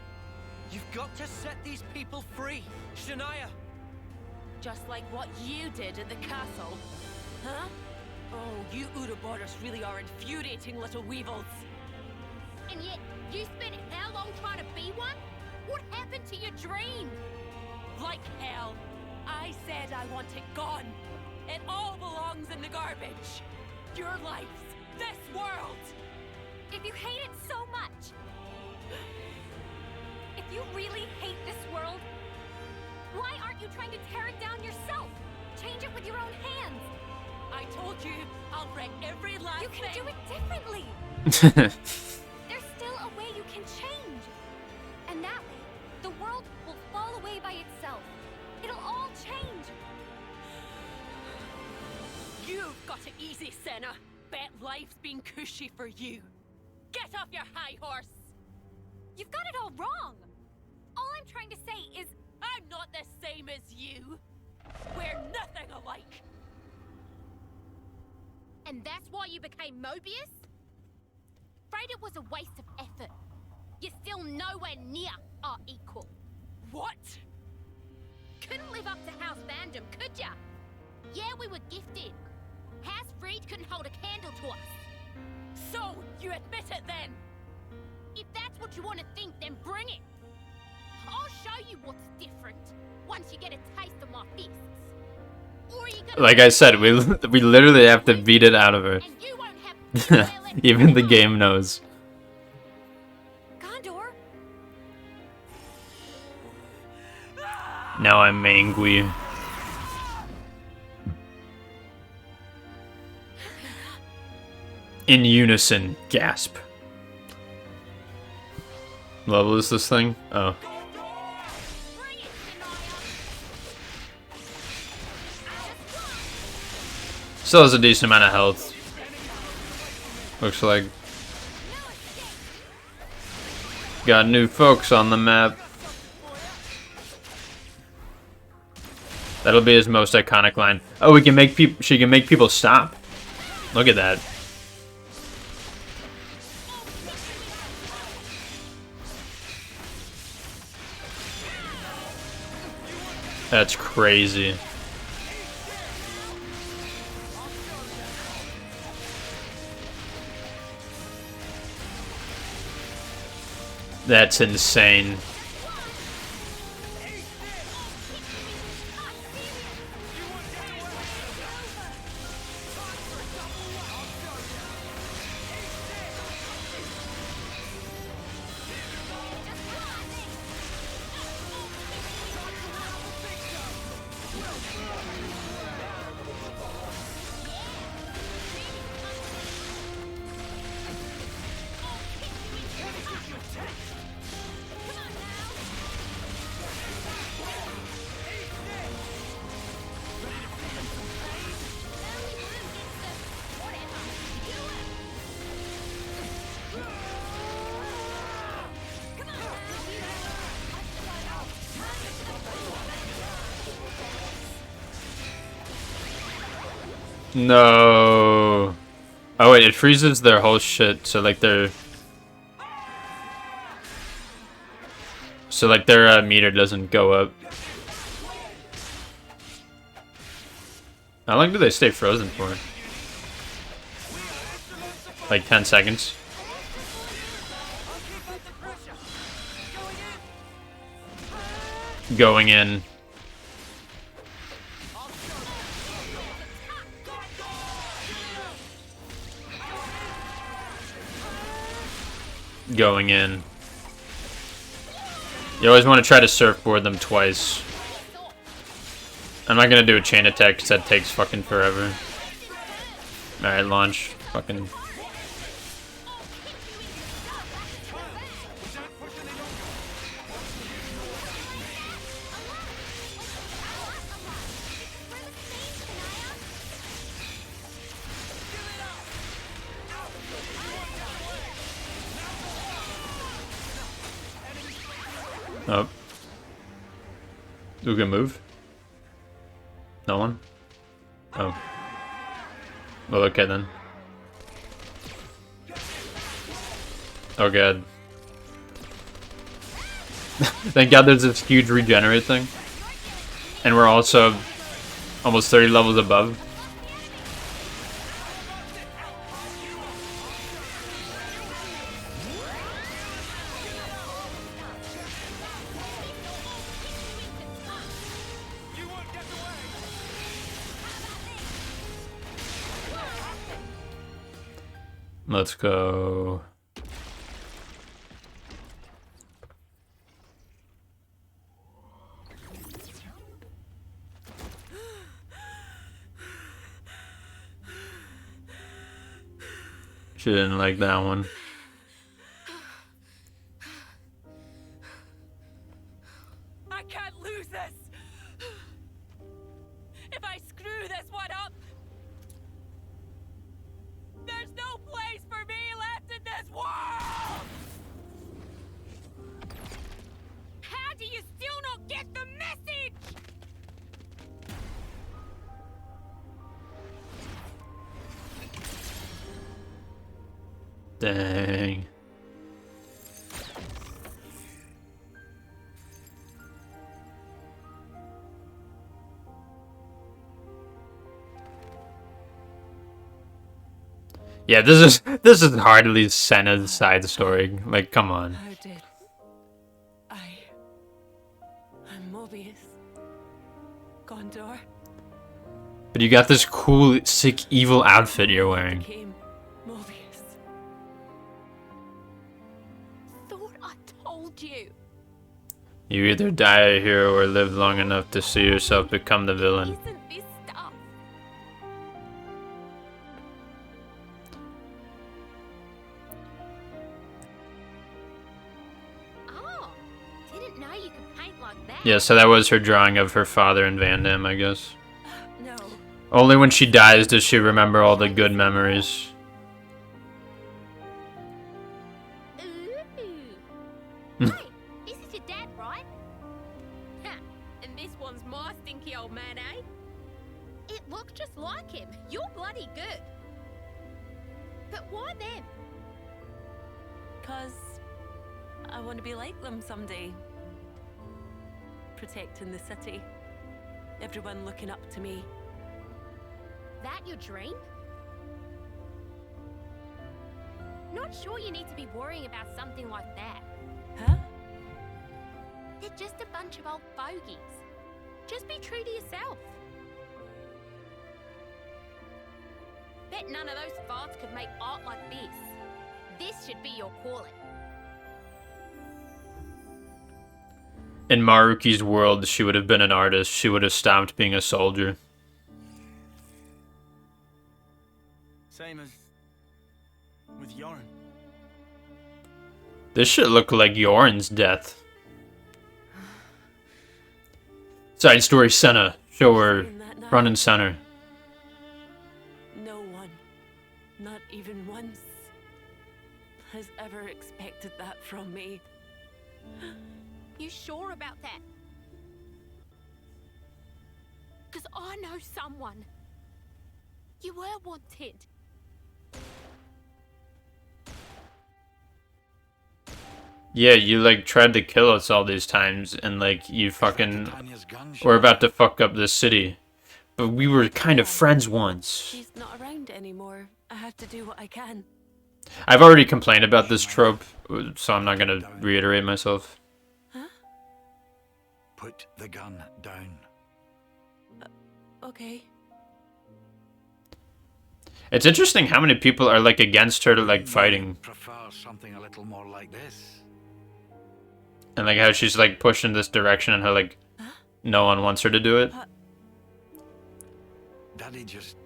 You've got to set these people free, Shania. Just like what you did at the castle. Huh? Oh, you Ouroboros really are infuriating little weevils. And yet, you spent how long trying to be one? What happened to your dream? Like hell. I said I want it gone. It all belongs in the garbage. Your lives, this world. If you hate it so much, if you really hate this world, why aren't you trying to tear it down yourself? Change it with your own hands. I told you, I'll wreck every last You can thing. do it differently. There's still a way you can change. And that way, the world will fall away by itself. It'll all change. You've got it easy, Senna. Bet life's been cushy for you. Get off your high horse. You've got it all wrong. All I'm trying to say is... I'm not the same as you. We're nothing alike. And that's why you became Mobius? Afraid it was a waste of effort. you're still nowhere near our equal. What? Couldn't live up to House Vandom, could ya? Yeah, we were gifted. House Freed couldn't hold a candle to us. So, you admit it then? If that's what you want to think, then bring it. I'll show you what's different once you get a taste of my fists. Or you gonna Like I said, we literally have to beat it out of her. Even the game knows. Gondor? Now I'm angry. In unison, gasp. Level is this thing? Oh. Still has a decent amount of health. Looks like. Got new folks on the map. That'll be his most iconic line. Oh, we can make people. She can make people stop. Look at that. That's crazy. That's insane. No. Oh wait, it freezes their whole shit, so like their meter doesn't go up. How long do they stay frozen for? Like 10 seconds? Going in. Going in. You always want to try to surfboard them twice. I'm not gonna do a chain attack because that takes fucking forever. Alright, launch. Fucking. Oh. Who can move? No one? Oh. Well, okay then. Oh god. Thank god there's this huge regenerate thing. And we're also almost 30 levels above. Let's go. She didn't like that one. I can't lose this! If I screw this one up, there's no place for me left in this world! How do you still not get the message? Dang. Yeah, this is hardly Senna's side story. Like, come on. How did I'm Mobius. Gondor But you got this cool, sick, evil outfit you're wearing. became Mobius. Thought I told you. You either die a hero or live long enough to see yourself become the villain. Isn't this stuff? Oh, didn't know you could paint like that. Yeah, so that was her drawing of her father and Van Damme, I guess. No. Only when she dies does she remember all the good memories. Ooh. Hey, this is your dad, right? Ha, and this one's my stinky old man, eh? It looked just like him. You're bloody good. But why them? 'Cause I want to be like them someday. Protecting the city. Everyone looking up to me. That your dream? Not sure you need to be worrying about something like that. Huh? They're just a bunch of old fogies. Just be true to yourself. Bet none of those farts could make art like this. This should be your calling. In Maruki's world, she would have been an artist. She would have stopped being a soldier. Same as with Yoren. This shit looked like Yoren's death. Side story Senna. Show her front and center. No one, not even once, has ever expected that from me. You sure about that? 'Cause I know someone. You were wanted. Yeah, you like tried to kill us all these times and like you fucking were about to fuck up this city. But we were kind of friends once. She's not around anymore. I have to do what I can. I've already complained about this trope, so I'm not gonna reiterate myself. Put the gun down. Okay. It's interesting how many people are like against her to like fighting. Prefer something a little more like this. And like how she's like pushing this direction and how like no one wants her to do it. Daddy just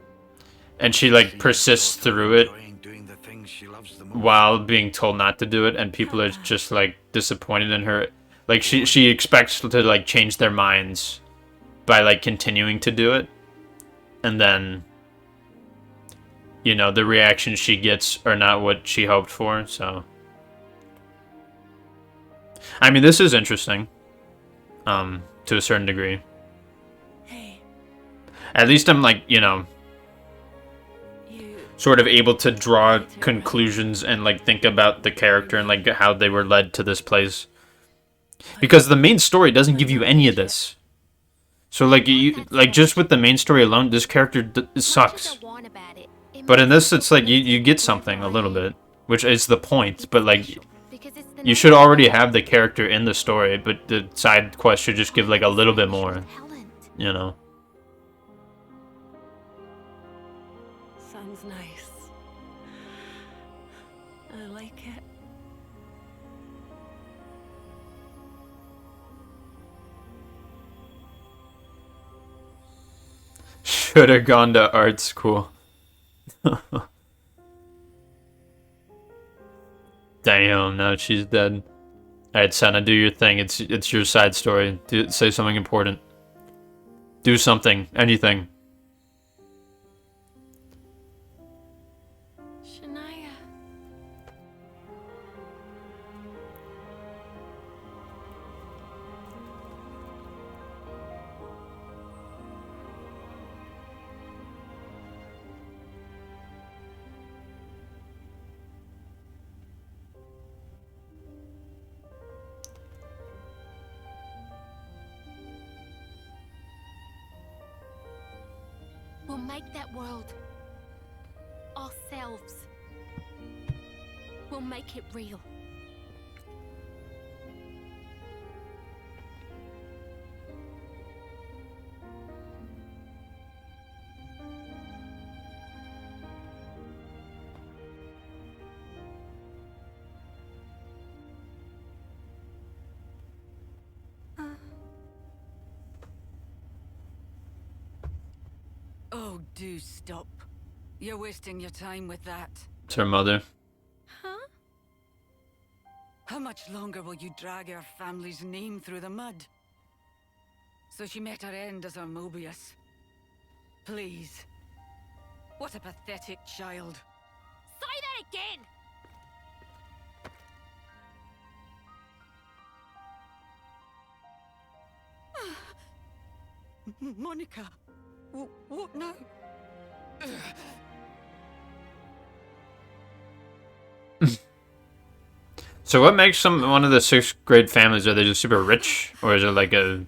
And she like persists through it doing the things she loves the most. while being told not to do it, and people are just like disappointed in her. Like she expects to like change their minds by like continuing to do it. And then you know, the reactions she gets are not what she hoped for, so I mean, this is interesting. To a certain degree. At least I'm like, you know, sort of able to draw conclusions and like think about the character and like how they were led to this place. Because the main story doesn't give you any of this. So like you like just with the main story alone, this character sucks. But in this, it's like you get something a little bit, which is the point. But like you should already have the character in the story, but the side quest should just give like a little bit more, you know. Sounds nice. I like it. Should have gone to art school. Damn, now she's dead. Alright, Senna, do your thing. It's your side story. Say something important. Do something. Anything. Shania. We'll make that world ourselves. We'll make it real. Oh, do stop. You're wasting your time with that. It's her mother. Huh? How much longer will you drag our family's name through the mud? So she met her end as our Mobius. Please. What a pathetic child. Say that again! Monica. What now? So what makes one of the 6th grade families? Are they just super rich? Or is it like a...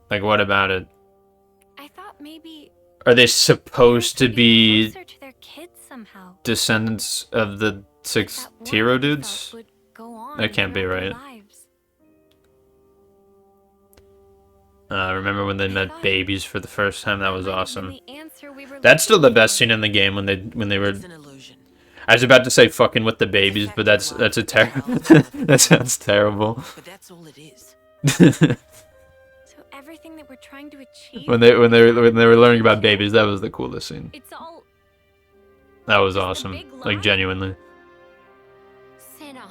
Like, what about it? I thought maybe... Are they supposed to be closer to their kids somehow. descendants of the 6 hero dudes? That can't be right. Remember when they met babies for the first time? That was awesome. That's still the best scene in the game when they were... I was about to say fucking with the babies, but that's a terrible... That sounds terrible. But that's all it is. So everything that we're trying to achieve... When they were learning about babies, that was the coolest scene. It's all... That was awesome. Like, genuinely. Senna.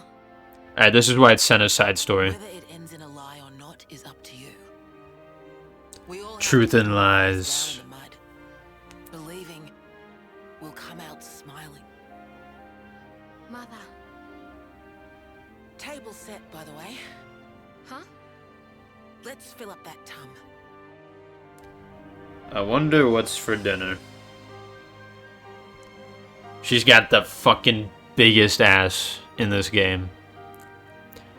Alright, this is why it's Senna's side story. Whether it ends in a lie or not is up to you. We all Truth and lies. in the mud. Believing we'll come out smiling. Mother. Table set, by the way. Huh? Let's fill up that tum. I wonder what's for dinner. She's got the fucking biggest ass in this game.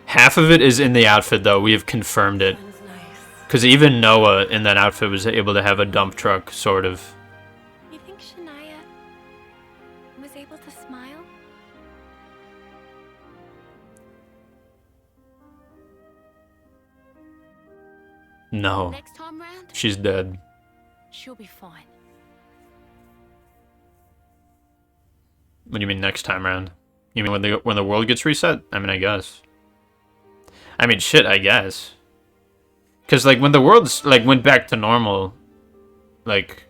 Half of it is in the outfit, though. We have confirmed it. Because even Noah in that outfit was able to have a dump truck, sort of. You think Shania was able to smile? No. Next time round, She's dead. she'll be fine. What do you mean next time round? You mean when the world gets reset? I mean, I guess. I mean, shit, I guess. Because, like, when the world's, like, went back to normal, like...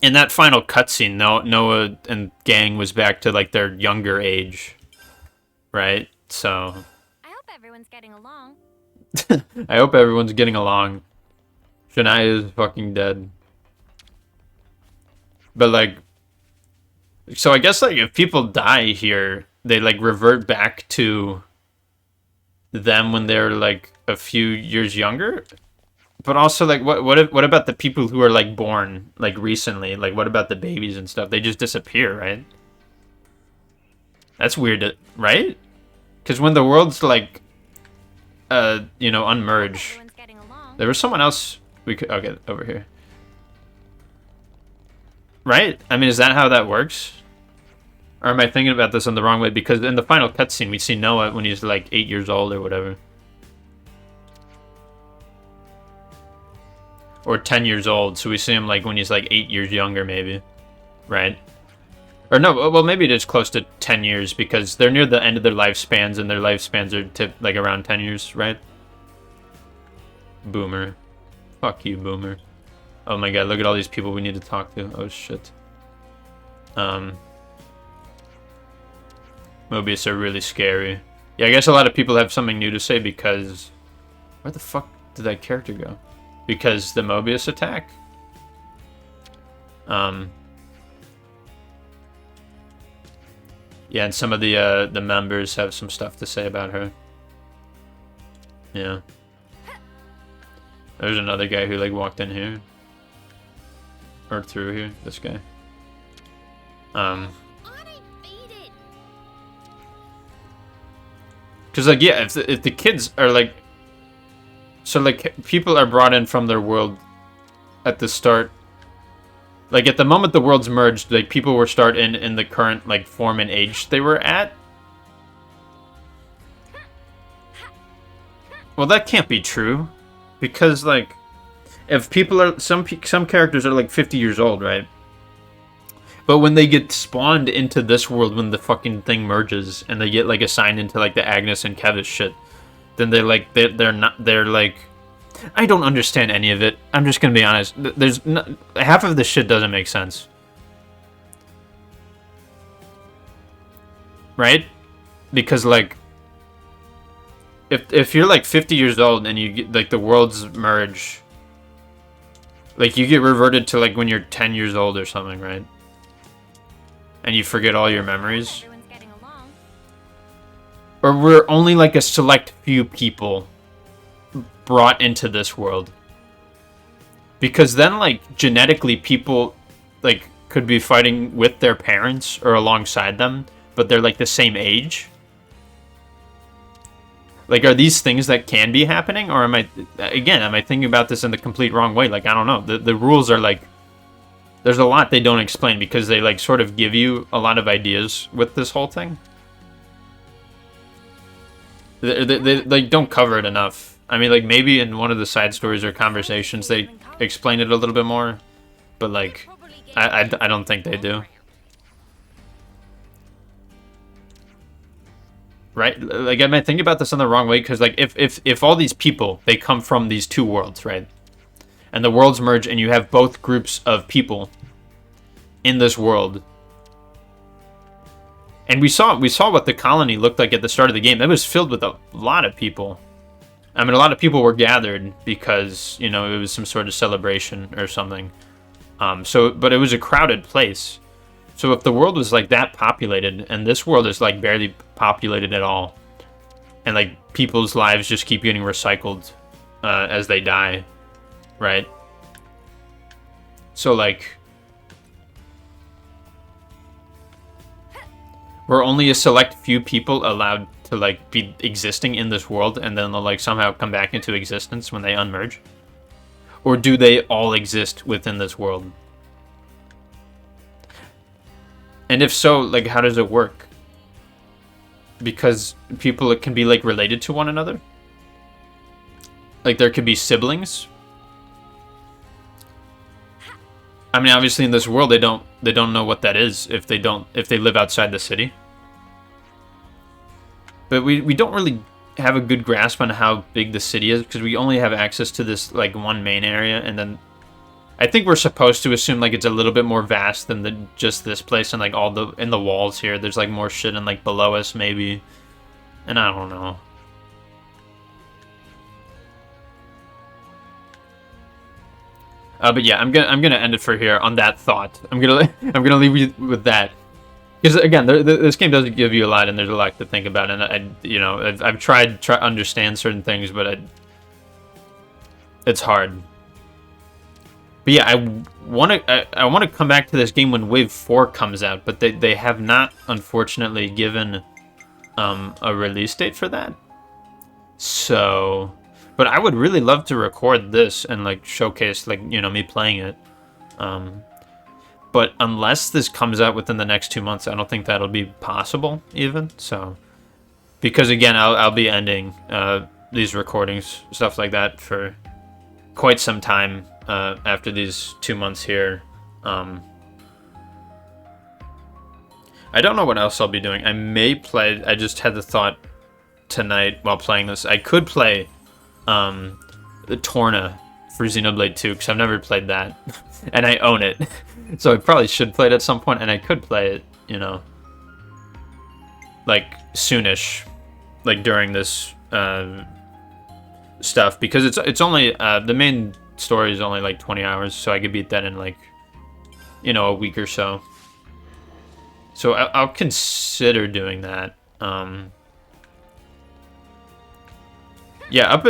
In that final cutscene, Noah and gang was back to, like, their younger age. Right? So... I hope everyone's getting along. I hope everyone's getting along. Shania is fucking dead. But, like... So I guess, like, if people die here, they, like, revert back to them when they're, like, a few years younger? But also, like, what about the people who are, like, born, like, recently? Like, what about the babies and stuff? They just disappear, right? That's weird, right? Because when the world's, like, you know, unmerge, there was someone else we could... Okay, over here. Right? I mean, is that how that works? Or am I thinking about this in the wrong way? Because in the final cutscene, we see Noah when he's like 8 years old or whatever. Or 10 years old, so we see him like when he's like 8 years younger, maybe. Right? Or no, well, maybe it is close to 10 years because they're near the end of their lifespans and their lifespans are like around 10 years, right? Boomer. Fuck you, Boomer. Oh my god, look at all these people we need to talk to. Oh shit. Mobius are really scary. Yeah, I guess a lot of people have something new to say because... Where the fuck did that character go? Because the Mobius attack? Yeah, and some of the members have some stuff to say about her. Yeah. There's another guy who, like, walked in here. Or through here, this guy. Because, like, yeah, if the kids are, like... So, like, people are brought in from their world at the start. Like, at the moment the worlds merged, like, people were in the current, like, form and age they were at. Well, that can't be true. Because, like, if people are... Some characters are, like, 50 years old, right? But when they get spawned into this world when the fucking thing merges, and they get, like, assigned into, like, the Agnes and Kevis shit, then they're, like, they're, like... I don't understand any of it. I'm just gonna be honest. Half of this shit doesn't make sense. Right? Because, like, if you're, like, 50 years old and you get, like, the worlds merge, like, you get reverted to, like, when you're 10 years old or something, right? And you forget all your memories. Or we're only, like, a select few people brought into this world. Because then, like, genetically people, like, could be fighting with their parents or alongside them, but they're, like, the same age. Like, are these things that can be happening? Or am I thinking about this in the complete wrong way? Like, I don't know. The rules are, like, there's a lot they don't explain because they, like, sort of give you a lot of ideas with this whole thing. They like, don't cover it enough. I mean, like, maybe in one of the side stories or conversations they explain it a little bit more, but, like, I don't think they do. Right? Like, am I thinking about this in the wrong way? Because, like, if all these people, they come from these two worlds, right? And the worlds merge and you have both groups of people in this world. And we saw what the colony looked like at the start of the game. It was filled with a lot of people. I mean, a lot of people were gathered because, you know, it was some sort of celebration or something. But it was a crowded place. So if the world was, like, that populated, and this world is, like, barely populated at all, and, like, people's lives just keep getting recycled as they die, right? So, like, we're only a select few people allowed to, like, be existing in this world, and then they'll, like, somehow come back into existence when they unmerge? Or do they all exist within this world? And if so, like, how does it work? Because people can be, like, related to one another? Like, there could be siblings? I mean, obviously in this world they don't know what that is if they live outside the city. But we don't really have a good grasp on how big the city is because we only have access to this, like, one main area, and then I think we're supposed to assume, like, it's a little bit more vast than just this place, and, like, in the walls here there's, like, more shit and, like, below us maybe, and I don't know. But yeah, I'm gonna end it for here on that thought. I'm gonna leave you with that. Because, again, this game doesn't give you a lot, and there's a lot to think about, and I've tried to understand certain things, but it's hard. But yeah, I want to come back to this game when Wave 4 comes out, but they have not, unfortunately, given a release date for that. So, but I would really love to record this and, like, showcase, like, you know, me playing it. But unless this comes out within the next 2 months, I don't think that'll be possible, even. So, because, again, I'll be ending these recordings, stuff like that, for quite some time after these 2 months here. I don't know what else I'll be doing. I may play... I just had the thought tonight while playing this. I could play the Torna for Xenoblade 2, because I've never played that. And I own it. So I probably should play it at some point, and I could play it, you know, like, soonish, like, during this stuff, because it's only, the main story is only, like, 20 hours, so I could beat that in, like, you know, a week or so. So I'll consider doing that. Yeah,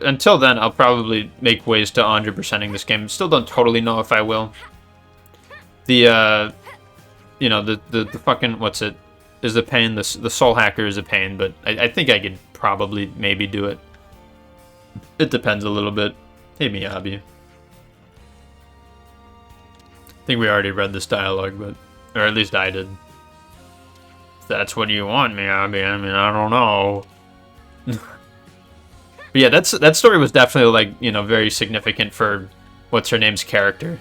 until then, I'll probably make ways to 100%ing this game. Still don't totally know if I will. The, you know, the fucking, what's it, is a pain. The Soul Hacker is a pain, but I think I could probably maybe do it. It depends a little bit. Hey, Miyabi. think we already read this dialogue, but or at least I did. If that's what you want me, I mean, I don't know. But yeah, that story was definitely like, you know, very significant for what's her name's character,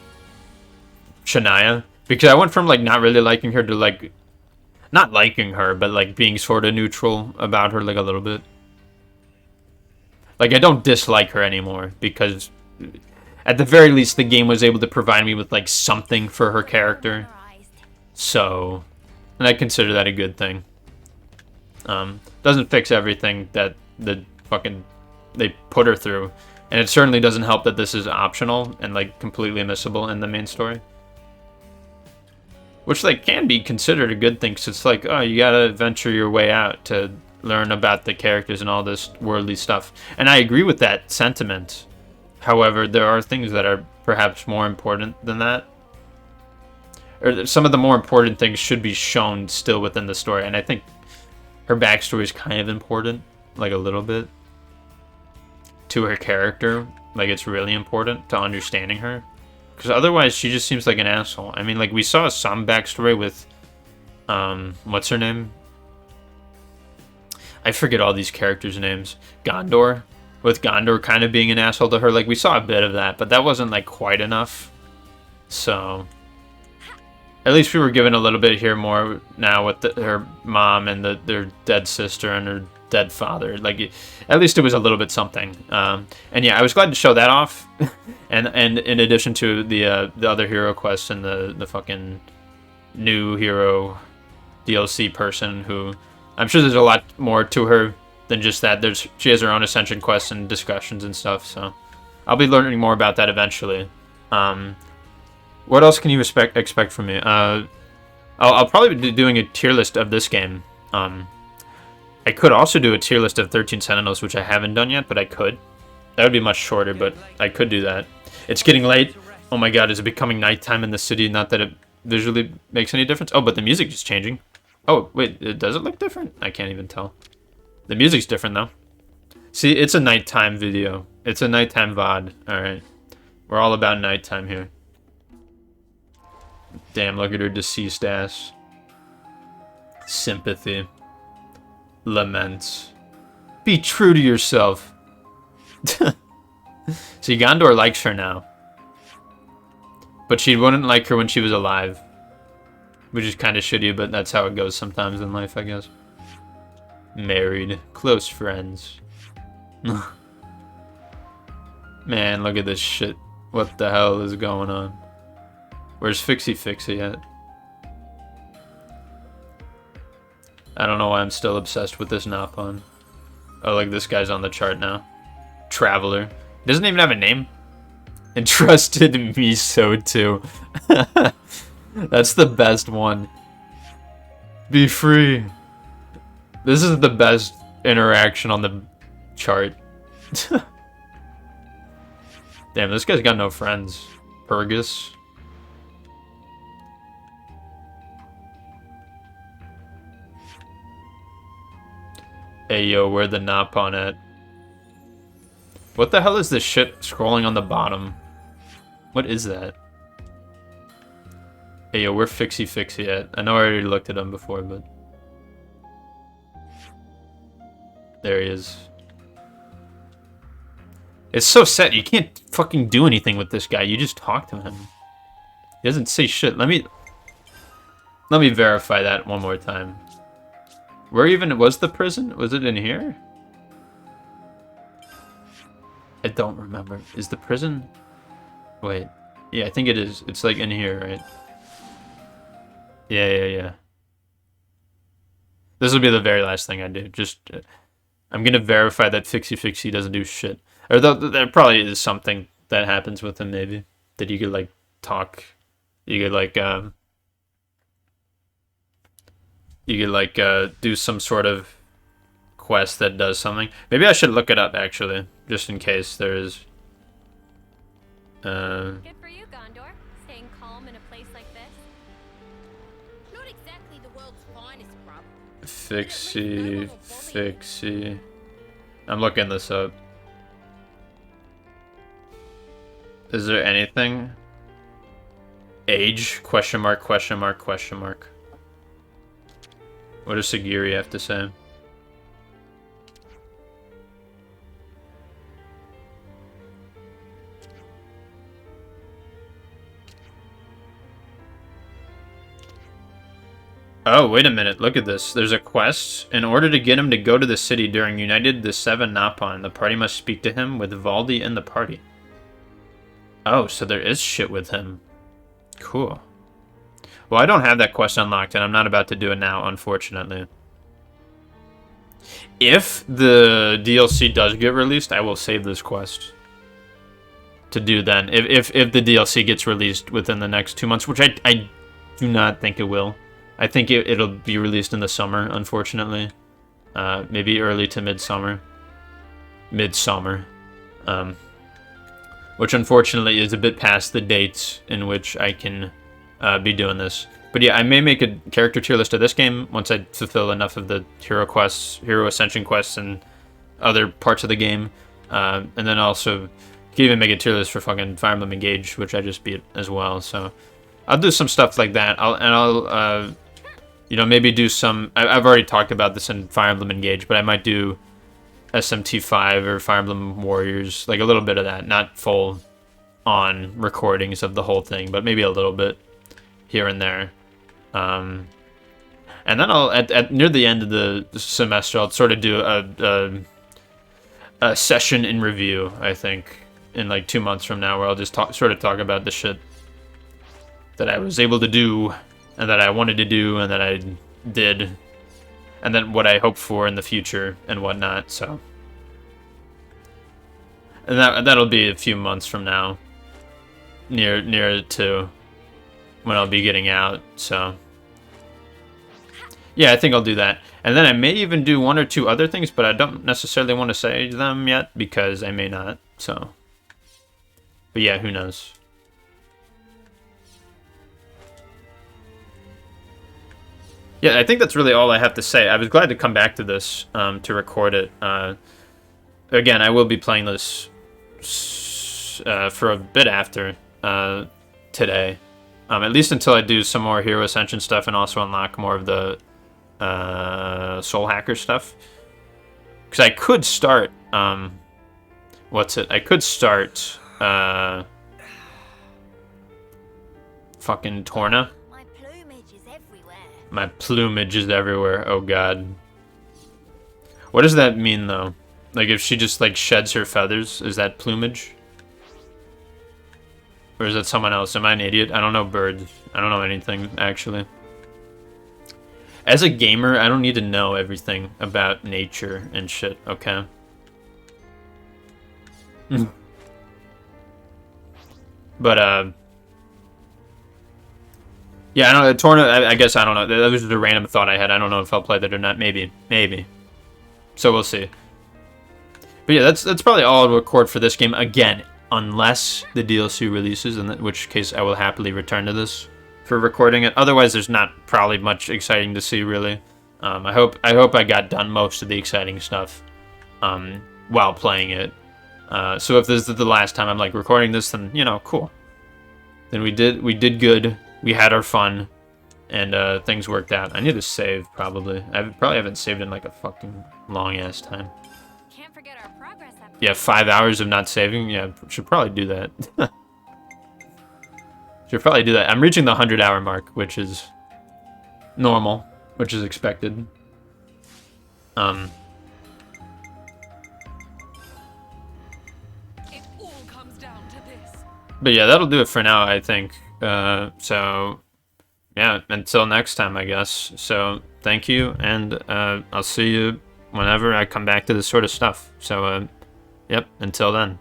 Shania, because I went from like not really liking her to like not liking her, but like being sort of neutral about her like a little bit. Like I don't dislike her anymore because at the very least the game was able to provide me with like something for her character. So, and I consider that a good thing. Doesn't fix everything that the fucking they put her through, and it certainly doesn't help that this is optional and like completely missable in the main story, which like can be considered a good thing, because it's like, oh, you gotta venture your way out to learn about the characters and all this worldly stuff, and I agree with that sentiment. However, there are things that are perhaps more important than that, or some of the more important things should be shown still within the story, and I think her backstory is kind of important, like a little bit, to her character. Like, it's really important to understanding her, because otherwise she just seems like an asshole. I mean, like, we saw some backstory with, what's her name? I forget all these characters' names. Gondor. With Gondor kind of being an asshole to her. Like, we saw a bit of that, but that wasn't, like, quite enough. So, at least we were given a little bit here more now with her mom and their dead sister and her dead father. Like, at least it was a little bit something. And yeah, I was glad to show that off. and in addition to the other hero quests and the fucking new hero DLC person, who I'm sure there's a lot more to her than just that. She has her own ascension quests and discussions and stuff, so I'll be learning more about that eventually. What else can you expect from me? I'll probably be doing a tier list of this game. I could also do a tier list of 13 Sentinels, which I haven't done yet, but I could. That would be much shorter, but I could do that. It's getting late. Oh my god, is it becoming nighttime in the city? Not that it visually makes any difference. Oh, but the music is changing. Oh, wait, does it look different? I can't even tell. The music's different, though. See, it's a nighttime video. It's a nighttime VOD. Alright. We're all about nighttime here. Damn, look at her deceased ass. Sympathy. Laments. Be true to yourself. See, Gondor likes her now. But she wouldn't like her when she was alive. Which is kind of shitty, but that's how it goes sometimes in life, I guess. Married. Close friends. Man, look at this shit. What the hell is going on? Where's Fixie Fixie at? I don't know why I'm still obsessed with this Napon. Oh, like this guy's on the chart now. Traveler. Doesn't even have a name. Entrusted Miso too. That's the best one. Be free. This is the best interaction on the chart. Damn, this guy's got no friends. Purgus. Hey yo, where the Napon at? What the hell is this shit scrolling on the bottom? What is that? Hey yo, where Fixie Fixie at? I know I already looked at him before, but... There he is. It's so set, you can't fucking do anything with this guy, you just talk to him. He doesn't say shit. Let me verify that one more time. Where even was the prison? Was it in here? I don't remember. Is the prison... Wait. Yeah, I think it is. It's like in here, right? Yeah. This will be the very last thing I do. Just... I'm gonna verify that Fixie Fixie doesn't do shit. Or there probably is something that happens with him, maybe. That you could, like, talk... You could, like, do some sort of quest that does something. Maybe I should look it up, actually, just in case there is. Good for you, Gondor. Staying calm in a place like this. Not exactly the world's finest, bruv. Fixie. I'm looking this up. Is there anything? Age? Question mark, question mark, question mark. What does Sagiri have to say? Oh, wait a minute. Look at this. There's a quest. In order to get him to go to the city during United the Seven Napon, the party must speak to him with Valdi in the party. Oh, so there is shit with him. Cool. Well, I don't have that quest unlocked, and I'm not about to do it now, unfortunately. If the DLC does get released, I will save this quest to do then. If the DLC gets released within the next 2 months, which I do not think it will. I think it'll be released in the summer, unfortunately. Maybe early to midsummer. Midsummer. Which unfortunately is a bit past the dates in which I can be doing this. But yeah, I may make a character tier list of this game once I fulfill enough of the hero quests, hero ascension quests, and other parts of the game. And then also can even make a tier list for fucking Fire Emblem Engage, which I just beat as well. So I'll do some stuff like that. I'll you know, maybe do some... I've already talked about this in Fire Emblem Engage, but I might do SMT5 or Fire Emblem Warriors. Like, a little bit of that. Not full-on recordings of the whole thing, but maybe a little bit here and there. And then I'll... near the end of the semester, I'll sort of do a session in review, I think, in, like, 2 months from now, where I'll just sort of talk about the shit that I was able to do, and that I wanted to do, and that I did, and then what I hope for in the future, and whatnot, so. And that'll be a few months from now, near to when I'll be getting out, so. Yeah, I think I'll do that. And then I may even do 1 or 2 other things, but I don't necessarily want to say them yet, because I may not, so. But yeah, who knows. Yeah, I think that's really all I have to say. I was glad to come back to this, to record it. Again, I will be playing this for a bit after today. At least until I do some more Hero Ascension stuff and also unlock more of the Soul Hacker stuff. Because I could start... I could start... fucking Torna. My plumage is everywhere. Oh god. What does that mean though? Like if she just like sheds her feathers, is that plumage? Or is that someone else? Am I an idiot? I don't know birds. I don't know anything actually. As a gamer, I don't need to know everything about nature and shit, okay? But yeah, I don't know, Torna, I guess, I don't know. That was just a random thought I had. I don't know if I'll play that or not. Maybe. So we'll see. But yeah, that's probably all I'll record for this game. Again, unless the DLC releases, in which case I will happily return to this for recording it. Otherwise, there's not probably much exciting to see, really. I hope I got done most of the exciting stuff while playing it. So if this is the last time I'm, like, recording this, then, you know, cool. Then we did good. We had our fun, and things worked out. I need to save, probably. I probably haven't saved in like a fucking long-ass time. Can't forget our progress up. Yeah, 5 hours of not saving? Yeah, should probably do that. Should probably do that. I'm reaching the 100-hour mark, which is normal, which is expected. It all comes down to this. But yeah, that'll do it for now, I think. So, yeah, until next time, I guess. So, thank you, and I'll see you whenever I come back to this sort of stuff. So, yep, until then.